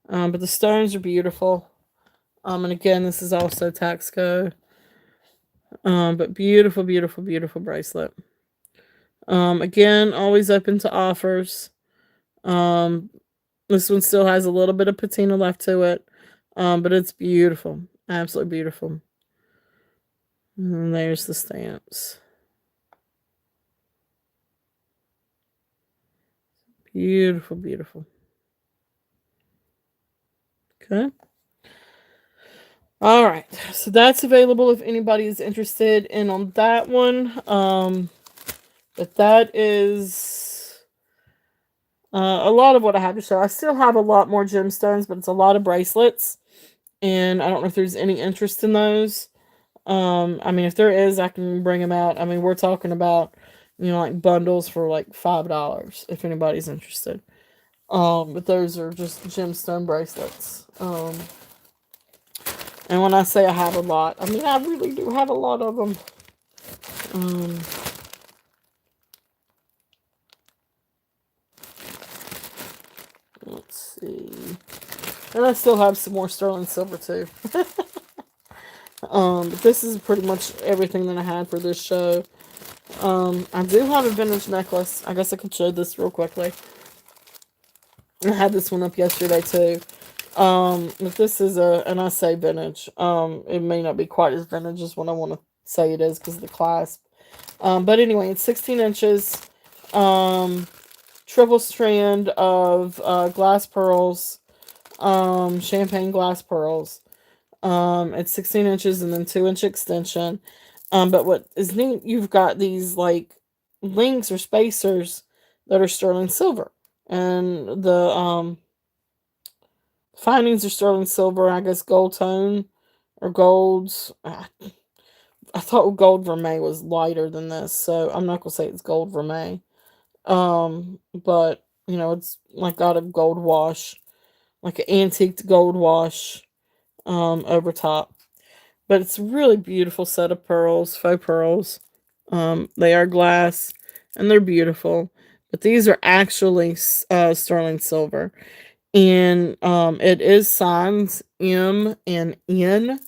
But the stones are beautiful. And again, this is also Taxco. But beautiful, beautiful, beautiful bracelet. Again, always open to offers. This one still has a little bit of patina left to it. But it's beautiful. Absolutely beautiful. And there's the stamps. Beautiful, beautiful. Okay. All right. So that's available if anybody is interested in on that one. But that is a lot of what I have to show. I still have a lot more gemstones, but it's a lot of bracelets. And I don't know if there's any interest in those. I mean, if there is, I can bring them out. I mean, we're talking about, like bundles for like $5 if anybody's interested. But those are just gemstone bracelets. And when I say I have a lot, I mean I really do have a lot of them. Let's see. And I still have some more sterling silver too. But this is pretty much everything that I had for this show. I do have a vintage necklace. I guess I could show this real quickly. I had this one up yesterday too. But this is and I say vintage. It may not be quite as vintage as what I want to say it is because of the clasp. But anyway, it's 16 inches. Triple strand of glass pearls. Champagne glass pearls. It's 16 inches and then 2-inch extension. But what is neat, you've got these like links or spacers that are sterling silver. And the findings are sterling silver, I guess gold tone or golds. I thought gold vermeil was lighter than this, so I'm not gonna say it's gold vermeil. But it's like got a gold wash, like an antiqued gold wash. over top. But it's a really beautiful set of pearls, faux pearls. They are glass and they're beautiful. But these are actually sterling silver. And it is signs M and N,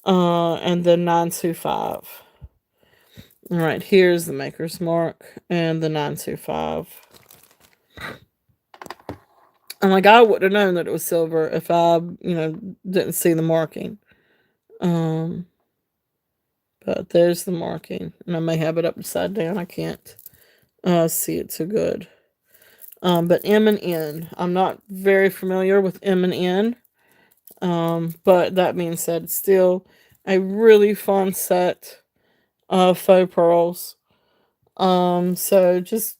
and then 925. All right, here's the maker's mark and the 925. And like I would have known that it was silver if I, didn't see the marking. Um, but there's the marking, and I may have it upside down. I can't see it too good. But M and N, I'm not very familiar with M and N. But that being said, it's still a really fun set of faux pearls. So just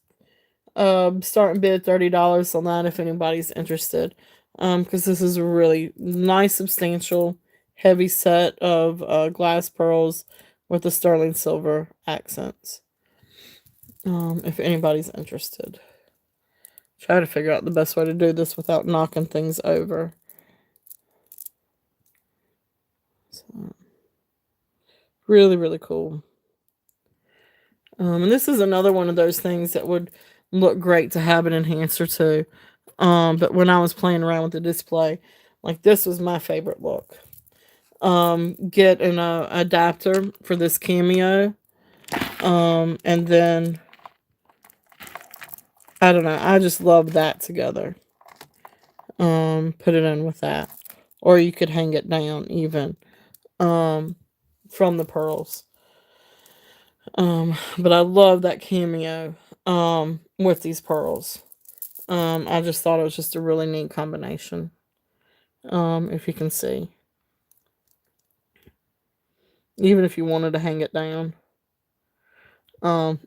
starting bid $30 on that if anybody's interested. Because this is a really nice, substantial, heavy set of glass pearls with the sterling silver accents. If anybody's interested. Try to figure out the best way to do this without knocking things over. So, really, really cool. And this is another one of those things that would look great to have an enhancer to. But when I was playing around with the display, like this was my favorite look. Get an adapter for this cameo. And then I don't know, I just love that together. Put it in with that. Or you could hang it down even from the pearls. But I love that cameo with these pearls. I just thought it was just a really neat combination. If you can see. Even if you wanted to hang it down.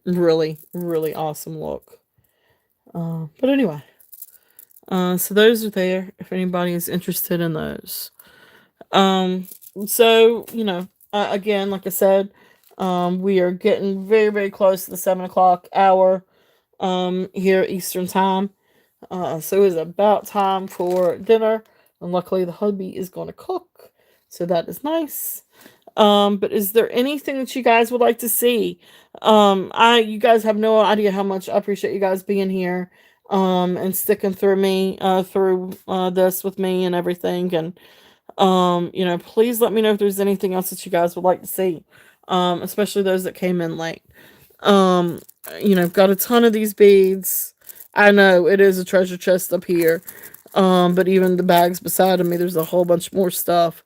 Really, really awesome look. But anyway. So those are there if anybody is interested in those. So, again, like I said, we are getting very, very close to the 7 o'clock hour here Eastern time. So it's about time for dinner. And luckily the hubby is going to cook. So that is nice. But is there anything that you guys would like to see? You guys have no idea how much I appreciate you guys being here, and sticking through this with me and everything. And, please let me know if there's anything else that you guys would like to see. Especially those that came in late. Um, got a ton of these beads. I know it is a treasure chest up here. But even the bags beside of me, there's a whole bunch more stuff.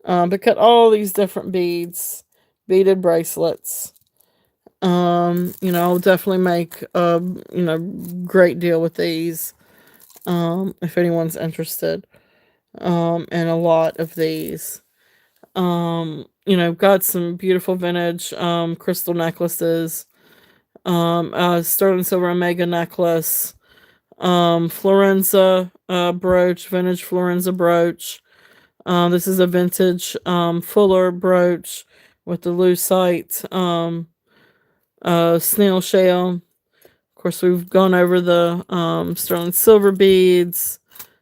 But got all these different beads, beaded bracelets. I'll definitely make a, great deal with these. If anyone's interested. And a lot of these. Got some beautiful vintage, crystal necklaces. Sterling silver omega necklace. Florenza, brooch, vintage Florenza brooch. This is a vintage fuller brooch with the lucite snail shell. Of course, we've gone over the sterling silver beads,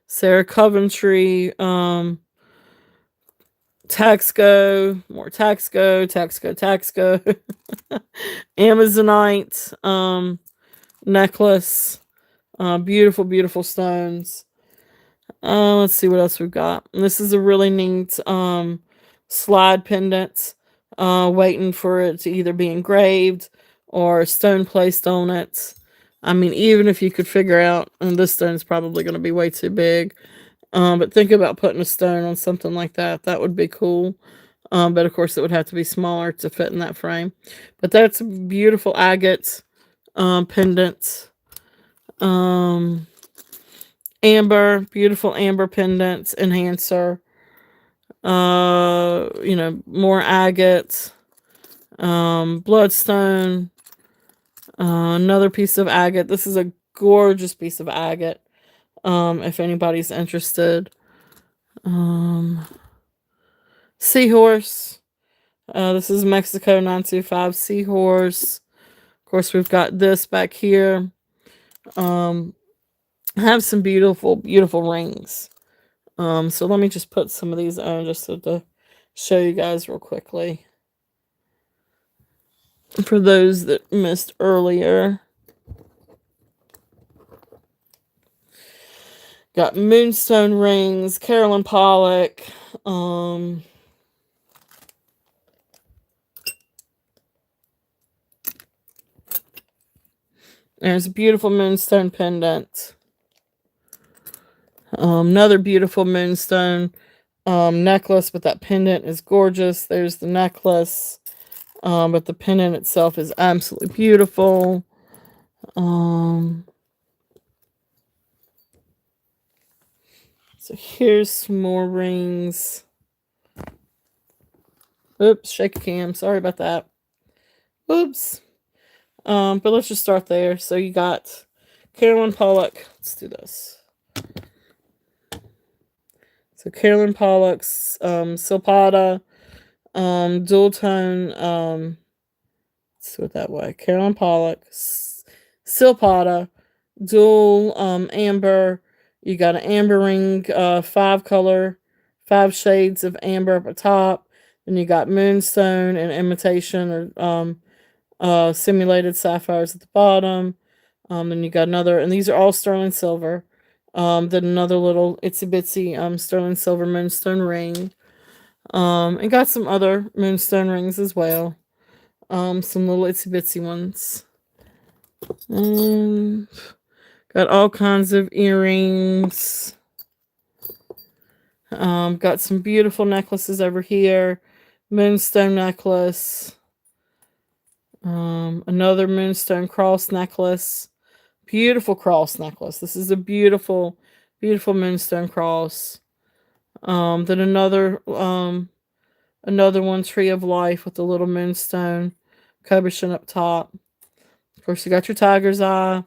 Sarah Coventry, Taxco, more Taxco, Amazonite necklace, beautiful, beautiful stones. Let's see what else we've got. And this is a really neat slide pendant, waiting for it to either be engraved or a stone placed on it. I mean, even if you could figure out, and this stone's probably going to be way too big, but think about putting a stone on something like that. That would be cool. But of course, it would have to be smaller to fit in that frame. But that's a beautiful agate pendant. Amber, beautiful amber pendants, enhancer. More agate. Bloodstone. Another piece of agate. This is a gorgeous piece of agate. If anybody's interested. Seahorse. This is Mexico 925 Seahorse. Of course, we've got this back here. I have some beautiful, beautiful rings. So let me just put some of these on just to show you guys real quickly. For those that missed earlier. Got moonstone rings, Carolyn Pollock. There's a beautiful moonstone pendant. Another beautiful moonstone necklace, but that pendant is gorgeous. There's the necklace, but the pendant itself is absolutely beautiful. So here's some more rings. Oops, shake a cam. Sorry about that. Oops. But let's just start there. So you got Carolyn Pollock. Let's do this. So Carolyn Pollock's Silpada, dual tone. Let's do it that way. Carolyn Pollock, Silpada, dual amber. You got an amber ring, 5 color, 5 shades of amber up at top. Then you got moonstone and imitation or simulated sapphires at the bottom. Then you got another, and these are all sterling silver. Then another little itsy bitsy sterling silver moonstone ring. And got some other moonstone rings as well. Some little itsy bitsy ones. Got all kinds of earrings. Got some beautiful necklaces over here. Moonstone necklace. Another moonstone cross necklace. Beautiful cross necklace. This is a beautiful, beautiful moonstone cross. Then another one, Tree of Life with the little moonstone cabochon up top. Of course, you got your tiger's eye,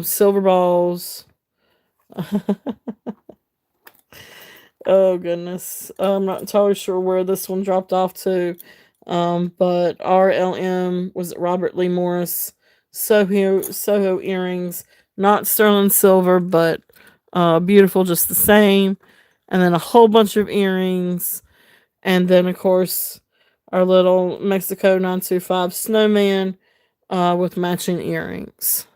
silver balls. Oh goodness, I'm not entirely sure where this one dropped off to, but RLM was it Robert Lee Morris Soho earrings, not sterling silver, but beautiful just the same, and then a whole bunch of earrings, and then of course our little Mexico 925 snowman with matching earrings.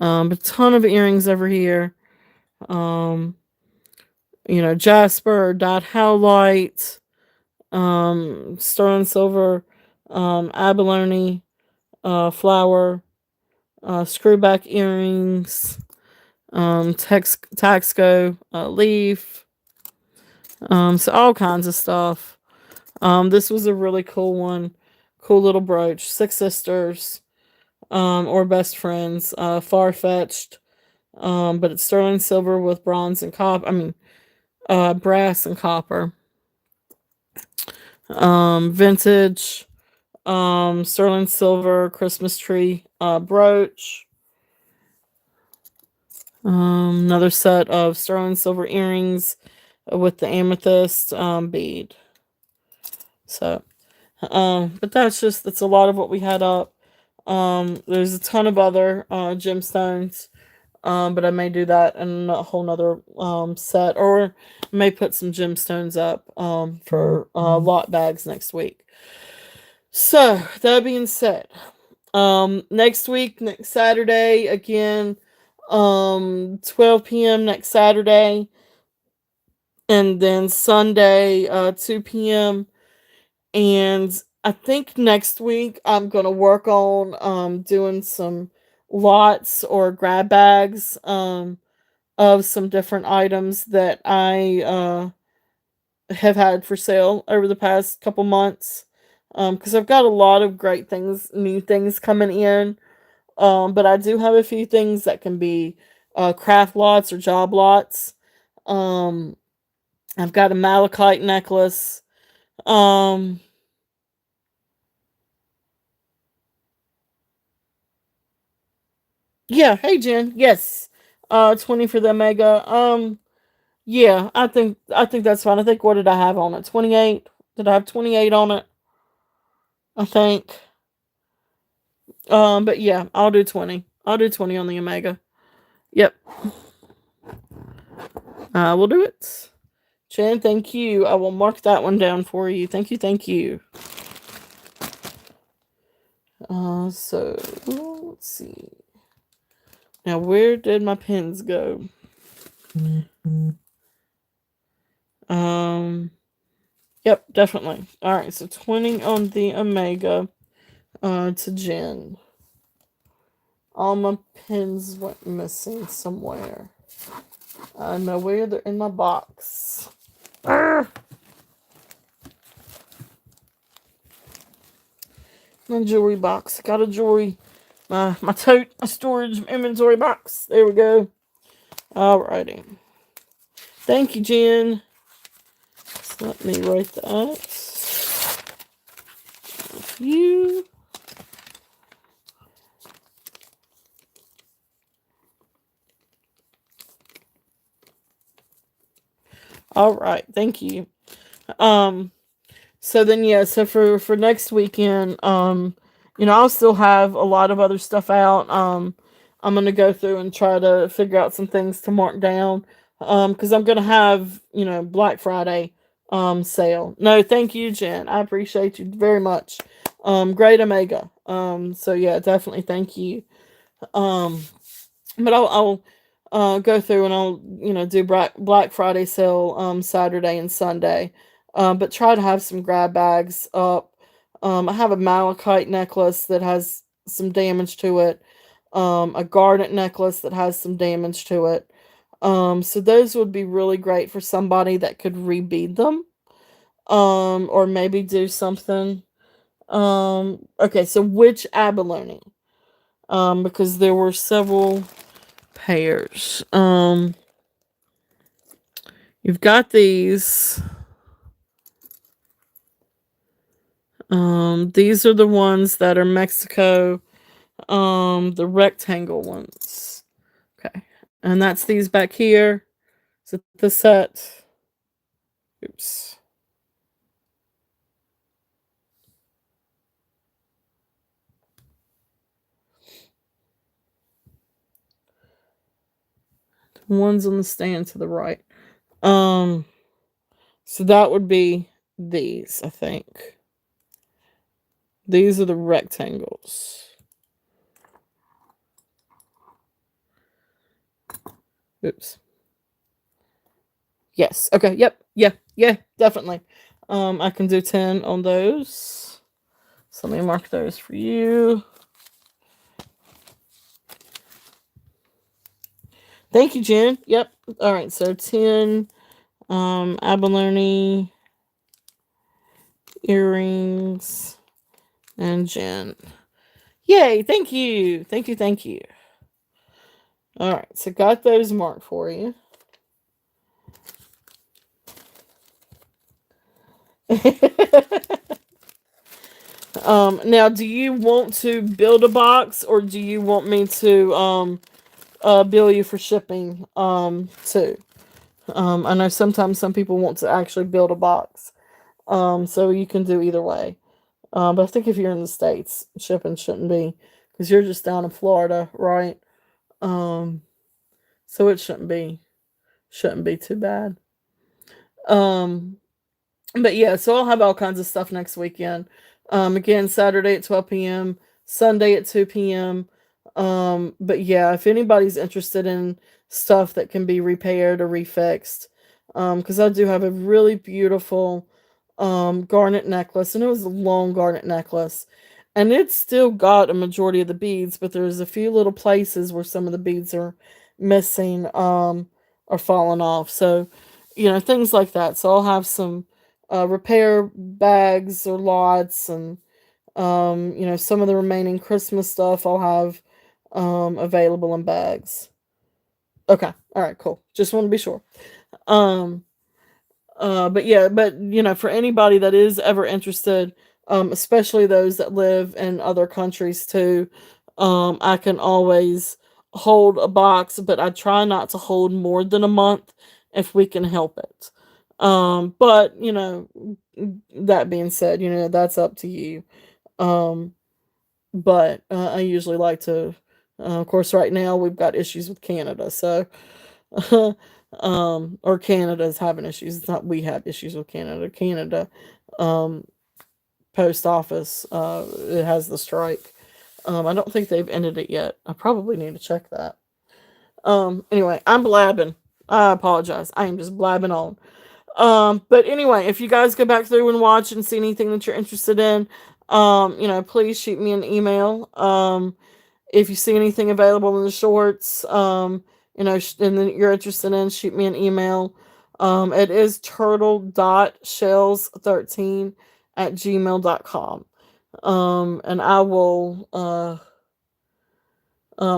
A ton of earrings over here. Jasper, dot howlite, sterling silver, abalone, flower, screwback earrings, Taxco, leaf, so all kinds of stuff. This was a really cool one, cool little brooch, Six Sisters, or Best Friends, far-fetched, but it's sterling silver with bronze and copper, brass and copper. Vintage, sterling silver Christmas tree brooch. Another set of sterling silver earrings with the amethyst bead. So, but that's a lot of what we had up. There's a ton of other gemstones. But I may do that in a whole nother set, or may put some gemstones up for lot bags next week. So that being said, next week, next Saturday, again, 12 p.m. next Saturday, and then Sunday, 2 p.m. And I think next week I'm gonna work on doing some lots or grab bags of some different items that I have had for sale over the past couple months. Because I've got a lot of great things, new things coming in. But I do have a few things that can be craft lots or job lots. Um, I've got a malachite necklace. Um, yeah, hey Jen. Yes. 20 for the Omega. Yeah, I think that's fine. I think what did I have on it? 28? Did I have 28 on it? I think. But yeah, I'll do 20. I'll do 20 on the Omega. Yep. I will do it. Jen, thank you. I will mark that one down for you. Thank you, thank you. So let's see. Now, where did my pens go? Um, yep, definitely. All right, so 20 on the Omega. To Jen. All my pens went missing somewhere. I know where they're in my box. Arrgh! My jewelry box. Got a jewelry. My tote, my storage inventory box. There we go. Alrighty. Thank you, Jen. So let me write that. You. All right. Thank you. So then, yeah. So for next weekend, I'll still have a lot of other stuff out. I'm gonna go through and try to figure out some things to mark down. Because I'm gonna have Black Friday sale. No, thank you, Jen. I appreciate you very much. Great Omega. So yeah, definitely thank you. Um, but I'll go through and I'll do Black Friday sale Saturday and Sunday, but try to have some grab bags up. I have a malachite necklace that has some damage to it, a garnet necklace that has some damage to it. So those would be really great for somebody that could rebead them, or maybe do something. Okay, so which abalone? Because there were several pairs. You've got these. These are the ones that are Mexico. The rectangle ones. Okay, and that's these back here. Is it the set? Oops. The ones on the stand to the right. Um, so that would be these, I think. These are the rectangles. Oops. Yes. Okay. Yep. Yeah. Yeah. Definitely. I can do 10 on those. So let me mark those for you. Thank you, Jen. Yep. All right. So 10 abalone earrings and Jen. Yay. Thank you. Thank you. Thank you. All right. So got those marked for you. Now, do you want to build a box, or do you want me to bill you for shipping too? I know sometimes some people want to actually build a box, so you can do either way. But I think if you're in the States, shipping shouldn't be, because you're just down in Florida, right? Um, so it shouldn't be too bad. Um, But yeah, so I'll have all kinds of stuff next weekend. Again, Saturday at 12 p.m., Sunday at 2 p.m. But yeah, if anybody's interested in stuff that can be repaired or refixed, because I do have a really beautiful garnet necklace, and it was a long garnet necklace, and it's still got a majority of the beads, but there's a few little places where some of the beads are missing, or falling off. So, things like that. So I'll have some repair bags or lots, and some of the remaining Christmas stuff I'll have available in bags. Okay, all right, cool. Just want to be sure. Um, but yeah, but for anybody that is ever interested, especially those that live in other countries too, I can always hold a box, but I try not to hold more than a month if we can help it. But that being said, that's up to you. Um, but I usually like to. Of course, right now we've got issues with Canada, so Or Canada's having issues. It's not we have issues with Canada. Canada, um, post office, it has the strike. I don't think they've ended it yet. I probably need to check that. Anyway, I'm blabbing. I apologize. I am just blabbing on. But anyway, if you guys go back through and watch and see anything that you're interested in, please shoot me an email. If you see anything available in the shorts, and then you're interested in, shoot me an email. It is turtle.shells13 at gmail.com. And I will,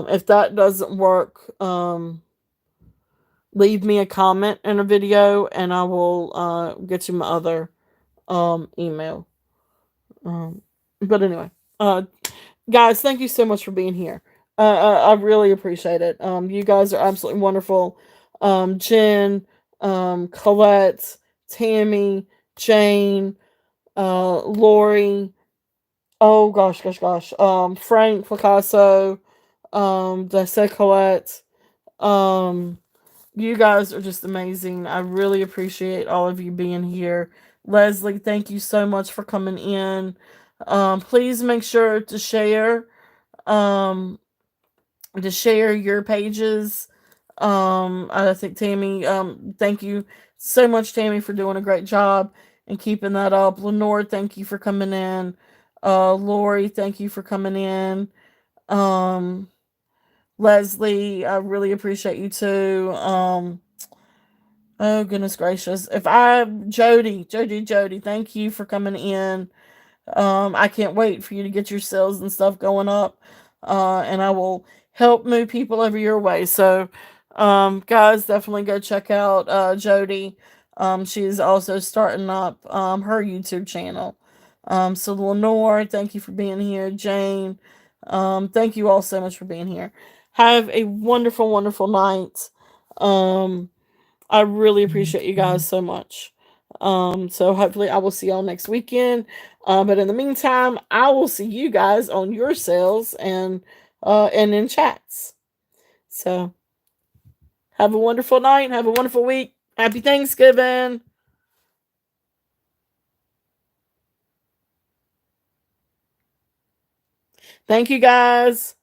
if that doesn't work, leave me a comment in a video and I will get you my other email. Um, but anyway, guys, thank you so much for being here. I really appreciate it. You guys are absolutely wonderful. Jen, Colette, Tammy, Jane, Lori. Oh gosh. Frank Picasso. Did I say Colette? Um, you guys are just amazing. I really appreciate all of you being here. Leslie, thank you so much for coming in. Please make sure um, to share your pages. I think Tammy, thank you so much, Tammy, for doing a great job and keeping that up. Lenore, thank you for coming in. Lori, thank you for coming in. Um, Leslie, I really appreciate you too. Oh goodness gracious. If I Jody, thank you for coming in. I can't wait for you to get your sales and stuff going up. And I will help move people over your way. So guys, definitely go check out Jody. She's also starting up her YouTube channel. So Lenore, thank you for being here. Jane, thank you all so much for being here. Have a wonderful, wonderful night. Um, I really appreciate you guys so much. So hopefully I will see y'all next weekend. But in the meantime, I will see you guys on your sales and in chats. So have a wonderful night. Have a wonderful week. Happy Thanksgiving. Thank you guys.